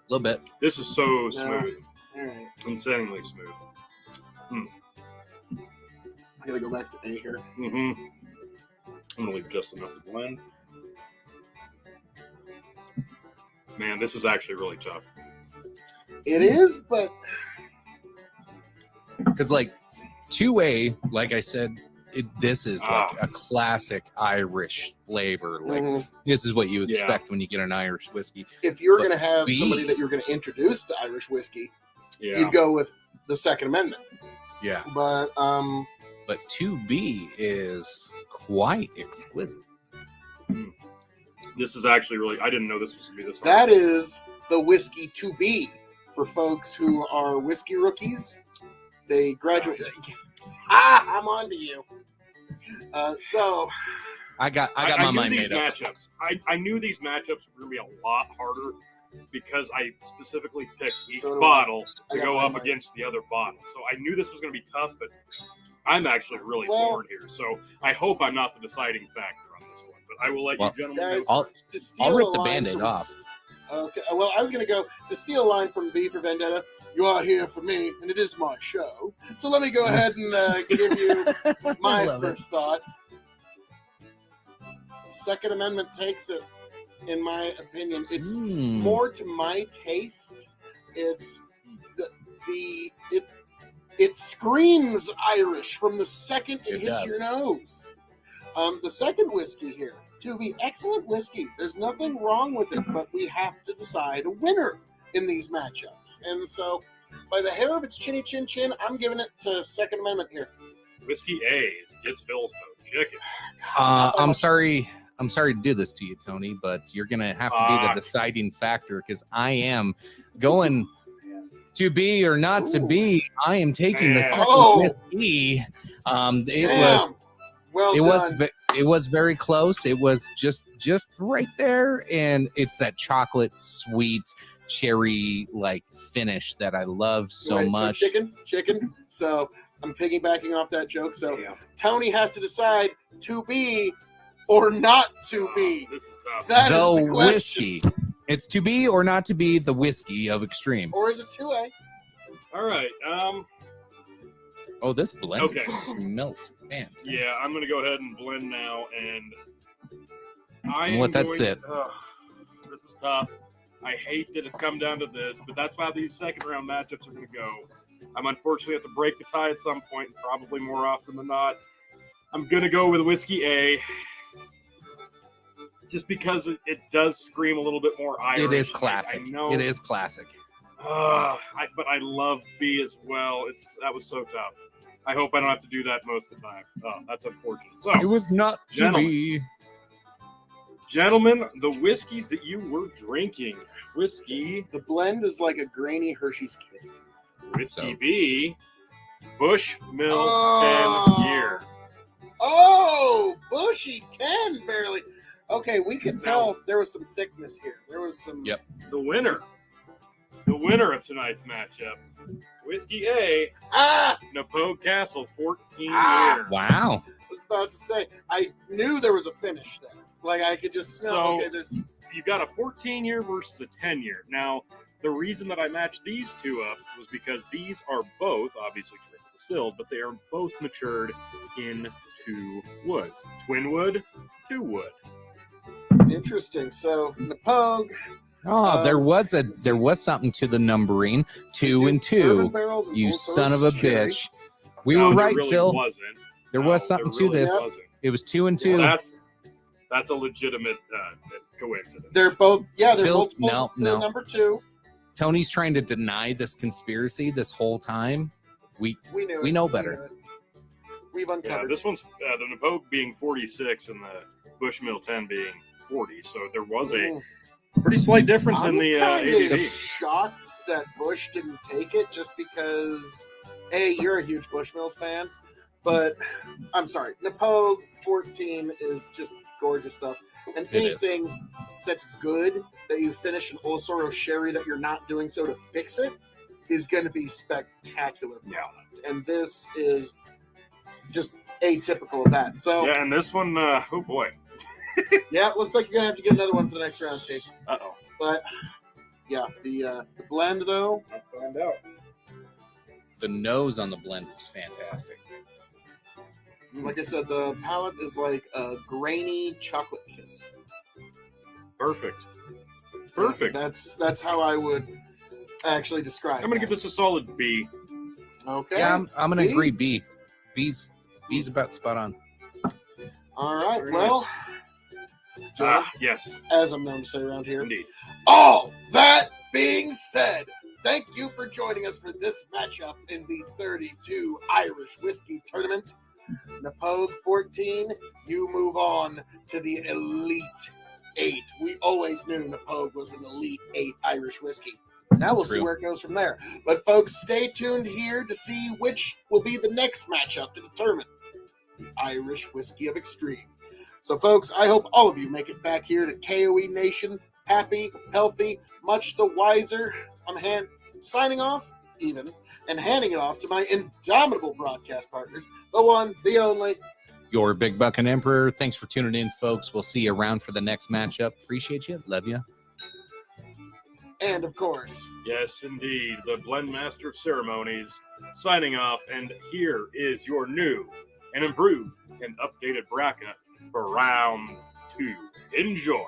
little bit. This is so smooth, All right. insanely smooth. I gotta go back to A here. I'm gonna leave just enough to blend. Man, this is actually really tough. It is, but Because like 2A, like I said, this is like a classic Irish flavor. Like mhm. this is what you Yeah. expect when you get an Irish whiskey. if you're But gonna have B- somebody that you're gonna introduce to Irish whiskey, Yeah. you'd go with the Second Amendment. Yeah. But But 2B is quite exquisite. This is actually really, I didn't know this was going to be this hard. that is the whiskey to be for folks who are whiskey rookies. They graduate. I'm on to you. So I got I my knew mind these made up. matchups. I knew these matchups were going to be a lot harder because I specifically picked each So do I. bottle I to got go my up mind. against the other bottle. So I knew this was going to be tough, but I'm actually really Well- torn here. So I hope I'm not the deciding factor on this one. But I will let Well, you gentlemen guys, go I'll- first. to steal I'll rip a the line band-aid from- off. Okay. Well, I was gonna go to steal a line from V for Vendetta. You are here for me, and it is my show. So let me go ahead and give you my Love it. first thought. Second Amendment takes it, in my opinion. It's Mm. more to my taste. It's it screams Irish from the second it It hits does. your nose. The second whiskey here, to be excellent whiskey. There's nothing wrong with it, but we have to decide a winner in these matchups. And so, by the hair of its chinny chin chin, I'm giving it to Second Amendment here. Whiskey A gets Phil's vote. Chicken. I'm sorry to do this to you, Tony, but you're gonna have to be the Fuck. deciding factor because I am going to be or not to Ooh. be. I am taking the Man. second Oh. whiskey. It Damn. Well was done. it was very close. It was just right there, and it's that chocolate sweet cherry like finish that I love so Right, much. So chicken. So I'm piggybacking off that joke. So Yeah. Tony has to decide to be or not to be. This is tough. That is the the question. whiskey. It's to be or not to be the whiskey of Extreme. Or is it 2A? All right. Oh, this blend Okay. smells fantastic. Yeah, I'm gonna go ahead and blend now, and I And am let that going- sit. This is tough. I hate that it's come down to this, but that's how these second round matchups are gonna go. I'm unfortunately have to break the tie at some point, and probably more often than not. I'm gonna go with whiskey A, just because it does scream a little bit more Irish. It is I classic. know. It is classic. But I love B as well. That was so tough. I hope I don't have to do that most of the time. Oh, that's unfortunate. So, It was not to Gentlemen. be. gentlemen, the whiskeys that you were drinking. Whiskey, The blend is like a grainy Hershey's Kiss. Whiskey So- B, Bushmill Oh. 10 year. Oh, bushy 10 barely. Okay, we could tell there was some thickness here. There was some. Yep. The winner The winner of tonight's matchup, Whiskey A, Ah! Napoe Castle, 14 Ah! years. Wow. I was about to say, I knew there was a finish there. Like, I could just smell, So- okay, there's... You got a 14-year versus a 10-year. Now, the reason that I matched these two up was because these are both, obviously triple distilled, but they are both matured in 2 woods. Twin wood, 2 wood. Interesting. So, Napoe, Oh, there was something to the numbering. 2 and 2. barrels and You Old son of a Forest sherry. bitch. We No, were there right, really Phil. Wasn't. There No, was something there to really this. Wasn't. It was 2 and 2. That's a legitimate coincidence. They're both, they're Phil, multiples no, of the no. number 2. Tony's trying to deny this conspiracy this whole time. We We knew We it. know knew better. it. We've Yeah, uncovered. this one's the Napoe being 46 and the Bushmill 10 being 40. So there was a pretty slight difference I'm in the kind of ABV. shocked that Bush didn't take it just because, A, you're a huge Bushmills fan, but I'm sorry, Napoe 14 is just gorgeous stuff. And It is. anything that's good that you finish an Osoro sherry that you're not doing so to fix it is going to be spectacular product. And this is just atypical of that. So, Yeah, and this one, oh boy. yeah, it looks like you're going to have to get another one for the next round, too. Uh-oh. But yeah, the blend though, I'll find out. the nose on the blend is fantastic. like I said, the palate is like a grainy chocolate kiss. Perfect. Perfect. That's how I would actually describe. I'm gonna give this a solid B. Okay. Yeah, I'm gonna B? agree. B's about spot on. All right. Very Well, John, Yes, as I'm known to say around here. indeed. All that being said, thank you for joining us for this matchup in the 32 Irish Whiskey Tournament. Napoe 14, you move on to the Elite 8. We always knew Napoe was an Elite 8 Irish whiskey. Now we'll see True. where it goes from there. But folks, stay tuned here to see which will be the next matchup to determine the Irish Whiskey of Extreme. So folks, I hope all of you make it back here to K.O.E. Nation, happy, healthy, much the wiser. I'm signing off, even, and handing it off to my indomitable broadcast partners, the one, the only. Your Big Buckin' Emperor. Thanks for tuning in, folks. We'll see you around for the next matchup. Appreciate you. Love you. And of course, Yes, indeed. The Blend Master of Ceremonies signing off, and here is your new and improved and updated bracket for round 2. Enjoy.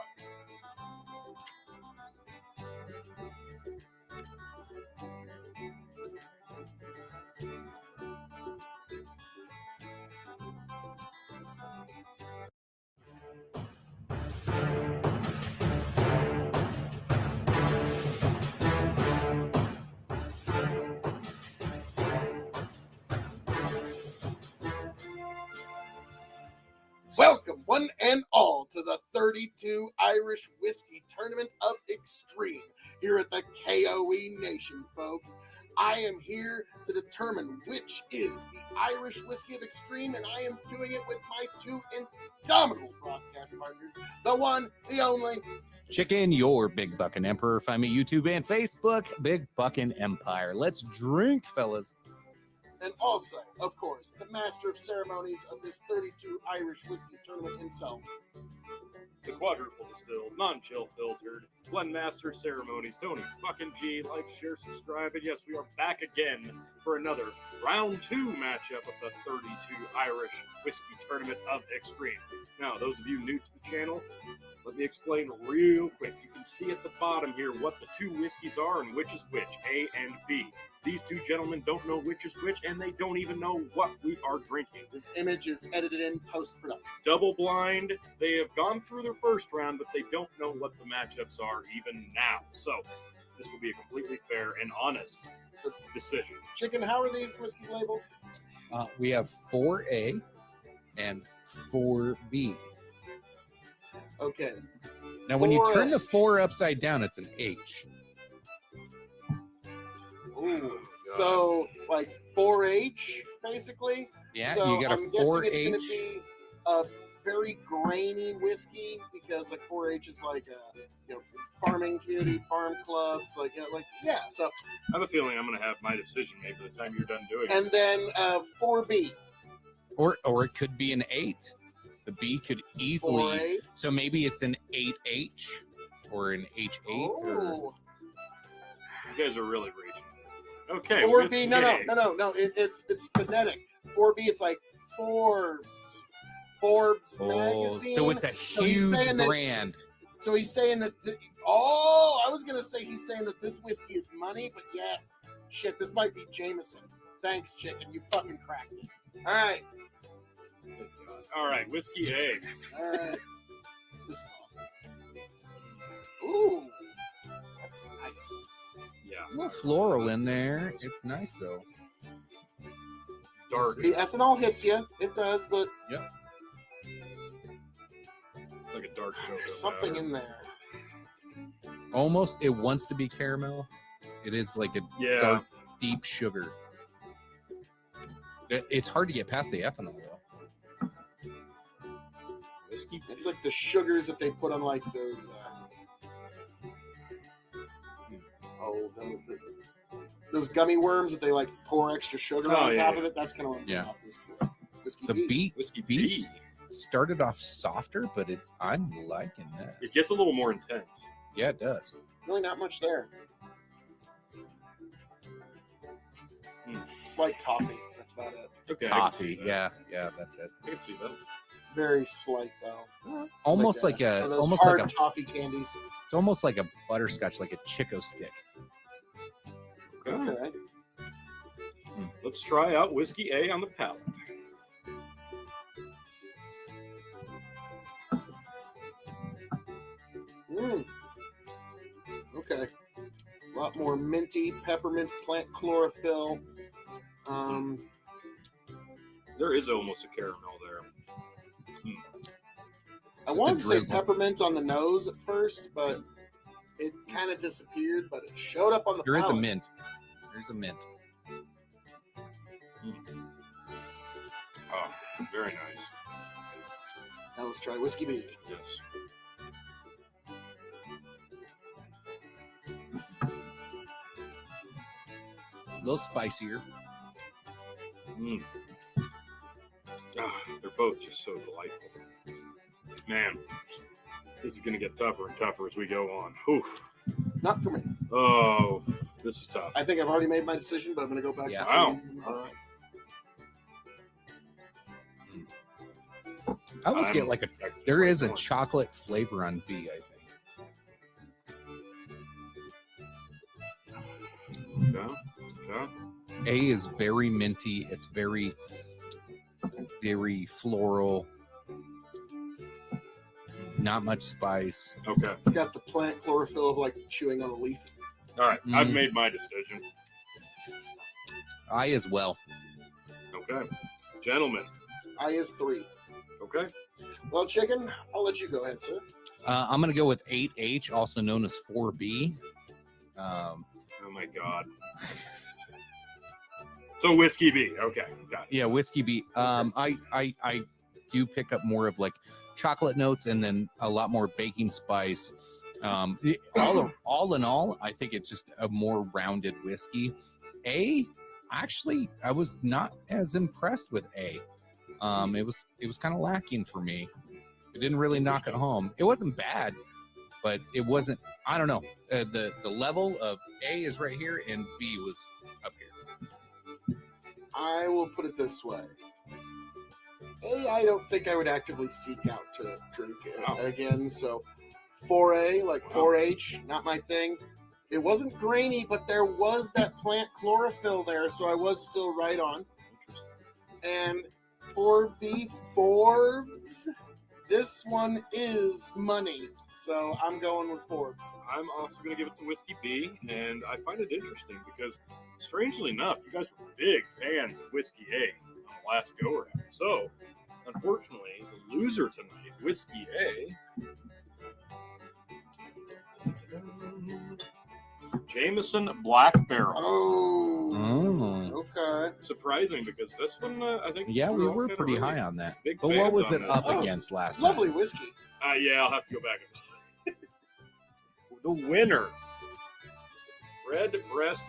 welcome one and all to the 32 Irish Whiskey Tournament of Extreme here at the K.O.E. Nation, folks. I am here to determine which is the Irish Whiskey of Extreme, and I am doing it with my two indomitable broadcast partners, the one, the only. Chicken, your Big Buckin' Emperor. Find me YouTube and Facebook, Big Buckin' Empire. Let's drink, fellas. And also, of course, the master of ceremonies of this 32 Irish Whiskey Tournament himself. The quadruple distilled, non-chill filtered, Blend Master Ceremonies, Tony fucking G. Like, share, subscribe, and yes, we are back again for another round 2 matchup of the 32 Irish Whiskey Tournament of Extreme. Now, those of you new to the channel, let me explain real quick. You can see at the bottom here what the 2 whiskeys are and which is which, A and B. These 2 gentlemen don't know which is which, and they don't even know what we are drinking. This image is edited in post-production. Double blind. They have gone through their first round, but they don't know what the matchups are even now. So this will be a completely fair and honest decision. Chicken, how are these whiskeys labeled? We have 4A and 4B. Okay. Now, when you 4A. turn the 4 upside down, it's an H. Ooh. So, like 4H, basically? Yeah, So you got a I'm guessing 4H. it's going to be a very grainy whiskey because like 4-H is like farming community, farm clubs, yeah. So I have a feeling I'm going to have my decision made by the time you're done doing it. and then 4B, Or it could be an 8. The B could easily. 4A. So maybe it's an 8H or an H8. Or, Oh, You guys are really reaching. Okay. 4B. Whiskey No. It's phonetic. 4B. It's like Forbes magazine. so it's a he's huge saying that- brand. So he's saying that. I was gonna say he's saying that this whiskey is money, but yes, shit, this might be Jameson. Thanks, chicken. You fucking cracked me. All right. All right. Whiskey A. All right. This is awesome. Ooh, that's nice. Yeah. A little floral in there. It's nice though. Dark. The ethanol hits you. It does, but Like a dark chocolate. there's something in there. Almost, it wants to be caramel. It is like a Yeah. dark, deep sugar. It's hard to get past the ethanol though. Whiskey. It's like the sugars that they put on like those. Those gummy worms that they like pour extra sugar Oh, on yeah, top yeah. of it. That's kind of what I'm Yeah. getting off whiskey. So B. Whiskey B B. started off softer, but I'm liking that. It gets a little more intense. Yeah, it does. Really not much there. Slight toffee. That's about it. Okay. I can Coffee. see that. Yeah, that's it. I can see that. Very slight though. Almost one like of those almost hard like a, toffee candies. it's almost like a butterscotch, like a Chico stick. Okay. Okay. Let's try out Whiskey A on the palate. Okay. A lot more minty, peppermint, plant chlorophyll. There is almost a caramel there. I Just wanted a to say drizzle. peppermint on the nose at first, but it kind of disappeared. But it showed up on the There is a palate. mint. There's a mint. Oh, very nice. Now let's try whiskey B. Yes. A little spicier. They're both just so delightful. Man, this is going to get tougher and tougher as we go on. Oof. Not for me. Oh, this is tough. I think I've already made my decision, but I'm going to go back. Yeah. to Wow. All right. I almost get I'm like a. actually There quite is a torn. chocolate flavor on B, I think. Okay. Okay. A is very minty. It's very, very floral. Not much spice. Okay. It's got the plant chlorophyll of like chewing on a leaf. All right. I've Mm. made my decision. I as well. Okay. Gentlemen. I is 3. Okay. Well, chicken, I'll let you go ahead, sir. I'm gonna go with 8H, also known as 4B. Oh my God. So Whiskey B. Okay. Got it. Yeah, whiskey B. I do pick up more of like chocolate notes and then a lot more baking spice. All in all, I think it's just a more rounded whiskey. Actually, I was not as impressed with A. It was kind of lacking for me. It didn't really knock it home. It wasn't bad, but it wasn't. I don't know. The level of A is right here, and B was up here. I will put it this way. I don't think I would actively seek out to drink it Wow. again. So 4A, like Wow. 4H, not my thing. It wasn't grainy, but there was that plant chlorophyll there, so I was still right on. And 4B, Forbes, this one is money. So I'm going with Forbes. I'm also going to give it to Whiskey B, and I find it interesting because, strangely enough, you guys were big fans of Whiskey A on the last go around. So, unfortunately, the loser tonight, Whiskey A, Jameson Black Barrel. Oh. Okay. Surprising because this one, I think. Yeah, we all were kinda pretty really high on that. big But what fans was on it this. up Oh, against last Lovely time? whiskey. Yeah, I'll have to go back. The winner, Red Breast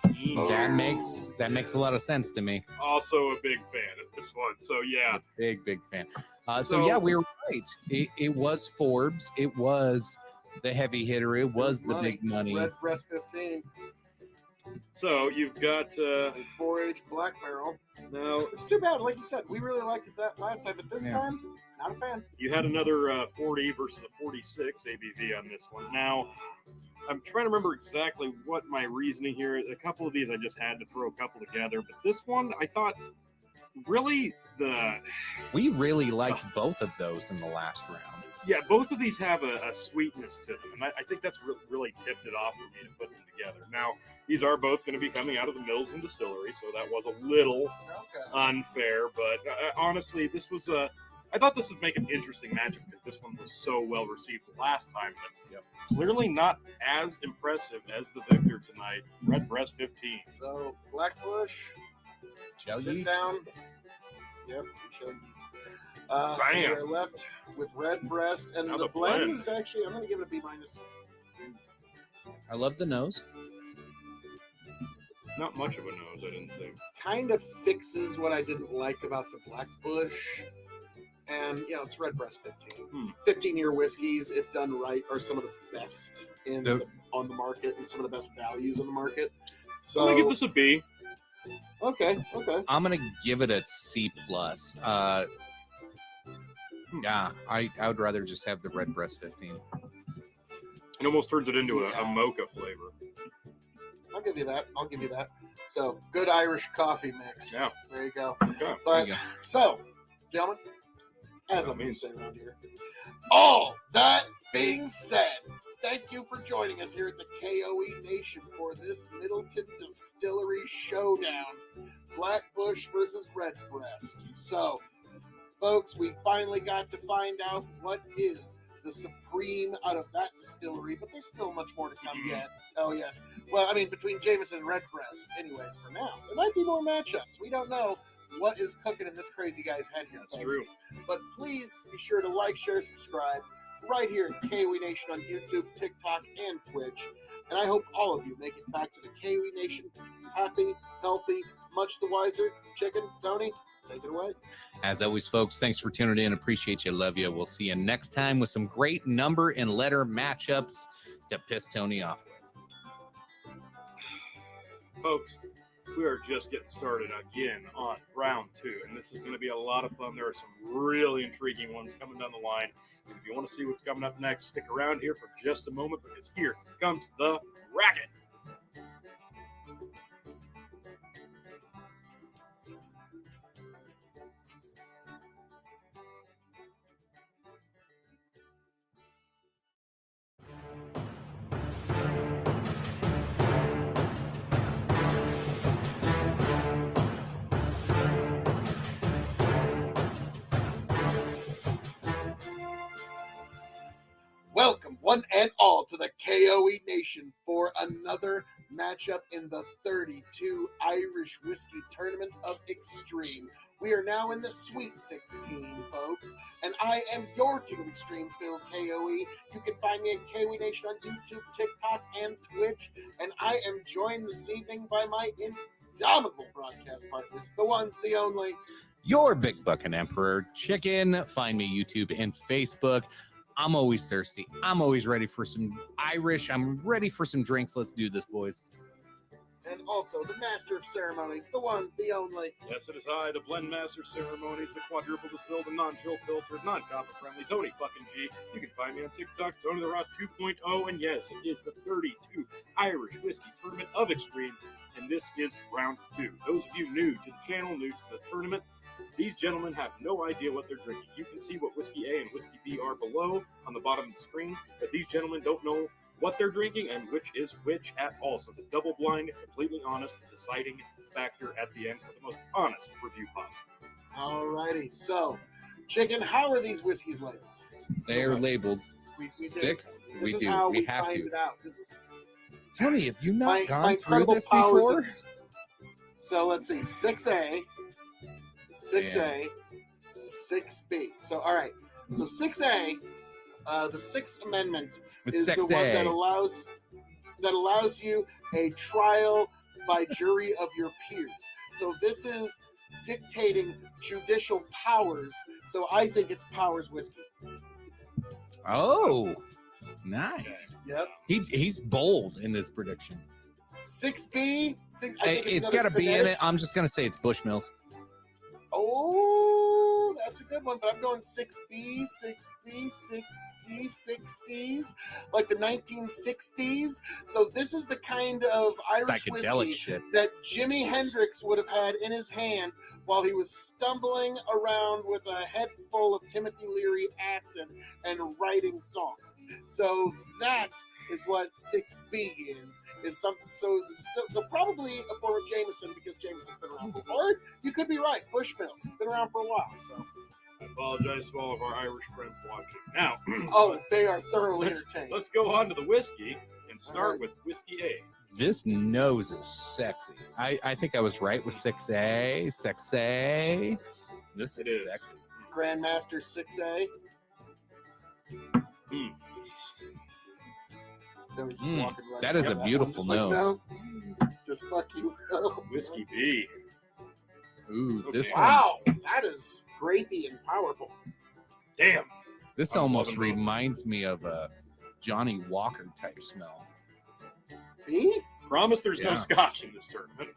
15. That makes a lot of sense to me. Also a big fan of this one. So yeah, Big fan. So So- yeah, we were right. It was Forbes. It was the heavy hitter. It was the big money. Red Breast 15. so you've got 4-H Black Barrel. now It's too bad. Like you said, we really liked it that last time, but this Yeah. time, not a fan. you had another 40 versus a 46 ABV on this one. Now, I'm trying to remember exactly what my reasoning here. A couple of these I just had to throw a couple together, but this one I thought really We really liked both of those in the last round. both of these have a sweetness to them, and I think that's really tipped it off for me to put them together. Now, these are both going to be coming out of the mills and distillery, so that was a little Okay. unfair, but honestly, this was I thought this would make an interesting matchup because this one was so well received last time, but clearly not as impressive as the victor tonight, Red Breast 15. So, Blackbush, Shall sit you? down. Yep, we shall eat. Bam. We're left with Red Breast, and Now the the blend blend. is actually, I'm going to give it a B-. I love the nose. Not much of a nose, I didn't think. Kind of fixes what I didn't like about the Blackbush. And, it's Red Breast 15. 15-year whiskeys, if done right, are some of the best on the market and some of the best values on the market. So, I'm gonna give this a B. okay. I'm gonna give it a C plus. Yeah, I would rather just have the Red Breast 15. It almost turns it into Yeah. a mocha flavor. I'll give you that. So, good Irish coffee mix. Yeah. There you go. Okay. There But, you go. so, gentlemen, as I'm going to say around here, all that being said, thank you for joining us here at the K.O.E. Nation for this Middleton Distillery Showdown. Blackbush versus Red Breast. So, folks, we finally got to find out what is the supreme out of that distillery, but there's still much more to come yet. Oh, yes. Well, I mean, between Jameson and Red Breast, anyways, for now. There might be more matchups. We don't know what is cooking in this crazy guy's head here. That's folks. true. But please be sure to like, share, subscribe right here at K.O.E. Nation on YouTube, TikTok, and Twitch. And I hope all of you make it back to the K.O.E. Nation happy, healthy, much the wiser. Chicken, Tony, take it away. As always, folks, thanks for tuning in. Appreciate you. Love you. We'll see you next time with some great number and letter matchups to piss Tony off with. Folks, we are just getting started again on round 2, and this is going to be a lot of fun. There are some really intriguing ones coming down the line. And if you want to see what's coming up next, stick around here for just a moment because here comes the racket. Welcome, one and all, to the K.O.E. Nation for another matchup in the 32 Irish Whiskey Tournament of Extreme. We are now in the Sweet 16, folks, and I am your King of Extreme, Phil K.O.E. You can find me at K.O.E. Nation on YouTube, TikTok, and Twitch, and I am joined this evening by my indomitable broadcast partners, the one, the only, Your Big Buckin' Emperor Chicken. Find me YouTube and Facebook. I'm always thirsty. I'm always ready for some Irish. I'm ready for some drinks. Let's do this, boys. and also the Master of Ceremonies, the one, the only, Yes, it is I, the Blend Master Ceremonies, the quadruple distilled and non-chill filtered, non-copper friendly Tony fucking G. You can find me on TikTok, Tony the Rod 2.0, and yes, it is the 32 Irish Whiskey Tournament of Extreme, and this is round 2. Those of you new to the channel, new to the tournament, these gentlemen have no idea what they're drinking. You can see what Whiskey A and Whiskey B are below on the bottom of the screen, but these gentlemen don't know what they're drinking and which is which at all. So it's a double blind, completely honest, deciding factor at the end for the most honest review possible. Alrighty, so, Chicken, how are these whiskeys labeled? They are labeled We do. 6. This We is do. how We we have find to. it out. This is Tony, have you not My gone through incredible this powers before? of- So let's see, 6A, 6A, 6B. So all right, so 6A, the Sixth Amendment It's is the one that allows you a trial by jury of your peers. So this is dictating judicial powers. So I think it's Powers whiskey. Oh, nice. Yep. He's bold in this prediction. 6B, I think It's another got to be in phonetic- it. I'm just gonna say it's Bushmills. Oh, that's a good one. But I'm going 6B, 6B, 60, 60s, like the 1960s. So this is the kind of Irish Psychedelic whiskey shit. that Jimi Hendrix would have had in his hand while he was stumbling around with a head full of Timothy Leary acid and writing songs. So that is what 6B is something. So probably a form of Jameson because Jameson's been around. Or you could be right, Bushmills. It's been around for a while. So I apologize to all of our Irish friends watching. Now, oh, they are thoroughly let's, entertained. let's go on to the whiskey and start Alright. with whiskey A. This nose is sexy. I think I was right with 6A. 6A. This It is is. sexy. Grandmaster 6A. Hmm. So he's just Mm, walking right that is by a one, beautiful just like, nose. no, just fuck you. Whiskey B. Ooh, this Okay. one. Wow, that is grapey and powerful. Damn. This I'm almost loving both. reminds me of a Johnny Walker type smell. B? Promise there's no Yeah. scotch in this tournament.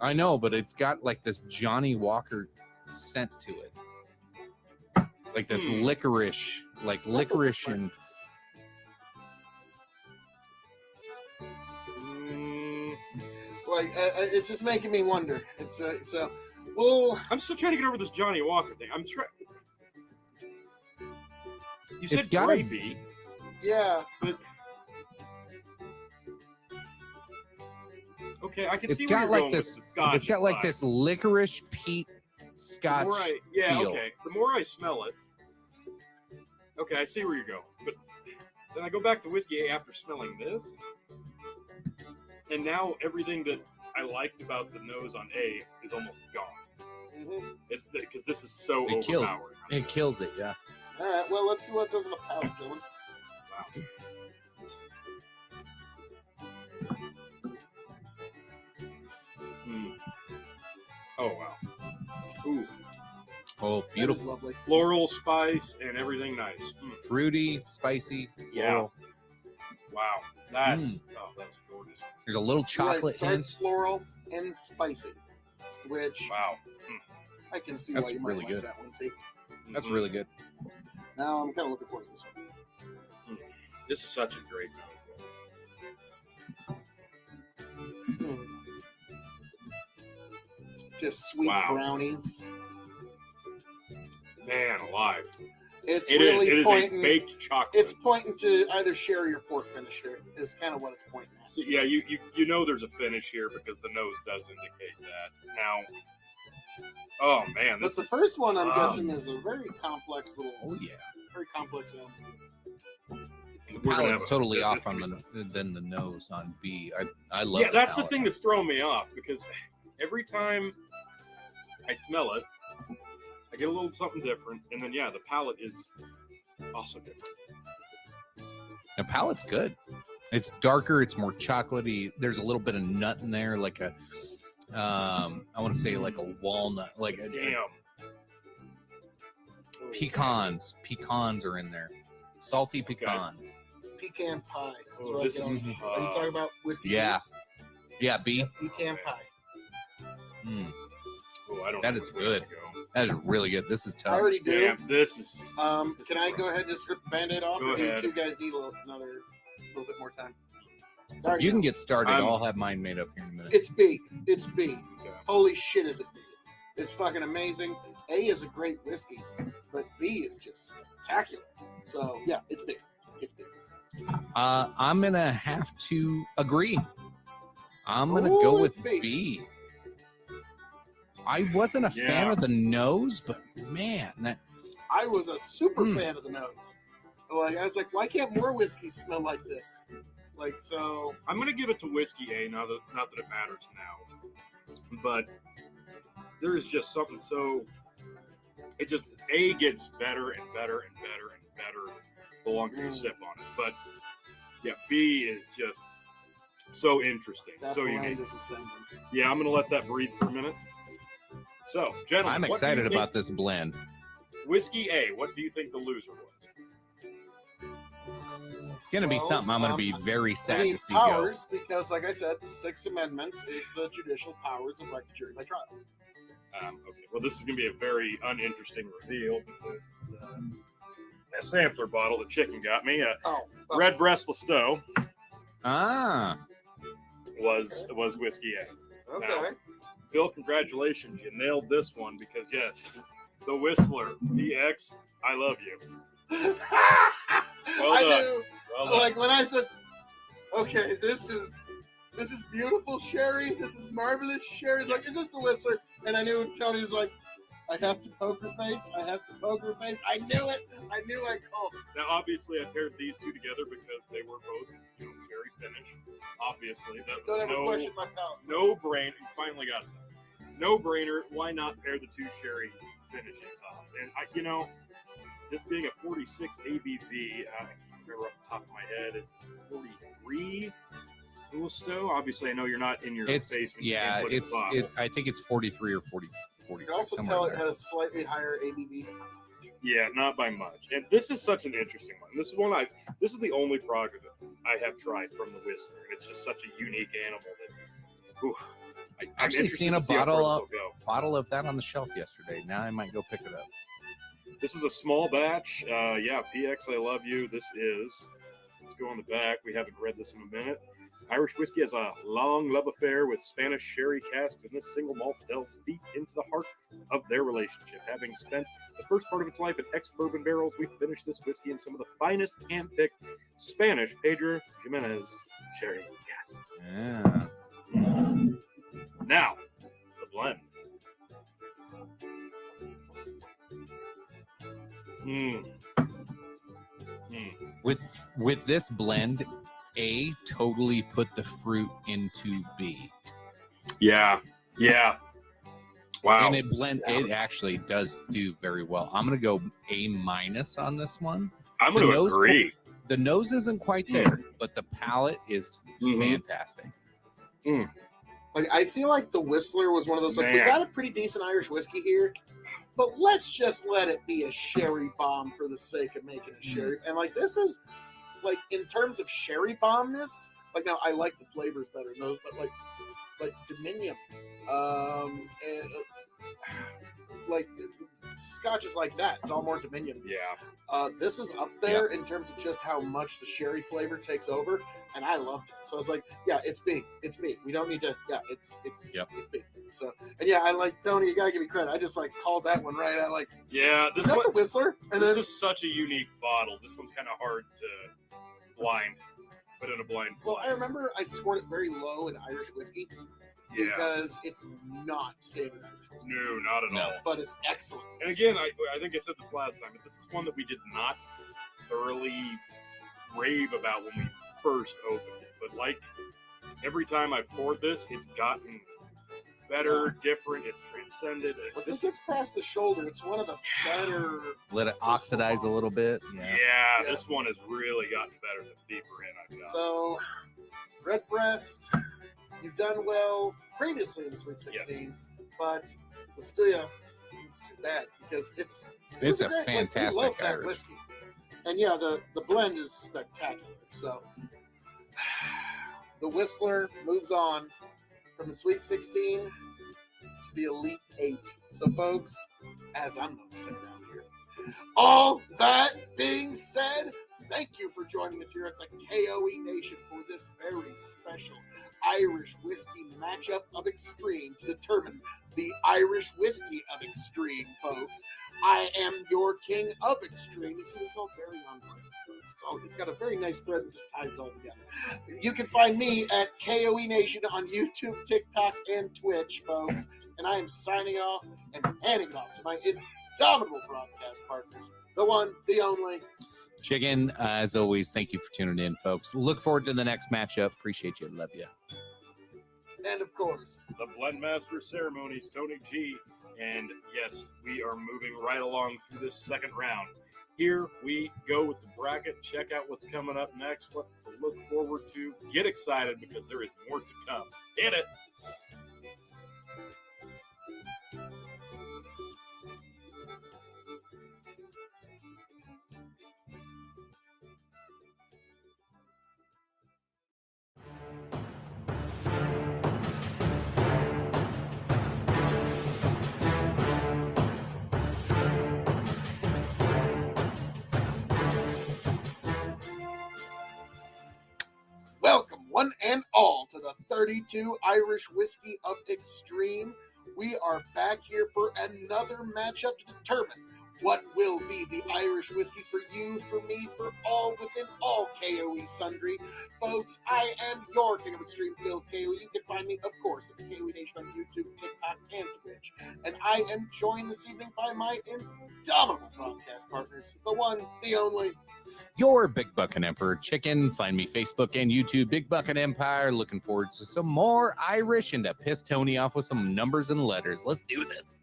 I know, but it's got like this Johnny Walker scent to it, like this Hmm. licorice, like Is that licorice the- and Mm, Like, it's just making me wonder. It's so. Well, I'm still trying to get over this Johnny Walker thing. I'm trying. You said It's gotta- grapey, yeah. but okay, I can It's see got where you're like going this- with the scotch. it's got like vibe. this licorice peat The scotch. more yeah, feel. okay. The more I smell it, okay, I see where you're going. But then I go back to whiskey A after smelling this, and now everything that I liked about the nose on A is almost gone. Mm-hmm. It's because this is so It killed. overpowering. It kills it, yeah. All right. Well, let's see what it does in the palate, Dylan. Wow. Hmm. Oh wow. Ooh, Oh, That is beautiful, lovely. floral spice and everything nice. fruity, spicy. Yeah. floral. Wow, that's that's gorgeous. There's a little You're right, chocolate starts hint. floral and spicy, which Wow. I can see That's why you might really like good. that one too. That's Mhm. really good. Now I'm kind of looking forward to this one. This is such a great nose. Mm. Just sweet Wow. brownies. Man alive. It's It is. really It is a pointing. baked chocolate. It's pointing to either sherry or port finish here. Is kind of what it's pointing at. So, yeah, you know there's a finish here because the nose does indicate that. Now, oh man, But this the is first one, I'm wow. guessing, is a very complex little, Oh yeah. very complex animal. The We're gonna palate's have a- totally this- off this on could the nose on B. I love. yeah, the that's the palate. thing that's throwing me off because every time I smell it, I get a little something different, and then yeah, the palate is also different. The palate's good. It's darker. It's more chocolatey. There's a little bit of nut in there, like a, I want to say like a walnut, like a Damn. pecans. Pecans are in there. Salty pecans. Pecan pie. That's Oh, what I this get is, on. Are you talking about whiskey? Yeah. Yeah, B. Pecan pie. Mm, Oh, I don't That know is which way to good. go. that is really good. This is I tough. already do. Damn, this is. Can I go ahead and just rip the band-aid off? Go or do ahead. you guys need another little bit more time? It's already You can done. get started. I'm- I'll have mine made up here in a minute. It's B. It's B. Okay. Holy shit, is it B? It's fucking amazing. A is a great whiskey, but B is just spectacular. So yeah, it's B. It's B. I'm gonna have to agree. I'm gonna Ooh, go with it's B. B. I wasn't a fan Yeah. of the nose, but man, that I was a super Mm. fan of the nose. Like I was like, why can't more whiskeys smell like this? Like, so. I'm gonna give it to Whiskey A. Not that it matters now, but there is just something so. It just A gets better and better and better and better the longer you sip on it. But yeah, B is just so interesting, That so blend unique. is ascending. Yeah, I'm gonna let that breathe for a minute. So, gentlemen, I'm what do you excited think- about this blend. Whiskey A. What do you think the loser was? It's going to be Well, something I'm going to be very I sad think to it's see powers because, like I said, 6 amendments is the judicial powers of like jury by trial. Okay, well, this is going to be a very uninteresting reveal because it's a sampler bottle the chicken got me. Oh, Red Breast Lestow go. Ah, was Whiskey A. okay. Bill, congratulations. You nailed this one because, yes, the Whistler PX, I love you. Well I done. knew, Well done. like when I said, "Okay, this is beautiful sherry. This is marvelous sherry." It's like, "Is this the Whistler?" And I knew Tony was like, "I have to poker face. I have to poker face." I knew it. I knew I called it. Now, obviously, I paired these two together because they were both, sherry finish. Obviously, that Don't was ever question my palate. no brainer. You finally got some. No brainer. Why not pair the two sherry finishings off? And this being a 46 ABV, I can't remember off the top of my head, is 43 Lestow. Obviously, I know you're not in your it's basement. yeah, You can't put it in the I think it's 43 or 40, You 46. can also somewhere tell in it there. has slightly higher ABV. Yeah, not by much. And this is such an interesting one. This is the only product that I have tried from the Whistler, and it's just such a unique animal that. Oof, I'm Actually interested seen to a see how far bottle this of- will go. Bottle of that on the shelf yesterday. Now I might go pick it up. This is a small batch. Yeah, PX, I love you. This is. Let's go on the back. We haven't read this in a minute. Irish whiskey has a long love affair with Spanish sherry casks, and this single malt delves deep into the heart of their relationship. Having spent the first part of its life in ex-bourbon barrels, we finished this whiskey in some of the finest hand-picked Spanish Pedro Jimenez sherry casks. Yeah. Now, the blend. With this blend, A totally put the fruit into B. Yeah. Wow. And it actually does do very well. I'm gonna go A- on this one. I'm going the to nose- agree. The nose isn't quite there, but the palate is Mhm. fantastic. Like, I feel like the Whistler was one of those, like, we Man. got a pretty decent Irish whiskey here, but let's just let it be a sherry bomb for the sake of making a sherry. And, like, this is, like, in terms of sherry bombness, like, now I like the flavors better in those, but, like Dominion, and, like, Scotch is like that. It's all more Dominion. Yeah. This is up there in terms of just how much the sherry flavor takes over, and I loved it. So I was like, yeah, it's me. It's me. We don't need to. Yeah, it's me. So, and yeah, I like Tony. You gotta give me credit. I just like called that one right. I like. Yeah. Is that the Whistler? And This then is such a unique bottle. This one's kind of hard to put in a blind. well, I remember I scored it very low in Irish whiskey Yeah. because it's not standard Irish whiskey, No, not at No. all. but it's excellent. And again, I think I said this last time, but this is one that we did not thoroughly rave about when we first opened it. But like every time I've poured this, it's gotten better, different. It's transcended. Once This- it gets past the shoulder, it's one of the better. Let it oxidize a little bit. Yeah. yeah, this one has really gotten better the deeper in I've got. So, Redbreast, you've done well previously in the Sweet 16, but the studio, it's too bad because it's It's a great- we fantastic love that Irish. whiskey, and yeah, the blend is spectacular. So, the Whistler moves on from the Sweet 16 to the Elite 8. So, folks, as I'm going to say down here, all that being said, thank you for joining us here at the K.O.E. Nation for this very special Irish whiskey matchup of extreme to determine the Irish whiskey of extreme, folks. I am your king of extreme. You see, this is all very on point. It's got a very nice thread that just ties it all together. You can find me at KOE Nation on YouTube, TikTok, and Twitch, folks. And I am signing off and handing it off to my indomitable broadcast partners. The one, the only, Chicken, as always, thank you for tuning in, folks. Look forward to the next matchup. Appreciate you. Love you. And of course, The Blendmaster Ceremonies, Tony G. And yes, we are moving right along through this second round. Here we go with the bracket. Check out what's coming up next, what to look forward to. Get excited because there is more to come. Hit it! welcome one and all to the 32 Irish Whiskey of Extreme. We are back here for another matchup to determine what will be the Irish whiskey for you, for me, for all within all K.O.E. sundry. Folks, I am your King of Extreme Phil K.O.E. You can find me, of course, at the K.O.E. Nation on YouTube, TikTok, and Twitch. And I am joined this evening by my indomitable broadcast partners, the one, the only, Your Big Buckin' Emperor Chicken. Find me Facebook and YouTube, Big Buckin' Empire. Looking forward to some more Irish and to piss Tony off with some numbers and letters. Let's do this.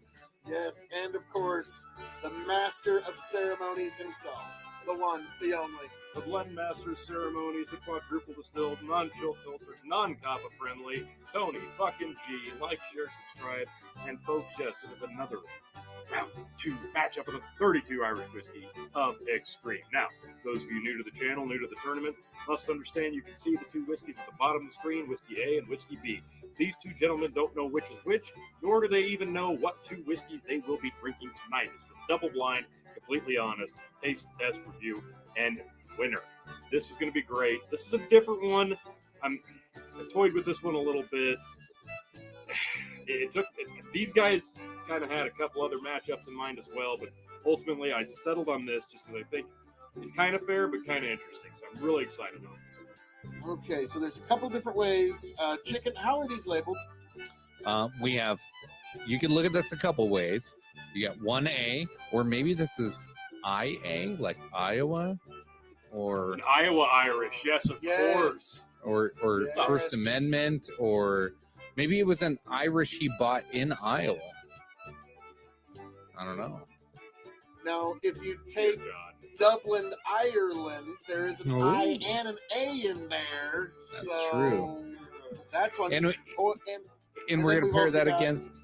yes, and of course, the master of ceremonies himself, the one, the only, The Blendmaster Ceremonies, the quadruple distilled, non-chill filtered, non-coppa friendly, Tony fucking G. Like, share, subscribe, and folks, yes, it is another round 2 matchup of the 32 Irish whiskey of Extreme. Now, those of you new to the channel, new to the tournament, must understand you can see the two whiskeys at the bottom of the screen, Whiskey A and Whiskey B. These two gentlemen don't know which is which, nor do they even know what two whiskeys they will be drinking tonight. This is a double blind, completely honest, taste test review, and winner. This is going to be great. This is a different one. I toyed with this one a little bit. These guys kind of had a couple other matchups in mind as well, but ultimately I settled on this just because I think it's kind of fair but kind of interesting. So I'm really excited about this. Okay, so there's a couple different ways. Chicken, how are these labeled? We have, you can look at this a couple ways. You got 1A, or maybe this is IA, like Iowa, or An Iowa Irish, yes, of course. or Yes. First Amendment, or maybe it was an Irish he bought in Iowa. I don't know. Now, if you Dear take God. Dublin, Ireland, there is an Oh. I and an A in there. That's So true. That's one. And Oh, and and we're then gonna we've pair also that got- against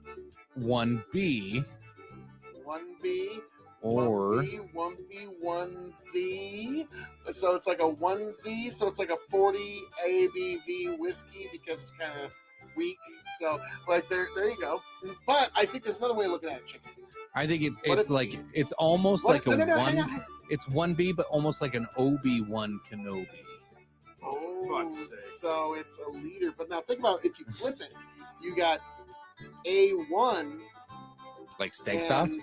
1B 1B, or 1B, 1Z. So it's like a 1Z, so it's like a 40 ABV whiskey because it's kind of weak. So, like, there you go. But I think there's another way of looking at it, Chicken. I think What it's if like these- it's almost What- like a no, hang one. on. It's 1B, but almost like an Obi-Wan Kenobi. Oh, fuck's sake. so it's a liter. But now think about it. If you flip it, you got A1 Like steak and sauce.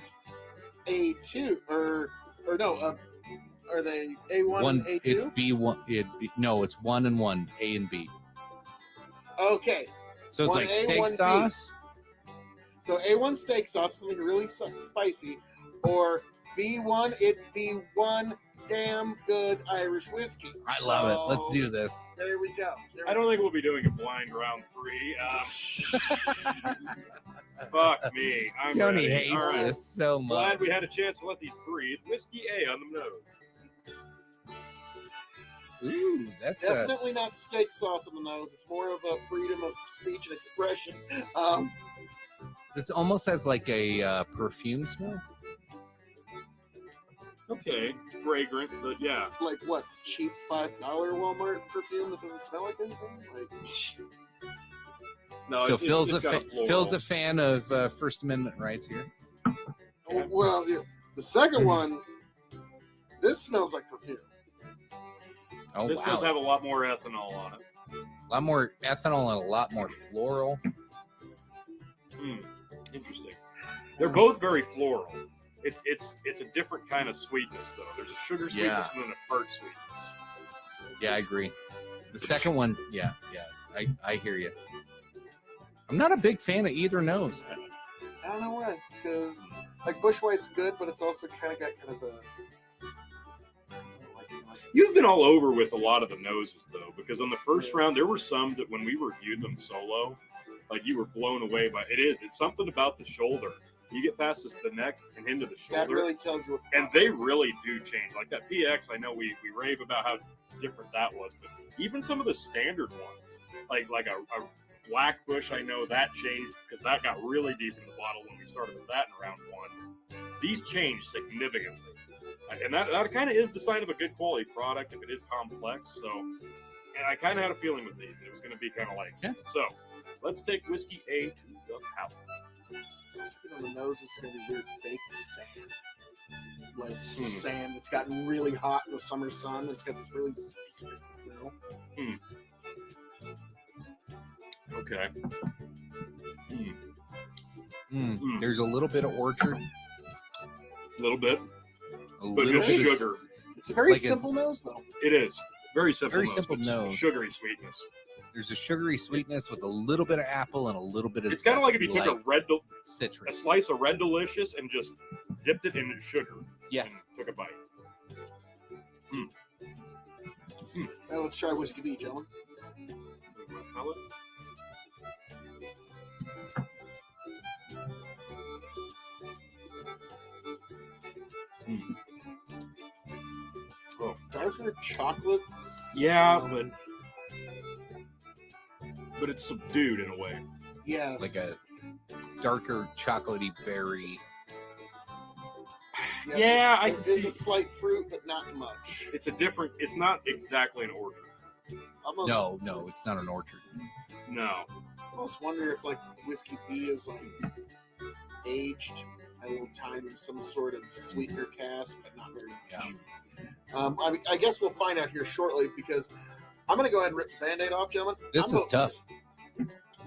A2, or no, are they A1 One, and A2? it's B1. No, it's 1 and 1, A and B. Okay, So it's One like A, steak one B. sauce. so A1 steak sauce, something really spicy, or B1, it'd be one damn good Irish whiskey. I love it. Let's So, do this. There we go. I don't think we'll be doing a blind round 3. Fuck me. I'm Tony ready. hates All right. this so Glad much. we had a chance to let these breathe. Whiskey A on the nose. Ooh, that's a, Definitely not steak sauce on the nose. It's more of a freedom of speech and expression. this almost has like a perfume smell. Okay, fragrant, but yeah. Like what? Cheap $5 Walmart perfume that doesn't smell like anything? Like, No, So it's got floral. Phil's a fan of First Amendment rights here. oh, well, yeah. The second one, this smells like perfume. Oh This wow, does have a lot more ethanol on it. a lot more ethanol and a lot more floral. Interesting. They're both very floral. It's a different kind of sweetness though. There's a sugar sweetness and then a tart sweetness. Yeah, I agree. The second one, yeah, I hear you. I'm not a big fan of either nose. I don't know why, because like Bush White's good, but it's also kind of got kind of a like You've been all over with a lot of the noses, though, because on the first round, there were some that when we reviewed them solo, like you were blown away by. It's something about the shoulder. You get past the neck and into the shoulder. That really tells you what and they really do change. Like that PX, I know we rave about how different that was, but even some of the standard ones, like a Black Bush, I know that changed because that got really deep in the bottle when we started with that in round 1. These changed significantly. And that kind of is the sign of a good quality product if it is complex. So, and I kind of had a feeling with these, it was going to be kind of like, so let's take whiskey A to the palate. On the nose is going to be weird baked sand. Like sand that's gotten really hot in the summer sun. It's got this really specific smell. Okay. There's a little bit of orchard. A little bit. But Little just bit. sugar. It's a very Like simple nose, though. It is. Very simple Very nose, simple but nose. Sugary sweetness. There's a sugary sweetness with a little bit of apple and a little bit of. It's kind of like if you took a citrus, slice of Red Delicious, and just dipped it in sugar. Yeah. And took a bite. Now let's try whiskey B, gentlemen. My palate. Oh, darker chocolates. Yeah, but it's subdued in a way. Yes. like a darker chocolatey berry. Yeah, I There can is see. a slight fruit, but not much. It's a different. It's not exactly an orchard. Almost, No, it's not an orchard. No. almost wonder if like whiskey B is like aged a little time in some sort of sweetener cask, but not very much. I guess we'll find out here shortly because I'm going to go ahead and rip the Band-Aid off, gentlemen. This is tough.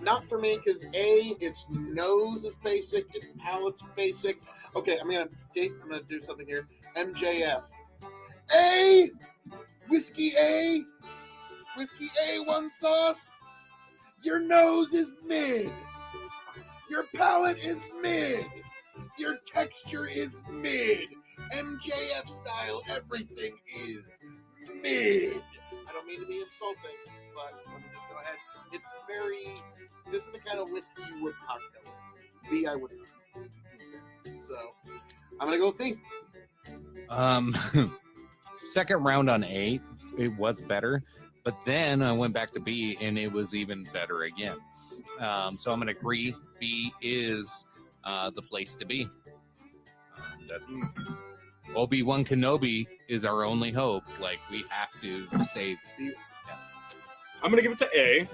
Not for me because its nose is basic, its palate's basic. Okay, I'm gonna do something here. MJF. A whiskey A, one sauce. Your nose is mid. Your palate is mid. Your texture is mid. MJF style, everything is mid. I don't mean to be insulting, but let me just go ahead. This is the kind of whiskey you would cocktail with. B, I would not. So, I'm going to go with B. Second round on A, it was better, but then I went back to B and it was even better again. So I'm going to agree. B is the place to be. That's Obi-Wan Kenobi is our only hope. Like, we have to save. I'm going to give it to A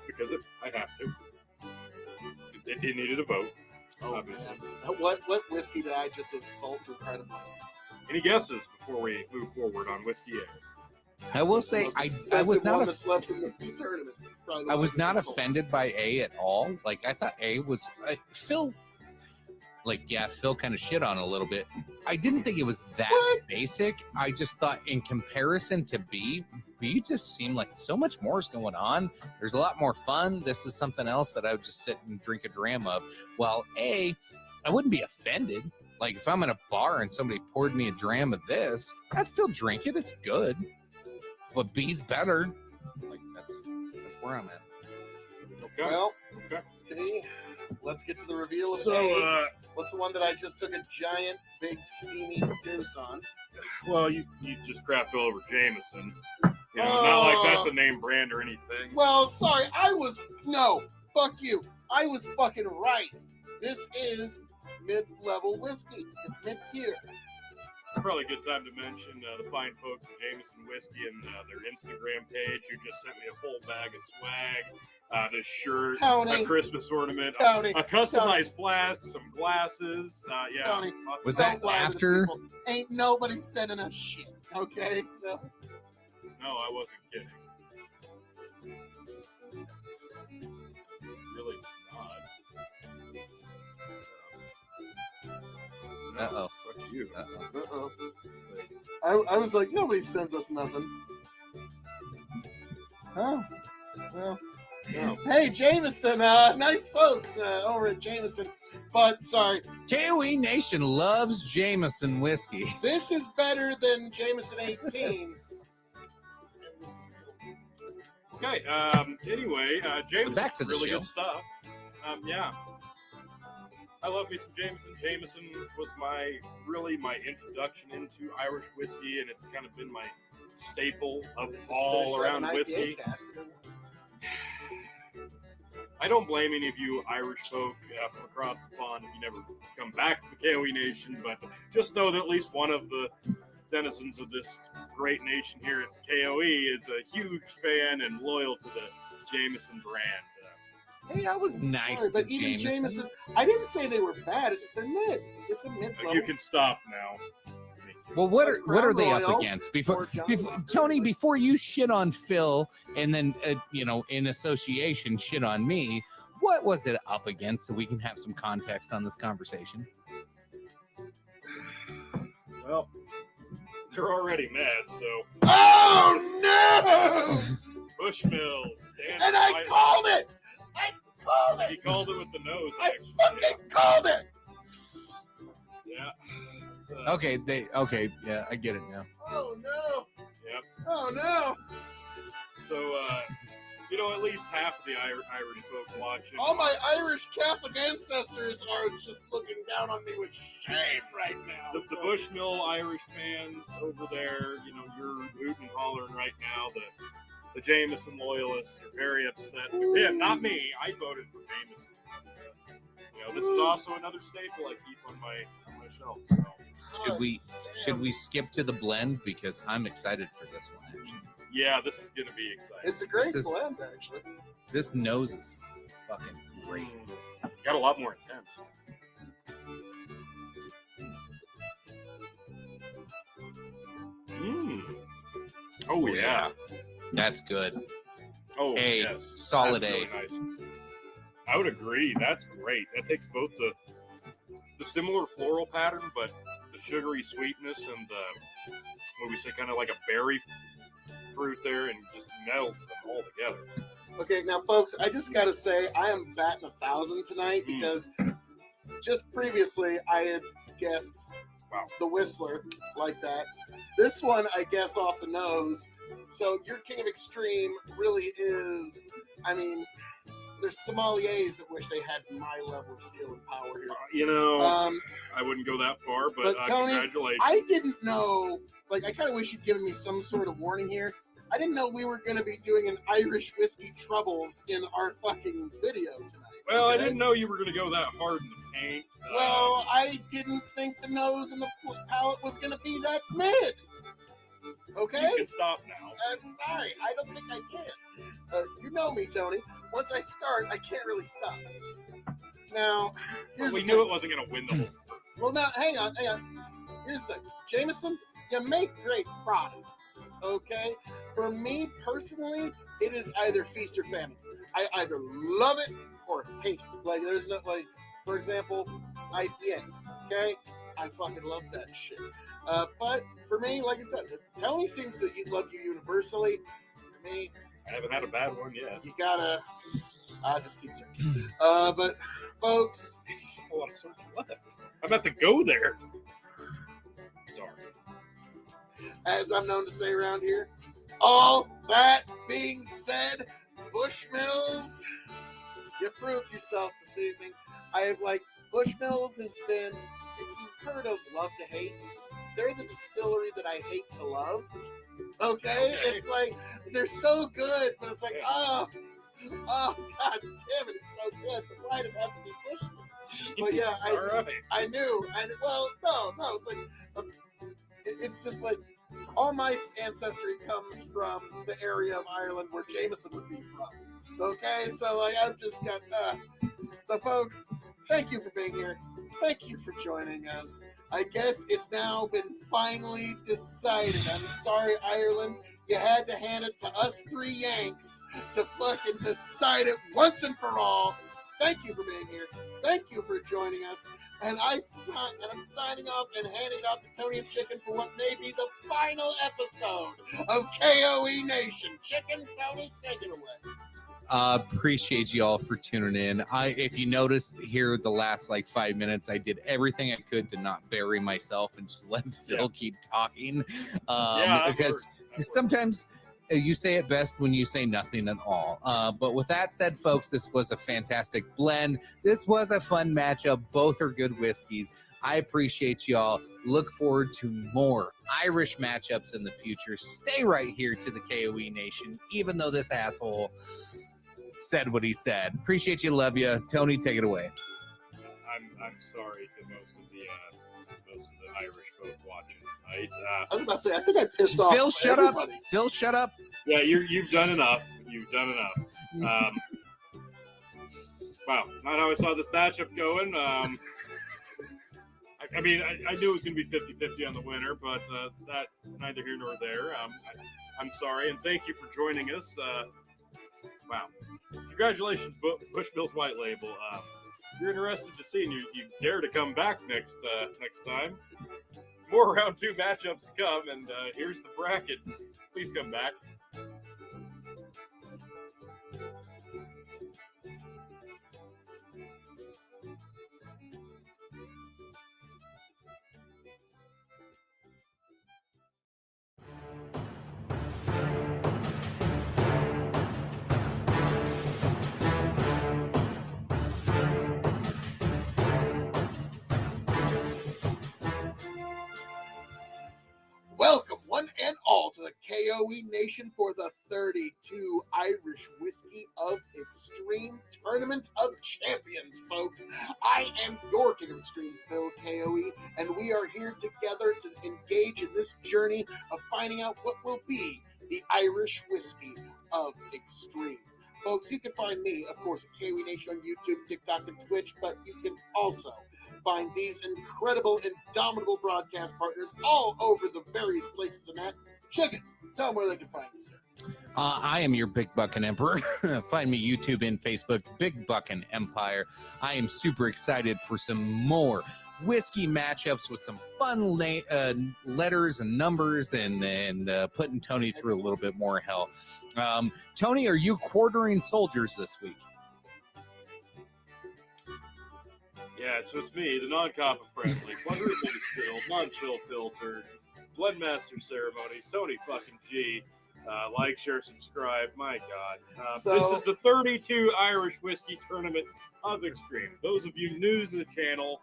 because I have to. It needed a vote. Oh, obviously. man. What whiskey did I just insult incredibly? Any guesses before we move forward on whiskey A? I will say Most I expensive was not one that's left in the tournament. It's probably the I one was that's not insulted. offended by A at all. Like, I thought A was Phil. Like, yeah, Phil kind of shit on it a little bit. I didn't think it was that basic. I just thought, in comparison to B just seemed like so much more is going on. There's a lot more fun. This is something else that I would just sit and drink a dram of. While A, I wouldn't be offended. Like, if I'm in a bar and somebody poured me a dram of this, I'd still drink it. It's good. But B's better. Like, that's where I'm at. Okay. Well, Okay. T, let's get to the reveal of A. So, What's the one that I just took a giant, big, steamy deuce on? well, you just crapped all over Jameson. You know, not like that's a name brand or anything. Well, sorry, fuck you. I was fucking right. This is mid-level whiskey. It's mid-tier. Probably a good time to mention the fine folks at Jameson Whiskey and their Instagram page who just sent me a whole bag of swag, this shirt, Tony. a Christmas ornament, Tony. a customized flask, some glasses. Yeah. Tony. Was Don't that lie to the after? people. Ain't nobody sending us shit. Okay, so No, I wasn't kidding. Really not. No, Uh-oh. fuck you. I was like, nobody sends us nothing. Oh, well. No. Hey, Jameson, nice folks over at Jameson. But, sorry, K.O.E. Nation loves Jameson whiskey. this is better than Jameson 18. This is still. Okay. Anyway, Jameson, back to the really show. good stuff. Yeah. I love me some Jameson. Jameson was my introduction into Irish whiskey, and it's kind of been my staple of all around whiskey. I don't blame any of you Irish folk from across the pond if you never come back to the K.O.E nation, but just know that at least one of the denizens of this great nation here at K.O.E is a huge fan and loyal to the Jameson brand. Hey, I was nice Sorry, to but even Jameson, I didn't say they were bad. It's just they're mid. It's a mid level. You can stop now. Well, what Like are they Crown up Royal against? or Johnny Walker. Tony, before you shit on Phil and then in association shit on me, what was it up against so we can have some context on this conversation? Well, they're already mad, so Oh no! Bushmills. And I called it. I called He it. called it with the nose. I Actually, fucking called it. yeah. It's, Okay, yeah, I get it now. Oh no. Yep. Oh no. So, at least half of the Irish folk watching. All my Irish Catholic ancestors are just looking down on me with shame right now. The Bushmill Irish fans over there, you're hooting and hollering right now. The Jameson loyalists are very upset with him, not me. I voted for Jameson. This is also another staple I keep on my shelf. So. Should we skip to the blend because I'm excited for this one actually. Yeah, this is gonna be exciting. It's a great This is- blend, actually. This nose is fucking great. Got a lot more intense. Oh yeah. That's good. Oh A, yes. solid That's A. really nice. I would agree. That's great. That takes both the similar floral pattern, but the sugary sweetness and the what we say, kind of like a berry fruit there, and just melts them all together. Okay, now, folks, I just got to say, I am batting 1,000 tonight because just previously I had guessed the Whistler like that. This one, I guess off the nose. So your King of Extreme really is, I mean, there's sommeliers that wish they had my level of skill and power here. I wouldn't go that far, but Tony, congratulations. I didn't know, I kind of wish you'd given me some sort of warning here. I didn't know we were going to be doing an Irish whiskey troubles in our fucking video tonight. Well, okay? I didn't know you were going to go that hard in the paint. Well, I didn't think the nose and the palate was going to be that mid. Okay? You can stop now. I'm sorry. I don't think I can. You know me, Tony. Once I start, I can't really stop. Now, here's We the knew thing. it wasn't going to win the whole. Well, now, hang on. Here's the thing. Jameson, you make great products, okay? For me, personally, it is either feast or famine. I either love it or hate it. There's no, for example, IPA, okay? I fucking love that shit. But for me, like I said, Tony seems to love you universally. For me, I haven't had a bad one yet. you gotta, I'll just keep searching. But, folks, A lot of searching left. I'm about to go there. Darn. as I'm known to say around here, all that being said, Bushmills, you proved yourself this evening. Bushmills has been, if you've heard of Love to Hate, they're the distillery that I hate to love. Okay? It's they're so good, but it's oh, god damn it, it's so good. But why did it have to be Bushmills? But yeah, I knew. Well, no, it's just all my ancestry comes from the area of Ireland where Jameson would be from. Okay, so I've just got. So, folks, thank you for being here. Thank you for joining us. I guess it's now been finally decided. I'm sorry, Ireland. You had to hand it to us three Yanks to fucking decide it once and for all. Thank you for being here. Thank you for joining us. And I'm signing off and handing it off to Tony and Chicken for what may be the final episode of K.O.E. Nation. Chicken, Tony, take it away. Appreciate you all for tuning in. If you noticed here the last 5 minutes, I did everything I could to not bury myself and just let Phil keep talking. Because sometimes You say it best when you say nothing at all. But with that said, folks, this was a fantastic blend. This was a fun matchup. Both are good whiskeys. I appreciate y'all. Look forward to more Irish matchups in the future. Stay right here to the KOE Nation, even though this asshole said what he said. Appreciate you. Love you. Tony, take it away. I'm sorry to most of the Irish folk watching tonight. I was about to say, I think I pissed off Phil, shut everybody. up. Phil, shut up. Yeah, you've done enough. You've done enough. Wow, not how I saw this matchup going. I mean, I knew it was going to be 50-50 on the winner, but that neither here nor there. I'm sorry, and thank you for joining us. Wow, congratulations, Bushmills White Label. If you're interested to see, and you dare to come back next time. More round 2 matchups to come, and here's the bracket. Please come back. Welcome, one and all, to the KOE Nation for the 32 Irish Whiskey of Extreme Tournament of Champions, folks. I am your King of Extreme, Phil KOE, and we are here together to engage in this journey of finding out what will be the Irish Whiskey of Extreme. Folks, you can find me, of course, at KOE Nation on YouTube, TikTok, and Twitch, but you can also find these incredible, indomitable broadcast partners all over the various places of the net. Chicken, tell them where they can find you, sir. I am your Big Buckin' Emperor. Find me YouTube and Facebook, Big Buckin' Empire. I am super excited for some more whiskey matchups with some fun letters and numbers and putting Tony through a little bit more hell. Tony, are you quartering soldiers this week? Yeah, so it's me, the non-copper friendly, quadruple distilled, non-chill filtered, Bloodmaster ceremonies, Tony fucking G. Like, share, subscribe. My God, this is the 32 Irish Whiskey Tournament of Extreme. Those of you new to the channel,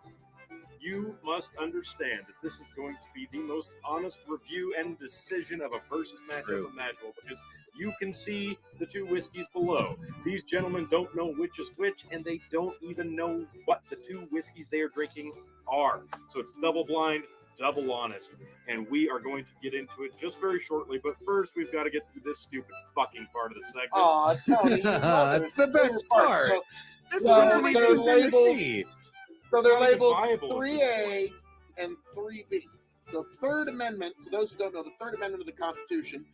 you must understand that this is going to be the most honest review and decision of a versus matchup imaginable, because you can see the 2 whiskeys below. These gentlemen don't know which is which, and they don't even know what the 2 whiskeys they are drinking are. So it's double blind, double honest, and we are going to get into it just very shortly. But first, we've got to get through this stupid fucking part of the segment. Aw, Tony, That's the best part. So, This is what everybody tunes in to see. So they're It's not even labeled viable at this 3A and 3B. So Third Amendment, to those who don't know, the Third Amendment of the Constitution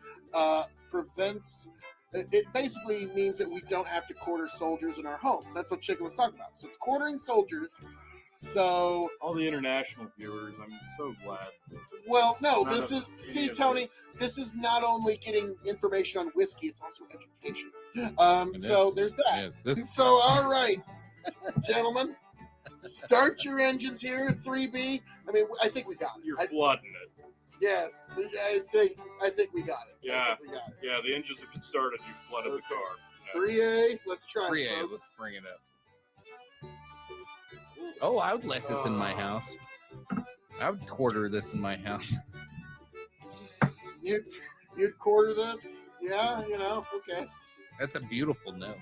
prevents, it basically means that we don't have to quarter soldiers in our homes. That's what Chicken was talking about. So it's quartering soldiers. So, All the international viewers, I'm so glad. well, no, None this of is, any see, of Tony, this. this is not only getting information on whiskey, it's also education. It So is. there's that. Yes, this- So, all right, gentlemen, start your engines here at 3B. I mean, I think we got it. You're flooding it. Yes, I think we got it. Yeah. I think we got it. Yeah, the engines have been started. You flooded Okay. the car. Yeah. 3A, let's try it, 3A, folks. let's bring it up. Oh, I would let this in my house. I would quarter this in my house. You'd quarter this? Yeah, you know, okay. That's a beautiful nose.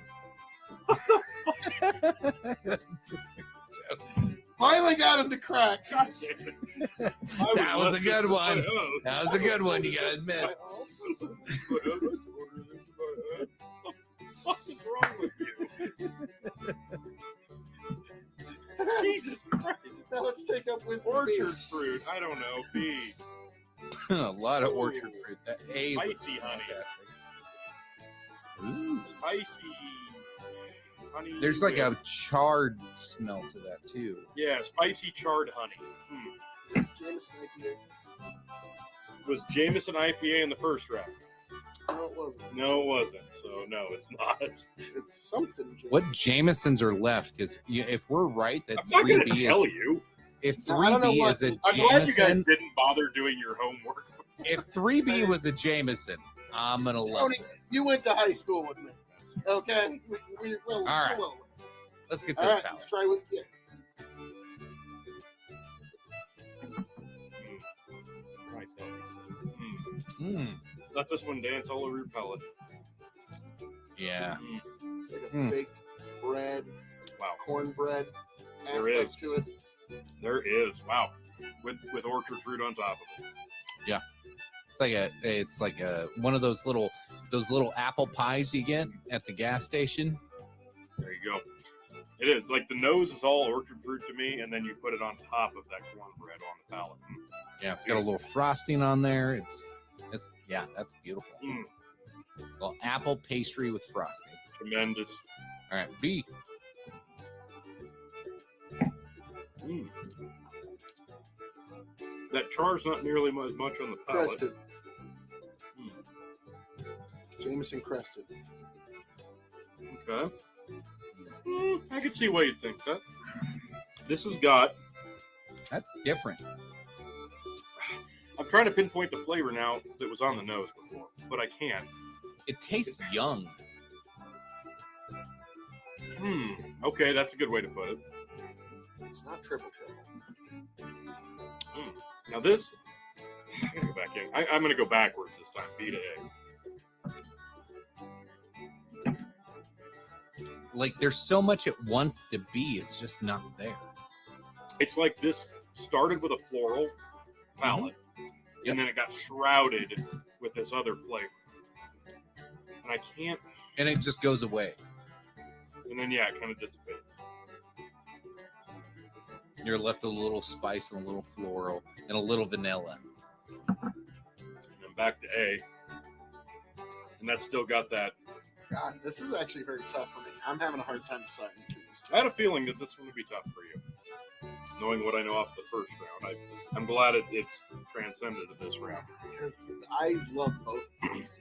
Finally got him to crack. God damn it. I That was a left good this in my one. house. That was a good one, you gotta admit. What is wrong with you? Jesus Christ. Now let's take up whiskey. Orchard fruit. I don't know. B. A lot of orchard fruit. That A was Spicy honey. fantastic. Ooh. Spicy honey. There's like whip. a charred smell to that too. Yeah, spicy charred honey. This is Jameson IPA. It was Jameson IPA in the first round. No, it wasn't. No, it wasn't. So, no, it's not. It's something. Jameson. What Jamesons are left? Because if we're right that I'm not going to 3B tell is, you. if No, I don't know 3B what- is a I'm glad you guys Jameson, didn't bother doing your homework. if 3B was a Jameson, I'm gonna love Tony, this. you went to high school with me. Okay? Well, All right. well. Let's get to All the right, palate. let's try whiskey. Nice healthy. Mm. Let this one dance all over your palate. Yeah. It's like a Mm. baked bread, Wow. cornbread There is. aspect to it. There is. Wow. With orchard fruit on top of it. It's like a one of those little apple pies you get at the gas station. There you go. It is. Like the nose is all orchard fruit to me, and then you put it on top of that cornbread on the palate. Yeah, it's got a little frosting on there. It's yeah, that's beautiful. Mm. Well, apple pastry with frosting. Tremendous. All right, B. Mm. That char's not nearly as much on the palate. Crested. Mm. Jameson crested. Okay. I can see why you'd think that. This has got. That's different. I'm trying to pinpoint the flavor now that was on the nose before, but I can't. It tastes young. Okay, that's a good way to put it. It's not triple. Now this, I'm gonna go back in. I'm gonna go backwards this time. B to A. Like there's so much it wants to be, it's just not there. It's like this started with a floral palate, and then it got shrouded with this other flavor. And I can't. And it just goes away. And then yeah, it kind of dissipates. You're left with a little spice and a little floral and a little vanilla. And then back to A, and that's still got that. God, this is actually very tough for me. I'm having a hard time deciding between these two. I had a feeling that this one would be tough for you. Knowing what I know off the first round, I'm glad it's transcended to this round. Because I love both of these.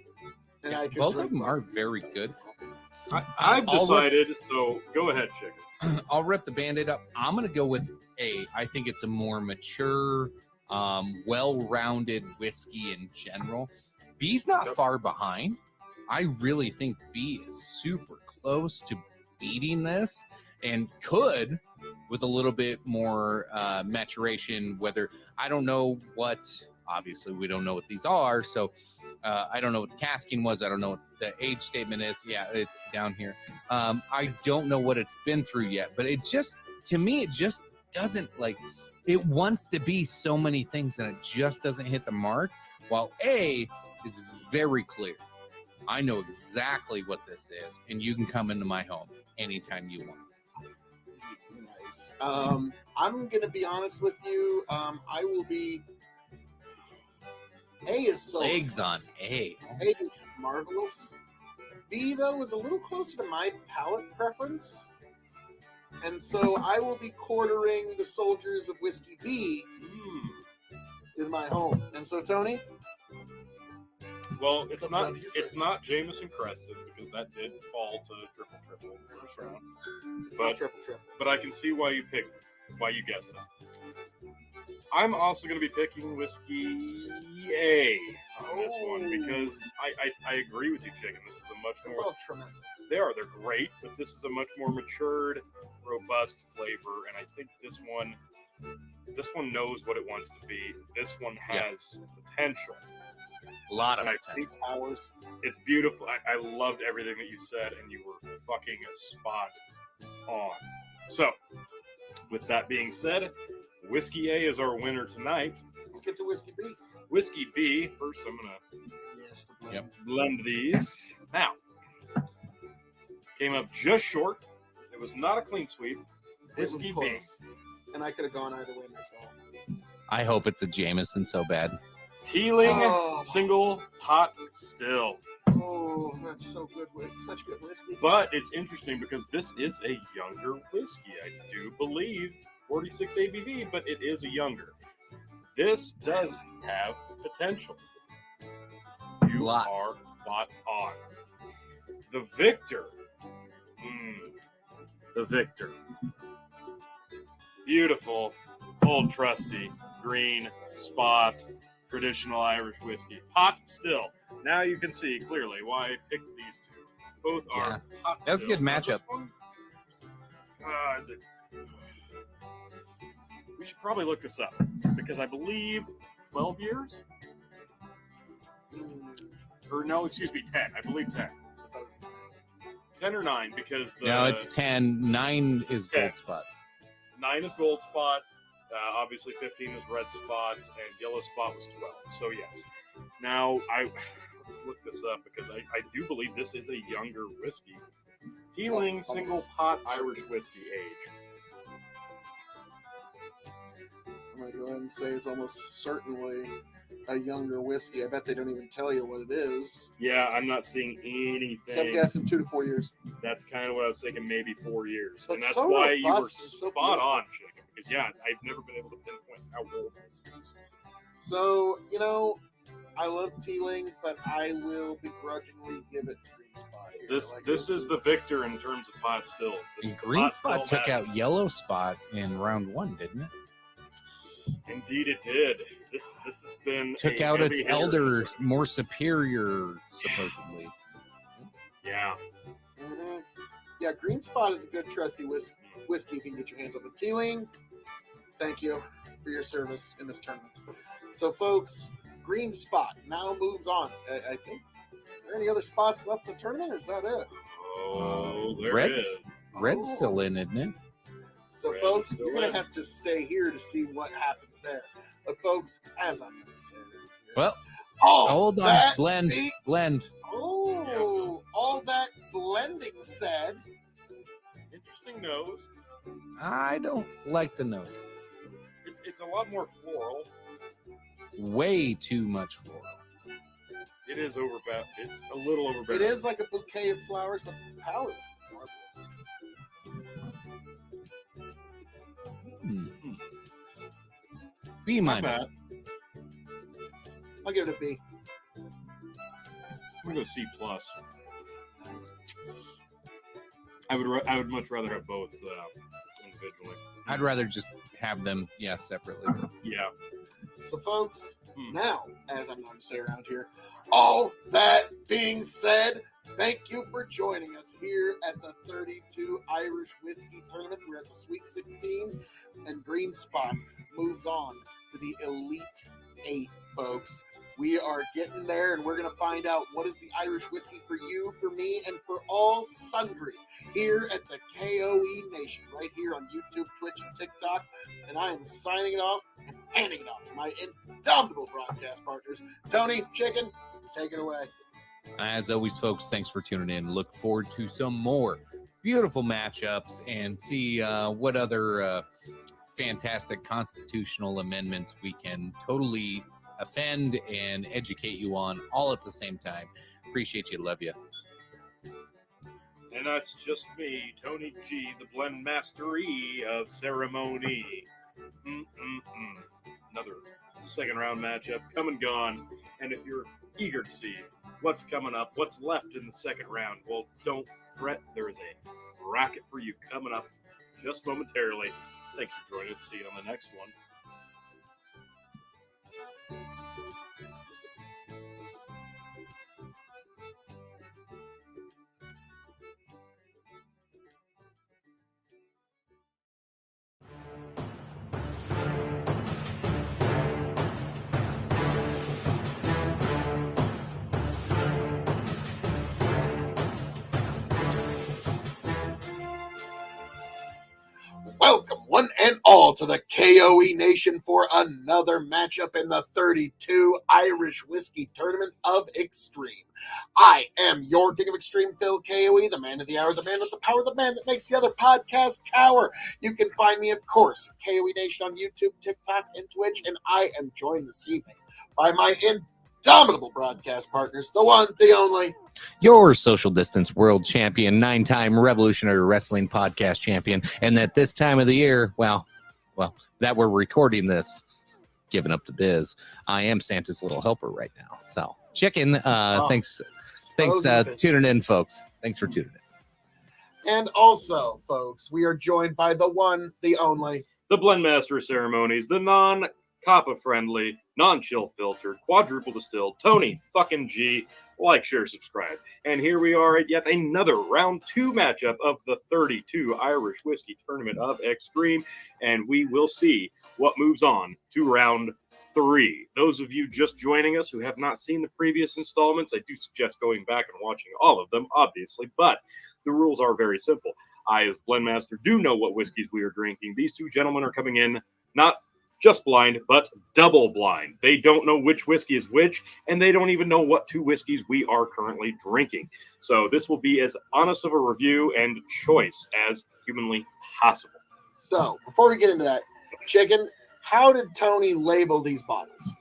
And I could Both drink of them are very good. I've I'll decided, so go ahead, Chicken. I'll rip the Band-Aid up. I'm going to go with A. I think it's a more mature, well-rounded whiskey in general. B's not Yep. far behind. I really think B is super close to beating this and could, with a little bit more maturation, whether I don't know what, obviously we don't know what these are, so I don't know what the casking was. I don't know what the age statement is. Yeah, it's down here. I don't know what it's been through yet, but it just, to me, it just doesn't, like, it wants to be so many things and it just doesn't hit the mark, while A is very clear. I know exactly what this is, and you can come into my home anytime you want. Nice. I'm going to be honest with you. I will be. A is so. Legs on A. A is marvelous. B, though, is a little closer to my palate preference. And so I will be quartering the soldiers of Whiskey B in my home. And so, Tony? Well, it's Comes not down to you, sir. it's not Jameson Crested because that did fall to triple in the first round. It's But- not triple. But I can see why you guessed that. I'm also going to be picking Whiskey A on this one because I agree with you, Chicken. This is a much They're more both tremendous. they're great, but this is a much more matured, robust flavor, and I think this one knows what it wants to be. This one has potential. A lot of And I potential. think Hours. it's beautiful. I loved everything that you said, and you were fucking spot on. So, with that being said, Whiskey A is our winner tonight. Let's get to Whiskey B. Whiskey B, first I'm going to Yes, the blend. Yep. blend these. Now, came up just short. It was not a clean sweep. It was Whiskey B. close. And I could have gone either way myself. I hope it's a Jameson so bad. Teeling Oh. single pot still. Oh, that's so good. Such good whiskey. But it's interesting because this is a younger whiskey. I do believe 46 ABV, but it is a younger. This does have potential. You Lots. are spot on. The Victor. The Victor. Beautiful, old trusty, green spot traditional Irish whiskey. Pot still. Now you can see clearly why I picked these two. Both are pot That was a good still. Now, matchup. this one, is it? We should probably look this up because I believe 12 years? Or no, excuse me, 10. I believe 10. 10 or 9 because the... No, it's 10. 9 is 10. Gold Spot. 9 is Gold Spot. Obviously, 15 is Red Spot, and Yellow Spot was 12. So, yes. Now, let's look this up because I do believe this is a younger whiskey. Teeling single pot Irish whiskey age. I'm going to go ahead and say it's almost certainly a younger whiskey. I bet they don't even tell you what it is. Yeah, I'm not seeing anything. So I'm guessing 2 to 4 years. That's kind of what I was thinking, maybe 4 years. But And that's so why you were robust and so spot beautiful. on, Chicken. Because, yeah, I've never been able to pinpoint how old this is. So, you know, I love Teeling, but I will begrudgingly give it to Green Spot here. This is the victor in terms of pot stills. This is the Green pot Spot still took magic. out Yellow Spot in round 1, didn't it? Indeed, it did. This has been Took a out its heavy hitter. elder, more superior, supposedly. Yeah. Mm-hmm. Yeah, Green Spot is a good trusty whiskey if you can get your hands on the Teeling. Thank you for your service in this tournament. So, folks, Green Spot now moves on. I think, is there any other spots left in the tournament, or is that it? Oh, there Red's- is. Red's still in, isn't it? So, Red folks, is still you're going in. to have to stay here to see what happens there. But, folks, as I'm going to say here, Well, all hold on. that Blend. be- Blend. Oh, all that blending said, Interesting nose. I don't like the nose. It's a lot more floral. Way too much floral. It is overbearing. It's a little overbearing. it is like a bouquet of flowers, but the palate is marvelous. B Not minus. bad. I'll give it a B. I'm gonna go C plus. I would much rather have both individually. I'd rather just have them, separately. Yeah. So, folks, Hmm. now, as I'm going to say around here, all that being said, thank you for joining us here at the 32 Irish Whiskey Tournament. We're at the Sweet 16, and Green Spot moves on to the Elite 8, folks. We are getting there, and we're going to find out what is the Irish whiskey for you, for me, and for all sundry here at the K.O.E. Nation, right here on YouTube, Twitch, and TikTok. And I am signing it off and handing it off to my indomitable broadcast partners. Tony, Chicken, take it away. As always, folks, thanks for tuning in. Look forward to some more beautiful matchups and see what other fantastic constitutional amendments we can totally offend and educate you on all at the same time. Appreciate you. Love you. And that's just me, Tony G, the blend mastery of ceremony. Another second round matchup come and gone. And if you're eager to see what's coming up, what's left in the second round, well, don't fret. There is a bracket for you coming up just momentarily. Thanks for joining us. See you on the next one. Welcome, one and all, to the K.O.E. Nation for another matchup in the 32 Irish Whiskey Tournament of Extreme. I am your King of Extreme, Phil K.O.E., the man of the hour, the man with the power, the man that makes the other podcast cower. You can find me, of course, at K.O.E. Nation on YouTube, TikTok, and Twitch, and I am joined this evening by my indomitable broadcast partners, the one, the only, Your social distance world champion, 9-time Revolutionary Wrestling podcast champion, and at this time of the year, well, that we're recording this, giving up the biz, I am Santa's little helper right now. So, Chicken, thanks tuning in, folks. Thanks for tuning in. And also, folks, we are joined by the one, the only, The Blend Master of Ceremonies, the COPPA friendly, non-chill filtered, quadruple distilled, Tony fucking G. Like, share, subscribe. And here we are at yet another round 2 matchup of the 32 Irish Whiskey Tournament of Extreme. And we will see what moves on to round 3. Those of you just joining us who have not seen the previous installments, I do suggest going back and watching all of them, obviously. But the rules are very simple. I, as Blendmaster, do know what whiskeys we are drinking. These two gentlemen are coming in not just blind, but double blind. They don't know which whiskey is which, and they don't even know what 2 whiskeys we are currently drinking. So this will be as honest of a review and choice as humanly possible. So, before we get into that, Chicken, how did Tony label these bottles?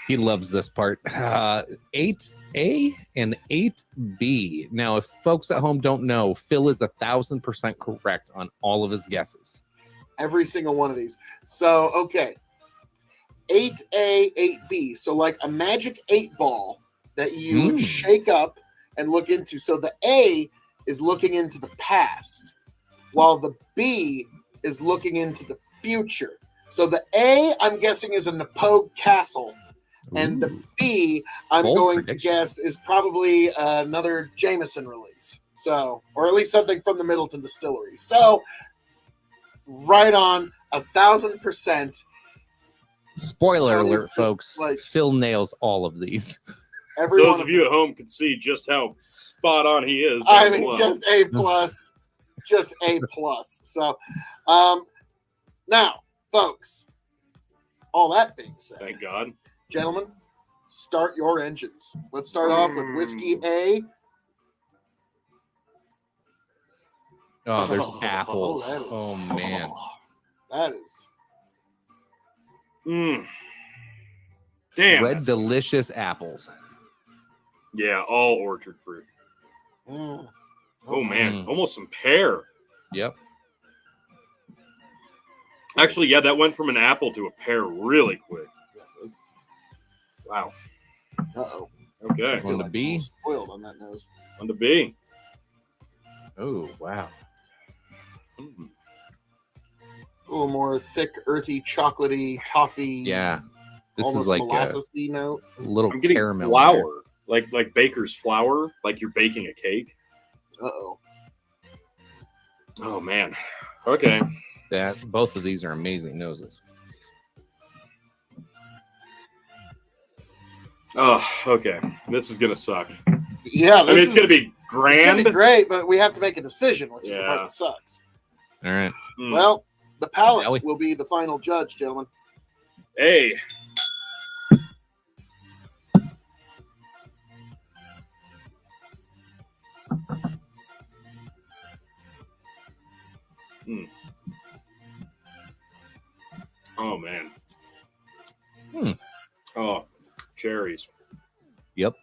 He loves this part. 8A and 8B. Now, if folks at home don't know, Phil is 1,000% correct on all of his guesses. Every single one of these. So, okay. 8A, 8B. So, like a magic 8 ball that you would shake up and look into. So, the A is looking into the past, while the B is looking into the future. So, the A, I'm guessing, is a Napogue Castle. And the B, I'm Bold going prediction. to guess, is probably another Jameson release. So, or at least something from the Middleton Distillery. So, right on 1,000%. Spoiler Tony's alert, just folks. like- Phil nails all of these. Every Those one of you at home can see just how spot on he is. I down mean, below. just A plus, just A plus. So, now, folks, all that being said, Thank God. gentlemen, start your engines. Let's start off with whiskey A. Oh, there's Oh, apples. that is- Oh, man. That is Damn. Red that's- delicious apples. Yeah, all orchard fruit. mm. Oh man, Mm. almost some pear. Yep. Actually, yeah, that went from an apple to a pear really quick. Wow. Uh-oh. Okay, On the I'm B? spoiled on that nose. on to B. Oh, wow. Mm. A little more thick, earthy, chocolatey, toffee. Yeah. This almost is like a molasses-y note. little I'm getting caramel. in flour, like baker's flour, like you're baking a cake. Uh-oh. Oh man. Okay. there. Both of these are amazing noses. Oh, okay. This is gonna suck. Yeah, I mean, it's gonna be it's gonna be grand. great, but we have to make a decision, which is the part Yeah. that sucks. All right. Mm. Well, the palate Shall we? will be the final judge, gentlemen. Hey. Mm. Oh man. Hmm. Oh, cherries. Yep.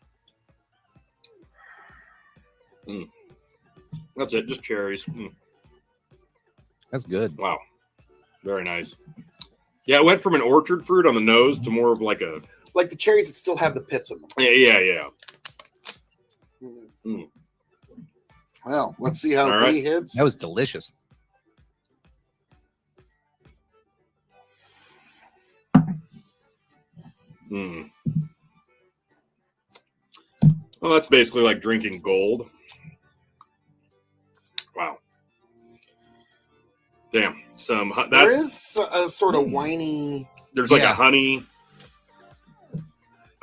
That's it, just cherries. Mm. That's good. Wow. Very nice. Yeah, it went from an orchard fruit on the nose to more of like a Like the cherries that still have the pits in them. yeah. Mm. Mm. Well, let's see how All right. B hits. That was delicious. Mm. Well, that's basically like drinking gold. Wow. Damn. There is a sort of whiny, There's like Yeah. a honey Yeah,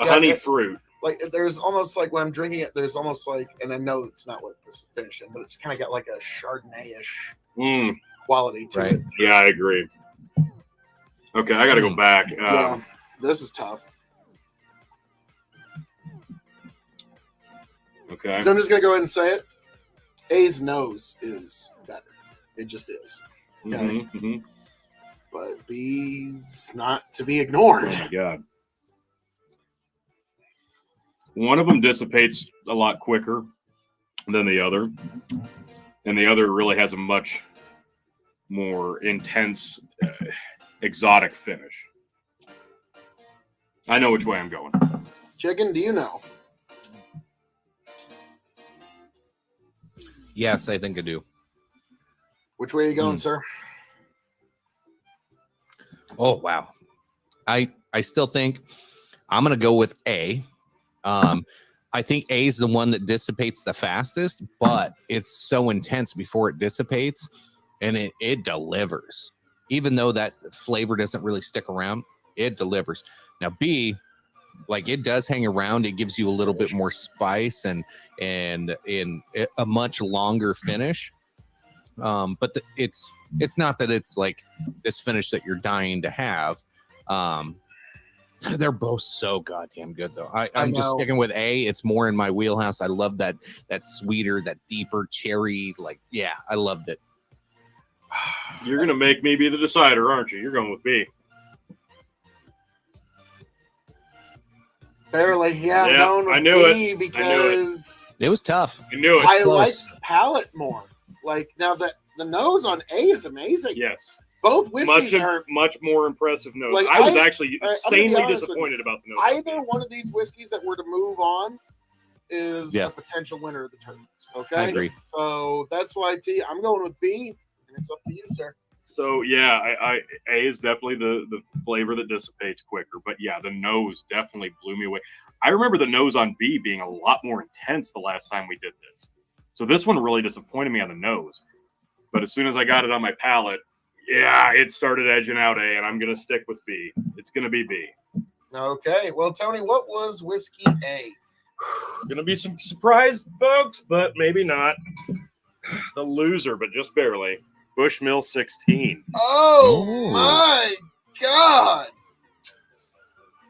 honey it- fruit. like there's almost like when I'm drinking it, there's almost like, and I know it's not what this is finishing, but it's kind of got like a Chardonnay-ish Mm. quality to Right. it. Yeah, I agree. Okay, I got to go back. Yeah, this is tough. Okay. So I'm just gonna go ahead and say it. A's nose is better. It just is. Mhm, mhm. But B's not to be Oh ignored. my god. One of them dissipates a lot quicker than the other, and the other really has a much more intense, exotic finish. I know which way I'm going. Chicken, do you know? Yes, I think I do. Which way are you going, sir? Oh, wow. I still think I'm going to go with A. I think A is the one that dissipates the fastest, but it's so intense before it dissipates, and it delivers. Even though that flavor doesn't really stick around, it delivers. Now B, like it does hang around. It gives you a little bit more spice and in a much longer finish. But it's not that it's like this finish that you're dying to have. They're both so goddamn good, though. I'm just sticking with A. It's more in my wheelhouse. I love that sweeter, that deeper cherry. Like, yeah, I loved it. You're gonna make me be the decider, aren't you? You're going with B. Barely, yeah. Yeah, I'm going with I knew B it. because It was tough. I knew it. I close. like the palate more. Like now the nose on A is amazing. Yes. Both whiskeys are Much more impressive nose. Like, I was actually all right, I'm gonna be insanely honest with disappointed about the nose. either one of these whiskeys that were to move on is Yeah. a potential winner of the tournament. Okay, I agree. So that's why I'm going with B, and it's up to you, sir. So yeah, A is definitely the flavor that dissipates quicker. But yeah, the nose definitely blew me away. I remember the nose on B being a lot more intense the last time we did this. So this one really disappointed me on the nose. But as soon as I got it on my palate, yeah, it started edging out A, and I'm gonna stick with B. It's gonna be B. Okay, well, Tony, what was whiskey A? Gonna be some surprise, folks, but maybe not. The loser, but just barely. Bushmill 16. Oh Ooh. my God!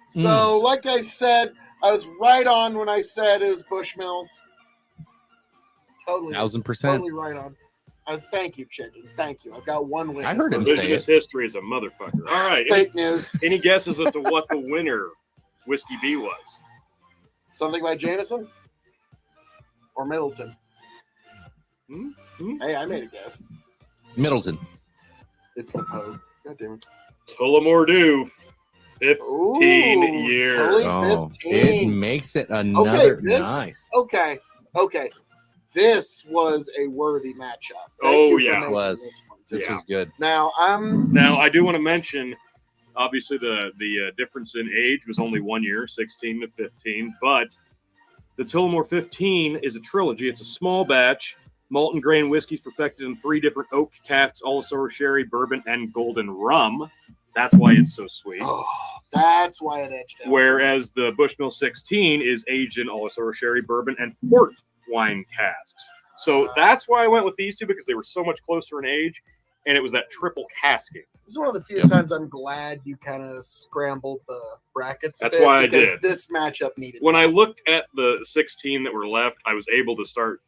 So, like I said, I was right on when I said it was Bushmills. Totally, 1000%. totally right on. Thank you, Chicken. Thank you. I've got one witness. I heard him say it. Revisionist history is a motherfucker. All right. Fake news. Any guesses as to what the winner Whiskey B was? Something by Jameson or Middleton? Hmm? Hey, I made a guess. Middleton. It's the Poe. God damn it. Tullamore Dew, 15 Ooh, years. Tully Oh, 15. it makes it another this- nice. Okay. This was a worthy matchup. Oh, you for yeah. making Was. this one. This Yeah. was good. Now, Now, I do want to mention, obviously, the difference in age was only 1 year, 16 to 15, but the Tullamore 15 is a trilogy. It's a small batch, malted grain whiskeys perfected in 3 different oak casks, Alisoro sherry, bourbon, and golden rum. That's why it's so sweet. that's why it edged out. Whereas the Bushmill 16 is aged in Alisoro sherry, bourbon, and port wine casks. So that's why I went with these two, because they were so much closer in age, and it was that triple casking. This is one of the few Yep. times I'm glad you kind of scrambled the brackets. That's why I because did. This matchup needed. When I looked at the 16 that were left, I was able to start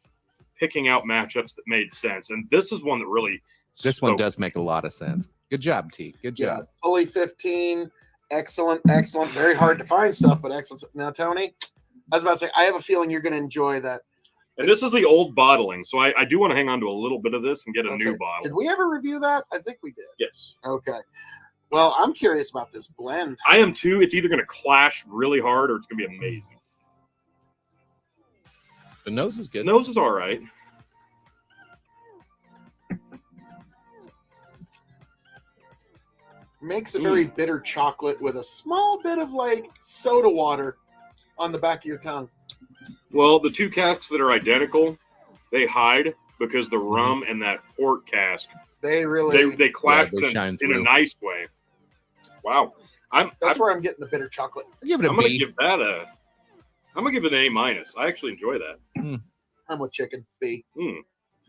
picking out matchups that made sense. And this is one that really This one spoke. does make a lot of sense. Good job, T. Good yeah, job. fully 15. Excellent. Very hard to find stuff, but excellent. Now, Tony, I was about to say, I have a feeling you're going to enjoy that. And this is the old bottling, so I do want to hang on to a little bit of this and get a Let's new see. bottle. Did we ever review that? I think we did. Yes. Okay. Well, I'm curious about this blend. I am too. It's either going to clash really hard or it's going to be amazing. The nose is good. Nose is all right. Makes a very bitter chocolate with a small bit of like soda water on the back of your tongue. Well, the 2 casks that are identical, they hide because the rum and that port cask, They really. they clash they shine in a through. nice way. Wow. I'm That's where I'm getting the bitter chocolate. I'll give it a gonna B. give that I'm gonna give it an A minus. I actually enjoy that. I'm with chicken. B.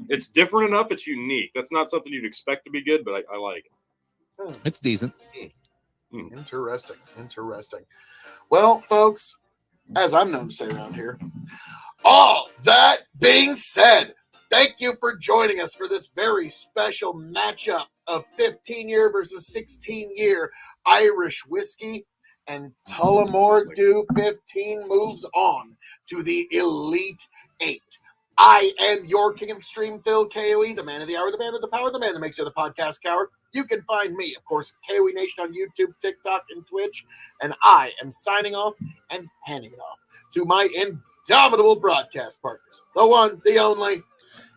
It's different enough. It's unique. That's not something you'd expect to be good, but I like. It's decent. Interesting. Well, folks, as I'm known to say around here, all that being said, thank you for joining us for this very special matchup of 15-year versus 16-year Irish whiskey. And Tullamore Dew 15 moves on to the Elite 8. I am your King of Extreme, Phil K.O.E., the man of the hour, the man of the power, the man that makes you the podcast coward. You can find me, of course, K.O.E. Nation on YouTube, TikTok, and Twitch. And I am signing off and handing it off to my indomitable broadcast partners. The one, the only.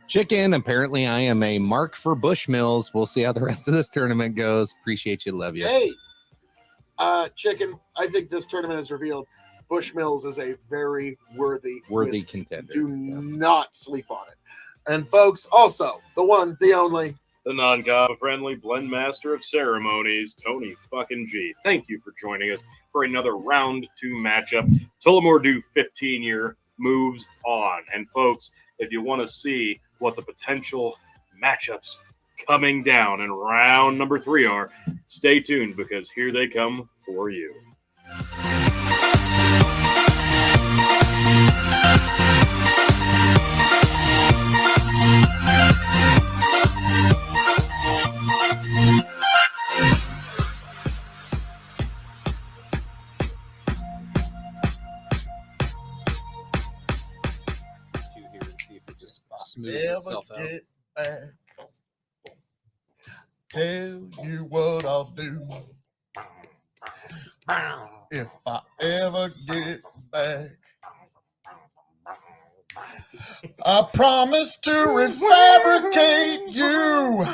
Chicken. Apparently, I am a mark for Bushmills. We'll see how the rest of this tournament goes. Appreciate you. Love you. Hey, Chicken, I think this tournament has revealed Bushmills is a very worthy whiskey. contender. Do not sleep on it. And folks, also the one, the only, the non-cop friendly blend master of ceremonies, Tony fucking G. Thank you for joining us for another round 2 matchup. Tullamore Dew 15-year moves on. And folks, if you want to see what the potential matchups coming down in round number 3 are, stay tuned because here they come for you. Smooths itself out. get back. Tell you what I'll do if I ever get back. I promise to refabricate you,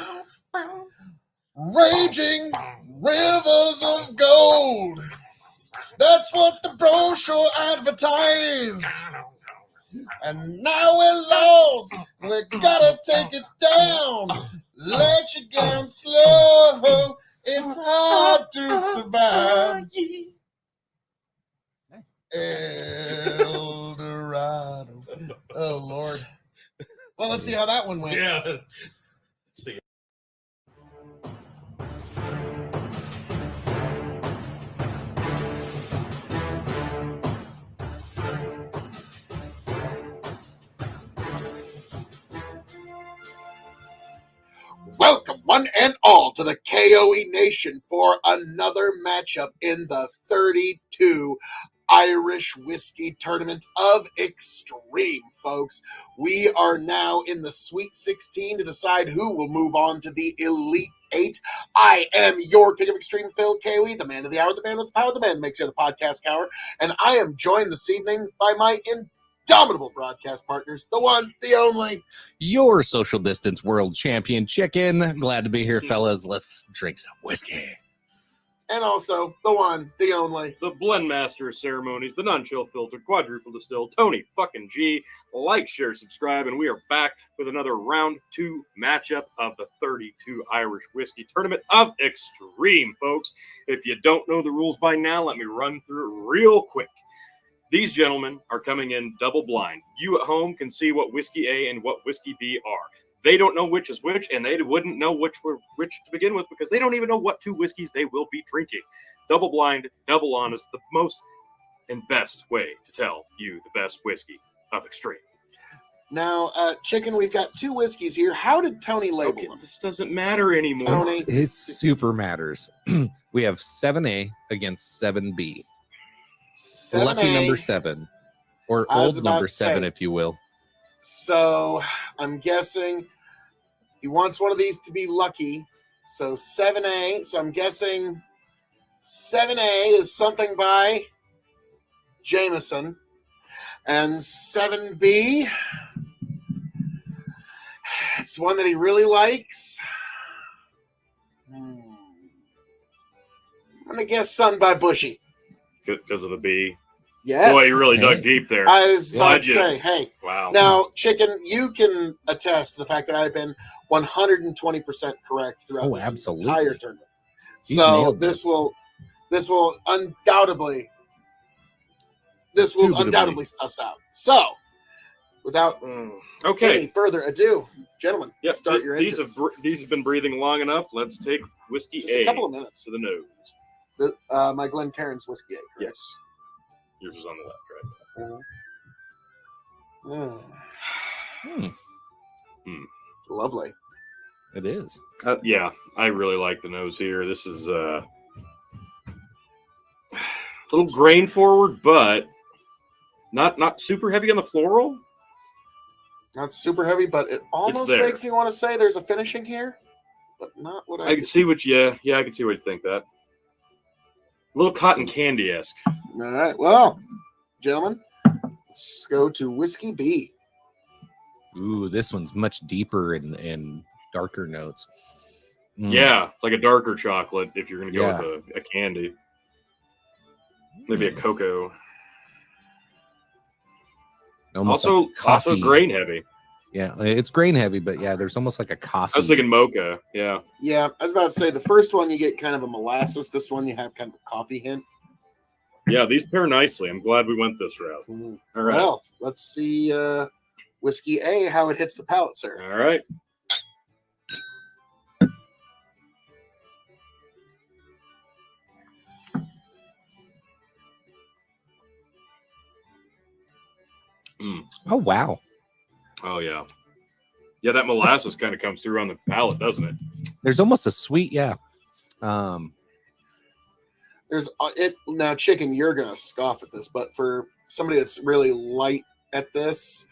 raging rivers of gold. That's what the brochure advertised. And now we're lost, we gotta take it down. Let you down slow, it's hard to survive. El Dorado. Oh, Lord. Well, let's see how that one went. Yeah. See. Welcome, one and all, to the K.O.E. Nation for another matchup in the 32 Irish Whiskey Tournament of Extreme, folks. We are now in the Sweet 16 to decide who will move on to the Elite 8. I am your King of Extreme, Phil K.O.E., the man of the hour, the man with the power, the man makes you the podcast cower, and I am joined this evening by my indomitable broadcast partners, the one, the only, Your social distance world champion, Chicken. Glad to be here, fellas. Let's drink some whiskey. and also the one, the only, The blend master of ceremonies, the non-chill filtered, quadruple distilled, Tony fucking G. Like, share, subscribe, and we are back with another round 2 matchup of the 32 Irish Whiskey Tournament of Extreme, folks. If you don't know the rules by now, let me run through it real quick. These gentlemen are coming in double blind. You at home can see what Whiskey A and what Whiskey B are. They don't know which is which, and they wouldn't know which were which to begin with because they don't even know what 2 whiskeys they will be drinking. Double blind, double honest, the most and best way to tell you the best whiskey of Extreme. Now, Chicken, we've got 2 whiskeys here. How did Tony label Okay, them? this doesn't matter anymore. Tony. It super matters. We have 7A against 7B. 7A. Lucky number 7. Or I was old about number to 7, say. if you will. So I'm guessing he wants one of these to be lucky. So 7A. So I'm guessing 7A is something by Jameson. And 7B, it's one that he really likes. I'm going to guess something by Bushy. Because of the B. Yes. Boy, you really Okay. dug deep there. I was about Why'd to you- say, hey. Wow. Now, Chicken, you can attest to the fact that I've been 120% correct throughout Oh, this absolutely. entire tournament. He's So nailed this this. will undoubtedly Indubitably. suss out. So, without Okay. any further ado, gentlemen, Yep, start your these engines. these have been breathing long enough. Let's take whiskey Just A a couple of minutes. to the nose. My Glencairn's whiskey. Correct? Yes. Yours is on the left, right? Lovely. It is. Yeah, I really like the nose here. This is a little grain forward, but not super heavy on the floral. Not super heavy, but it almost there. makes me want to say there's a finishing here, but not what I can see what I can see what you think that. A little cotton candy-esque. All right. Well, gentlemen, let's go to Whiskey B. Ooh, this one's much deeper and darker notes. Yeah, like a darker chocolate if you're going to go Yeah. with a candy. Maybe a cocoa. Almost Also, like coffee. also grain heavy. Yeah, it's grain heavy, but yeah, there's almost like a coffee. I was thinking mocha. Yeah. Yeah, I was about to say the first one you get kind of a molasses. This one you have kind of a coffee hint. Yeah, these pair nicely. I'm glad we went this route. All right. Well, let's see whiskey A how it hits the palate, sir. All right. Oh wow. Oh yeah. Yeah, that molasses kind of comes through on the palate, doesn't it? There's almost a sweet, yeah. There's it now, chicken. You're gonna scoff at this, but for somebody that's really light at this,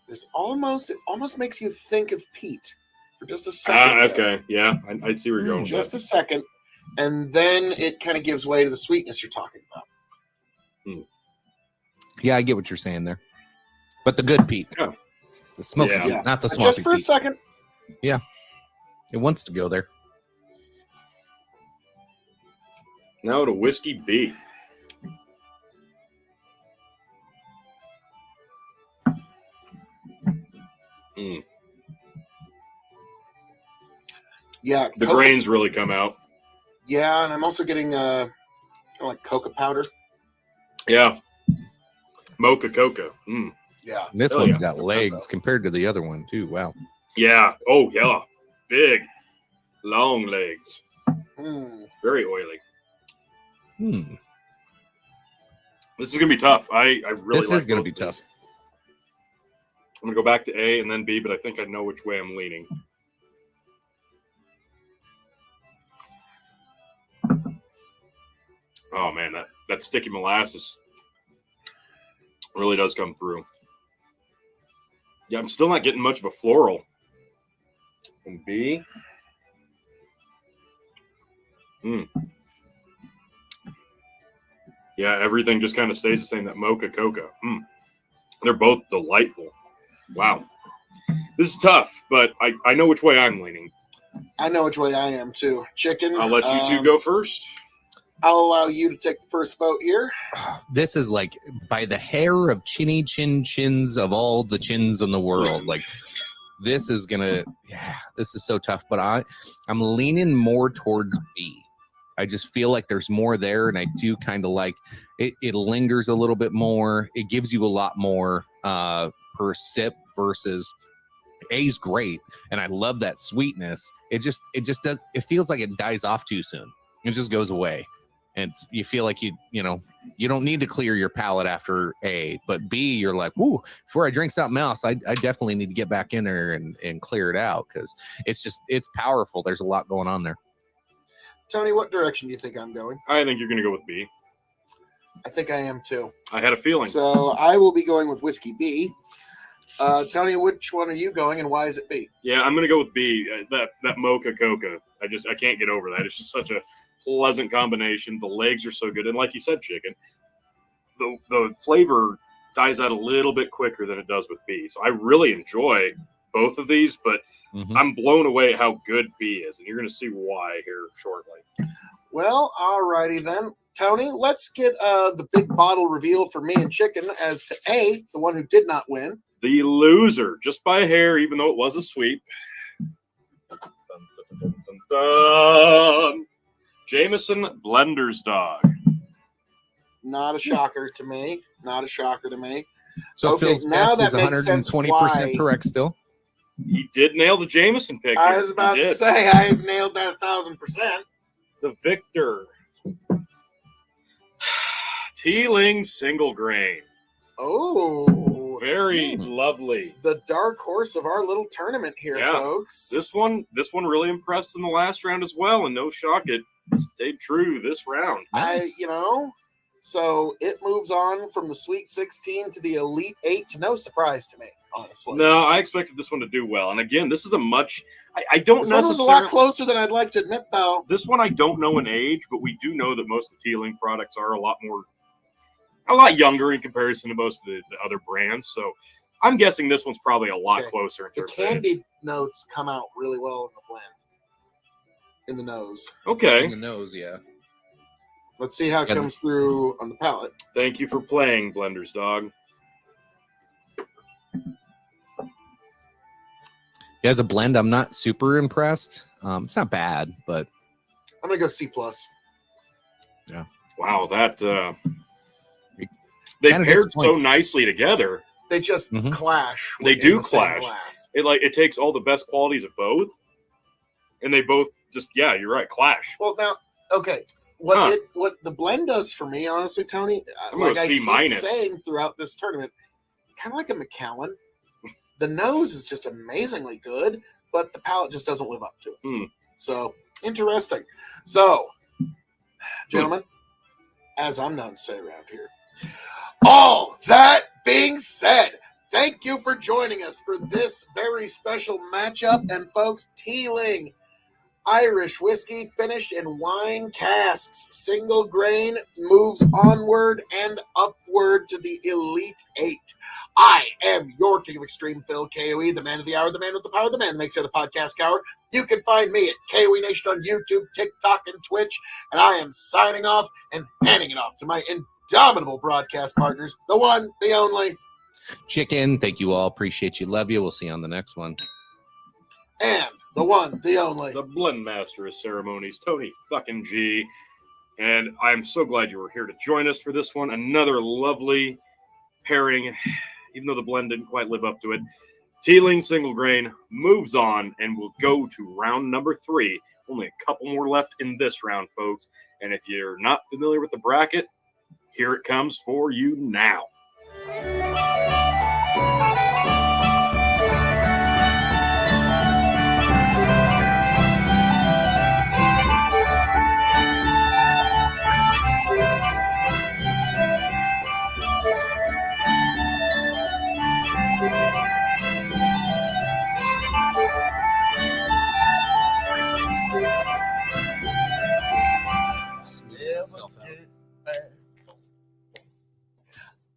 there's it almost makes you think of Pete for just a second. Okay. Yeah, I see where you're going with Just that. a second, and then it kind of gives way to the sweetness you're talking about. Yeah, I get what you're saying there. But the good Pete. Yeah. The smoky Yeah. Pete, not the swampy Just for a Pete. second. It wants to go there. Now to whiskey B. Yeah, The grains really come out. Yeah, and I'm also getting kind of like cocoa powder. Yeah. Mocha cocoa. Yeah, This Oh, one's yeah. got legs compared to the other one too. Wow. Yeah. Oh, yeah. Big, long legs. Very oily. This is gonna be tough. I really. This like is gonna both be of tough. these. I'm gonna go back to A and then B, but I think I know which way I'm leaning. Oh man, that sticky molasses really does come through. Yeah, I'm still not getting much of a floral. And B. Yeah, everything just kind of stays the same. That mocha cocoa. They're both delightful. Wow. This is tough, but I know which way I'm leaning. I know which way I am too. Chicken. I'll let you two go first. I'll allow you to take the first vote here. This is like by the hair of chins of all the chins in the world. Like this is gonna, this is so tough. But I'm leaning more towards B. I just feel like there's more there, and I do kind of like it. It lingers a little bit more. It gives you a lot more per sip versus A's great, and I love that sweetness. It just does. It feels like it dies off too soon. It just goes away. And you feel like you don't need to clear your palate after A, but B, you're like, whoo, before I drink something else, I definitely need to get back in there and clear it out because it's powerful. There's a lot going on there. Tony, what direction do you think I'm going? I think you're going to go with B. I think I am too. I had a feeling. So I will be going with whiskey B. Tony, which one are you going, and why is it B? Yeah, I'm going to go with B. That mocha coca. I can't get over that. It's just such a pleasant combination. The legs are so good, and like you said, chicken, the flavor dies out a little bit quicker than it does with B. So I really enjoy both of these, but I'm blown away at how good B is, and you're going to see why here shortly. Well, alrighty then. Tony, let's get the big bottle reveal for me and chicken as to A, the one who did not win. The loser, just by a hair, even though it was a sweep. Dun, dun, dun, dun, dun. Jameson Blender's Dog. Not a shocker to me. Not a shocker to me. So Okay, Phil's now guess is that makes sense 120% why- correct still. He did nail the Jameson pick. I here. was about He to did. say I nailed that 1,000%. The victor. Teeling single grain. Oh, Very lovely. the dark horse of our little tournament here, Yeah. folks. This one really impressed in the last round as well, and no shock, it stayed true this round. So it moves on from the Sweet 16 to the Elite 8 to no surprise to me, honestly. No, I expected this one to do well. And again, this is a much I don't This one was a necessarily lot closer than I'd like to admit, though. this one I don't know in age, but we do know that most of the Teeling products are a lot younger in comparison to most of the other brands. So I'm guessing this one's probably a lot Okay. closer in The terms of age. candied notes come out really well in the blend, in the nose. Okay. In the nose, yeah. Let's see how it And- comes through on the palate. Thank you for playing, Blender's dog. As a blend, I'm not super impressed. It's not bad, but I'm gonna go C+. Wow, that they Kinda paired so disappoints. nicely together. They just Mhm. clash. They in do the same clash. glass. It takes all the best qualities of both, and they both just you're right, clash. Well, now, okay. What the blend does for me, honestly, Tony, I'm gonna like I C keep minus. saying throughout this tournament, kind of like a Macallan. The nose is just amazingly good, but the palate just doesn't live up to it. Hmm. So interesting. So, gentlemen, as I'm known to say around here, all that being said, thank you for joining us for this very special matchup. And folks, Teeling Irish whiskey finished in wine casks, single grain, moves onward and upward to the Elite Eight. I am your King of Extreme, Phil, K.O.E, the man of the hour, the man with the power, the man that makes it a podcast hour. You can find me at K.O.E Nation on YouTube, TikTok, and Twitch. And I am signing off and handing it off to my indomitable broadcast partners, the one, the only, Chicken, thank you all. Appreciate you. Love you. We'll see you on the next one. and the one, the only. The blend master of ceremonies, Tony fucking G. And I'm so glad you were here to join us for this one. Another lovely pairing, even though the blend didn't quite live up to it. Teeling single grain moves on and will go to round number 3. Only a couple more left in this round, folks. And if you're not familiar with the bracket, here it comes for you now.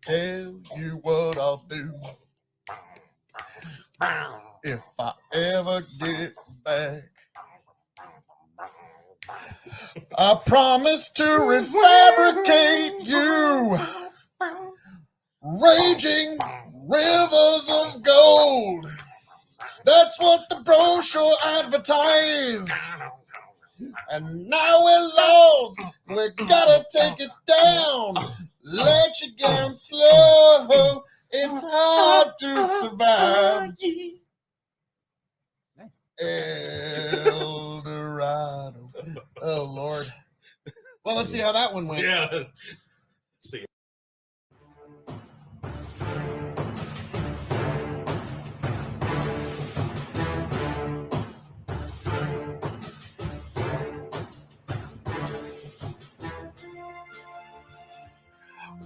Tell you what I'll do if I ever get back. I promise to refabricate you, raging rivers of gold. That's what the brochure advertised. And now we're lost. We gotta take it down. Let you down slow. It's hard to survive. El Dorado. Oh, Lord. Well, let's see how that one went. Yeah. See.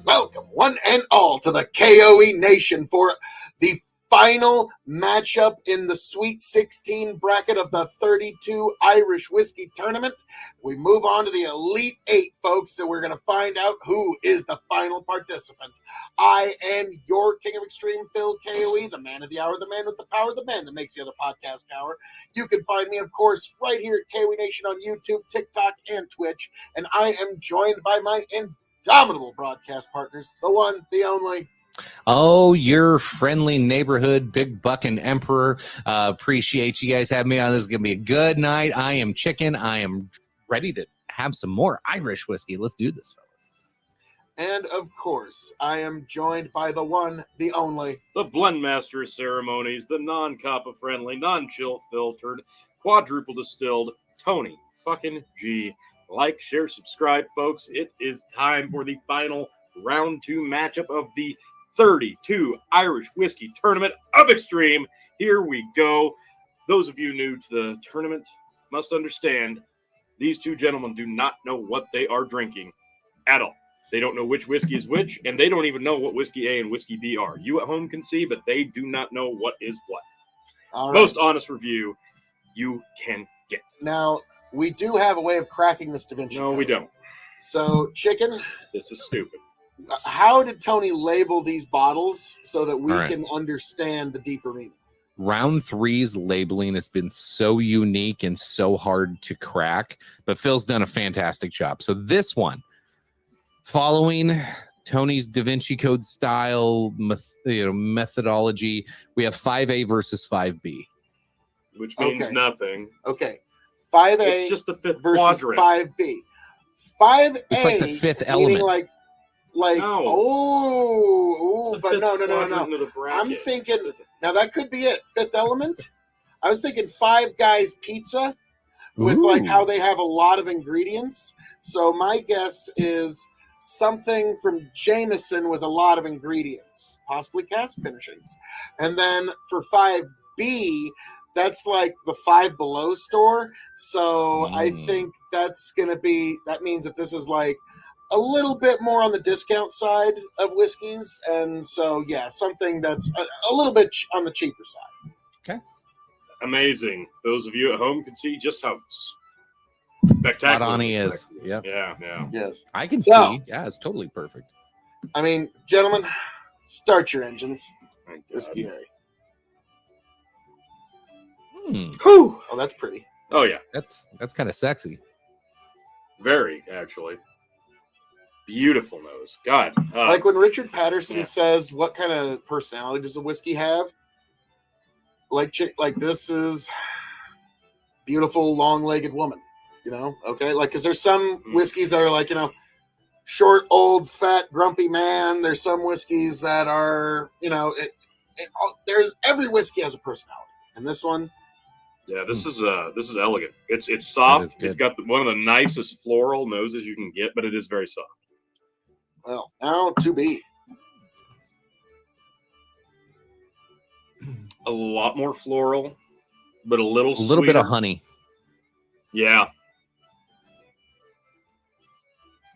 Welcome, one and all, to the K.O.E Nation for the final matchup in the Sweet 16 bracket of the 32 Irish Whiskey Tournament. We move on to the Elite Eight, folks, so we're going to find out who is the final participant. I am your King of Extreme, Phil, K.O.E, the man of the hour, the man with the power, the man that makes the other podcast hour. You can find me, of course, right here at K.O.E Nation on YouTube, TikTok, and Twitch, and I am joined by my indomitable broadcast partners, the one, the only. Oh, your friendly neighborhood big bucking emperor. Appreciate you guys having me on. This is gonna be a good night. I am Chicken. I am ready to have some more Irish whiskey. Let's do this, fellas. And of course, I am joined by the one, the only. The blend master of ceremonies, the non-coppa friendly, non-chill filtered, quadruple distilled, Tony fucking G. Like, share, subscribe, folks. It is time for the final round 2 matchup of the 32 Irish Whiskey Tournament of Extreme. Here we go. Those of you new to the tournament must understand these two gentlemen do not know what they are drinking at all. They don't know which whiskey is which, and they don't even know what Whiskey A and Whiskey B are. You at home can see, but they do not know what is what. All right. Most honest review you can get. Now, we do have a way of cracking this Da Vinci No, we Code. don't. So, Chicken, This is stupid. how did Tony label these bottles so that we All right. can understand the deeper meaning? Round 3's labeling has been so unique and so hard to crack, but Phil's done a fantastic job. So this one, Following Tony's Da Vinci Code style methodology, we have 5A versus 5B. Which means Okay. nothing. Okay. 5A It's just the fifth versus quadrant. 5B. 5A It's like the fifth meaning element. like No. oh, It's the but no. fifth quadrant of the bracket. I'm thinking now that could be it. Fifth element. I was thinking Five Guys Pizza with like Ooh. how they have a lot of ingredients. So my guess is something from Jameson with a lot of ingredients, possibly cask finishings. And then for 5B, that's like the Five Below store. So I think that means that this is like a little bit more on the discount side of whiskeys. And so, yeah, something that's a little bit on the cheaper side. Amazing. Those of you at home can see just how Spot spectacular on he this is. is. Yep. Yeah. Yes. I can So- see. Yeah, it's totally perfect. I mean, gentlemen, start your engines. Thank God. Whiskey A. Whew. Oh, that's pretty. Oh yeah, That's kind of sexy. very actually. Beautiful nose. God. Like when Richard Patterson yeah. says, "What kind of personality does a whiskey have?" Like this is beautiful, long-legged woman. You know, okay? Like, because there's some whiskeys that are like, you know, short, old, fat, grumpy man. There's some whiskeys that are, you know, there's every whiskey has a personality, and this one, Yeah, this is elegant. It's soft. good. It's got one of the nicest floral noses you can get, but it is very soft. well, now to be. A lot more floral, but a little A little bit of sweeter. honey. Yeah,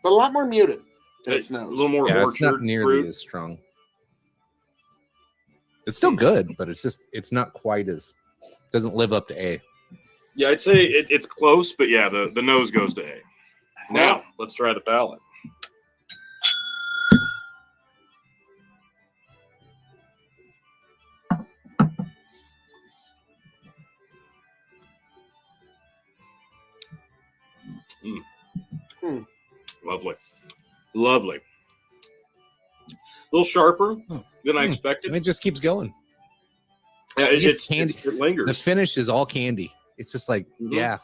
But a lot more muted in its a nose. little more Yeah, orchard it's not nearly fruit. as strong. It's still good, but it's not quite as doesn't live up to A. Yeah, I'd say it's close, but yeah, the nose goes to A. Now let's try the palate. Lovely. A little sharper than I expected. And it just keeps going. Yeah, It's candy. it lingers. The finish is all candy. It's just like, yeah.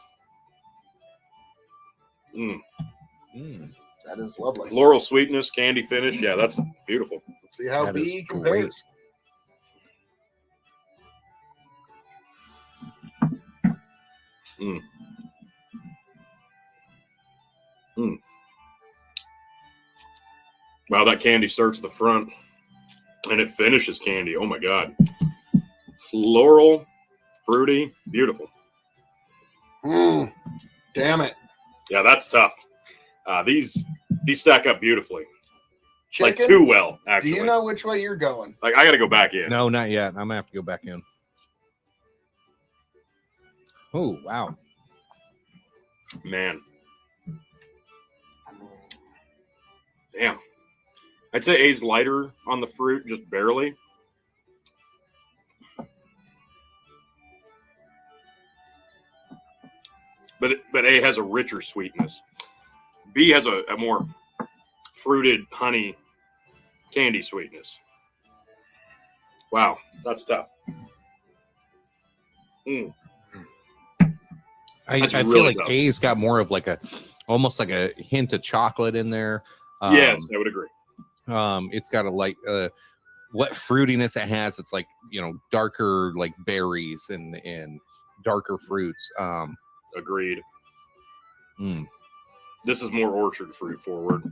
That is lovely. Floral sweetness, candy finish. Yeah, that's beautiful. Let's see how That B is compares. Wow, that candy starts at the front and it finishes candy. Oh my God. Floral, fruity, beautiful. Damn it. Yeah, that's tough. These stack up beautifully. Chicken, Like too well, do actually. you know which way you're going? Like I gotta go back in. No, not yet. I'm gonna have to go back in. Oh, wow. Man. Damn. I'd say A's lighter on the fruit, just barely. But A has a richer sweetness. B has a more fruited honey candy sweetness. Wow, that's tough. I That's feel really like tough. A's got more of like almost like a hint of chocolate in there. Yes, I would agree. It's got a like what fruitiness it has. It's like, you know, darker like berries and darker fruits. Agreed. Mm, This is more orchard fruit forward.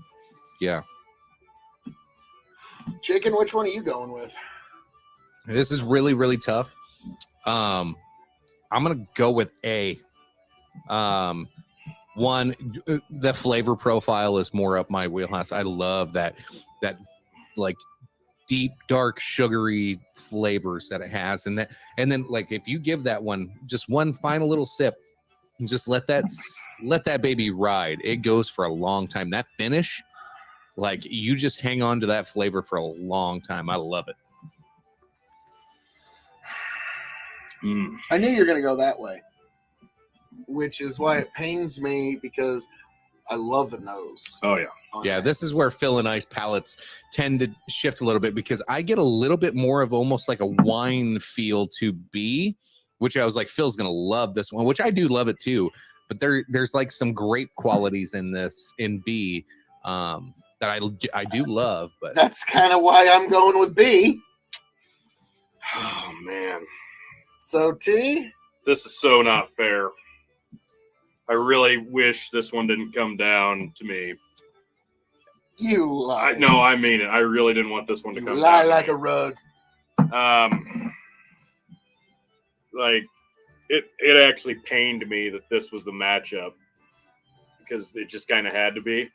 yeah, Chicken, which one are you going with? this is really, really tough. I'm gonna go with A. One, the flavor profile is more up my wheelhouse. I love that like deep, dark, sugary flavors that it has, and then like if you give that one just one final little sip, and just let that baby ride. It goes for a long time. That finish, like you just hang on to that flavor for a long time. I love it. I knew you were going to go that way, which is why it pains me because I love the nose. Oh yeah. Yeah, this is where Phil and I's palates tend to shift a little bit because I get a little bit more of almost like a wine feel to B, which I was like, Phil's gonna love this one, which I do love it too. But there's like some grape qualities in this in B that I do love. But That's kind of why I'm going with B. Oh man, So T, this is so not fair. I really wish this one didn't come down to me. you lie. No, I mean it. I really didn't want this one to You come lie down. like to a rug. Like it actually pained me that this was the matchup because it just kind of had to be.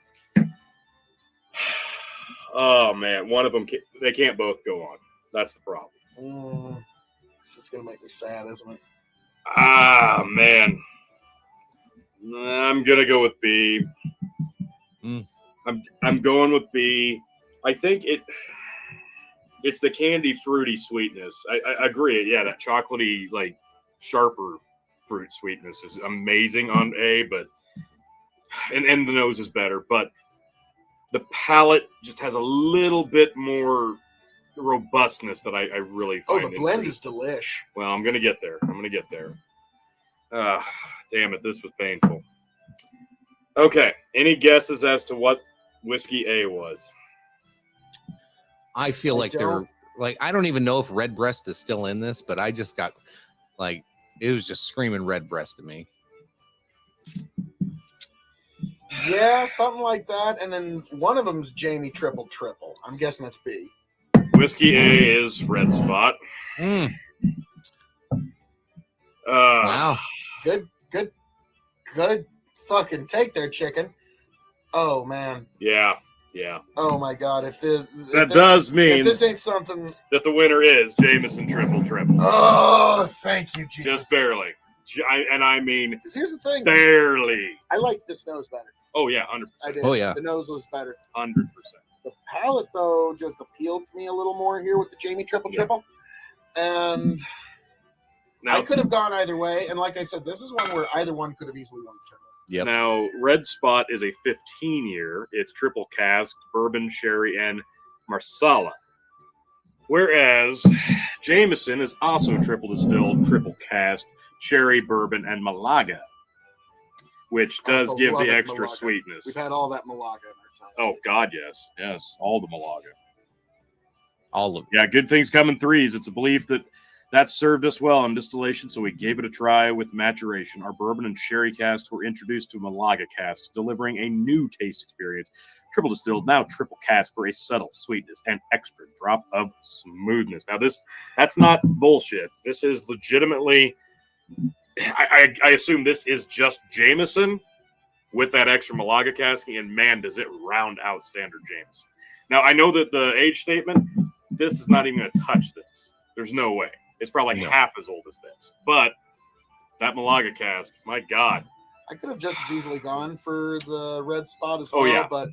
Oh man, one of them they can't both go on. That's the problem. It's gonna make me sad, isn't it? Ah man, I'm gonna go with B. I'm going with B. I think it's the candy fruity sweetness. I agree. Yeah, that chocolatey like sharper fruit sweetness is amazing on A, but and the nose is better, but the palate just has a little bit more robustness that I really find. Oh, the blend is delish. Well, I'm gonna get there. Damn it, this was painful. Okay, any guesses as to what whiskey A was? I feel like they're like I don't even know if Redbreast is still in this, but I just got like it was just screaming Redbreast to me. Yeah, something like that. And then one of them's Jamie Triple Triple. I'm guessing that's B. Whiskey A is Red Spot. Wow. Good fucking take there, chicken. Oh man. Yeah. Oh my god. If does mean if this ain't something that the winner is Jameson Triple Triple. Oh, thank you, Jesus. Just barely. I mean, because here's the thing. Barely. I liked this nose better. Oh yeah, 100%. I did. Oh yeah. The nose was better. 100%. The palate though just appealed to me a little more here with the Jamie Triple Triple. And now, I could have gone either way, and like I said, this is one where either one could have easily won the triple. Yep. Now, Red Spot is a 15-year. It's triple cask, bourbon, sherry, and marsala. Whereas Jameson is also triple distilled, triple cask, sherry, bourbon, and Malaga, which does give the extra Malaga. sweetness. We've had all that Malaga in our time. Oh, God, yes, all the Malaga. All of them. Yeah, good things come in threes. It's a belief that served us well in distillation, so we gave it a try with maturation. Our bourbon and sherry casks were introduced to Malaga casks, delivering a new taste experience. Triple distilled, now triple cask for a subtle sweetness and extra drop of smoothness. Now, that's not bullshit. This is legitimately, I assume this is just Jameson with that extra Malaga casking, and man, does it round out standard Jameson. Now, I know that the age statement, this is not even going to touch this. There's no way. It's probably half as old as this. But that Malaga cask, my God. I could have just as easily gone for the Red Spot as well, but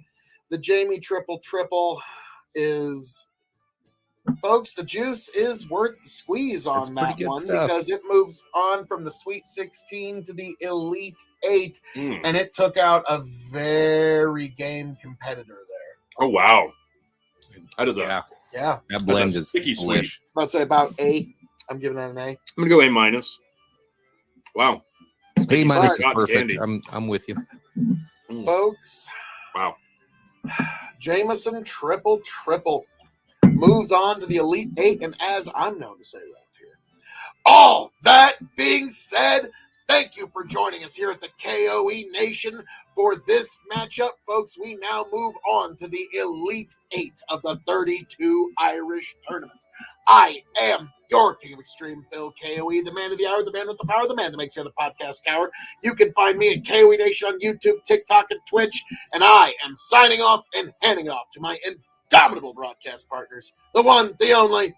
the Jamie Triple Triple is, folks, the juice is worth the squeeze on that one because it moves on from the Sweet 16 to the Elite 8, and it took out a very game competitor there. Oh, wow. That is yeah. That blend is sticky sweet. I'd say about A. I'm giving that an A. I'm going to go A minus. Wow. A minus is perfect. I'm with you. Folks. Wow. Jameson Triple Triple moves on to the Elite 8, and as I'm known to say right here, all that being said, thank you for joining us here at the K.O.E. Nation for this matchup. Folks, we now move on to the Elite 8 of the 32 Irish Tournament. I am your King of Extreme, Phil K.O.E., the man of the hour, the man with the power, the man that makes the other podcast coward. You can find me at K.O.E. Nation on YouTube, TikTok, and Twitch, and I am signing off and handing it off to my indomitable broadcast partners, the one, the only,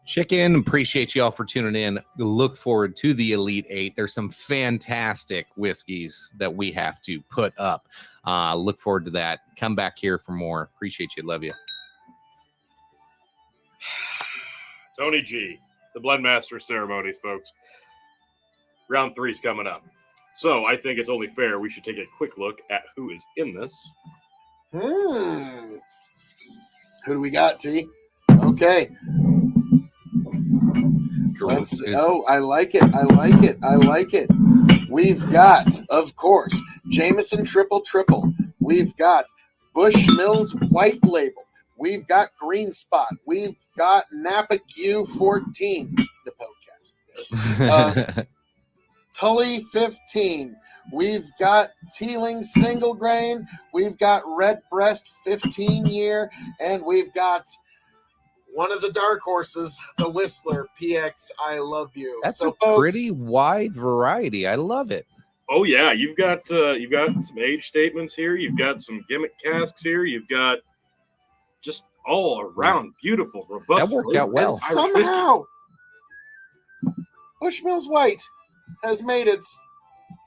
Chicken. Appreciate you all for tuning in. Look forward to the Elite 8. There's some fantastic whiskeys that we have to put up. Look forward to that. Come back here for more. Appreciate you. Love you. Tony G, the Blend Master ceremonies, folks. Round 3's coming up. So I think it's only fair we should take a quick look at who is in this. Who do we got, T? Okay. Let's see. Oh, I like it. I like it. I like it. We've got, of course, Jameson Triple Triple. We've got Bushmills White Label. We've got Green Spot. We've got Napa Q 14. The podcast. Tully 15. We've got Teeling Single Grain. We've got Red Breast 15 year. And we've got one of the dark horses, the Whistler PX I Love You. That's so, a folks, pretty wide variety. I love it. Oh yeah, you've got some age statements here. You've got some gimmick casks here. You've got just all around beautiful, robust. That worked out well. And somehow, Bushmills White has made it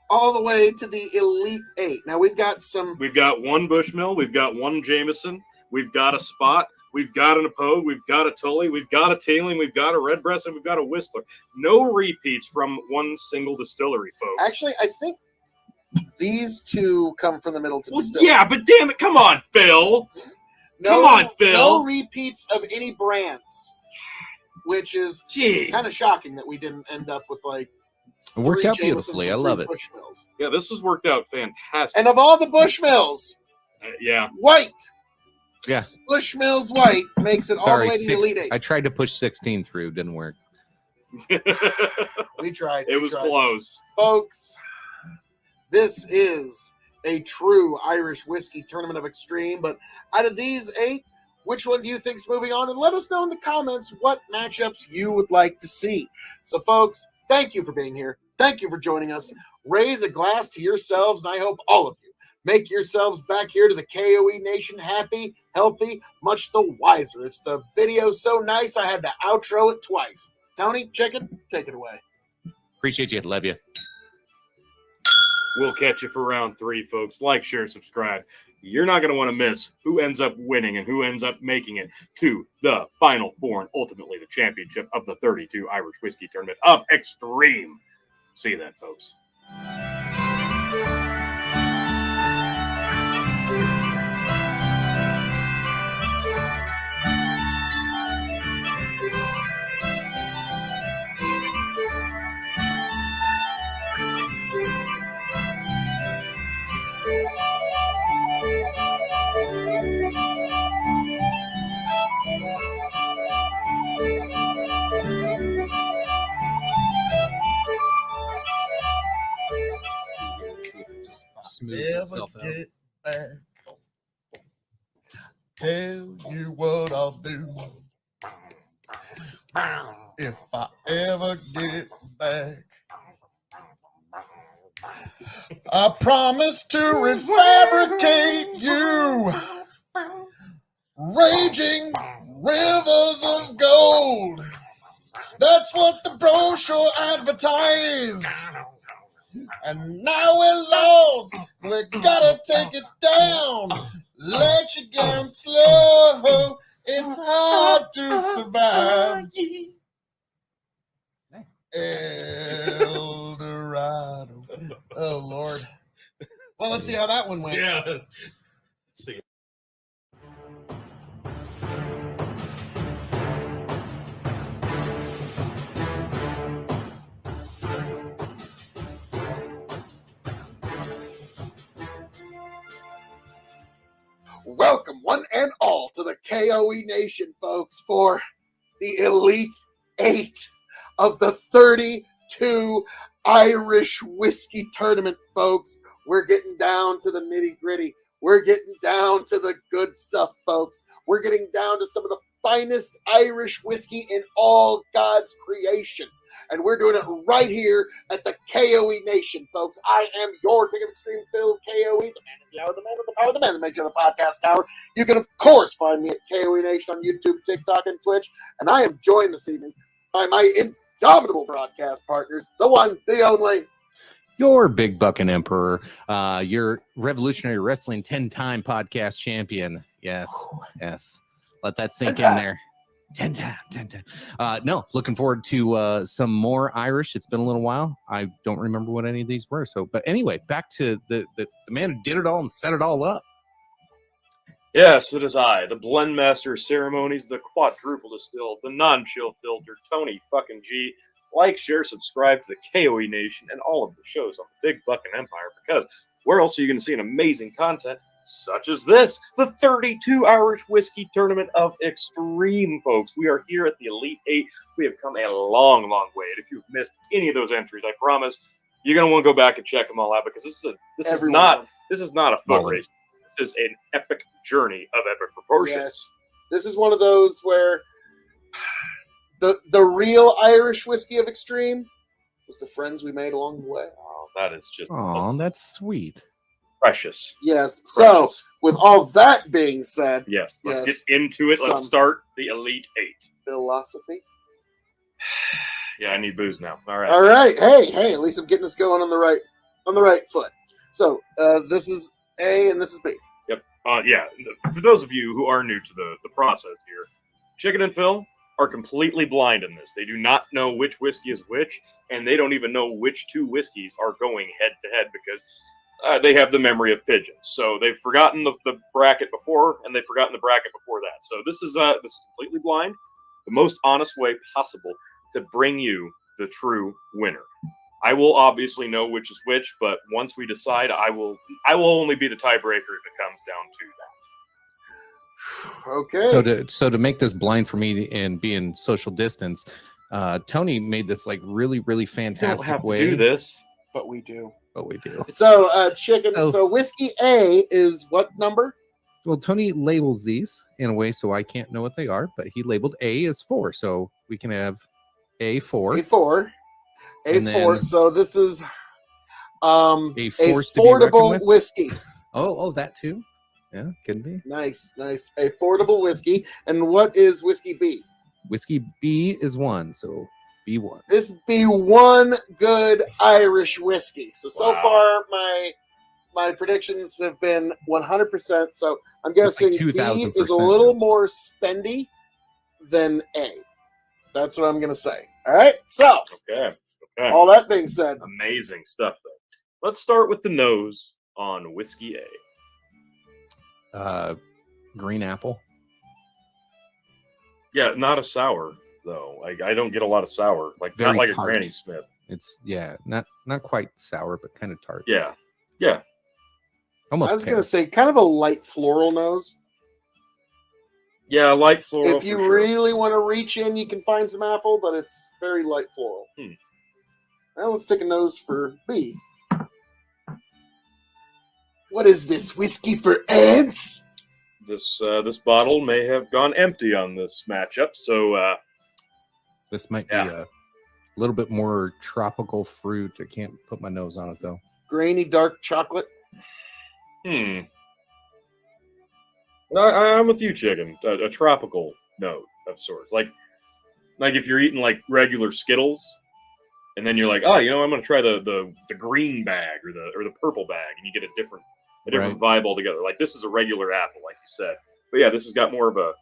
all the way to the Elite Eight. Now we've got one Bushmill, we've got one Jameson, we've got a Spot, we've got an Apogue, we've got a Tully, we've got a Teeling, we've got a Red Breast, and we've got a Whistler. No repeats from one single distillery, folks. Actually, I think these two come from the middle to distillery. Yeah, but damn it, come on, Phil. Come on, Phil. No repeats of any brands, which is kind of shocking that we didn't end up with like. It worked out Jamesons beautifully. and I love 3 it. Bushmills. Yeah, this was worked out fantastic. And of all the Bushmills, yeah, White. Yeah. Bushmills White makes it all the way to the Elite Eight. I tried to push 16 through. Didn't work. We tried. It was close. Folks, this is a true Irish whiskey tournament of extreme. But out of these 8, which one do you think is moving on? And let us know in the comments what matchups you would like to see. So, folks, thank you for being here. Thank you for joining us. Raise a glass to yourselves, and I hope all of you make yourselves back here to the K.O.E. Nation happy, healthy, much the wiser. It's the video so nice I had to outro it twice. Tony, Chicken, take it away. Appreciate you. Love you. We'll catch you for round 3, folks. Like, share, subscribe. You're not going to want to miss who ends up winning and who ends up making it to the Final Four and ultimately the championship of the 32 Irish Whiskey Tournament of Extreme. See you then, folks. Smooths itself out. Tell you what I'll do if I ever get back. I promise to refabricate you, raging rivers of gold. That's what the brochure advertised. And now we're lost. We gotta take it down. Let you down slow. It's hard to survive. El Dorado. Oh, Lord. Well, let's see how that one went. Yeah. Let's see. Welcome, one and all, to the K.O.E. Nation, folks, for the Elite 8 of the 32 Irish Whiskey Tournament, folks. We're getting down to the nitty-gritty. We're getting down to the good stuff, folks. We're getting down to some of the finest Irish whiskey in all God's creation. And we're doing it right here at the K.O.E. Nation, folks. I am your King of Extreme Phil, K.O.E., the man of the hour, the man of the power, the man that makes you the podcast tower. You can, of course, find me at K.O.E. Nation on YouTube, TikTok, and Twitch. And I am joined this evening by my indomitable broadcast partners, the one, the only, Your Big Buckin' Emperor, your Revolutionary Wrestling 10-time podcast champion. Yes, yes. Let that sink in there. 10 10 10 10. No, looking forward to some more Irish. It's been a little while. I don't remember what any of these were. So, but anyway, back to the man who did it all and set it all up. Yes, it is I, the Blendmaster Ceremonies, the Quadruple Distilled, the Non-Chill Filter, Tony fucking G. Like, share, subscribe to the K.O.E Nation and all of the shows on the Big Buckin' Empire, because where else are you going to see an amazing content such as this? The 32 Irish Whiskey Tournament of Extreme, folks. We are here at the Elite 8. We have come a long, long way. And if you've missed any of those entries, I promise you're going to want to go back and check them all out, because this is not a foot race. This is an epic journey of epic proportions. Yes. This is one of those where the real Irish whiskey of extreme was the friends we made along the way. Oh, that is just That's sweet. precious. Yes. Precious. So, with all that being said, yes, let's get into it. Let's start the Elite 8. Philosophy. Yeah, I need booze now. All right. All right. Hey, at least I'm getting us going on the right foot. So, this is A and this is B. Yep. Yeah. For those of you who are new to the process here, Chicken and Phil are completely blind in this. They do not know which whiskey is which, and they don't even know which two whiskeys are going head to head, because they have the memory of pigeons. So they've forgotten the bracket before, and they've forgotten the bracket before that. So this is completely blind, the most honest way possible to bring you the true winner. I will obviously know which is which, but once we decide, I will only be the tiebreaker if it comes down to that. Okay. So to make this blind for me and be in social distance, Tony made this like really, really fantastic Don't have way. to do this, But we do. So, chicken. So whiskey A is what number? Well, Tony labels these in a way so I can't know what they are, but he labeled A as 4, so we can have A4. A4. So this is affordable whiskey. Oh, that too. Yeah, could be. Nice. Affordable whiskey. And what is whiskey B? Whiskey B is 1, so B1. This be one good Irish whiskey. So far my predictions have been 100%. So I'm guessing like B is a little more spendy than A. That's what I'm gonna say. All right. So okay. All that being said, amazing stuff though. Let's start with the nose on whiskey A. Green apple. Yeah, not a sour though. Like I don't get a lot of sour. Like Very not like tart. a Granny Smith. It's not quite sour, but kind of tart. Yeah. Almost. I was gonna say kind of a light floral nose. Yeah, light floral. If you really want to reach in, you can find some apple, but it's very light floral. Now let's take a nose for B. What is this, whiskey for ants? This bottle may have gone empty on this matchup, so this might be a little bit more tropical fruit. I can't put my nose on it though. Grainy dark chocolate. I'm with you, chicken. A tropical note of sorts, like if you're eating like regular Skittles, and then you're like, oh, I'm going to try the green bag or the purple bag, and you get a different vibe altogether. Like this is a regular apple, like you said, but yeah, this has got more of a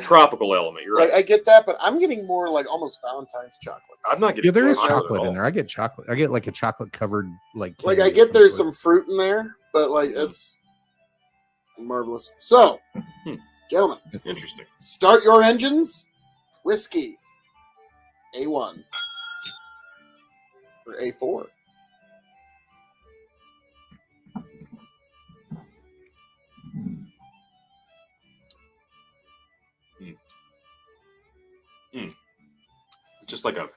tropical element. You're right. I get that, but I'm getting more like almost Valentine's chocolates. I'm not getting. Yeah, there is chocolate in there. I get chocolate. I get like a chocolate covered like I get there's some fruit in there, but like it's marvelous. So, gentlemen, it's interesting. Start your engines. Whiskey A1 or A4. Just like a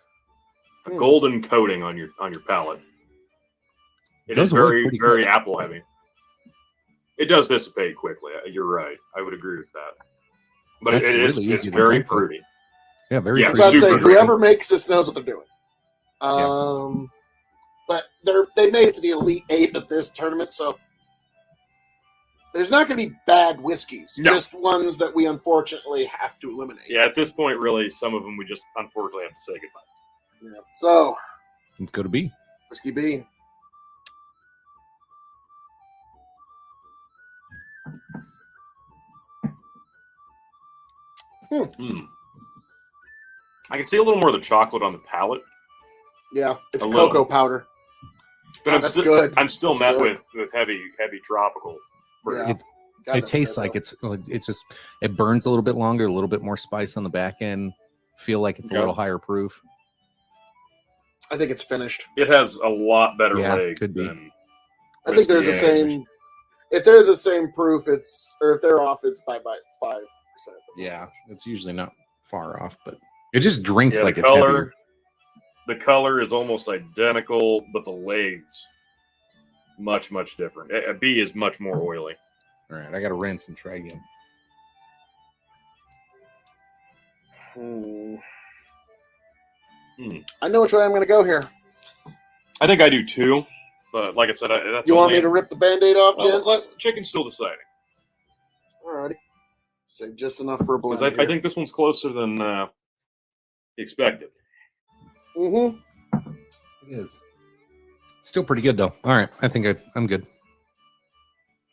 golden coating on your palate. It is very very apple heavy. It does dissipate quickly. You're right. I would agree with that. But it's very fruity. Yeah, very fruity. I was about to say, whoever makes this knows what they're doing. But they made it to the Elite 8 of this tournament, so there's not going to be bad whiskeys, just ones that we unfortunately have to eliminate. Yeah, at this point, really, some of them we just unfortunately have to say goodbye. Yeah. So let's go to B. Whiskey B. I can see a little more of the chocolate on the palate. Yeah, it's A cocoa little. powder. But That's good. I'm still That's met good. with heavy tropical fruit. Yeah. God, It that's tastes good, like though. it's just it burns a little bit longer, a little bit more spice on the back end. Feel like it's a Okay. little higher proof. I think it's finished. It has a lot better Yeah, legs could be. than I think they're the whiskey same. If they're the same proof, if they're off, it's by 5%. Yeah, it's usually not far off, but it just drinks Yeah, like the it's color. heavier. The color is almost identical, but the legs much different. A B is much more oily. All right, I got to rinse and try again. I know which way I'm going to go here. I think I do too, but like I said, that's You want only- me to rip the Band-Aid off, Well, gents? chicken's still deciding Alrighty. Save just enough for a blend. because I think this one's closer than expected. Mm-hmm. It is. Still pretty good though. All right, I think I'm good.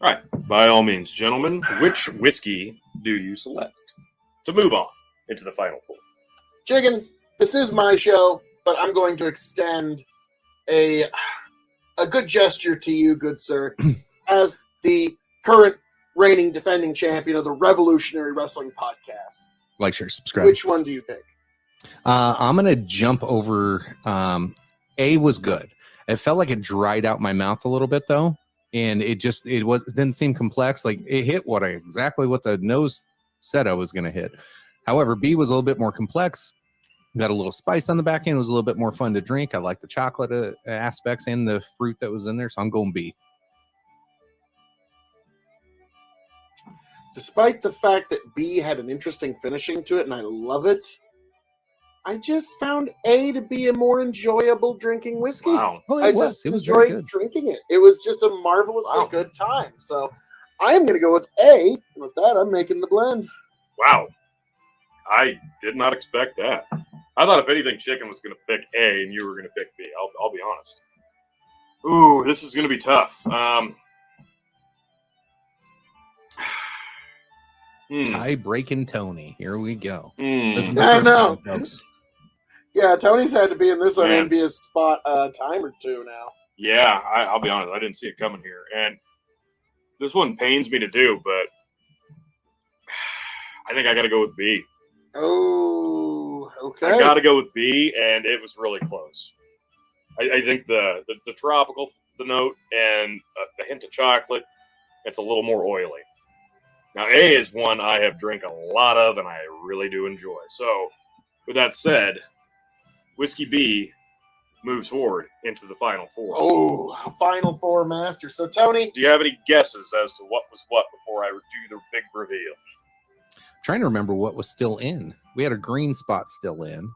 All right, by all means, gentlemen, which whiskey do you select to move on into the final four? Chicken, this is my show, but I'm going to extend a good gesture to you, good sir, as the current reigning defending champion of the Revolutionary Wrestling Podcast. Like, share, subscribe. Which one do you pick? I'm gonna jump over. A was good. It felt like it dried out my mouth a little bit though, and it didn't seem complex. Like it hit exactly what the nose said I was gonna hit. However, B was a little bit more complex. Got a little spice on the back end. It was a little bit more fun to drink. I like the chocolate aspects and the fruit that was in there, so I'm going B. Despite the fact that B had an interesting finishing to it, and I love it, I just found A to be a more enjoyable drinking whiskey. Wow. Oh, I just enjoyed drinking it. It was just a marvelously good time. So I am going to go with A. And with that, I'm making the blend. Wow. I did not expect that. I thought if anything, Chicken was going to pick A and you were going to pick B. I'll be honest. Ooh, this is going to be tough. Tie breaking Tony. Here we go. I know. Folks. Yeah, Tony's had to be in this Man. unenvious spot a time or two now. Yeah, I'll be honest. I didn't see it coming here. And this one pains me to do, but I think I got to go with B. Oh, okay. I got to go with B, and it was really close. I think the tropical, the note, and the hint of chocolate, it's a little more oily. Now, A is one I have drank a lot of, and I really do enjoy. So, with that said, Whiskey B moves forward into the Final Four. Oh, Final Four master. So, Tony. Do you have any guesses as to what was what before I do the big reveal? Trying to remember what was still in. We had a green spot still in.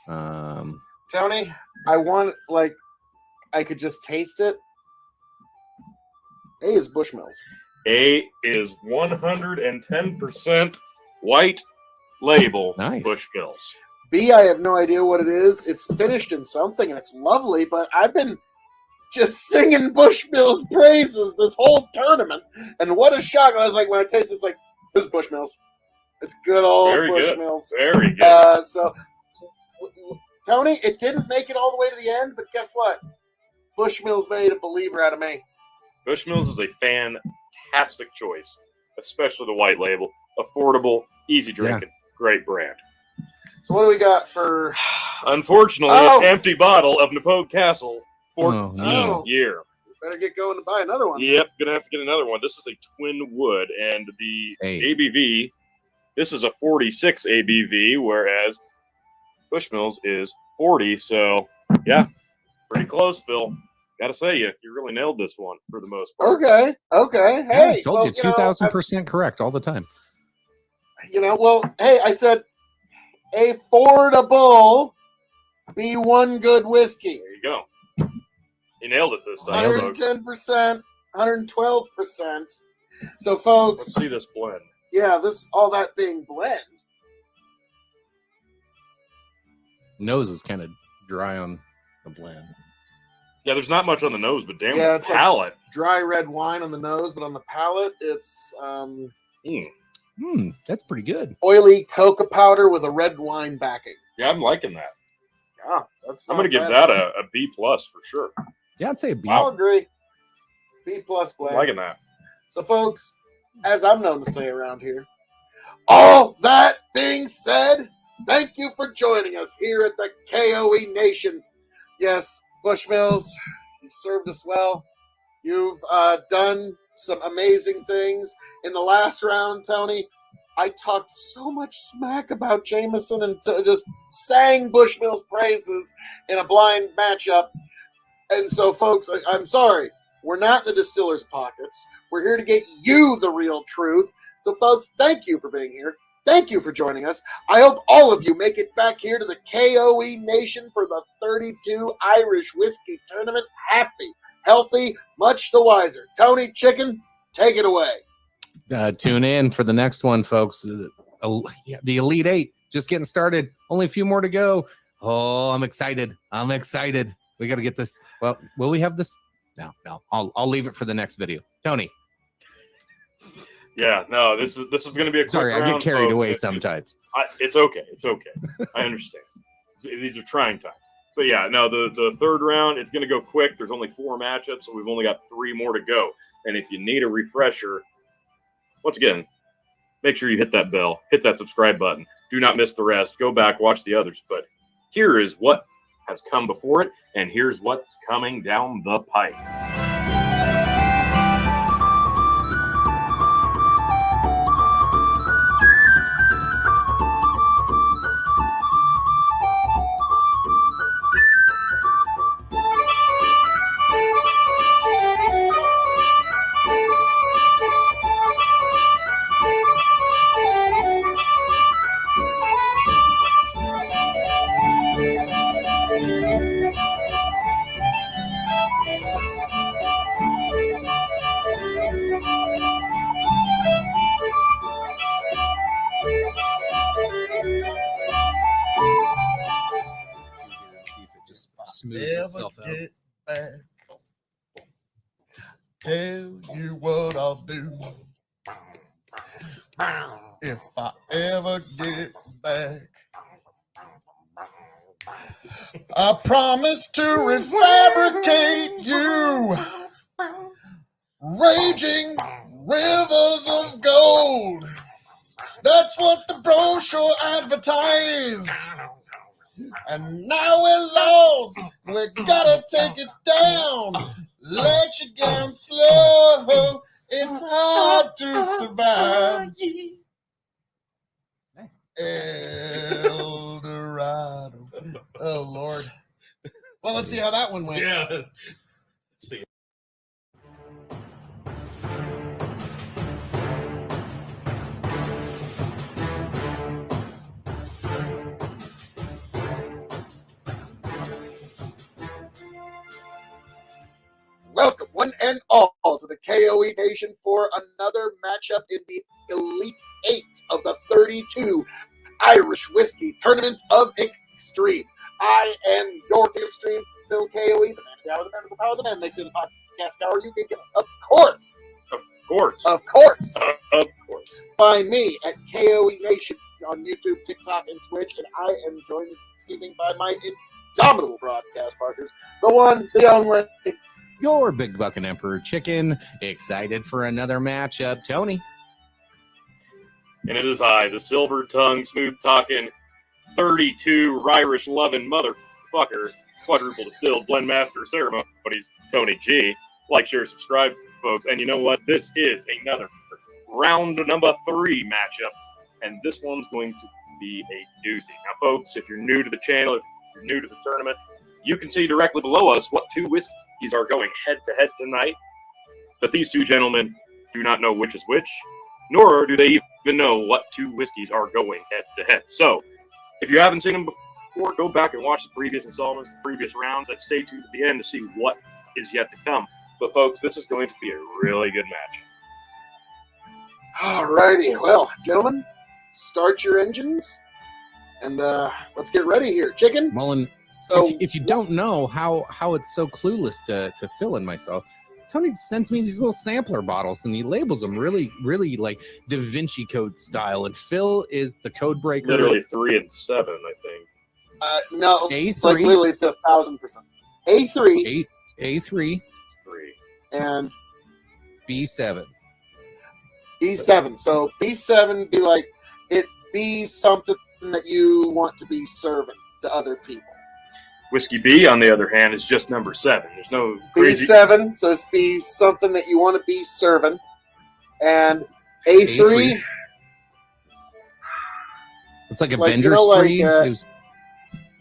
Tony, I could just taste it. A is Bushmills. A is 110% white label Nice. Bushmills. B, I have no idea what it is. It's finished in something, and it's lovely, but I've been just singing Bushmills praises this whole tournament, and what a shock. I was like, when I taste this, like, this is Bushmills. It's good old Very good. Bushmills. Very good. So, Tony, it didn't make it all the way to the end, but guess what? Bushmills made a believer out of me. Bushmills is a fantastic choice, especially the white label. Affordable, easy drinking, great brand. So what do we got for... Unfortunately, an empty bottle of Napoleon Castle, 14 year. Better get going to buy another one. Yep, gonna have to get another one. This is a twin wood, and the ABV, this is a 46 ABV, whereas Bushmills is 40. So, yeah, pretty close, Phil. Gotta say, you really nailed this one for the most part. Okay. Hey, I told you 2,000% correct all the time. Hey, I said affordable, be one good whiskey. There you go. You nailed it this time, folks. 110%, 112%. So, folks, Let's see this blend. Yeah, all that being blend. Nose is kind of dry on the blend. Yeah, there's not much on the nose, but damn, Yeah, the it's palate. Dry red wine on the nose, but on the palate, it's That's pretty good. Oily coca powder with a red wine backing. Yeah, I'm liking that. Yeah, that's. I'm going to give that a B plus for sure. Yeah, I'd say a B. I'll agree. B plus, I'm Blaine. liking that. So, folks, as I'm known to say around here, all that being said, thank you for joining us here at the K.O.E. Nation. Yes, Bushmills, you've served us well. You've done some amazing things. In the last round, Tony, I talked so much smack about Jameson and just sang Bushmills' praises in a blind matchup. And so, folks, I'm sorry. We're not in the distiller's pockets. We're here to get you the real truth. So, folks, thank you for being here. Thank you for joining us. I hope all of you make it back here to the K.O.E. Nation for the 32 Irish Whiskey Tournament. Happy, healthy, much the wiser. Tony Chicken, take it away. Tune in for the next one, folks. The Elite Eight just getting started. Only a few more to go. Oh, I'm excited. We got to get this. Well, will we have this? No. I'll leave it for the next video. Tony. Yeah, no, this is going to be a quick Sorry, round, I get carried folks. away sometimes. It's okay. I understand. These are trying times. But yeah, no, the third round, it's going to go quick. There's only 4 matchups, so we've only got 3 more to go. And if you need a refresher, once again, make sure you hit that bell, hit that subscribe button. Do not miss the rest. Go back, watch the others. But here is what has come before it, and here's what's coming down the pipe. See if it just smooths itself out. Get back. Tell you what I'll do if I ever get back. I promise to refabricate you, raging rivers of gold. That's what the brochure advertised. And now we're lost. We gotta take it down. Let you down slow. It's hard to survive. El Dorado. Oh, Lord. Well, let's see how that one went. Yeah. See. Welcome, one and all, to the K.O.E. Nation for another matchup in the Elite Eight of the 32 Irish Whiskey Tournament of Extreme. I am your King of Extreme, Phil K.O.E., the man of the hour, the man of the power, the man makes it a podcast hour. You can get, of course. Find me at K.O.E. Nation on YouTube, TikTok, and Twitch, and I am joined this evening by my indomitable broadcast partners, the one, the only, Your Big Buckin' Emperor Chicken, excited for another matchup. Tony. And it is I, the silver-tongued, smooth-talking, 32 Irish-loving motherfucker, quadruple distilled blend master of ceremonies, Tony G. Like, share, subscribe, folks. And you know what? This is another round number 3 matchup, and this one's going to be a doozy. Now, folks, if you're new to the channel, if you're new to the tournament, you can see directly below us what 2 whiskeys are going head-to-head tonight. But these 2 gentlemen do not know which is which, nor do they even know what 2 whiskeys are going head-to-head. So, if you haven't seen them before, go back and watch the previous installments, the previous rounds, and stay tuned at the end to see what is yet to come. But, folks, this is going to be a really good match. All righty. Well, gentlemen, start your engines, and let's get ready here. Chicken? Well, and So if you don't know how it's so clueless to Phil and myself, Tony sends me these little sampler bottles, and he labels them really, really like Da Vinci Code style. And Phil is the code breaker. Literally 3 and 7, I think. No, A3. like literally, it's got 1,000%. A3 A3, 3. and B7. B7. So B7 be like it be something that you want to be serving to other people. Whiskey B, on the other hand, is just number 7. There's no crazy. B7, so it's be something that you want to be serving. And A3, It's like like, Avengers you know, like, 3. It was,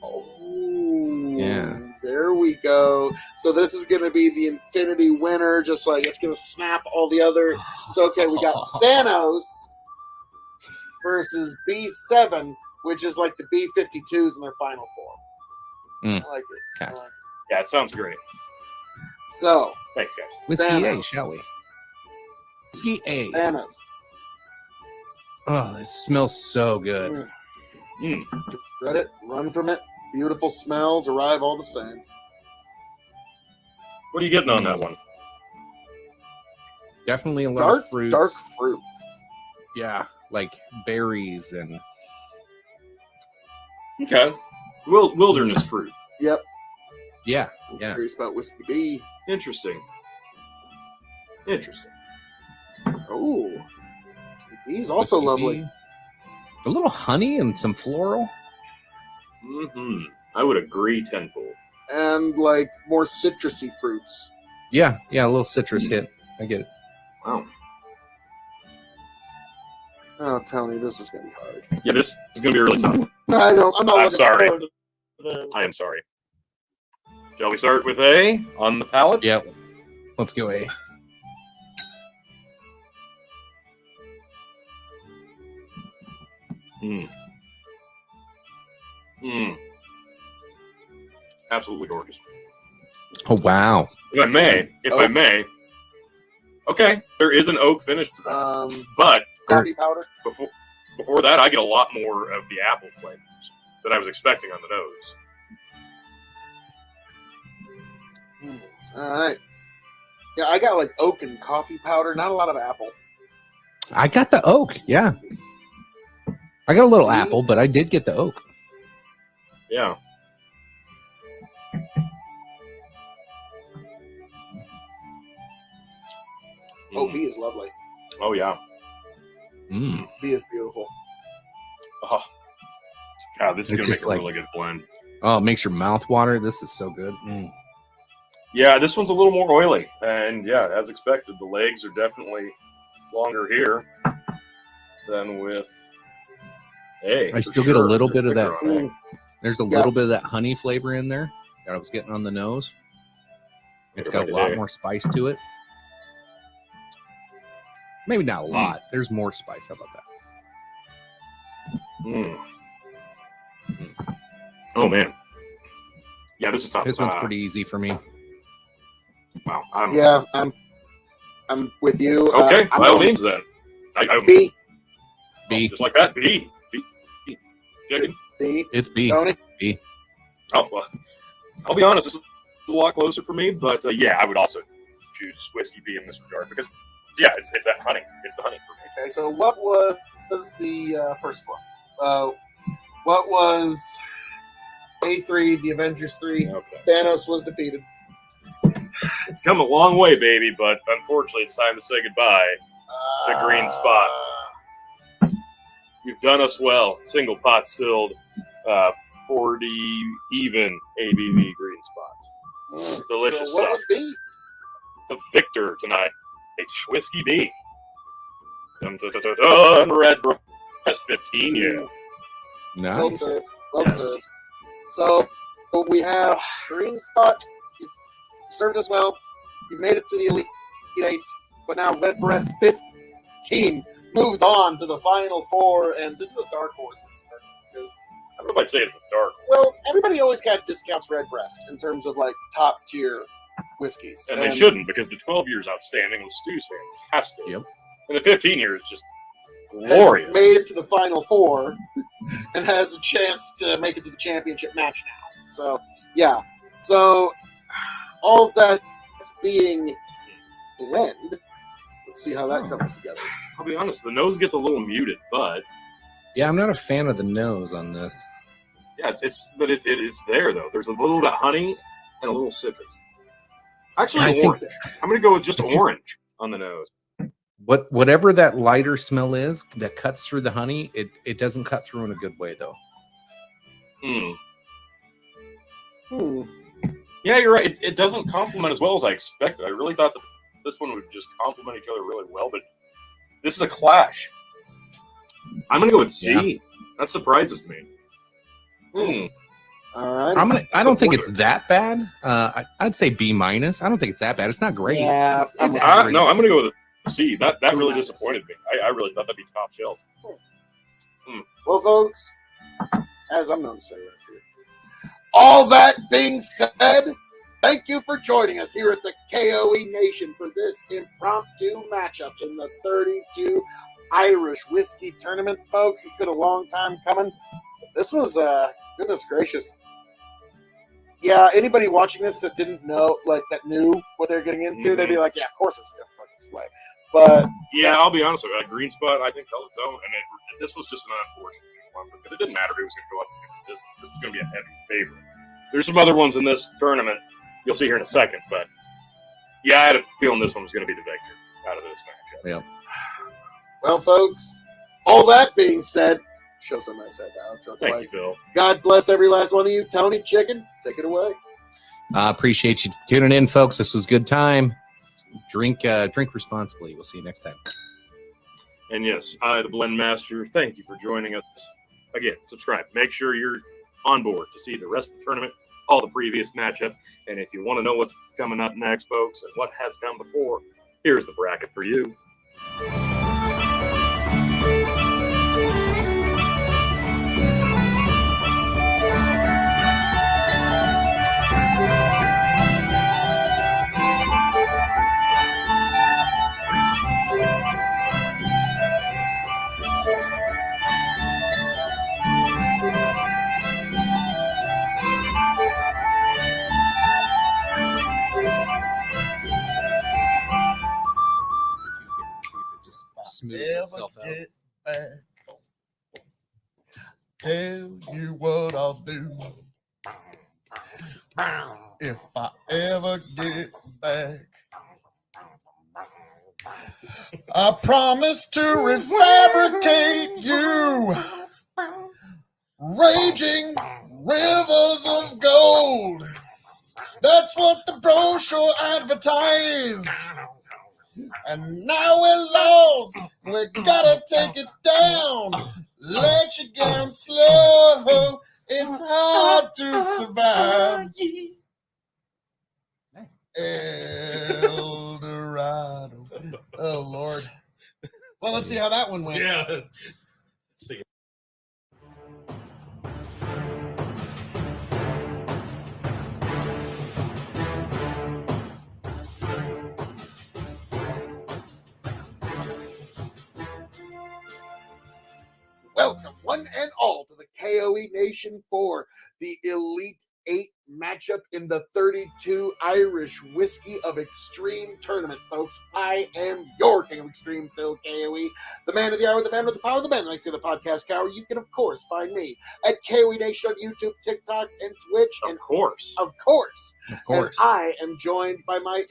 oh, Yeah. there we go. So this is going to be the Infinity winner, just like it's going to snap all the other. So, okay, we got Thanos versus B7, which is like the B-52s in their final form. Mm. I like it. Okay. I like it. Yeah, it sounds great. So, Thanks, guys. Whiskey A, Thanos. shall we? Whiskey A. Thanos. Oh, this smells so good. Mm. Mm. Read it, run from it. Beautiful smells arrive all the same. What are you getting on that one? Definitely a lot of fruits. Dark fruit. Yeah, like berries and Okay. Wilderness fruit. Yep. yeah. Curious about Whiskey B. Interesting. Oh, he's also Whiskey lovely. bee. A little honey and some floral. Mm-hmm. I would agree tenfold. And like more citrusy fruits. Yeah, a little citrus hit. I get it. Wow. Oh, Tony, this is gonna be hard. Yeah, this is going to be really tough. I know. I'm not I'm looking sorry. forward to this. I am sorry. Shall we start with A on the palate? Yep. Let's go A. Mm. Mm. Absolutely gorgeous. Oh wow. If I may. Okay, there is an oak finish to that. But Coffee powder. before that, I get a lot more of the apple flavors that I was expecting on the nose. All right. Yeah, I got like oak and coffee powder. Not a lot of apple. I got the oak. Yeah. I got a little Me? apple, but I did get the oak. Yeah. Oh, Mm. B is lovely. Oh, yeah. Mm. B is beautiful. Oh. God, this is It's going to make just a like- really good blend. Oh, it makes your mouth water. This is so good. Mm. Yeah, this one's a little more oily. And yeah, as expected, the legs are definitely longer here than with A. I for still get a sure. little bit of Thicker that. on A. Mm. There's a little bit of that honey flavor in there that I was getting on the nose. It's got a lot more spice to it. Maybe not a lot. There's more spice. How about that? Mm. Oh, man. Yeah, this is tough. This one's pretty easy for me. Wow. Yeah, I'm with you. Okay, I'm by all going means then. B. B. Just like that. B. Chicken. B. It's B. Tony. Oh, well, I'll be honest. This is a lot closer for me, but yeah, I would also choose Whiskey B in this regard because, yeah, it's that honey. It's the honey for me. Okay, so what was the first one? What was A3, the Avengers 3? Okay. Thanos was defeated. It's come a long way, baby, but unfortunately, it's time to say goodbye. The green spot. You've done us well. Single pot stilled, 40 even ABV green spots. Delicious So what stuff. was B? The victor tonight. It's Whiskey B. Dun, dun, dun, dun, dun, Red Breast 15, yeah. Well Nice. deserved. Well Yes. deserved. So we have green spot. You served us well. You made it to the Elite Eight, but now Red Breast 15 moves on to the Final Four, and this is a dark horse this turn because, I don't know if I'd say it's a dark, well, everybody always got discounts Red Breast in terms of like top tier whiskeys, and they shouldn't because the 12 years outstanding with Stu's family has to. Yep. And the 15 years is just has glorious. made it to the Final Four and has a chance to make it to the championship match now. So, yeah. So, all of that being blend. Let's see how that comes together. I'll be honest, the nose gets a little muted, but Yeah, I'm not a fan of the nose on this. yeah, it's there though. There's a little bit of honey and a little citrus. Actually, I think orange. I'm gonna go with just orange on the nose. Whatever that lighter smell is that cuts through the honey, it doesn't cut through in a good way though. Yeah, you're right. It doesn't complement as well as I expected. I really thought that this one would just complement each other really well, but this is a clash. I'm gonna go with C. Yeah. That surprises me. All right. I don't think it's that bad. I'd say B minus. I don't think it's that bad. It's not great. Yeah, It's I'm average. No, I'm gonna go with a C. That really B-minus. disappointed me. I really thought that'd be top shelf. Well, folks, as I'm known to say right here, all that being said, thank you for joining us here at the KOE Nation for this impromptu matchup in the 32 Irish Whiskey Tournament, folks. It's been a long time coming. This was, goodness gracious. Yeah, anybody watching this that didn't know, like, that knew what they're getting into, they'd be like, yeah, of course it's going to fucking slay. But Yeah, I'll be honest with you. That green spot, I think, held its own, and this was just an unfortunate one because it didn't matter who was going to go up against this. This is going to be a heavy favorite. There's some other ones in this tournament you'll see here in a second, but yeah, I had a feeling this one was going to be the victor out of this matchup. Yeah. well, folks, all that being said, show some nice head outro Thank twice. you, Phil. God bless every last one of you. Tony Chicken, take it away. Appreciate you tuning in, folks. This was a good time. Drink responsibly. We'll see you next time. And yes, I, the Blend Master, thank you for joining us. Again, subscribe. Make sure you're on board to see the rest of the tournament, all the previous matchups. And if you want to know what's coming up next, folks, and what has come before, here's the bracket for you. Smooths itself out. Get back. Tell you what I'll do if I ever get back. I promise to refabricate you, raging rivers of gold. That's what the brochure advertised. And now we're lost. We gotta take it down. Let you down slow. It's hard to survive. El Dorado. Oh, Lord. Well, let's see how that one went. Yeah. See. Welcome, one and all, to the KOE Nation for the Elite 8 matchup in the 32 Irish Whiskey of Extreme Tournament, folks. I am your King of Extreme, Phil KOE, the man of the hour, the man with the power, the man that makes it a podcast cower. You can, of course, find me at KOE Nation on YouTube, TikTok, and Twitch. Of course. Of course. Of course. And I am joined by my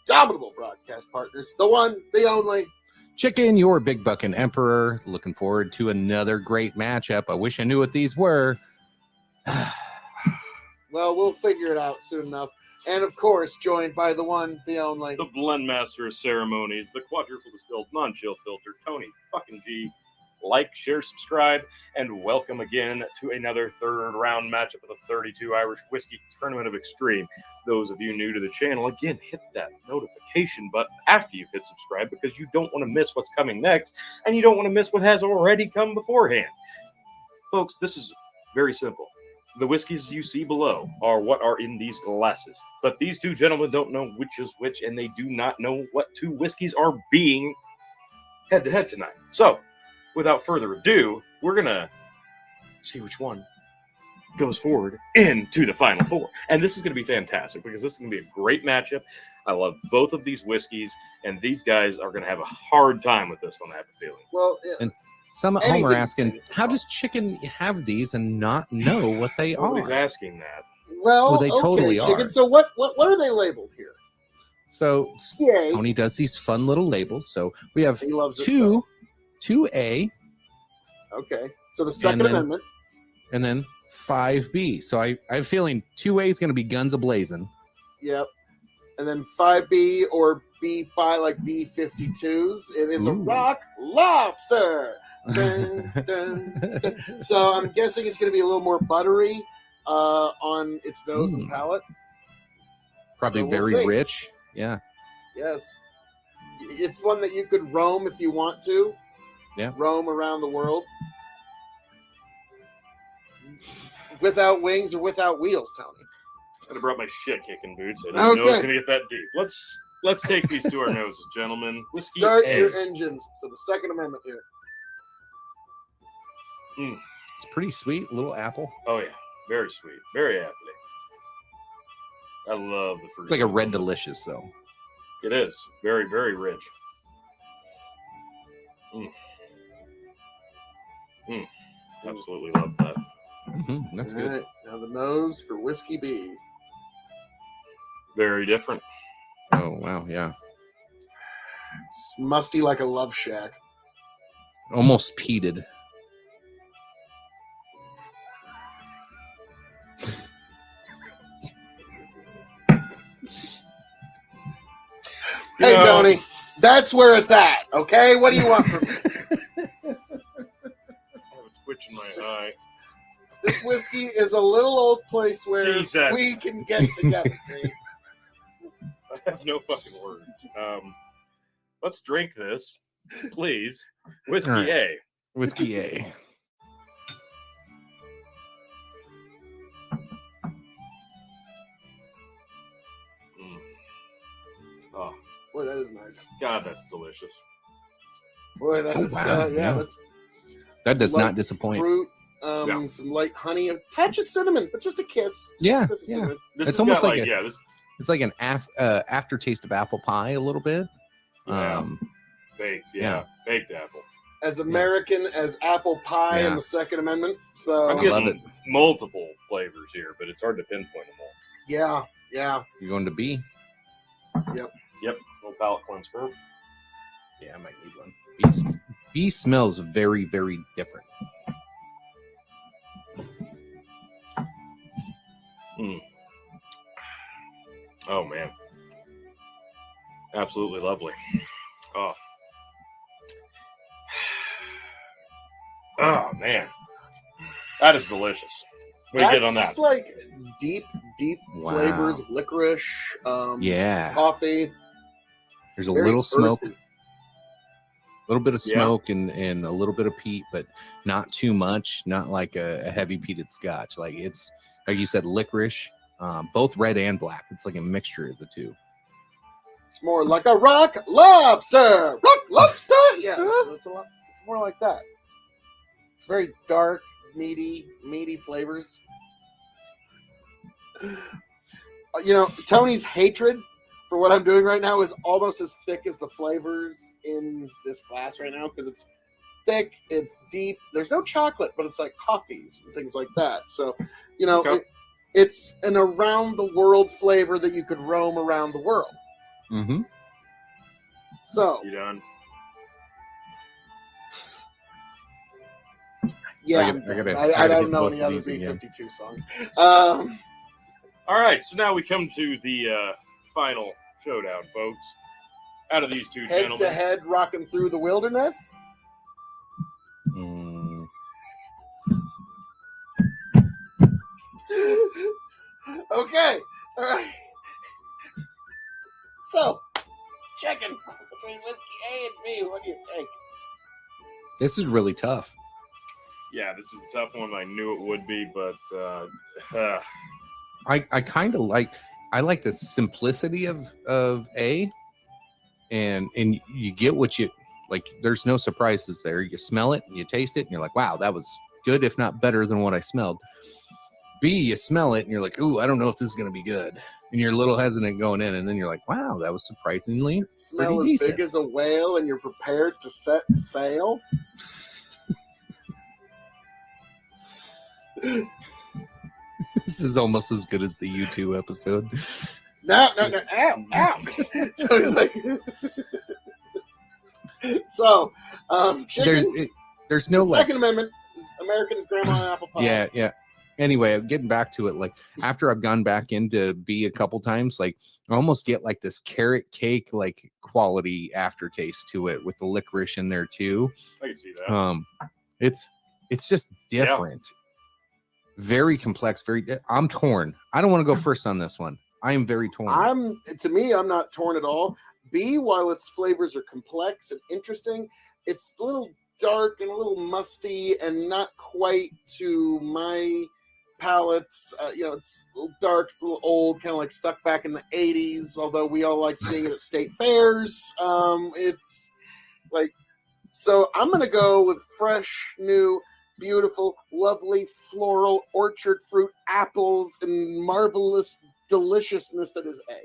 indomitable broadcast partners, the one, the only, Chicken, your big bucking emperor. Looking forward to another great matchup. I wish I knew what these were. well, we'll figure it out soon enough. And of course, joined by the one, the only, The Blend Master of Ceremonies, the quadruple distilled non-chill filter, Tony fucking G. Like, share, subscribe, and welcome again to another third round matchup of the 32 Irish Whiskey Tournament of Extreme. Those of you new to the channel, again, hit that notification button after you've hit subscribe because you don't want to miss what's coming next, and you don't want to miss what has already come beforehand. Folks, this is very simple. The whiskeys you see below are what are in these glasses, but these two gentlemen don't know which is which, and they do not know what two whiskeys are being head-to-head tonight. So, without further ado, we're going to see which one goes forward into the Final Four. And this is going to be fantastic because this is going to be a great matchup. I love both of these whiskeys, and these guys are going to have a hard time with this one, I have a feeling. Well, And some at home are asking, how does chicken have these and not know what they Nobody's are? asking that. well, they okay, totally chicken. are. So what are they labeled here? So Yay. Tony does these fun little labels. So we have He loves it so. 2A, Okay. So the Second then- Amendment. and then 5B. So I have a feeling 2A is going to be guns a-blazing. Yep. And then 5B or B5, like B52s. It is a Ooh. rock lobster. Dun, dun, dun. So I'm guessing it's going to be a little more buttery on its nose and palate. Probably So we'll very see. rich. Yeah. Yes. It's one that you could roam if you want to. Yeah. Roam around the world. Without wings or without wheels, Tony. I'd have brought my shit kicking boots. I didn't know it was Okay. going to get that deep. Let's take these to our noses, gentlemen. Whiskey Start A. your engines. So the Second Amendment here. It's pretty sweet. Little apple. Oh yeah, very sweet, very apple. I love the fruit. It's like a red delicious, though. It is very, very rich. Absolutely love that. That's All good. right, now the nose for Whiskey B. Very different. Oh, wow. Yeah. It's musty like a love shack. Almost peated. Hey, You know, Tony, that's where it's at, okay? What do you want from me? I have a twitch in my eye. This whiskey is a little old place where Jesus. we can get together, T. I have no fucking words. Let's drink this, please. Whiskey All right. A. Whiskey A. Oh, Boy, that is nice. God, that's delicious. Boy, that Oh, is, wow, yeah, yeah. that's That does light not disappoint. fruit, Yeah. some light honey, a touch of cinnamon, but just a kiss. Just Yeah, a kiss of yeah. cinnamon. This It's has almost got like a- yeah, this It's like an aftertaste of apple pie a little bit. Yeah. baked, Yeah. baked apple. As American as apple pie Yeah. and the Second Amendment. So, I'm I love getting multiple flavors here, but it's hard to pinpoint them all. yeah, yeah. You're going to B? Yep, no palate cleanser. Yeah, I might need one. B smells very, very different. Oh man, absolutely lovely. Oh, oh man, that is delicious. What do you get on that? That's like deep Wow. flavors of licorice, Yeah. coffee. There's a very little smoke, earthy. a little bit of Yeah. smoke and a little bit of peat, but not too much. Not like a heavy peated scotch. Like it's, like you said, licorice, both red and black. It's like a mixture of the two. It's more like a rock lobster. Rock lobster. Yeah, it's a lot. It's more like that. It's very dark, meaty flavors. You know, Tony's hatred for what I'm doing right now is almost as thick as the flavors in this glass right now because it's thick, it's deep. There's no chocolate, but it's like coffees and things like that. So, you know, Okay. it's an around the world flavor that you could roam around the world. Mm-hmm. So, You done? yeah, I don't know any other B-52 songs. All right, so now we come to the final showdown, folks. Out of these two Head gentlemen, to head, rocking through the wilderness. Mm. Okay, all right. So, checking between whiskey A and B. What do you take? This is really tough. yeah, this is a tough one. I knew it would be, but I kind of like the simplicity of A, and you get what you like. There's no surprises there. You smell it and you taste it, and you're like, wow, that was good, if not better than what I smelled. B, you smell it and you're like, ooh, I don't know if this is gonna be good. And you're a little hesitant going in, and then you're like, wow, that was surprisingly Smell pretty as decent. big as a whale, and you're prepared to set sail. This is almost as good as the U2 episode. No, ow. So he's like, so, chicken. There's no The like, Second Amendment is American is grandma and apple pie. yeah. Anyway, getting back to it, like after I've gone back into B a couple times, like I almost get like this carrot cake like quality aftertaste to it with the licorice in there too. I can see that. It's just different. Very complex. I'm torn. I don't want to go first on this one. I am very torn. I'm not torn at all. B, while its flavors are complex and interesting, it's a little dark and a little musty and not quite to my palates. It's a little dark, it's a little old, kind of like stuck back in the 80s, although we all like seeing it at state fairs. It's like, so I'm going to go with fresh, new, beautiful, lovely, floral, orchard fruit, apples, and marvelous deliciousness that is A.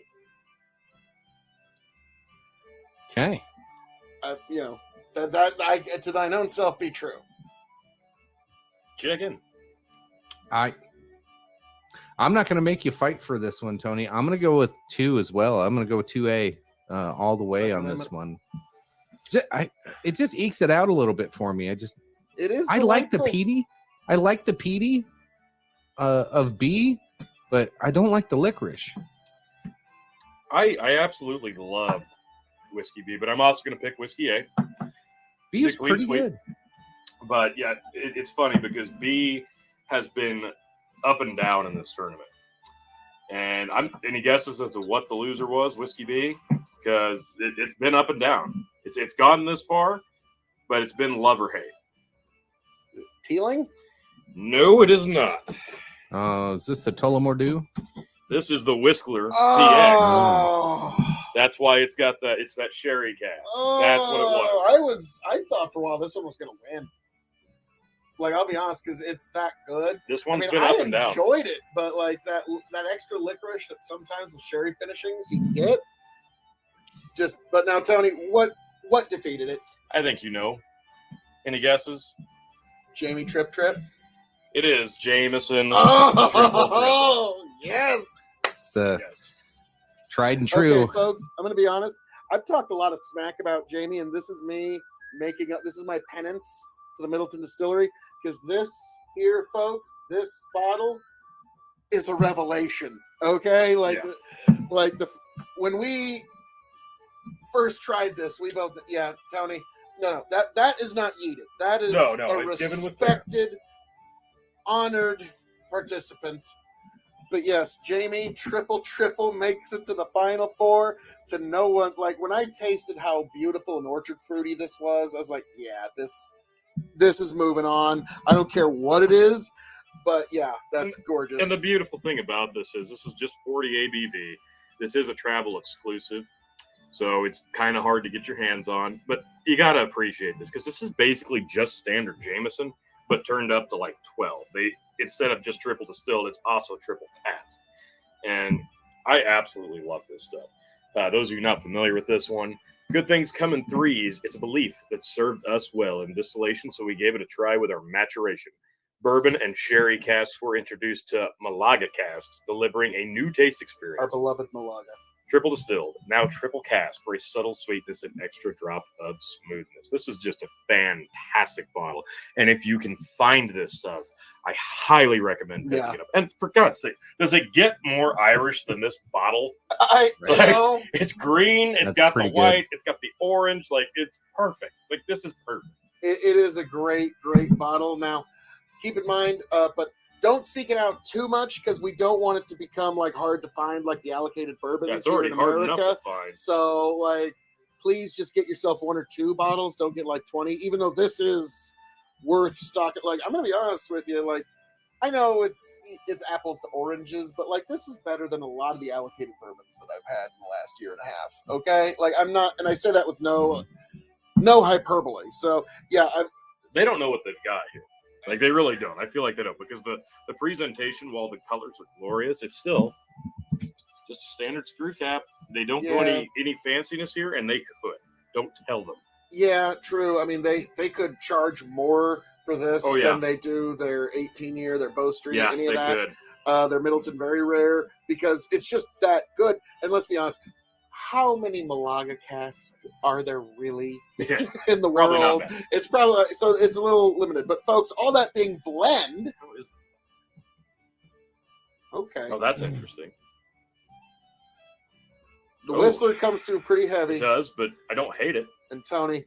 Okay. That to thine own self be true. Chicken. I'm not going to make you fight for this one, Tony. I'm going to go with 2 as well. I'm going to go with 2A all the way on this one. It just ekes it out a little bit for me. It is. I like the peaty. I like the peaty of B, but I don't like the licorice. I absolutely love Whiskey B, but I'm also going to pick Whiskey A. B is pretty good. But yeah, it's funny because B has been up and down in this tournament. And any guesses as to what the loser was, Whiskey B? Because it's been up and down. It's gotten this far, but it's been love or hate. Teeling? No, it is not. Is this the Tullamore Dew? This is the Whistler Oh. PX. That's why it's got that. It's that sherry cast. That's what it was. I thought for a while this one was going to win. Like, I'll be honest, because it's that good. This one's been up and down. I enjoyed it, but like that extra licorice that sometimes with sherry finishings you get. But now, Tony, what defeated it? I think you know. Any guesses? Jamie Trip Trip. It is Jameson. Oh, yes. It's tried and true. Okay, folks, I'm going to be honest. I've talked a lot of smack about Jamie, and this is me making up. This is my penance to the Middleton Distillery, because this here, folks, this bottle is a revelation. Okay, when we first tried this, we both, Tony. No, that is not yeeted. That is a respected, honored participant. But yes, Jamie triple makes it to the final 4 to no one. Like, when I tasted how beautiful and orchard fruity this was, I was like, yeah, this is moving on. I don't care what it is, but yeah, that's gorgeous. And the beautiful thing about this is just 40 ABV. This is a travel exclusive, so it's kind of hard to get your hands on. But you got to appreciate this, because this is basically just standard Jameson, but turned up to like 12. Instead of just triple distilled, it's also triple cast. And I absolutely love this stuff. Those of you not familiar with this one, good things come in threes. It's a belief that served us well in distillation, so we gave it a try with our maturation. Bourbon and sherry casks were introduced to Malaga casks, delivering a new taste experience. Our beloved Malaga. Triple distilled, now triple cask for a subtle sweetness and extra drop of smoothness. This is just a fantastic bottle. And if you can find this stuff, I highly recommend picking it up. And for God's sake, does it get more Irish than this bottle? know. It's green, it's got the white, it's got the orange. Like, it's perfect. Like, this is perfect. It is a great bottle. Now, keep in mind, but don't seek it out too much, because we don't want it to become like hard to find, like the allocated bourbon It's here already in hard America. enough to find. So, like, please just get yourself 1 or 2 bottles. Don't get like 20, even though this is worth stocking. Like, I'm gonna be honest with you. Like, I know it's apples to oranges, but like, this is better than a lot of the allocated bourbons that I've had in the last year and a half. Okay, like, I'm not, and I say that with no hyperbole. So yeah, they don't know what they've got here. Like, they really don't. I feel like they don't, because the presentation, while the colors are glorious, it's still Just a standard screw cap. They don't do Yeah. any fanciness here, and they could. Don't tell them. Yeah, true. I mean, they could charge more for this Oh, yeah. than they do their 18-year, their Bowstream, Yeah, any of they that. could. Their Middleton very rare because it's just that good. And let's be honest, how many Malaga casts are there really Yeah. in the Probably not world? many. It's probably so it's a little limited. But folks, all that being blend, How is- okay. Oh, that's interesting. The Oh. Whistler comes through pretty heavy. It does, but I don't hate it. And Tony,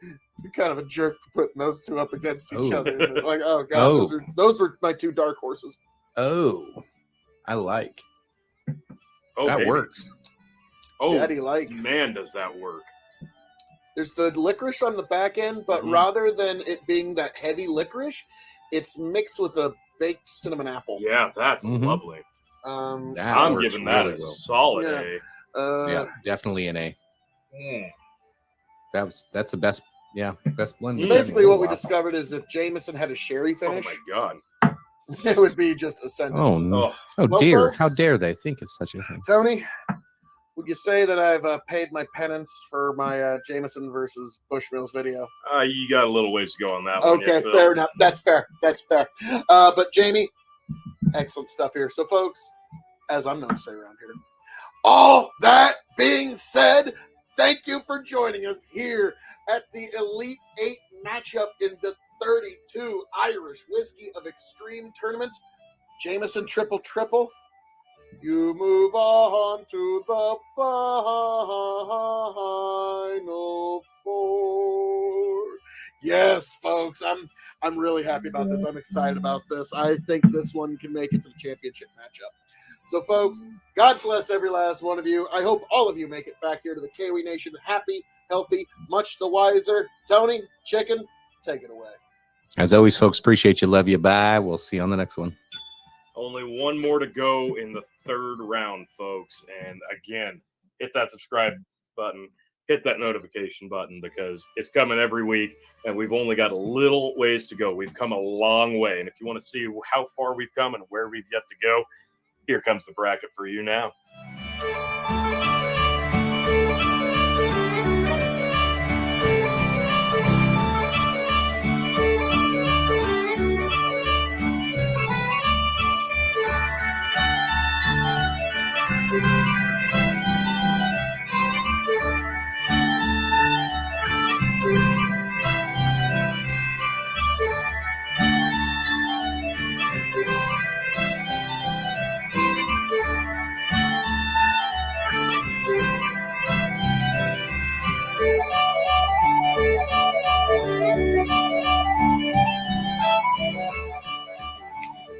you're kind of a jerk for putting those two up against each Oh. other. Like, oh god, Oh. those were my two dark horses. Oh, I like Oh, that baby. works. Oh, Daddy like. man, does that work. There's the licorice on the back end, but Mhm. rather than it being that heavy licorice, it's mixed with a baked cinnamon apple. Yeah, that's Mhm. lovely. That I'm works giving that really a well. solid Yeah. A. Yeah, definitely an A. Mm. That's the best. Yeah, best blend. So Mm. basically, what we discovered is if Jameson had a sherry Oh finish, my god. it would be just ascendant. Oh, no. Oh, Oh Well, dear! folks- How dare they think of such a thing? Tony, would you say that I've paid my penance for my Jameson versus Bushmills video? you got a little ways to go on that one. Okay, yet, Phil. fair enough. That's fair. That's fair. But Jamie, excellent stuff here. So, folks, as I'm known to say around here, all that being said, thank you for joining us here at the Elite 8 matchup in the 32 Irish Whiskey of Extreme Tournament. Jameson Triple Triple. You move on to the final four. Yes, folks, I'm really happy about this. I'm excited about this. I think this one can make it to the championship matchup. So, folks, God bless every last one of you. I hope all of you make it back here to the K.O.E Nation happy, healthy, much the wiser. Tony, Chicken, take it away. As always, folks, appreciate you. Love you. Bye. We'll see you on the next one. Only one more to go in the third round, folks. And again, hit that subscribe button, hit that notification button because it's coming every week and we've only got a little ways to go. We've come a long way. And if you want to see how far we've come and where we've yet to go, here comes the bracket for you now.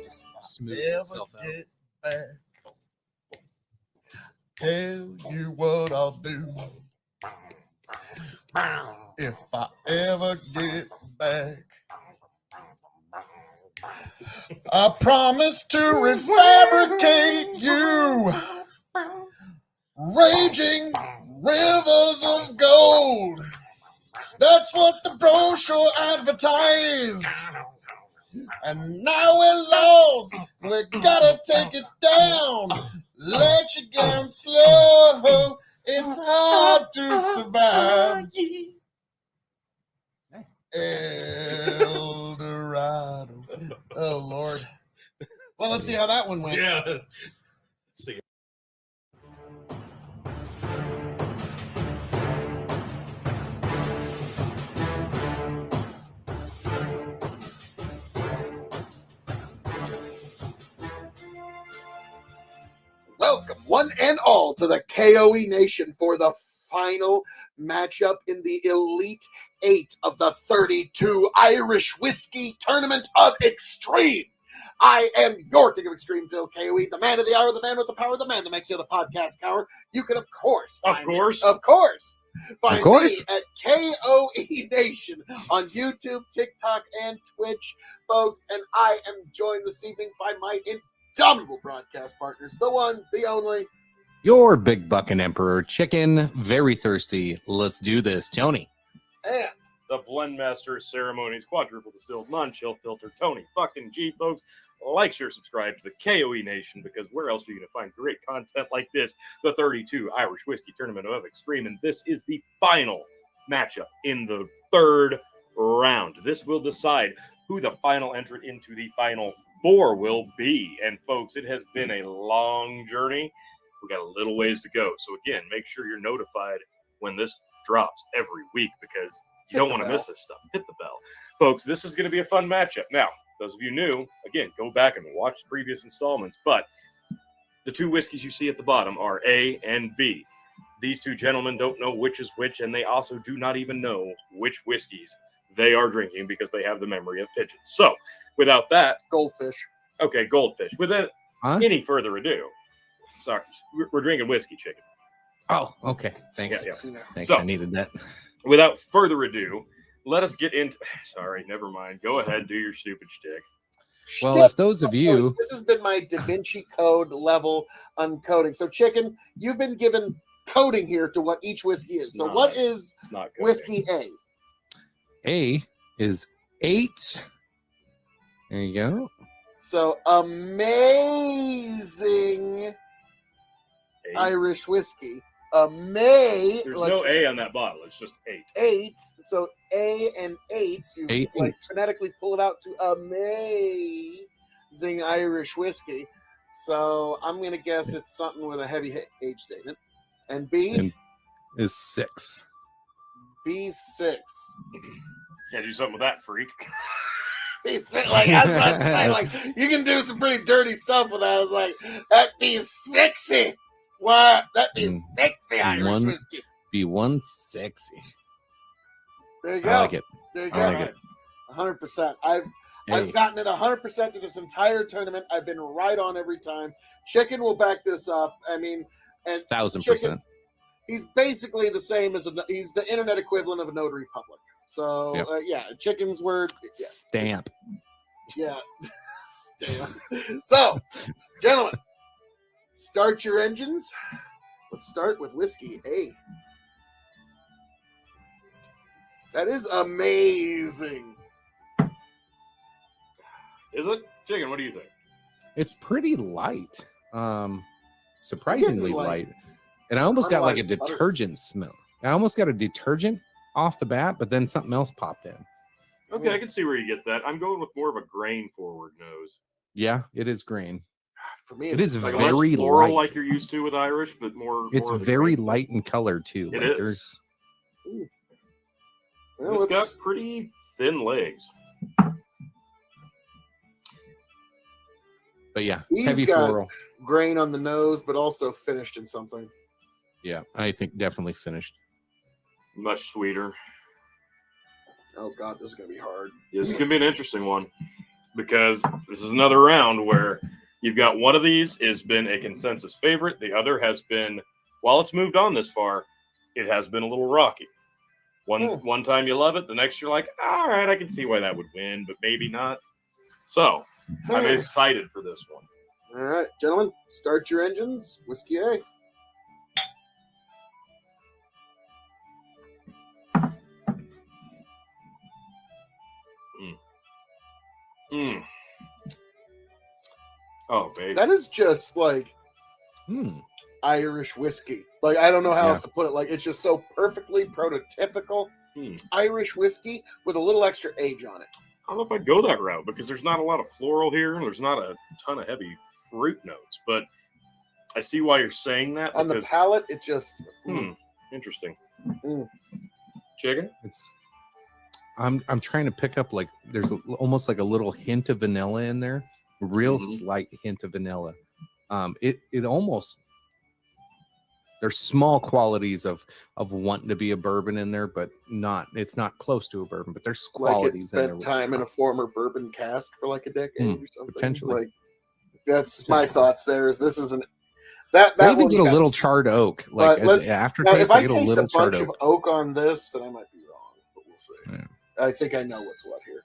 Just smooth Never get back. Tell you what I'll do if I ever get back. I promise to refabricate you, raging rivers of gold. That's what the brochure advertised. And now we're lost. We gotta take it down. Let you down slow. It's hard to survive. El Dorado. Oh Lord. Well, let's see how that one went. Yeah. See. Welcome, one and all, to the K.O.E Nation for the final matchup in the Elite 8 of the 32 Irish Whiskey Tournament of Extreme. I am your King of Extreme, Phil K.O.E, the man of the hour, the man with the power, the man that makes you the podcast cower. You can, of course, find me at K.O.E Nation on YouTube, TikTok, and Twitch, folks. And I am joined this evening by my indomitable broadcast partners, the one, the only, Your big bucking emperor chicken, very thirsty. Let's do this, Tony. and The Blend Master Ceremonies, quadruple distilled, non-chill filter, Tony fucking G, folks. like, share, subscribe to the KOE Nation, because where else are you going to find great content like this? The 32 Irish Whiskey Tournament of Extreme, and this is the final matchup in the third round. This will decide who the final entrant into the final four will be. And folks, it has been a long journey. We got a little ways to go. So again, make sure you're notified when this drops every week, because you don't want to miss this stuff. Hit the bell. Folks, this is going to be a fun matchup. Now, those of you new, again, go back and watch the previous installments. But the two whiskeys you see at the bottom are A and B. These two gentlemen don't know which is which, and they also do not even know which whiskeys they are drinking, because they have the memory of pigeons. So, without that... Goldfish. Okay, goldfish. Without any further ado... Sorry, we're drinking whiskey, chicken. Oh, okay. Thanks. Yeah. Thanks, So, I needed that. Without further ado, let us get into... Sorry, never mind. Go ahead, do your stupid shtick. Well, if those of you... This has been my Da Vinci Code level uncoding. So, Chicken, you've been given coding here to what each whiskey is. So, what is whiskey A? A is 8. There you go. So, amazing Irish whiskey. There's no A on that bottle. It's just 8. 8. So A and 8. You like phonetically pull it out to amazing Irish whiskey. So I'm gonna guess it's something with a heavy age statement. And B is 6. B6. Can't do something with that, freak. Like, you can do some pretty dirty stuff with that. I was like, that'd be sexy. What? That'd be sexy Irish whiskey. Be one sexy. There you go. I like it. There you go. I like it. 100%. I've gotten it 100% to this entire tournament. I've been right on every time. Chicken will back this up. I mean, and 1000%. He's basically the same as he's the internet equivalent of a notary public. So yeah, Chicken's word. Yeah. Stamp. Yeah. Stamp. So, gentlemen, start your engines. Let's start with whiskey A. That is amazing. Is it? Chicken, what do you think? It's pretty light. Surprisingly light. And I almost got like a detergent smell. I almost got a detergent off the bat, but then something else popped in. Okay, I can see where you get that. I'm going with more of a grain forward nose. Yeah, it is grain. For me, it is like very less floral, light, like you're used to with Irish, but more. It's more very light in color too. It like is. Well, it's got pretty thin legs. But yeah, he's heavy got floral. Grain on the nose, but also finished in something. Yeah, I think definitely finished. Much sweeter. Oh God, this is gonna be hard. This is gonna be an interesting one, because this is another round where you've got one of these has been a consensus favorite. The other has been, while it's moved on this far, it has been a little rocky. One time you love it, the next you're like, all right, I can see why that would win, but maybe not. So I'm excited for this one. All right, gentlemen, start your engines. Whiskey A. Oh, baby. That is just like Irish whiskey. Like, I don't know how else to put it. Like, it's just so perfectly prototypical Irish whiskey with a little extra age on it. I don't know if I'd go that route, because there's not a lot of floral here, and there's not a ton of heavy fruit notes. But I see why you're saying that. On the palate, it just... Interesting. Chicken? I'm trying to pick up, like, there's almost like a little hint of vanilla in there. Real slight hint of vanilla. It almost... There's small qualities of wanting to be a bourbon in there, but it's not close to a bourbon, but there's qualities like in there. Spent time in a former bourbon cask for like a decade or something. Potentially. Like, that's my thoughts there. Is this isn't that even get a little charred oak. Like aftertaste, if I get a taste little a bunch charred of oak on this, then I might be wrong, but we'll see. Yeah. I think I know what's what here.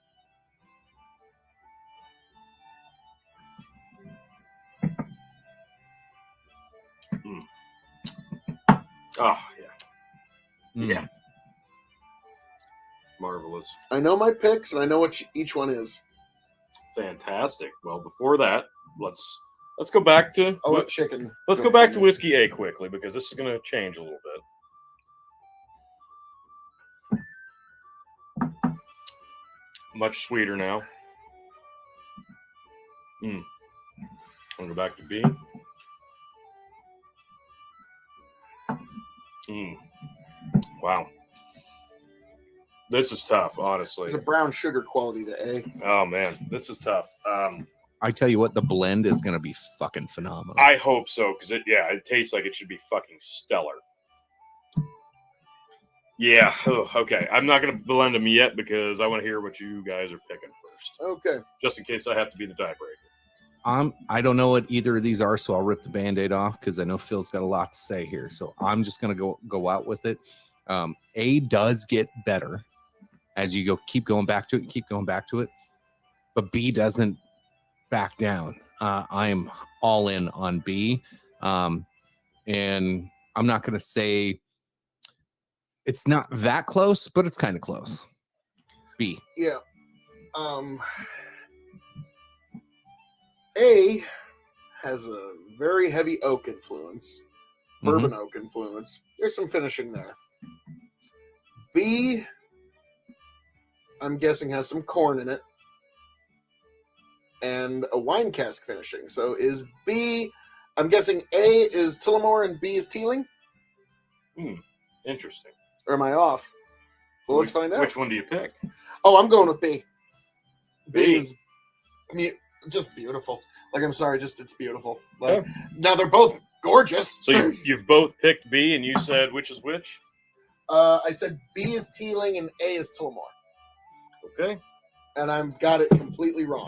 Oh, yeah. Yeah. Marvelous. I know my picks, and I know what each one is. Fantastic. Well, before that, let's go back to I'll let chicken. let's go back to whiskey A quickly because this is going to change a little bit. Much sweeter now. I'll go back to B. Wow. This is tough, honestly. There's a brown sugar quality to A. Oh man, this is tough. I tell you what, the blend is going to be fucking phenomenal. I hope so because it tastes like it should be fucking stellar. Yeah. Okay. I'm not gonna blend them yet because I want to hear what you guys are picking first. Okay. Just in case I have to be the tiebreaker. I don't know what either of these are, so I'll rip the Band-Aid off because I know Phil's got a lot to say here. So I'm just gonna go out with it. A does get better as you keep going back to it, but B doesn't back down. I'm all in on B, and I'm not gonna say it's not that close, but it's kind of close. B. Yeah. A has a very heavy oak influence, bourbon oak influence. There's some finishing there. B, I'm guessing, has some corn in it and a wine cask finishing. So is B, I'm guessing A is Tullamore and B is Teeling? Interesting. Or am I off? Well, let's find out. Which one do you pick? Oh, I'm going with B. B. is just beautiful. Like, I'm sorry, just it's beautiful. Like, now they're both gorgeous. So you've both picked B, and you said which is which? I said B is Teeling and A is Tullamore. Okay. And I've got it completely wrong.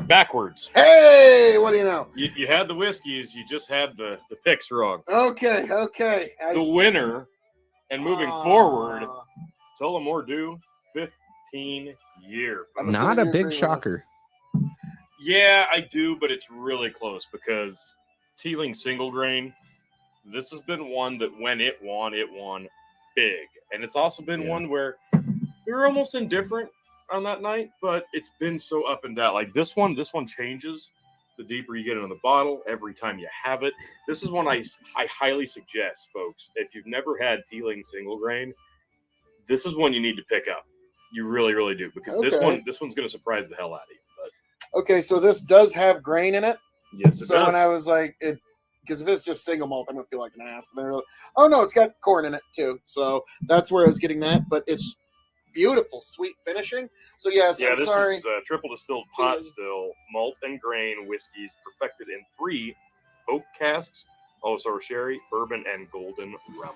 Backwards. Hey, what do you know? You had the whiskeys, you just had the picks wrong. Okay. The winner, and moving forward, Tullamore Dew, 15 year. Not a big shocker. Yeah, I do, but it's really close because Teeling single grain, this has been one that when it won big. And it's also been one where we were almost indifferent on that night, but it's been so up and down. Like this one changes the deeper you get into the bottle every time you have it. This is one I highly suggest, folks. If you've never had Teeling single grain, this is one you need to pick up. You really, really do, because this one's going to surprise the hell out of you. But okay, so this does have grain in it. Yes, it so does. When I was like, because if it's just single malt, I'm gonna feel like an ass. But they're like, oh no, it's got corn in it too. So that's where I was getting that. But it's beautiful, sweet finishing. So yes, yeah, I'm this sorry. is triple distilled pot still malt and grain whiskeys perfected in 3 oak casks, also sherry, bourbon, and golden rum.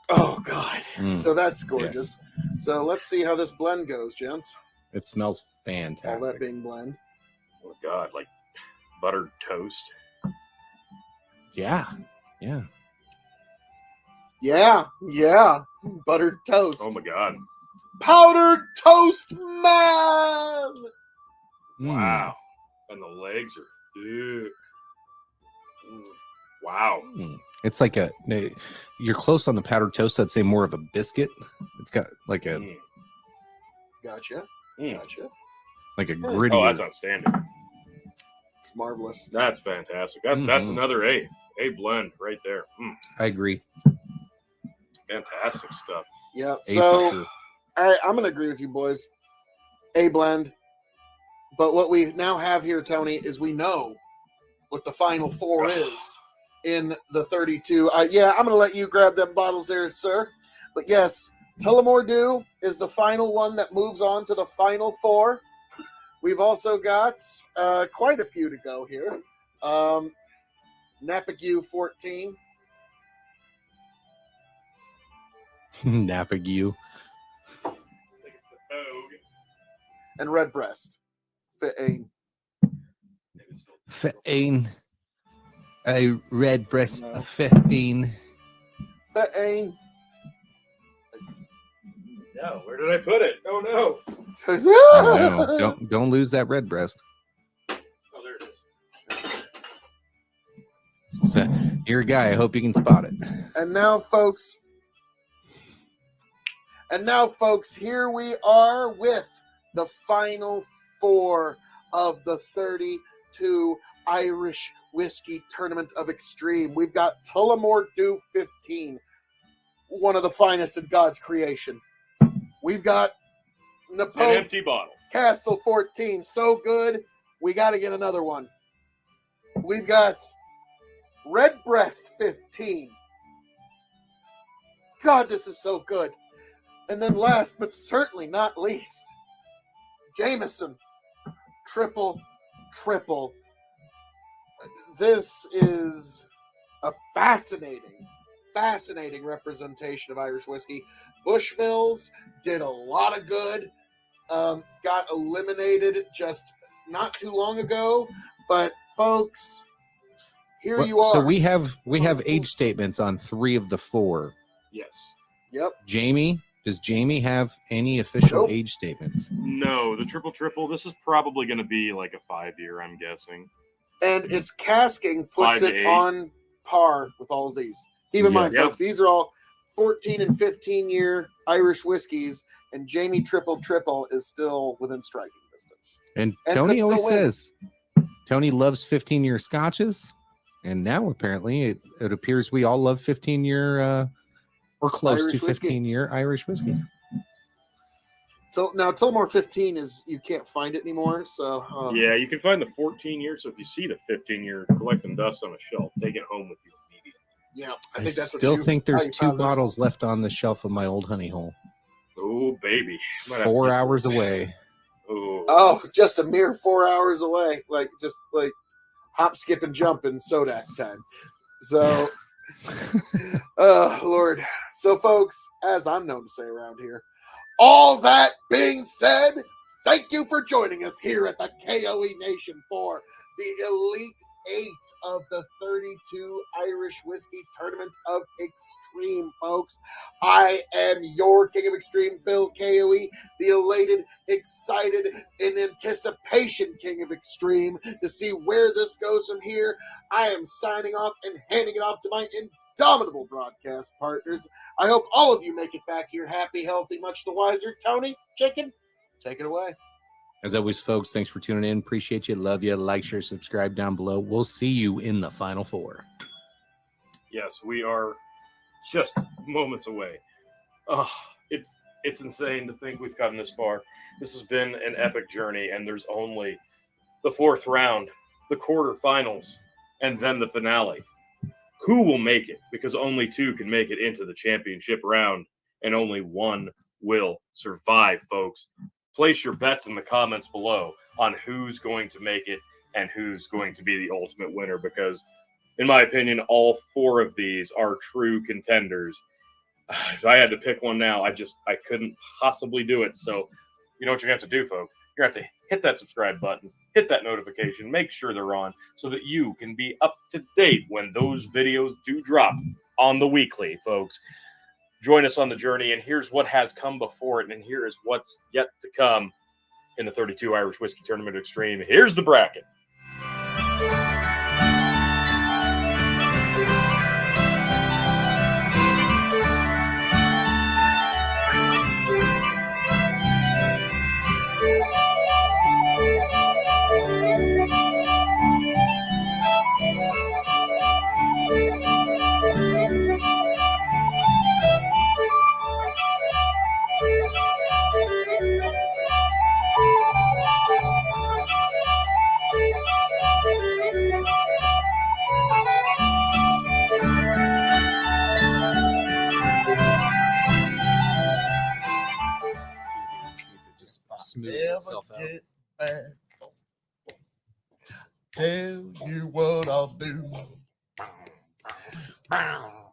Oh God, so that's gorgeous. Yes. So let's see how this blend goes, gents. It smells fantastic. All that being blend. Oh God, like buttered toast. Yeah. Buttered toast. Oh my God. Powdered toast, man. Wow. And the legs are thick. Wow. It's like you're close on the powdered toast. I'd say more of a biscuit. It's got like a Gotcha. like a gritty. Oh, that's outstanding. It's marvelous. That's fantastic. That's another A blend right there. I agree. Fantastic stuff. Yeah. A So for sure. I'm going to agree with you, boys. A blend. But what we now have here, Tony, is we know what the final 4 is in the 32. I'm going to let you grab them bottles there, sir. But yes, Tullamore Dew is the final one that moves on to the final 4. We've also got quite a few to go here. Napague 14. Napague. And Redbreast. Fit-Ain. Fit-Ain. A Redbreast. A Fit-Ain. Fit-Ain. No, where did I put it? Oh no. No, don't lose that Redbreast. Oh, there it is. So, you're a guy. I hope you can spot it. And now, folks, here we are with the final four of the 32 Irish Whiskey Tournament of Extreme. We've got Tullamore Dew 15, one of the finest in God's creation. We've got An Napoleon empty bottle. Castle 14, so good, we got to get another one. We've got Redbreast 15. God, this is so good. And then last, but certainly not least, Jameson Triple. This is a fascinating representation of Irish whiskey. Bushmills did a lot of good. Got eliminated just not too long ago, but folks, here you are. So we have age statements on 3 of the 4. Yes. Yep. Jamie, does Jamie have any official Nope. age statements? No, the triple. This is probably going to be like a 5-year, I'm guessing. And its casking puts 5 to it 8. on par with all of these. Keep in mind, Yes. folks, these are all 14 and 15-year Irish whiskeys, and Jamie Triple is still within striking distance. And And Tony could always still win. says Tony loves 15-year scotches, and now apparently it appears we all love 15-year or close Irish to whiskey. 15-year Irish whiskeys. So now Tullamore 15 is, you can't find it anymore. So Yeah, you can find the 14-year. So if you see the 15-year collecting dust on a shelf, take it home with you immediately. yeah, I I think that's still what you, think how there's you 2 found this bottles left on the shelf of my old honey hole. Oh, baby. Might have to 4 get hours those. away. Oh. Oh, just a mere 4 hours away. Like hop, skip, and jump in Sodak time. So, oh Lord. So, folks, as I'm known to say around here, all that being said, thank you for joining us here at the K.O.E. Nation for the Elite 8 of the 32 Irish Whiskey Tournament of Extreme, folks. I am your King of Extreme, Phil K.O.E., the elated, excited, in anticipation King of Extreme to see where this goes from here. I am signing off and handing it off to my indomitable broadcast partners. I hope all of you make it back here happy, healthy, much the wiser. Tony, Chicken, take it away. As always, folks, thanks for tuning in. Appreciate you. Love you. Like, share, subscribe down below. We'll see you in the final 4. Yes, we are just moments away. Oh, it's insane to think we've gotten this far. This has been an epic journey, and there's only the 4th round, the quarterfinals, and then the finale. Who will make it? Because only 2 can make it into the championship round, and only 1 will survive, folks. Place your bets in the comments below on who's going to make it and who's going to be the ultimate winner, because in my opinion, all 4 of these are true contenders. If I had to pick one now, I couldn't possibly do it. So you know what you're going to have to do, folks? You're going to have to hit that subscribe button, hit that notification, make sure they're on so that you can be up to date when those videos do drop on the weekly, folks. Join us on the journey, and here's what has come before it, and here is what's yet to come in the 32 Irish Whiskey Tournament Extreme. Here's the bracket. Smooths itself out. Get back. Tell you what I'll do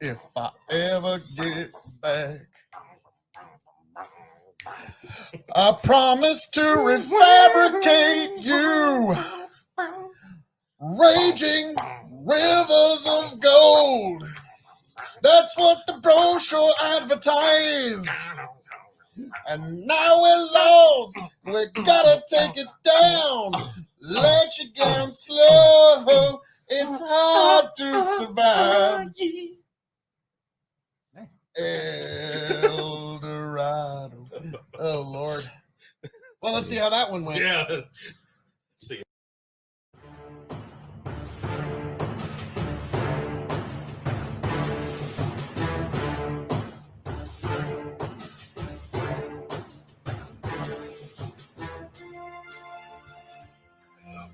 if I ever get back. I promise to refabricate you, raging rivers of gold. That's what the brochure advertised. And now we're lost, we gotta take it down. Let you down slow, it's hard to survive. El Dorado. Oh, Lord. Well, let's see how that one went. Yeah. See.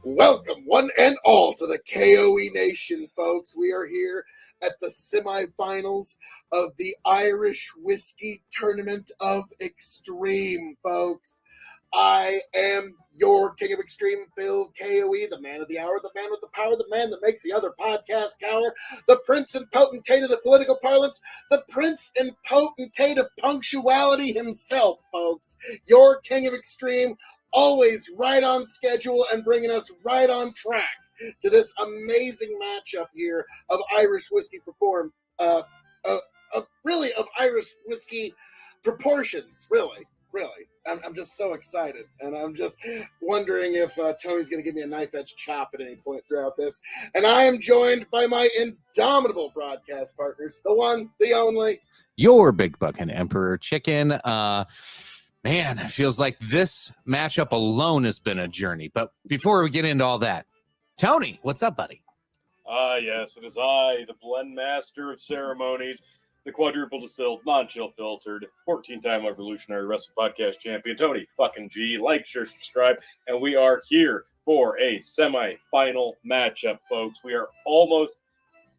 Welcome, one and all, to the K.O.E. Nation, folks. We are here at the semifinals of the Irish Whiskey Tournament of Extreme, folks. I am your King of Extreme, Phil K.O.E., the man of the hour, the man with the power, the man that makes the other podcast cower, the prince and potentate of the political parlance, the prince and potentate of punctuality himself, folks. Your King of Extreme, always right on schedule and bringing us right on track to this amazing matchup here of Irish whiskey really of Irish whiskey proportions, really. I'm just so excited, and I'm just wondering if Tony's going to give me a knife-edge chop at any point throughout this. And I am joined by my indomitable broadcast partners, the one, the only, Your Big Buck and Emperor Chicken. Man, it feels like this matchup alone has been a journey. But before we get into all that, Tony, what's up, buddy? Yes, it is I, the blend master of ceremonies, the quadruple distilled, non-chill filtered, 14-time Evolutionary Wrestling Podcast champion, Tony fucking G. Like, share, subscribe, and we are here for a semi-final matchup, folks. We are almost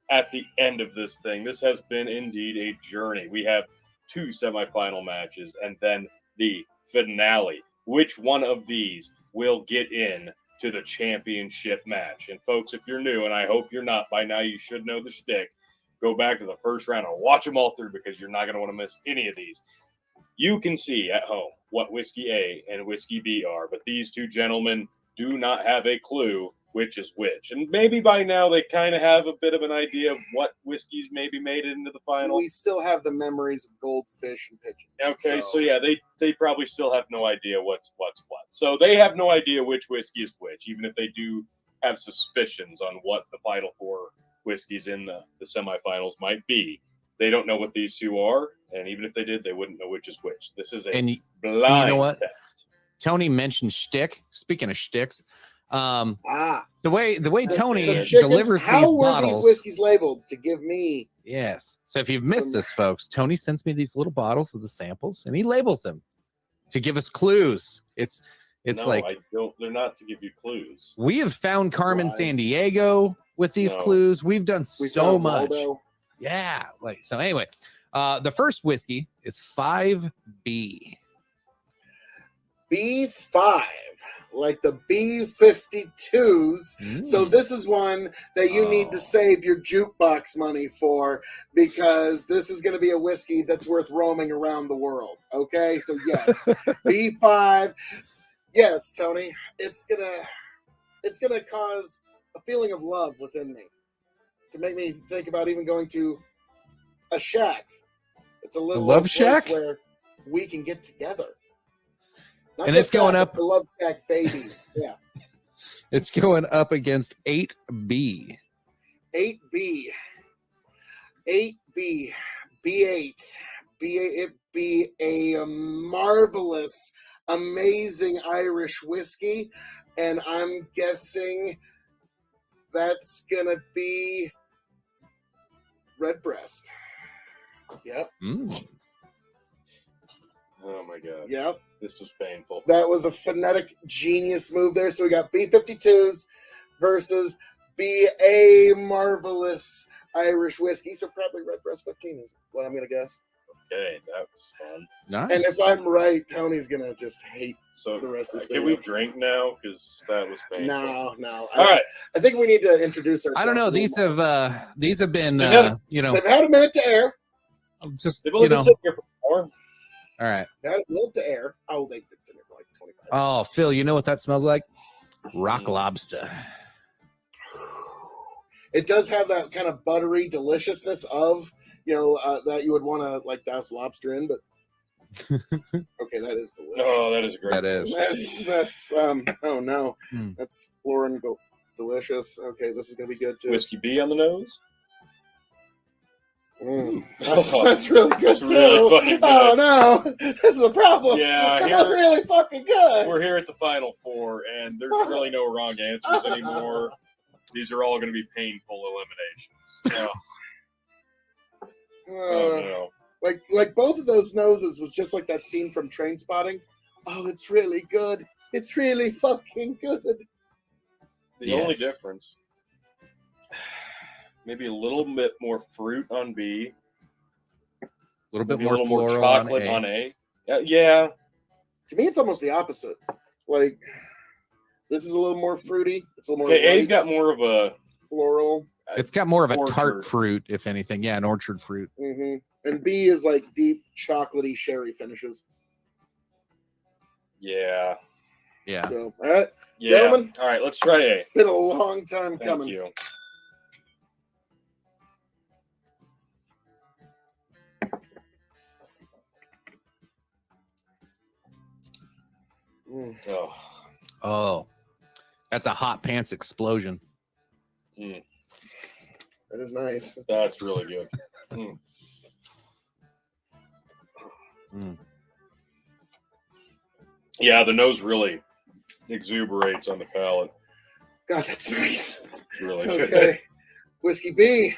at the end of this thing. This has been indeed a journey. We have 2 semi-final matches, and then the finale. Which one of these will get in to the championship match? And folks, if you're new, and I hope you're not by now, you should know the shtick. Go back to the first round and watch them all through, because you're not going to want to miss any of these. You can see at home what Whiskey A and Whiskey B are, but these two gentlemen do not have a clue which is which. And maybe by now they kind of have a bit of an idea of what whiskeys maybe made it into the final. we still have the memories of goldfish and pigeons. Okay, so yeah, they probably still have no idea what's what. So they have no idea which whiskey is which, even if they do have suspicions on what the final 4 whiskeys in the semifinals might be. They don't know what these two are, and even if they did, they wouldn't know which is which. This is a blind you know what? test. Tony mentioned shtick. Speaking of shticks, the way So Tony Chicken, delivers how these were bottles. these whiskeys labeled to give me? Yes. So if you've missed this, folks, Tony sends me these little bottles of the samples, and he labels them to give us clues. It's No, like I don't. They're not to give you clues. we have found Carmen Lies. San Diego with these No. clues. We've done We so found much. Waldo. Yeah. Like so. Anyway, the first whiskey is 5B. B5, like the B-52s. So this is one that you need to save your jukebox money for, because this is going to be a whiskey that's worth roaming around the world. Okay, so yes, B5. Yes, Tony, it's gonna cause a feeling of love within me, to make me think about even going to a shack. It's a little love place shack? where we can get together. Not And just it's going that, up- but the love shack, baby. Yeah. It's going up against 8B. 8B. 8B. B8. It be a marvelous, amazing Irish whiskey. And I'm guessing that's going to be Redbreast. Yep. Oh my god. Yep. This was painful. That was a phonetic genius move there. So we got B-52s versus B.A. marvelous Irish whiskey. So probably Redbreast 15 is what I'm going to guess. Okay, that was fun. Nice. And if I'm right, Tony's going to just hate So the rest of this can video. we drink now? Because that was painful. No. All right. I think we need to introduce ourselves. I don't know. a little These have been They've had They've had a minute to air. just They've only been sitting here for an hour. All right. They had a minute to air. Oh, they've been sitting here for like 25 minutes. Oh, Phil, you know what that smells like? Rock lobster. It does have that kind of buttery deliciousness of, that you would want to like douse lobster in, but okay, that is delicious. Oh, that is great. That is. That's oh no, Mm. that's Florin delicious. Okay, this is gonna be good too. Whiskey B on the nose. That's really good That's too. really fucking good. Oh no, this is a problem. Yeah, That's really fucking good. We're here at the final four, and there's really no wrong answers anymore. These are all going to be painful eliminations. Oh no. Like both of those noses was just like that scene from Train Spotting. Oh, it's really good. It's really fucking good. The only difference, maybe a little bit more fruit on B. A little bit Maybe more a little more floral chocolate on A. on A. Yeah. To me, it's almost the opposite. Like, this is a little more fruity. It's a little more Okay, A's light, got more of a floral. It's got more of a tart Orchard. fruit, if anything. Yeah, an orchard fruit. And B is like deep chocolatey sherry finishes. Yeah. Yeah. So, all right, Yeah. gentlemen, All right, let's try A. it's been a long time Thank coming. you. Oh. Oh, that's a hot pants explosion. That is nice. That's really good. Yeah, the nose really exuberates on the palate. God, that's nice. It's really good. Okay, Whiskey B.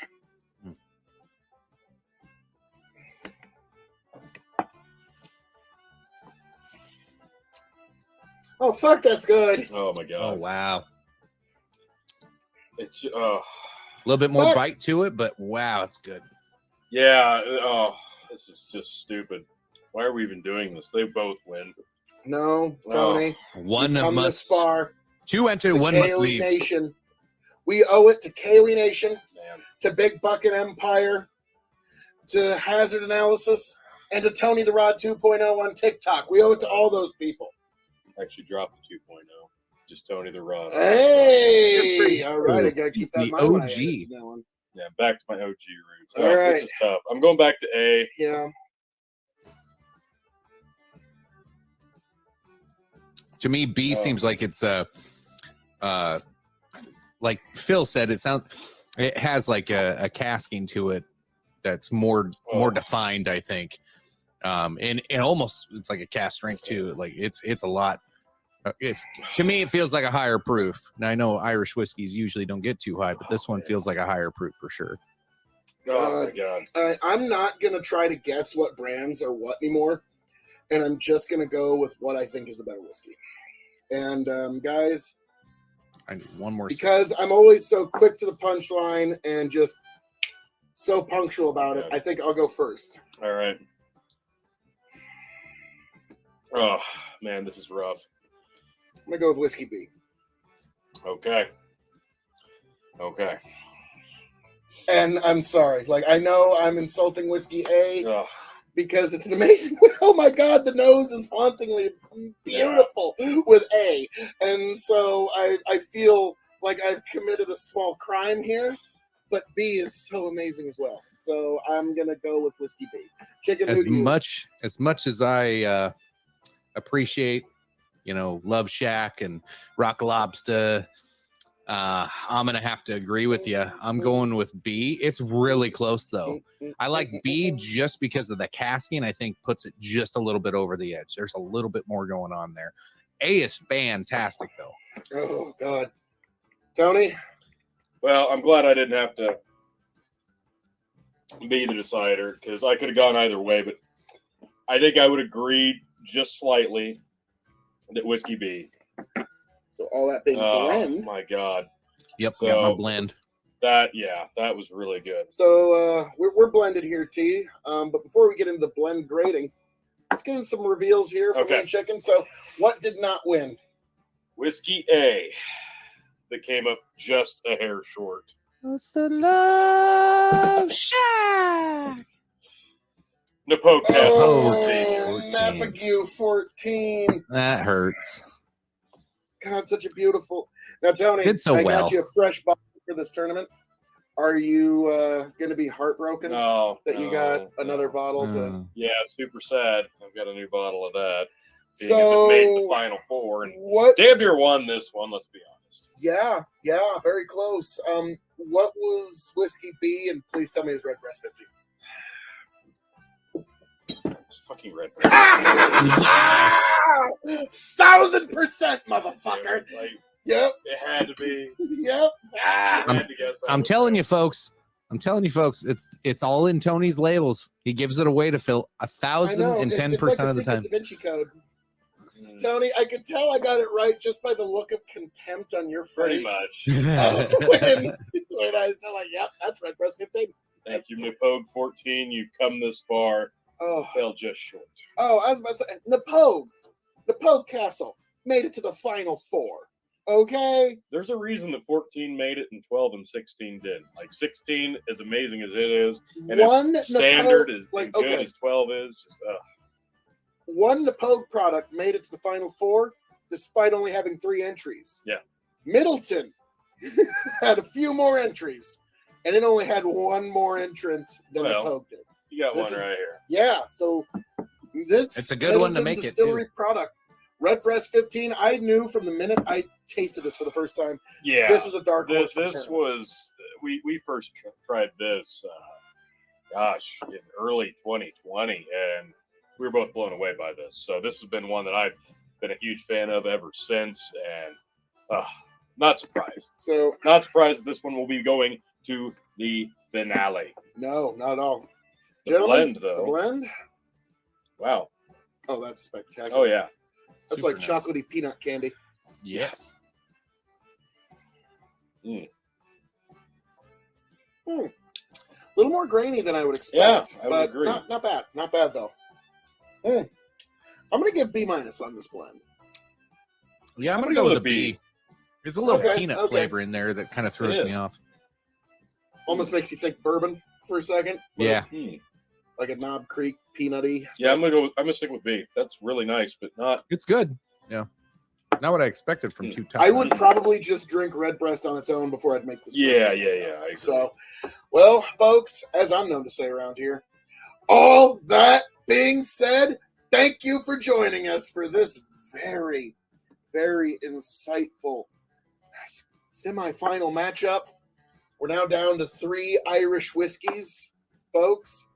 Oh fuck, that's good. Oh my Oh god. wow. It's A little bit more But- bite to it, but wow, it's good. yeah. Oh, this is just stupid. Why are we even doing this? They both win. No, Tony. One come to must spar. two enter, The one must K.O.E leave. Nation. We owe it to K.O.E Nation, Man. to Big Bucket Empire, to Hazard Analysis, and to Tony the Rod 2.0 on TikTok. We owe it to all those people. Actually dropped the 2.0. Just Tony the Rod. Hey! All right, I gotta He's keep that in the mind when I OG. edit that one. Yeah, back to my OG roots. All Oh, right. This is tough. I'm going back to A. Yeah. To me, B Oh. seems like it's like Phil said, it has like a casking to it that's more defined, I think. And almost it's like a cast strength too. Like it's a lot. To me, it feels like a higher proof. Now I know Irish whiskeys usually don't get too high, but this one feels like a higher proof for sure. Oh my god. I'm not gonna try to guess what brands are what anymore, and I'm just gonna go with what I think is the better whiskey. And guys, I need one more. because I'm always so quick to the punchline and just so punctual about it, I think I'll go first. All right. Oh man, this is rough. I'm gonna go with Whiskey B. Okay. And I'm sorry, like I know I'm insulting Whiskey A Ugh. because it's an amazing. Oh my God, the nose is hauntingly beautiful with A, and so I feel like I've committed a small crime here. But B is so amazing as well. So I'm gonna go with Whiskey B. Chicken. as who do you- much as I appreciate, Love Shack and Rock Lobster, I'm gonna have to agree with you. I'm going with B. It's really close though. I like B just because of the casking. I think puts it just a little bit over the edge. There's a little bit more going on there. A is fantastic though. Oh God, Tony. Well, I'm glad I didn't have to be the decider because I could have gone either way, but I think I would agree just slightly that Whiskey B. So all that big blend. My God. Yep, So- got my blend. That was really good. So we're blended here, T. But before we get into the blend grading, let's get into some reveals here from Okay. Lean Chicken. So what did not win? Whiskey A that came up just a hair short. What's the Love Shack? Napocast Oh, 14. Napague 14. That hurts. God, such a beautiful. Now, Tony, Did so I well. got you a fresh bottle for this tournament. Are you going to be heartbroken No, that you got another bottle to? Uh, Yeah, super sad. I've got a new bottle of that. Being So as it made the Final Four, and what? damn near won this one. Let's be honest. Yeah, very close. What was Whiskey B? And please tell me it was Red Breast 50. It's fucking red. 1000%, motherfucker. Like, Yep. it had to be. Yep. Ah. I had to guess. I'm telling you, folks. It's all in Tony's labels. He gives it away to fill I know. 1,010% of the time. Da Vinci Code. Tony, I could tell I got it right just by the look of contempt on your face. Pretty much. when I said, like, yep, that's Red Breast 15. Thank you, Napogue 14. You've come this far. Oh, Fell just short. I was about to say, Napogue Castle made it to the Final Four. Okay? There's a reason that 14 made it and 12 and 16 didn't. Like 16, as amazing as it is, and as standard as good as 12 is, just one Napogue product made it to the Final Four despite only having 3 entries. Yeah. Middleton had a few more entries, and it only had 1 more entrant than Napogue did. You got one right here. Yeah, so this it's a good one to make distillery product. Red Breast 15, I knew from the minute I tasted this for the first time. Yeah, this was a dark horse. This was we first tried this, in early 2020, and we were both blown away by this. So this has been one that I've been a huge fan of ever since, and not surprised. So not surprised that this one will be going to the finale. No, not at all. The blend, though. The blend? Wow. Oh, that's spectacular. Oh, yeah. That's super like chocolatey peanut candy. Yes. A little more grainy than I would expect. Yeah, I would agree. Not bad. Not bad, though. I'm going to give B- on this blend. Yeah, I'm going to go with a B. There's a little peanut flavor in there that kind of throws me off. Almost makes you think bourbon for a second. Yeah. Like a Knob Creek peanutty. Yeah, I'm gonna stick with B. That's really nice, but not. It's good. Yeah. Not what I expected from two top. I would probably just drink Red Breast on its own before I'd make this. Yeah. So, well, folks, as I'm known to say around here, all that being said, thank you for joining us for this very, very insightful semifinal matchup. We're now down to 3 Irish whiskeys, folks.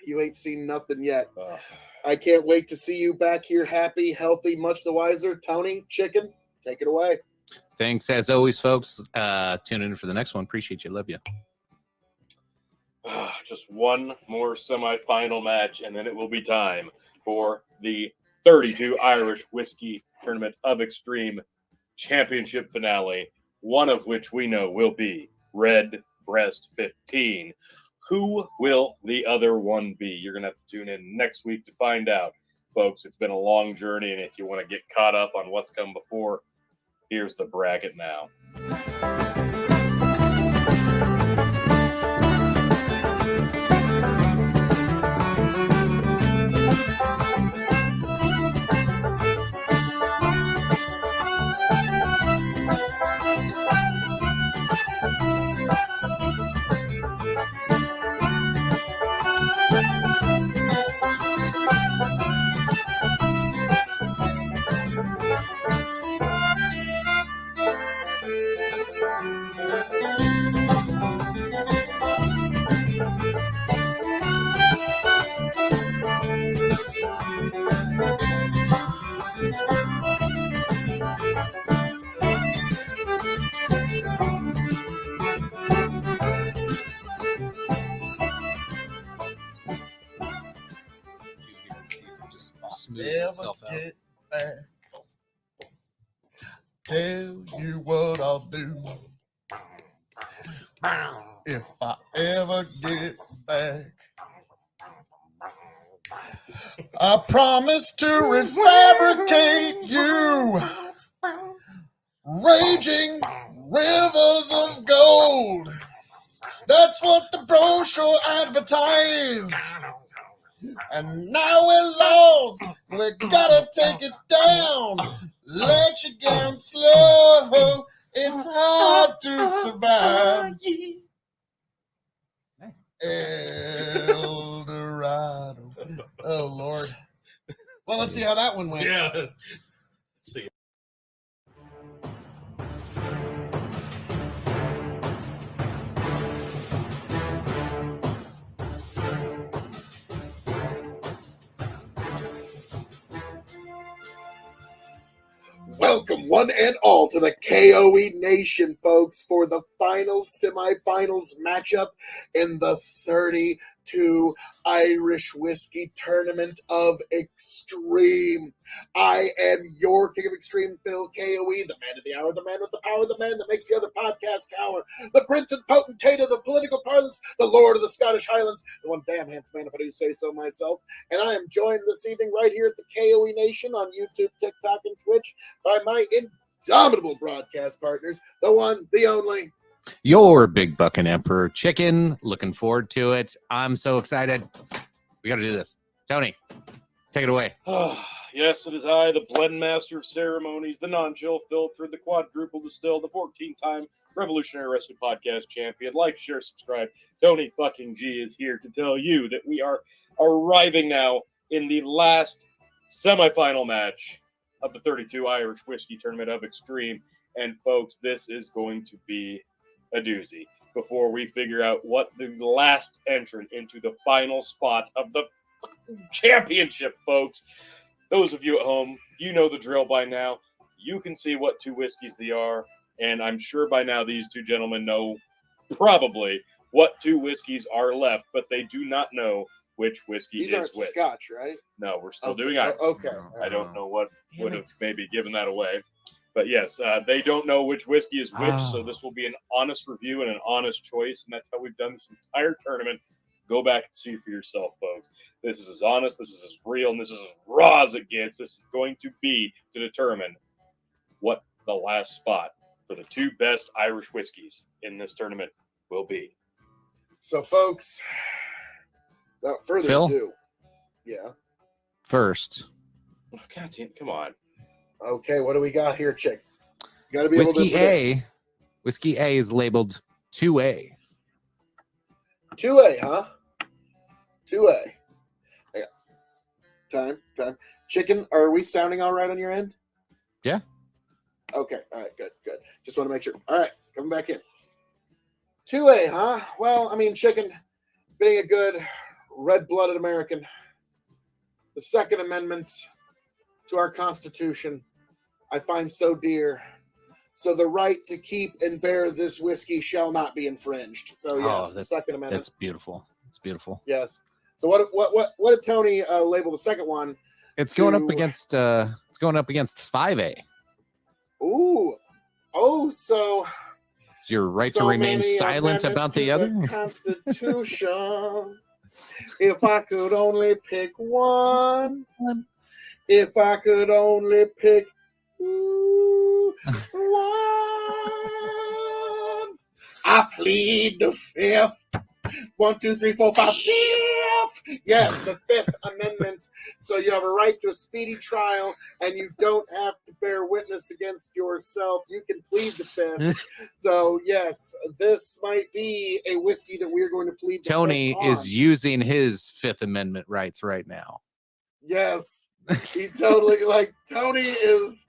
You ain't seen nothing yet. I can't wait to see you back here happy, healthy, much the wiser. Tony, Chicken, take it away. Thanks, as always, folks. Tune in for the next one. Appreciate you. Love you. Just one more semifinal match, and then it will be time for the 32 Irish Whiskey Tournament of Extreme Championship finale, one of which we know will be Red Breast 15. Who will the other one be? You're going to have to tune in next week to find out. Folks, it's been a long journey, and if you want to get caught up on what's come before, here's the bracket now. Get back. Tell you what I'll do if I ever get back. I promise to refabricate you, raging rivers of gold. That's what the brochure advertised. And now we're lost, we gotta take it down. Let you down slow, it's hard to survive. El Dorado. Oh, Lord. Well, let's see how that one went. Yeah. See. Welcome, one and all, to the K.O.E. Nation, folks, for the final semifinals matchup in the 32 Irish Whiskey Tournament of Extreme. I am your King of Extreme, Phil K.O.E., the man of the hour, the man with the power, the man that makes the other podcast cower, the prince and potentate of the political parlance, the lord of the Scottish Highlands, the one damn handsome man, if I do say so myself. And I am joined this evening right here at the K.O.E. Nation on YouTube, TikTok, and Twitch by my indomitable broadcast partners, the one, the only, Your big bucking emperor chicken. Looking forward to it. I'm so excited. We got to do this. Tony, take it away. Yes, it is I, the blend master of ceremonies, the non-chill filter, the quadruple distill, the 14-time Revolutionary Wrestling Podcast champion. Like, share, subscribe. Tony fucking G is here to tell you that we are arriving now in the last semifinal match of the 32 Irish Whiskey Tournament of Extreme. And folks, this is going to be a doozy before we figure out what the last entrant into the final spot of the championship, folks. Those of you at home, you know the drill by now. You can see what two whiskeys they are, and I'm sure by now these two gentlemen know probably what two whiskeys are left, but they do not know which whiskey these is aren't which. Scotch, right? No, we're still Okay. doing Irish. Okay. I don't know what Damn would it. have maybe given that away. But yes, they don't know which whiskey is which, so this will be an honest review and an honest choice, and that's how we've done this entire tournament. Go back and see for yourself, folks. This is as honest, this is as real, and this is as raw as it gets. This is going to be to determine what the last spot for the two best Irish whiskeys in this tournament will be. So, folks, without further Phil? ado, yeah. First, Oh, God damn, come on. Okay, what do we got here, chick? You got to be able to Whiskey predict. Whiskey A is labeled 2A. 2A, huh? 2A. Yeah. Time. Chicken, are we sounding all right on your end? Yeah. Okay, all right, good. Just want to make sure. All right, coming back in. 2A, huh? Well, I mean, chicken, being a good red-blooded American, the Second Amendment to our Constitution, I find so dear. So the right to keep and bear this whiskey shall not be infringed. So yes, the Second Amendment. That's beautiful. It's beautiful. Yes. So what did Tony label the second one? It's going up To- against 5A. Ooh. Oh, so Is your right so to remain many silent amendments about the to other? Constitution. If I could only pick one. If I could only pick one. I plead the fifth. 1, 2, 3, 4, 5. Fifth. Yes, the Fifth Amendment. So you have a right to a speedy trial, and you don't have to bear witness against yourself. You can plead the fifth. So yes, this might be a whiskey that we're going to plead the Tony fifth on. is using his Fifth Amendment rights right now. Yes, he totally Tony is.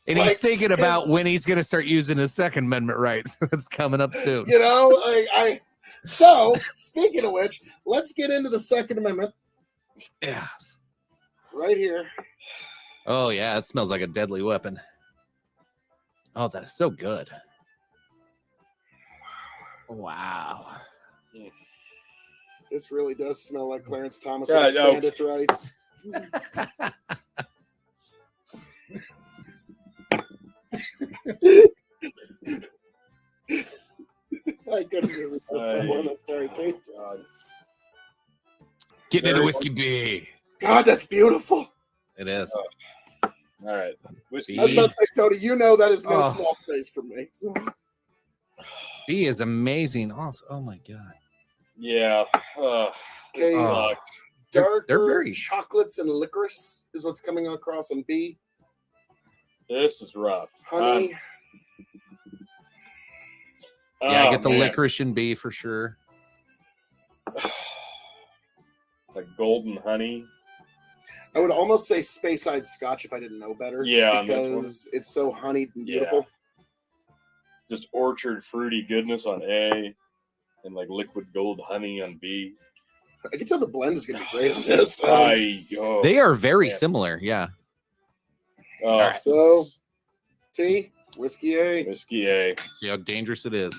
And he's Like, thinking about when he's going to start using his Second Amendment rights. That's coming up soon. You know, So, speaking of which, let's get into the Second Amendment Yes. right here. Oh, yeah. It smells like a deadly weapon. Oh, that is so good. Wow. This really does smell like Clarence Thomas Yeah, would I know. expand its rights. I couldn't resist that one. I'm sorry, too. God. Getting into Very- Whiskey B. God, that's beautiful. It is. All right. Whiskey. I was about to say, Tony, you know that is no Oh. small praise for me. So, B is amazing. Also, oh my god. Yeah. Okay. It Oh. sucks. darker they're very- chocolates and licorice is what's coming across on B. This is rough. Honey. Yeah, I Oh, get the man. licorice in B for sure. Like golden honey. I would almost say Speyside Scotch if I didn't know better. just Yeah, on this one. because it's so honeyed and Yeah. beautiful. Just orchard fruity goodness on A, and like liquid gold honey on B. I can tell the blend is going to be great on this. Oh, They are very man. similar. Yeah. oh, right. So- T, Whiskey A. Whiskey A. See how dangerous it is.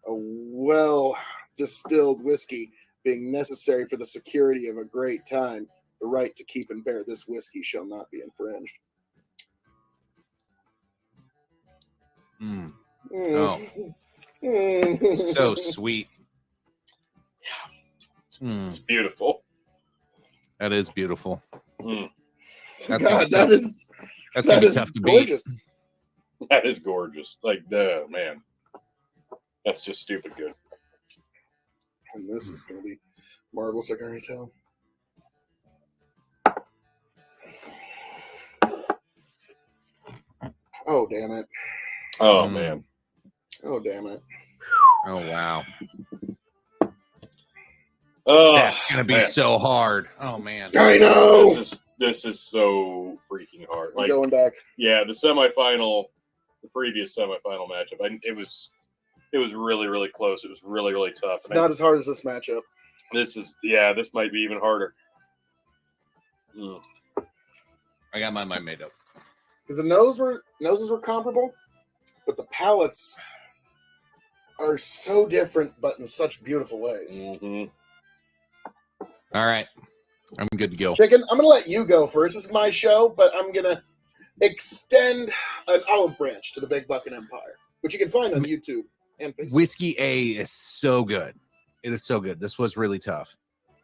A well distilled whiskey being necessary for the security of a great time. The right to keep and bear this whiskey shall not be infringed. Mm. Mm. Oh. So sweet. It's beautiful. That is beautiful. Mm. That's God, gonna be tough. That's gonna be tough to gorgeous. beat. That is gorgeous. Like, man. That's just stupid good. And this is going to be marvelous, I can already tell. Oh, damn it. Oh, man. Oh, damn it. Oh wow. Oh, That's gonna be man. so hard. Oh man. I know. This is so freaking hard. I'm Like, going back. yeah, the previous semifinal matchup, it was really, really close. It was really, really tough. It's not as hard as this matchup. This might be even harder. Mm. I got my mind made up. Because the noses were comparable, but the palates are so different, but in such beautiful ways. Mm-hmm. All right. I'm good to go. Chicken, I'm going to let you go first. This is my show, but I'm going to extend an olive branch to the Big Bucket Empire, which you can find on YouTube and Facebook. Whiskey A is so good. It is so good. This was really tough.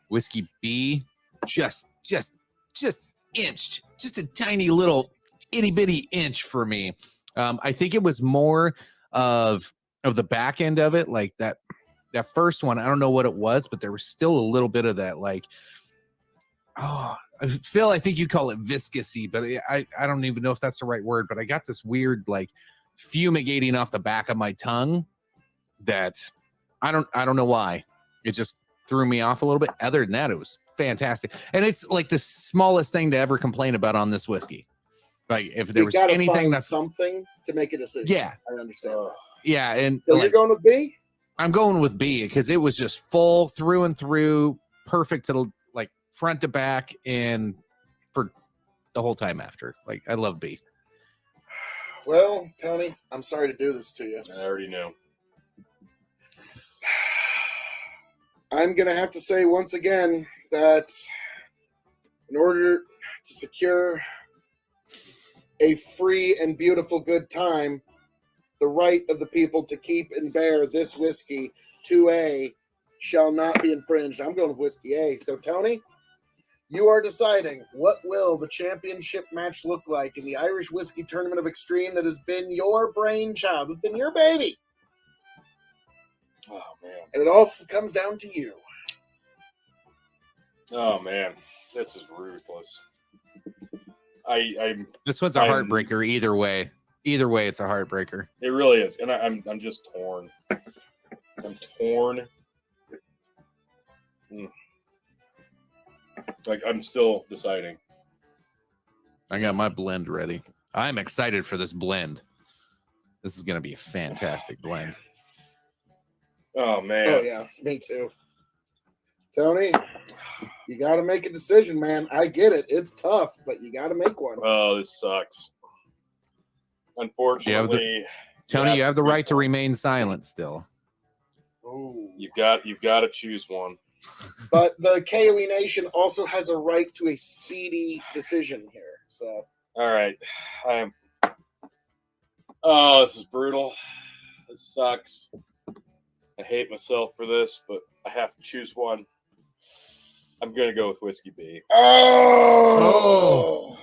Whiskey B just inched. Just a tiny little itty bitty inch for me. I think it was more of the back end of it, like that first one. I don't know what it was, but there was still a little bit of that, like, Phil, I think you call it viscousy, but I don't even know if that's the right word, but I got this weird, like, fumigating off the back of my tongue that I don't know why. It just threw me off a little bit. Other than that, it was fantastic. And it's like the smallest thing to ever complain about on this whiskey. Like, if there was anything that's something to make a decision. Yeah. I understand that. Yeah, and So you're going with B? I'm going with B because it was just full through and through, perfect to, like, front to back, and for the whole time after. Like, I love B. Well, Tony, I'm sorry to do this to you. I already know. I'm going to have to say once again that in order to secure a free and beautiful good time, the right of the people to keep and bear this whiskey, 2A, shall not be infringed. I'm going with Whiskey A. So, Tony, you are deciding what will the championship match look like in the Irish Whiskey Tournament of Extreme that has been your brainchild. Has been your baby. Oh, man. And it all comes down to you. Oh, man. This is ruthless. This one's a heartbreaker either way. Either way, it's a heartbreaker. It really is. And I'm just torn. I'm torn. Like, I'm still deciding. I got my blend ready. I'm excited for this blend. This is going to be a fantastic blend. Oh, man. Oh, yeah. It's me too. Tony, you got to make a decision, man. I get it. It's tough, but you got to make one. Oh, this sucks. Unfortunately, Tony, you have the right to remain silent still. Ooh. You've got to choose one. But the K.O.E Nation also has a right to a speedy decision here. So, all right. Oh, this is brutal. This sucks. I hate myself for this, but I have to choose one. I'm going to go with Whiskey B. Oh!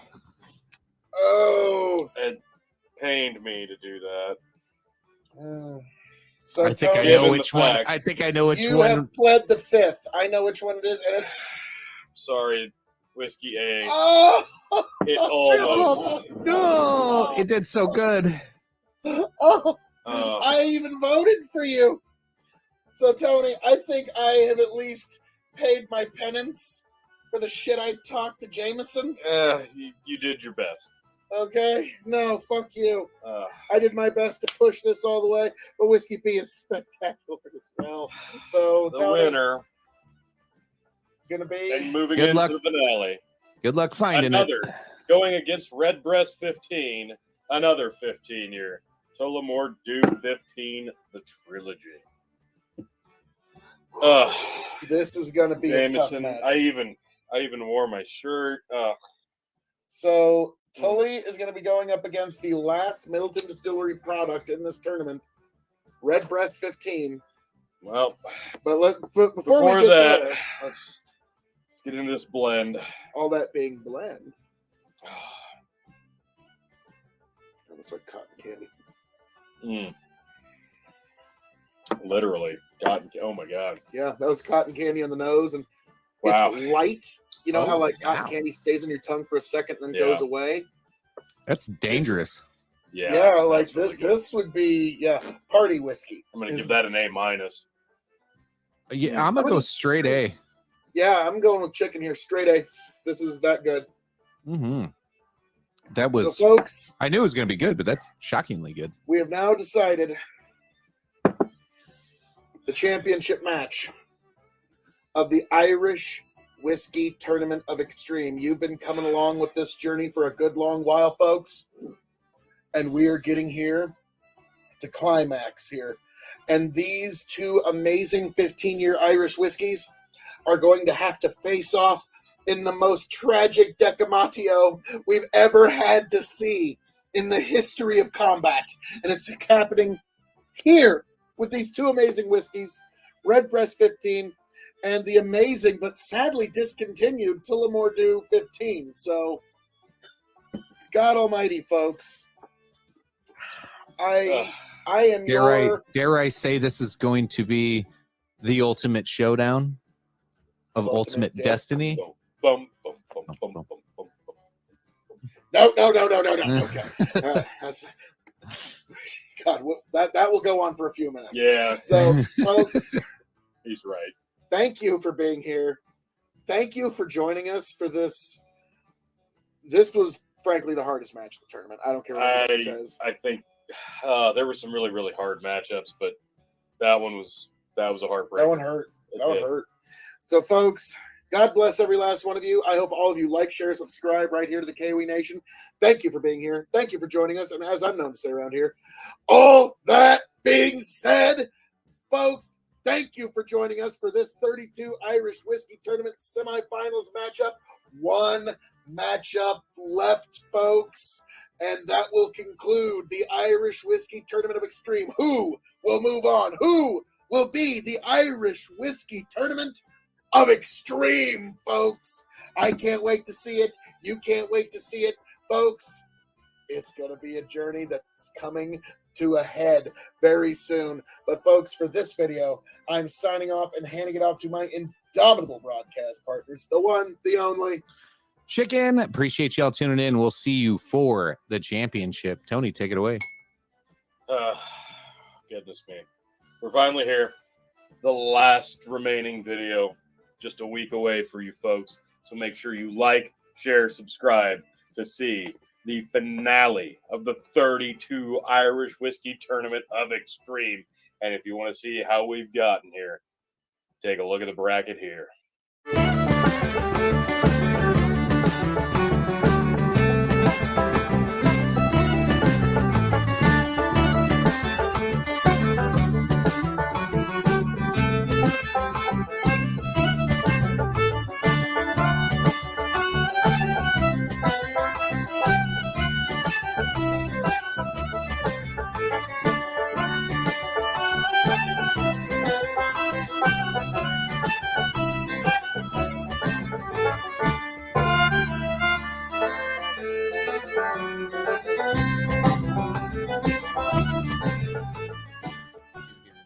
It pained me to do that. So I think Tony, I know which one. I think I know which you one. have pled the fifth. I know which one it is, and it's Sorry, Whiskey A. oh, It almost. No, it did so good. oh, I even voted for you. So Tony, I think I have at least paid my penance for the shit I talked to Jameson. You did your best. Okay, no, fuck you. I did my best to push this all the way, but Whiskey B is spectacular as well. So The Tony, winner, gonna be and moving Good into luck. the finale. Good luck finding Another it. going against Redbreast 15. another 15-year Tullamore Dew 15, the trilogy. This is going to be a tough Jameson, match. I even wore my shirt. So Tully is going to be going up against the last Middleton Distillery product in this tournament, Redbreast 15. Well, but before we get that, there, let's get into this blend. all that being blend, that looks like cotton candy. Literally, cotton. Oh my god! Yeah, that was cotton candy on the nose, and Wow. it's light. You know how like cotton wow. candy stays in your tongue for a second and then goes away? That's dangerous. Yeah, like that's really good. this would be party whiskey. I'm gonna give that an A-. Yeah, I'm gonna go straight A. Yeah, I'm going with chicken here, straight A. This is that good. Mm-hmm. That was. So, folks, I knew it was gonna be good, but that's shockingly good. we have now decided the championship match of the Irish Whiskey Tournament of Extreme. You've been coming along with this journey for a good long while, folks, and we are getting here to climax here. And these two amazing 15-year Irish whiskeys are going to have to face off in the most tragic decamatio we've ever had to see in the history of combat. And it's happening here with these two amazing whiskeys, Redbreast 15 and the amazing but sadly discontinued Tullamore Dew 15. So, God almighty, folks, I am Dare I say this is going to be the ultimate showdown of ultimate destiny? Bum, bum, bum, bum, bum, bum, bum. No. Okay. God, that will go on for a few minutes. Yeah, So, folks, he's right. thank you for being here. Thank you for joining us for this. This was, frankly, the hardest match of the tournament. I don't care what anybody says. I think there were some really, really hard matchups, but that was a heartbreaker. That one hurt. That one hurt. So, folks, God bless every last one of you. I hope all of you like, share, subscribe right here to the K.O.E Nation. Thank you for being here. Thank you for joining us. And as I'm known to say around here, all that being said, folks, thank you for joining us for this 32 Irish Whiskey Tournament semifinals matchup. One matchup left, folks, and that will conclude the Irish Whiskey Tournament of Extreme. Who will move on? Who will be the Irish Whiskey Tournament of Extreme, folks? I can't wait to see it. You can't wait to see it, folks. It's going to be a journey that's coming to a head very soon. But, folks, for this video, I'm signing off and handing it off to my indomitable broadcast partners, the one, the only Chicken. Appreciate y'all tuning in. We'll see you for the championship. Tony, take it away. Goodness me. We're finally here. The last remaining video, just a week away for you folks. So make sure you like, share, subscribe to see the finale of the 32 Irish Whiskey Tournament of Extreme. And if you want to see how we've gotten here, take a look at the bracket here.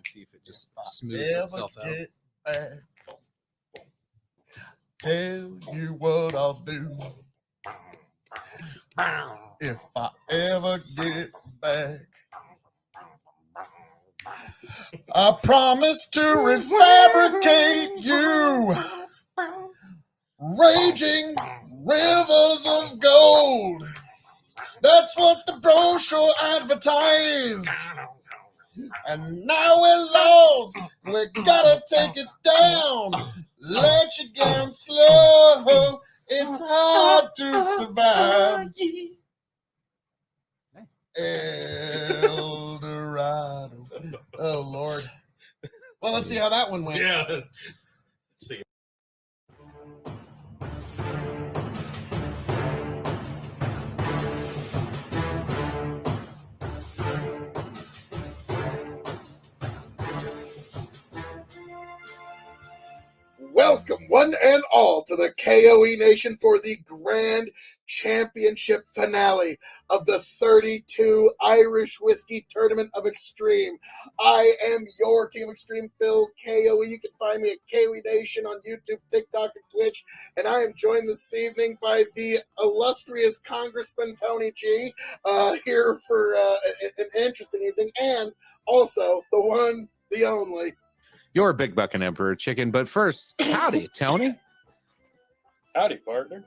See if it just smooths itself out. get back. Tell you what I'll do if I ever get back. I promise to refabricate you, raging rivers of gold. That's what the brochure advertised. And now we're lost. We gotta take it down. Let you down slow. It's hard to survive. Nice. El Dorado. Oh, Lord. Well, let's see how that one went. Yeah. Let's see. Welcome, one and all, to the K.O.E. Nation for the Grand Championship finale of the 32 Irish Whiskey Tournament of Extreme. I am your King of Extreme, Phil K.O.E. You can find me at K.O.E. Nation on YouTube, TikTok, and Twitch. And I am joined this evening by the illustrious Congressman Tony G, here for an interesting evening, and also the one, the only, Your Big Buckin' Emperor Chicken. But first, howdy, Tony. Howdy, partner.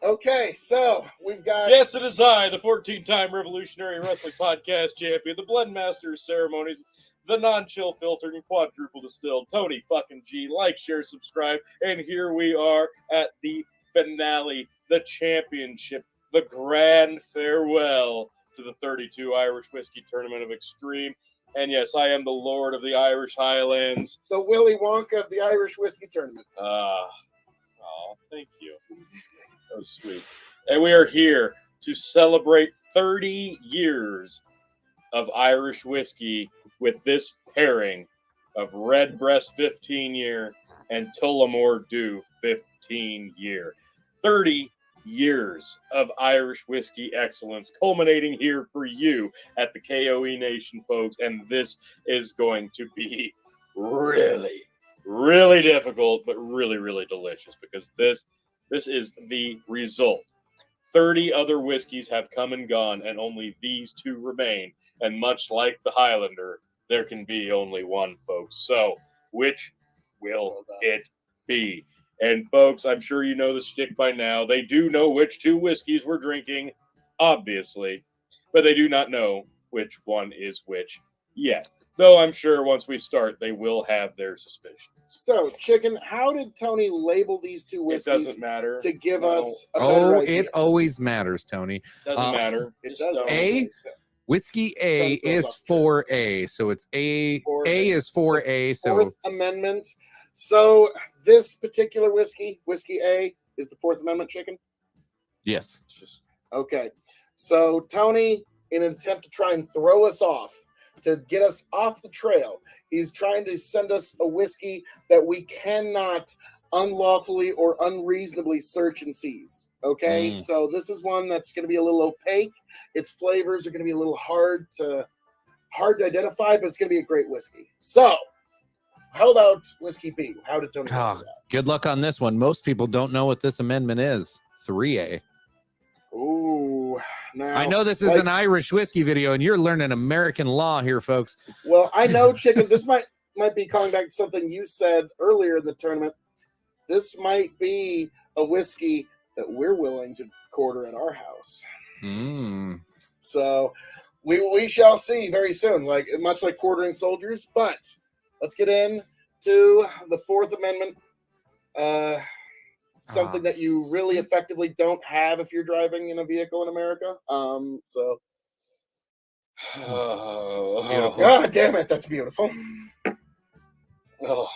Okay, so we've got... Yes, it is I, the 14-time Revolutionary Wrestling Podcast Champion, the Blendmaster of Ceremonies, the non-chill filtered and quadruple distilled Tony fucking G. Like, share, subscribe, and here we are at the finale, the championship, the grand farewell to the 32 Irish Whiskey Tournament of Extreme. And yes, I am the Lord of the Irish Highlands. the Willy Wonka of the Irish Whiskey Tournament. Oh, thank you. That was sweet. And we are here to celebrate 30 years of Irish whiskey with this pairing of Redbreast 15-year and Tullamore Dew 15-year. 30 years of Irish whiskey excellence culminating here for you at the K.O.E. Nation, folks. And this is going to be really, really difficult, but really, really delicious, because this is the result. 30 other whiskeys have come and gone, and only these two remain. And much like the Highlander, there can be only one, folks. So, which will it be? And folks, I'm sure you know the shtick by now. They do know which two whiskeys we're drinking, obviously, but they do not know which one is which yet. Though I'm sure once we start, they will have their suspicions. So, Chicken, how did Tony label these two It whiskeys doesn't matter. to give No, us a better idea? It always matters, Tony. doesn't matter. It Just does. don't. A? Whiskey A Tony throws is off the 4A, so it's A. 4A. A is 4A, so Fourth Amendment. So, this particular whiskey A, is the Fourth Amendment, Chicken? yes. It's just- Okay. So, Tony, in an attempt to try and throw us off, to get us off the trail, he's trying to send us a whiskey that we cannot unlawfully or unreasonably search and seize. Okay. Mm. So, this is one that's going to be a little opaque. Its flavors are going to be a little hard to identify, but it's going to be a great whiskey. So, how about whiskey B? How did Tony do Ah, that? good luck on this one. Most people don't know what this amendment is. 3A. Ooh, now I know this is an Irish whiskey video, and you're learning American law here, folks. Well, I know, Chicken. This might be calling back to something you said earlier in the tournament. This might be a whiskey that we're willing to quarter at our house. Mm. So we shall see very soon. Like much like quartering soldiers, but let's get into the Fourth Amendment. Something that you really effectively don't have if you're driving in a vehicle in America. So Oh, God damn it, that's beautiful. oh,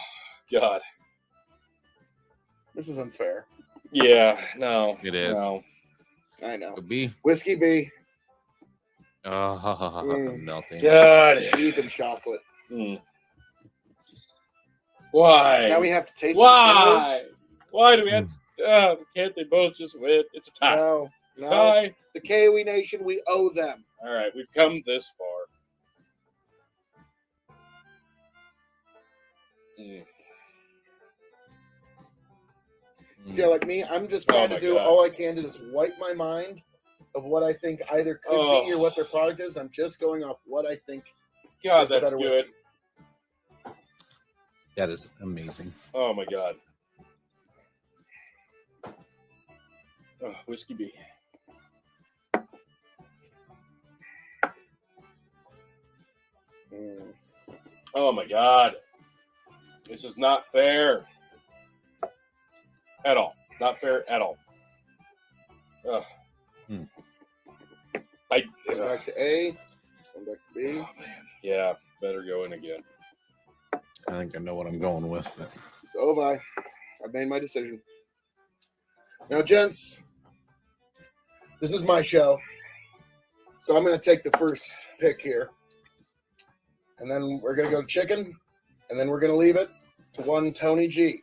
God. This is unfair. Yeah, no. It is. No. I know. A B. Whiskey B, Oh, melting. God. deep in chocolate. Mm. Why? Now we have to taste Why? Why do we have can't they both just win? It's a it. tie. No, It's a no. tie. The K.O.E. Nation, we owe them. All right, we've come this far. Mm. See, like me, I'm just trying Oh to do my God. all I can to just wipe my mind of what I think either could be or what their product is. I'm just going off what I think God, is the that's better good. whiskey. That is amazing. Oh my God. Oh, whiskey B. Mm. Oh my God. This is not fair. At all. Not fair at all. Ugh. Hmm. Going back to A. Going back to B. Oh, man. Yeah, better go in again. I think I know what I'm going with. So have I. I've made my decision. Now, gents, this is my show. So I'm going to take the first pick here. And then we're going to go chicken. And then we're going to leave it to one Tony G.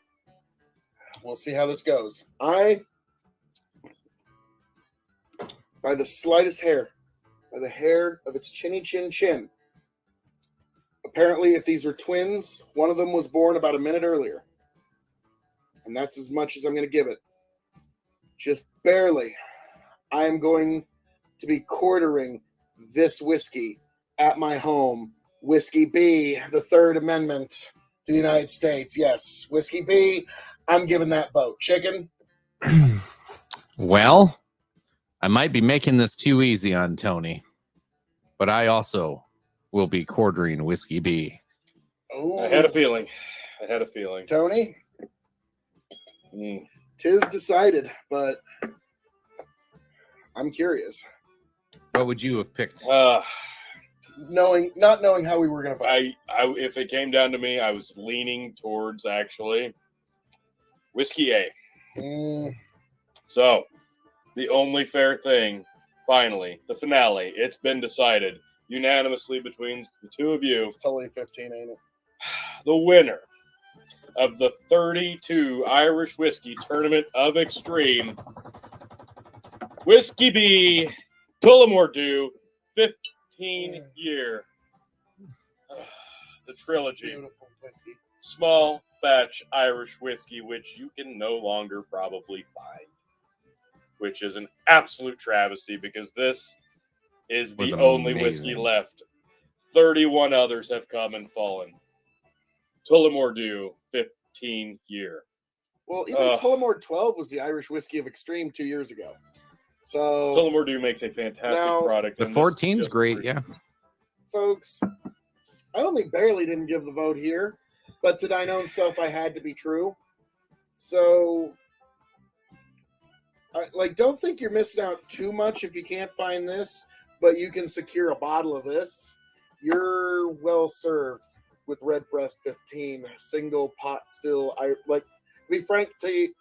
We'll see how this goes. By the slightest hair, by the hair of its chinny chin chin. Apparently, if these are twins, one of them was born about a minute earlier. And that's as much as I'm going to give it. Just barely. I am going to be quartering this whiskey at my home. Whiskey B, the Third Amendment to the United States. Yes, Whiskey B, I'm giving that vote. Chicken? Well, I might be making this too easy on Tony, but I also will be quartering Whiskey B. Ooh. I had a feeling. Tony? Mm. Tis decided, but I'm curious. What would you have picked? Not knowing how we were going to fight. If it came down to me, I was leaning towards actually Whiskey A. So, the only fair thing, finally, the finale, it's been decided unanimously between the two of you. It's totally 15, ain't it? The winner of the 32 Irish Whiskey Tournament of Extreme, Whiskey B, Tullamore Dew, 15-year. The trilogy. Beautiful whiskey. Small batch Irish whiskey, which you can no longer probably find. Which is an absolute travesty because this is the only whiskey left. 31 others have come and fallen. Tullamore Dew, 15-year. Well, even Tullamore 12 was the Irish whiskey of Extreme 2 years ago. So Tullamore Dew makes a fantastic product. The 14's great, yeah. Folks, I only barely didn't give the vote here, but to thine own self I had to be true. So don't think you're missing out too much if you can't find this, but you can secure a bottle of this. You're well served with Redbreast 15, single pot still. To be frank to you,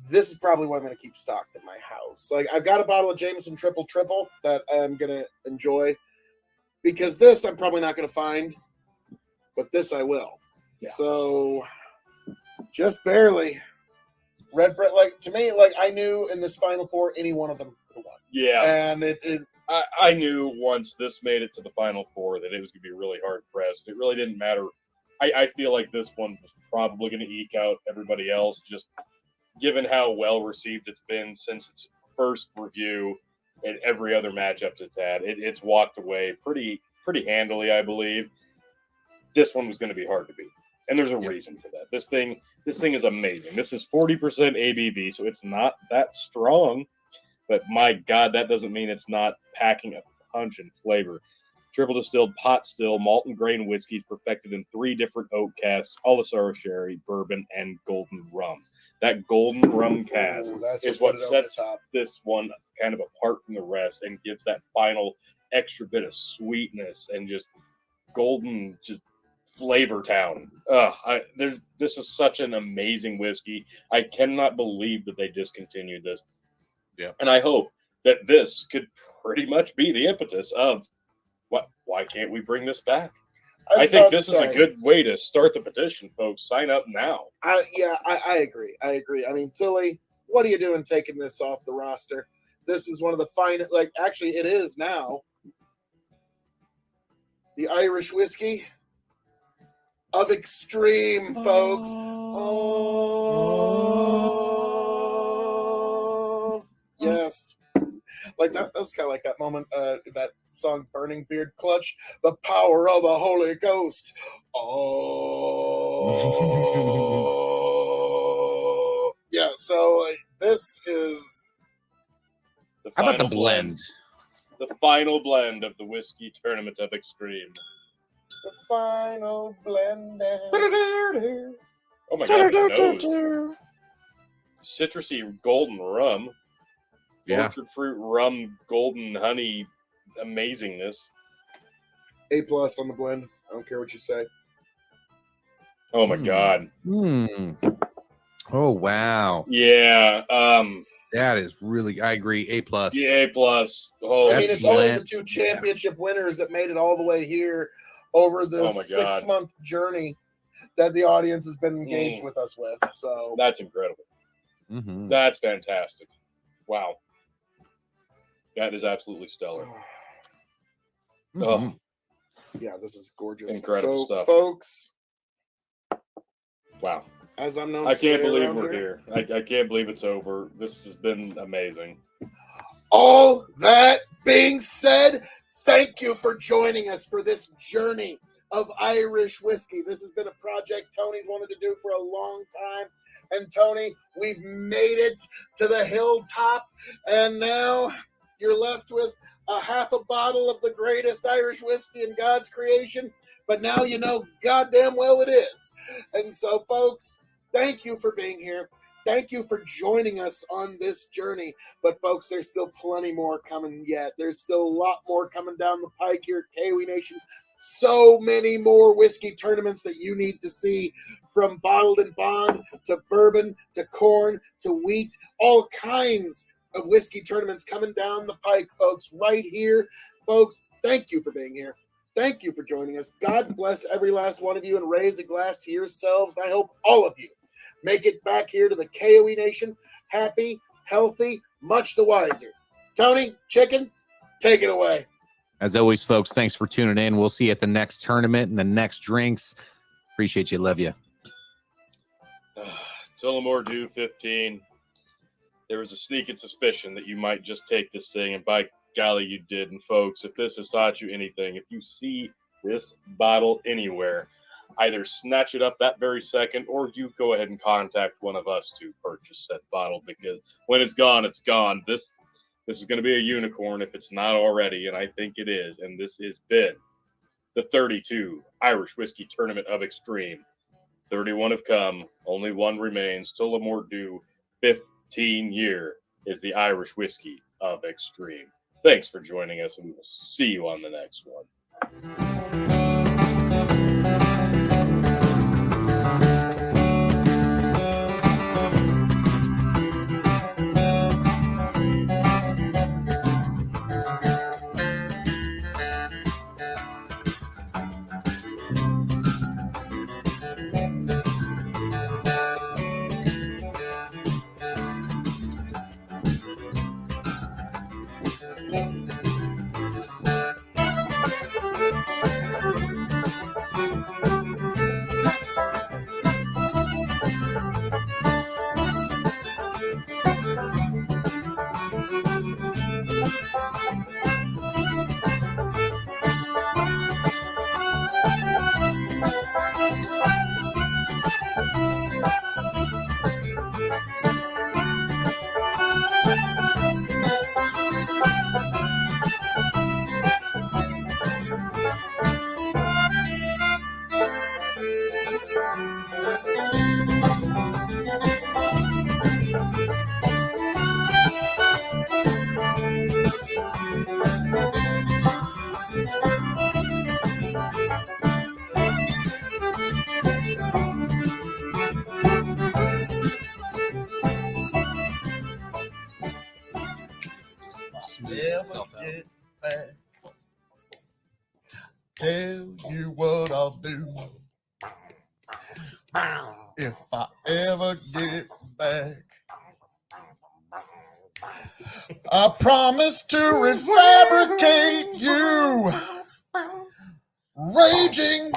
this is probably what I'm going to keep stocked in my house. Like, I've got a bottle of Jameson Triple Triple that I'm going to enjoy because this I'm probably not going to find, but this I will. Yeah. So just barely. Redbreast, to me, I knew in this Final Four, any one of them could have won. Yeah. And I knew once this made it to the Final Four that it was going to be really hard pressed. It really didn't matter. I feel like this one was probably going to eke out everybody else, just given how well received it's been since its first review and every other matchup it's had. It's walked away pretty handily, I believe. This one was going to be hard to beat. And there's a reason for that. This thing is amazing. This is 40% ABV, so it's not that strong. But my God, that doesn't mean it's not packing a punch and flavor. Triple distilled, pot still, malt and grain whiskeys perfected in 3 different oak casks, Olisaro sherry, bourbon, and golden rum. That golden rum cask is what sets this one kind of apart from the rest and gives that final extra bit of sweetness and just golden, just Flavor Town. This is such an amazing whiskey. I cannot believe that they discontinued this. Yeah. And I hope that this could pretty much be the impetus of why can't we bring this back? I think this is a good way to start the petition, folks. Sign up now. I agree. I mean, Tilly, what are you doing taking this off the roster? This is one of the finest, actually it is now, the Irish whiskey of Extreme, folks. Oh, yes. That was kind of like that moment, that song Burning Beard Clutch, the power of the Holy Ghost. Oh. Yeah, so this is... How about the blend? The final blend of the Whiskey Tournament of Extreme. The final blend. Oh my God, citrusy golden rum. Yeah. Orchard fruit rum, golden honey, amazingness. A+ on the blend. I don't care what you say. Oh my god. Oh wow. Yeah. That is really. I agree. A+. Yeah, A+. Oh, I mean, it's only blend. the 2 championship winners that made it all the way here over the Oh my God. 6-month journey that the audience has been engaged with us with. So that's incredible. Mhm. That's fantastic. Wow. That is absolutely stellar. Mhm. Oh, yeah, this is gorgeous. Incredible so, stuff. folks, wow. as I'm known I to say can't believe around we're here. I can't believe it's over. This has been amazing. All that being said, thank you for joining us for this journey of Irish whiskey. This has been a project Tony's wanted to do for a long time. And Tony, we've made it to the hilltop. And now you're left with a half a bottle of the greatest Irish whiskey in God's creation. But now you know goddamn well it is. And so, folks, thank you for being here. Thank you for joining us on this journey. But, folks, there's still plenty more coming yet. There's still a lot more coming down the pike here at K.O.E Nation. So many more whiskey tournaments that you need to see, from bottled and bond to bourbon to corn to wheat, all kinds of whiskey tournaments coming down the pike, folks, right here. Folks, thank you for being here. Thank you for joining us. God bless every last one of you, and raise a glass to yourselves. I hope all of you make it back here to the K.O.E Nation happy, healthy, much the wiser. Tony, Chicken, take it away. As always, folks, thanks for tuning in. We'll see you at the next tournament and the next drinks. Appreciate you. Love you. Tullamore Dew 15. There was a sneaking suspicion that you might just take this thing, and by golly, you did. And folks, if this has taught you anything, if you see this bottle anywhere, either snatch it up that very second, or you go ahead and contact one of us to purchase that bottle, because when it's gone, it's gone. This is going to be a unicorn if it's not already, and I think it is. And this has been the 32 Irish Whiskey Tournament of Extreme. 31 have come, only one remains. Tullamore Dew 15 year is the Irish Whiskey of Extreme. Thanks for joining us, and we will see you on the next one. Get back. Tell you what I'll do if I ever get back. I promise to refabricate you, raging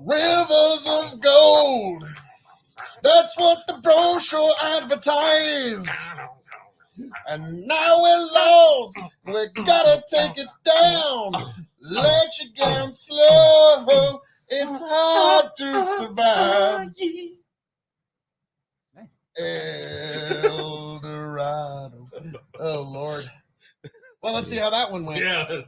rivers of gold. That's what the brochure advertised. And now we're lost. We gotta take it down. Let you down slow. It's hard to survive. El Dorado. Oh, Lord. Well, let's see how that one went. Yeah.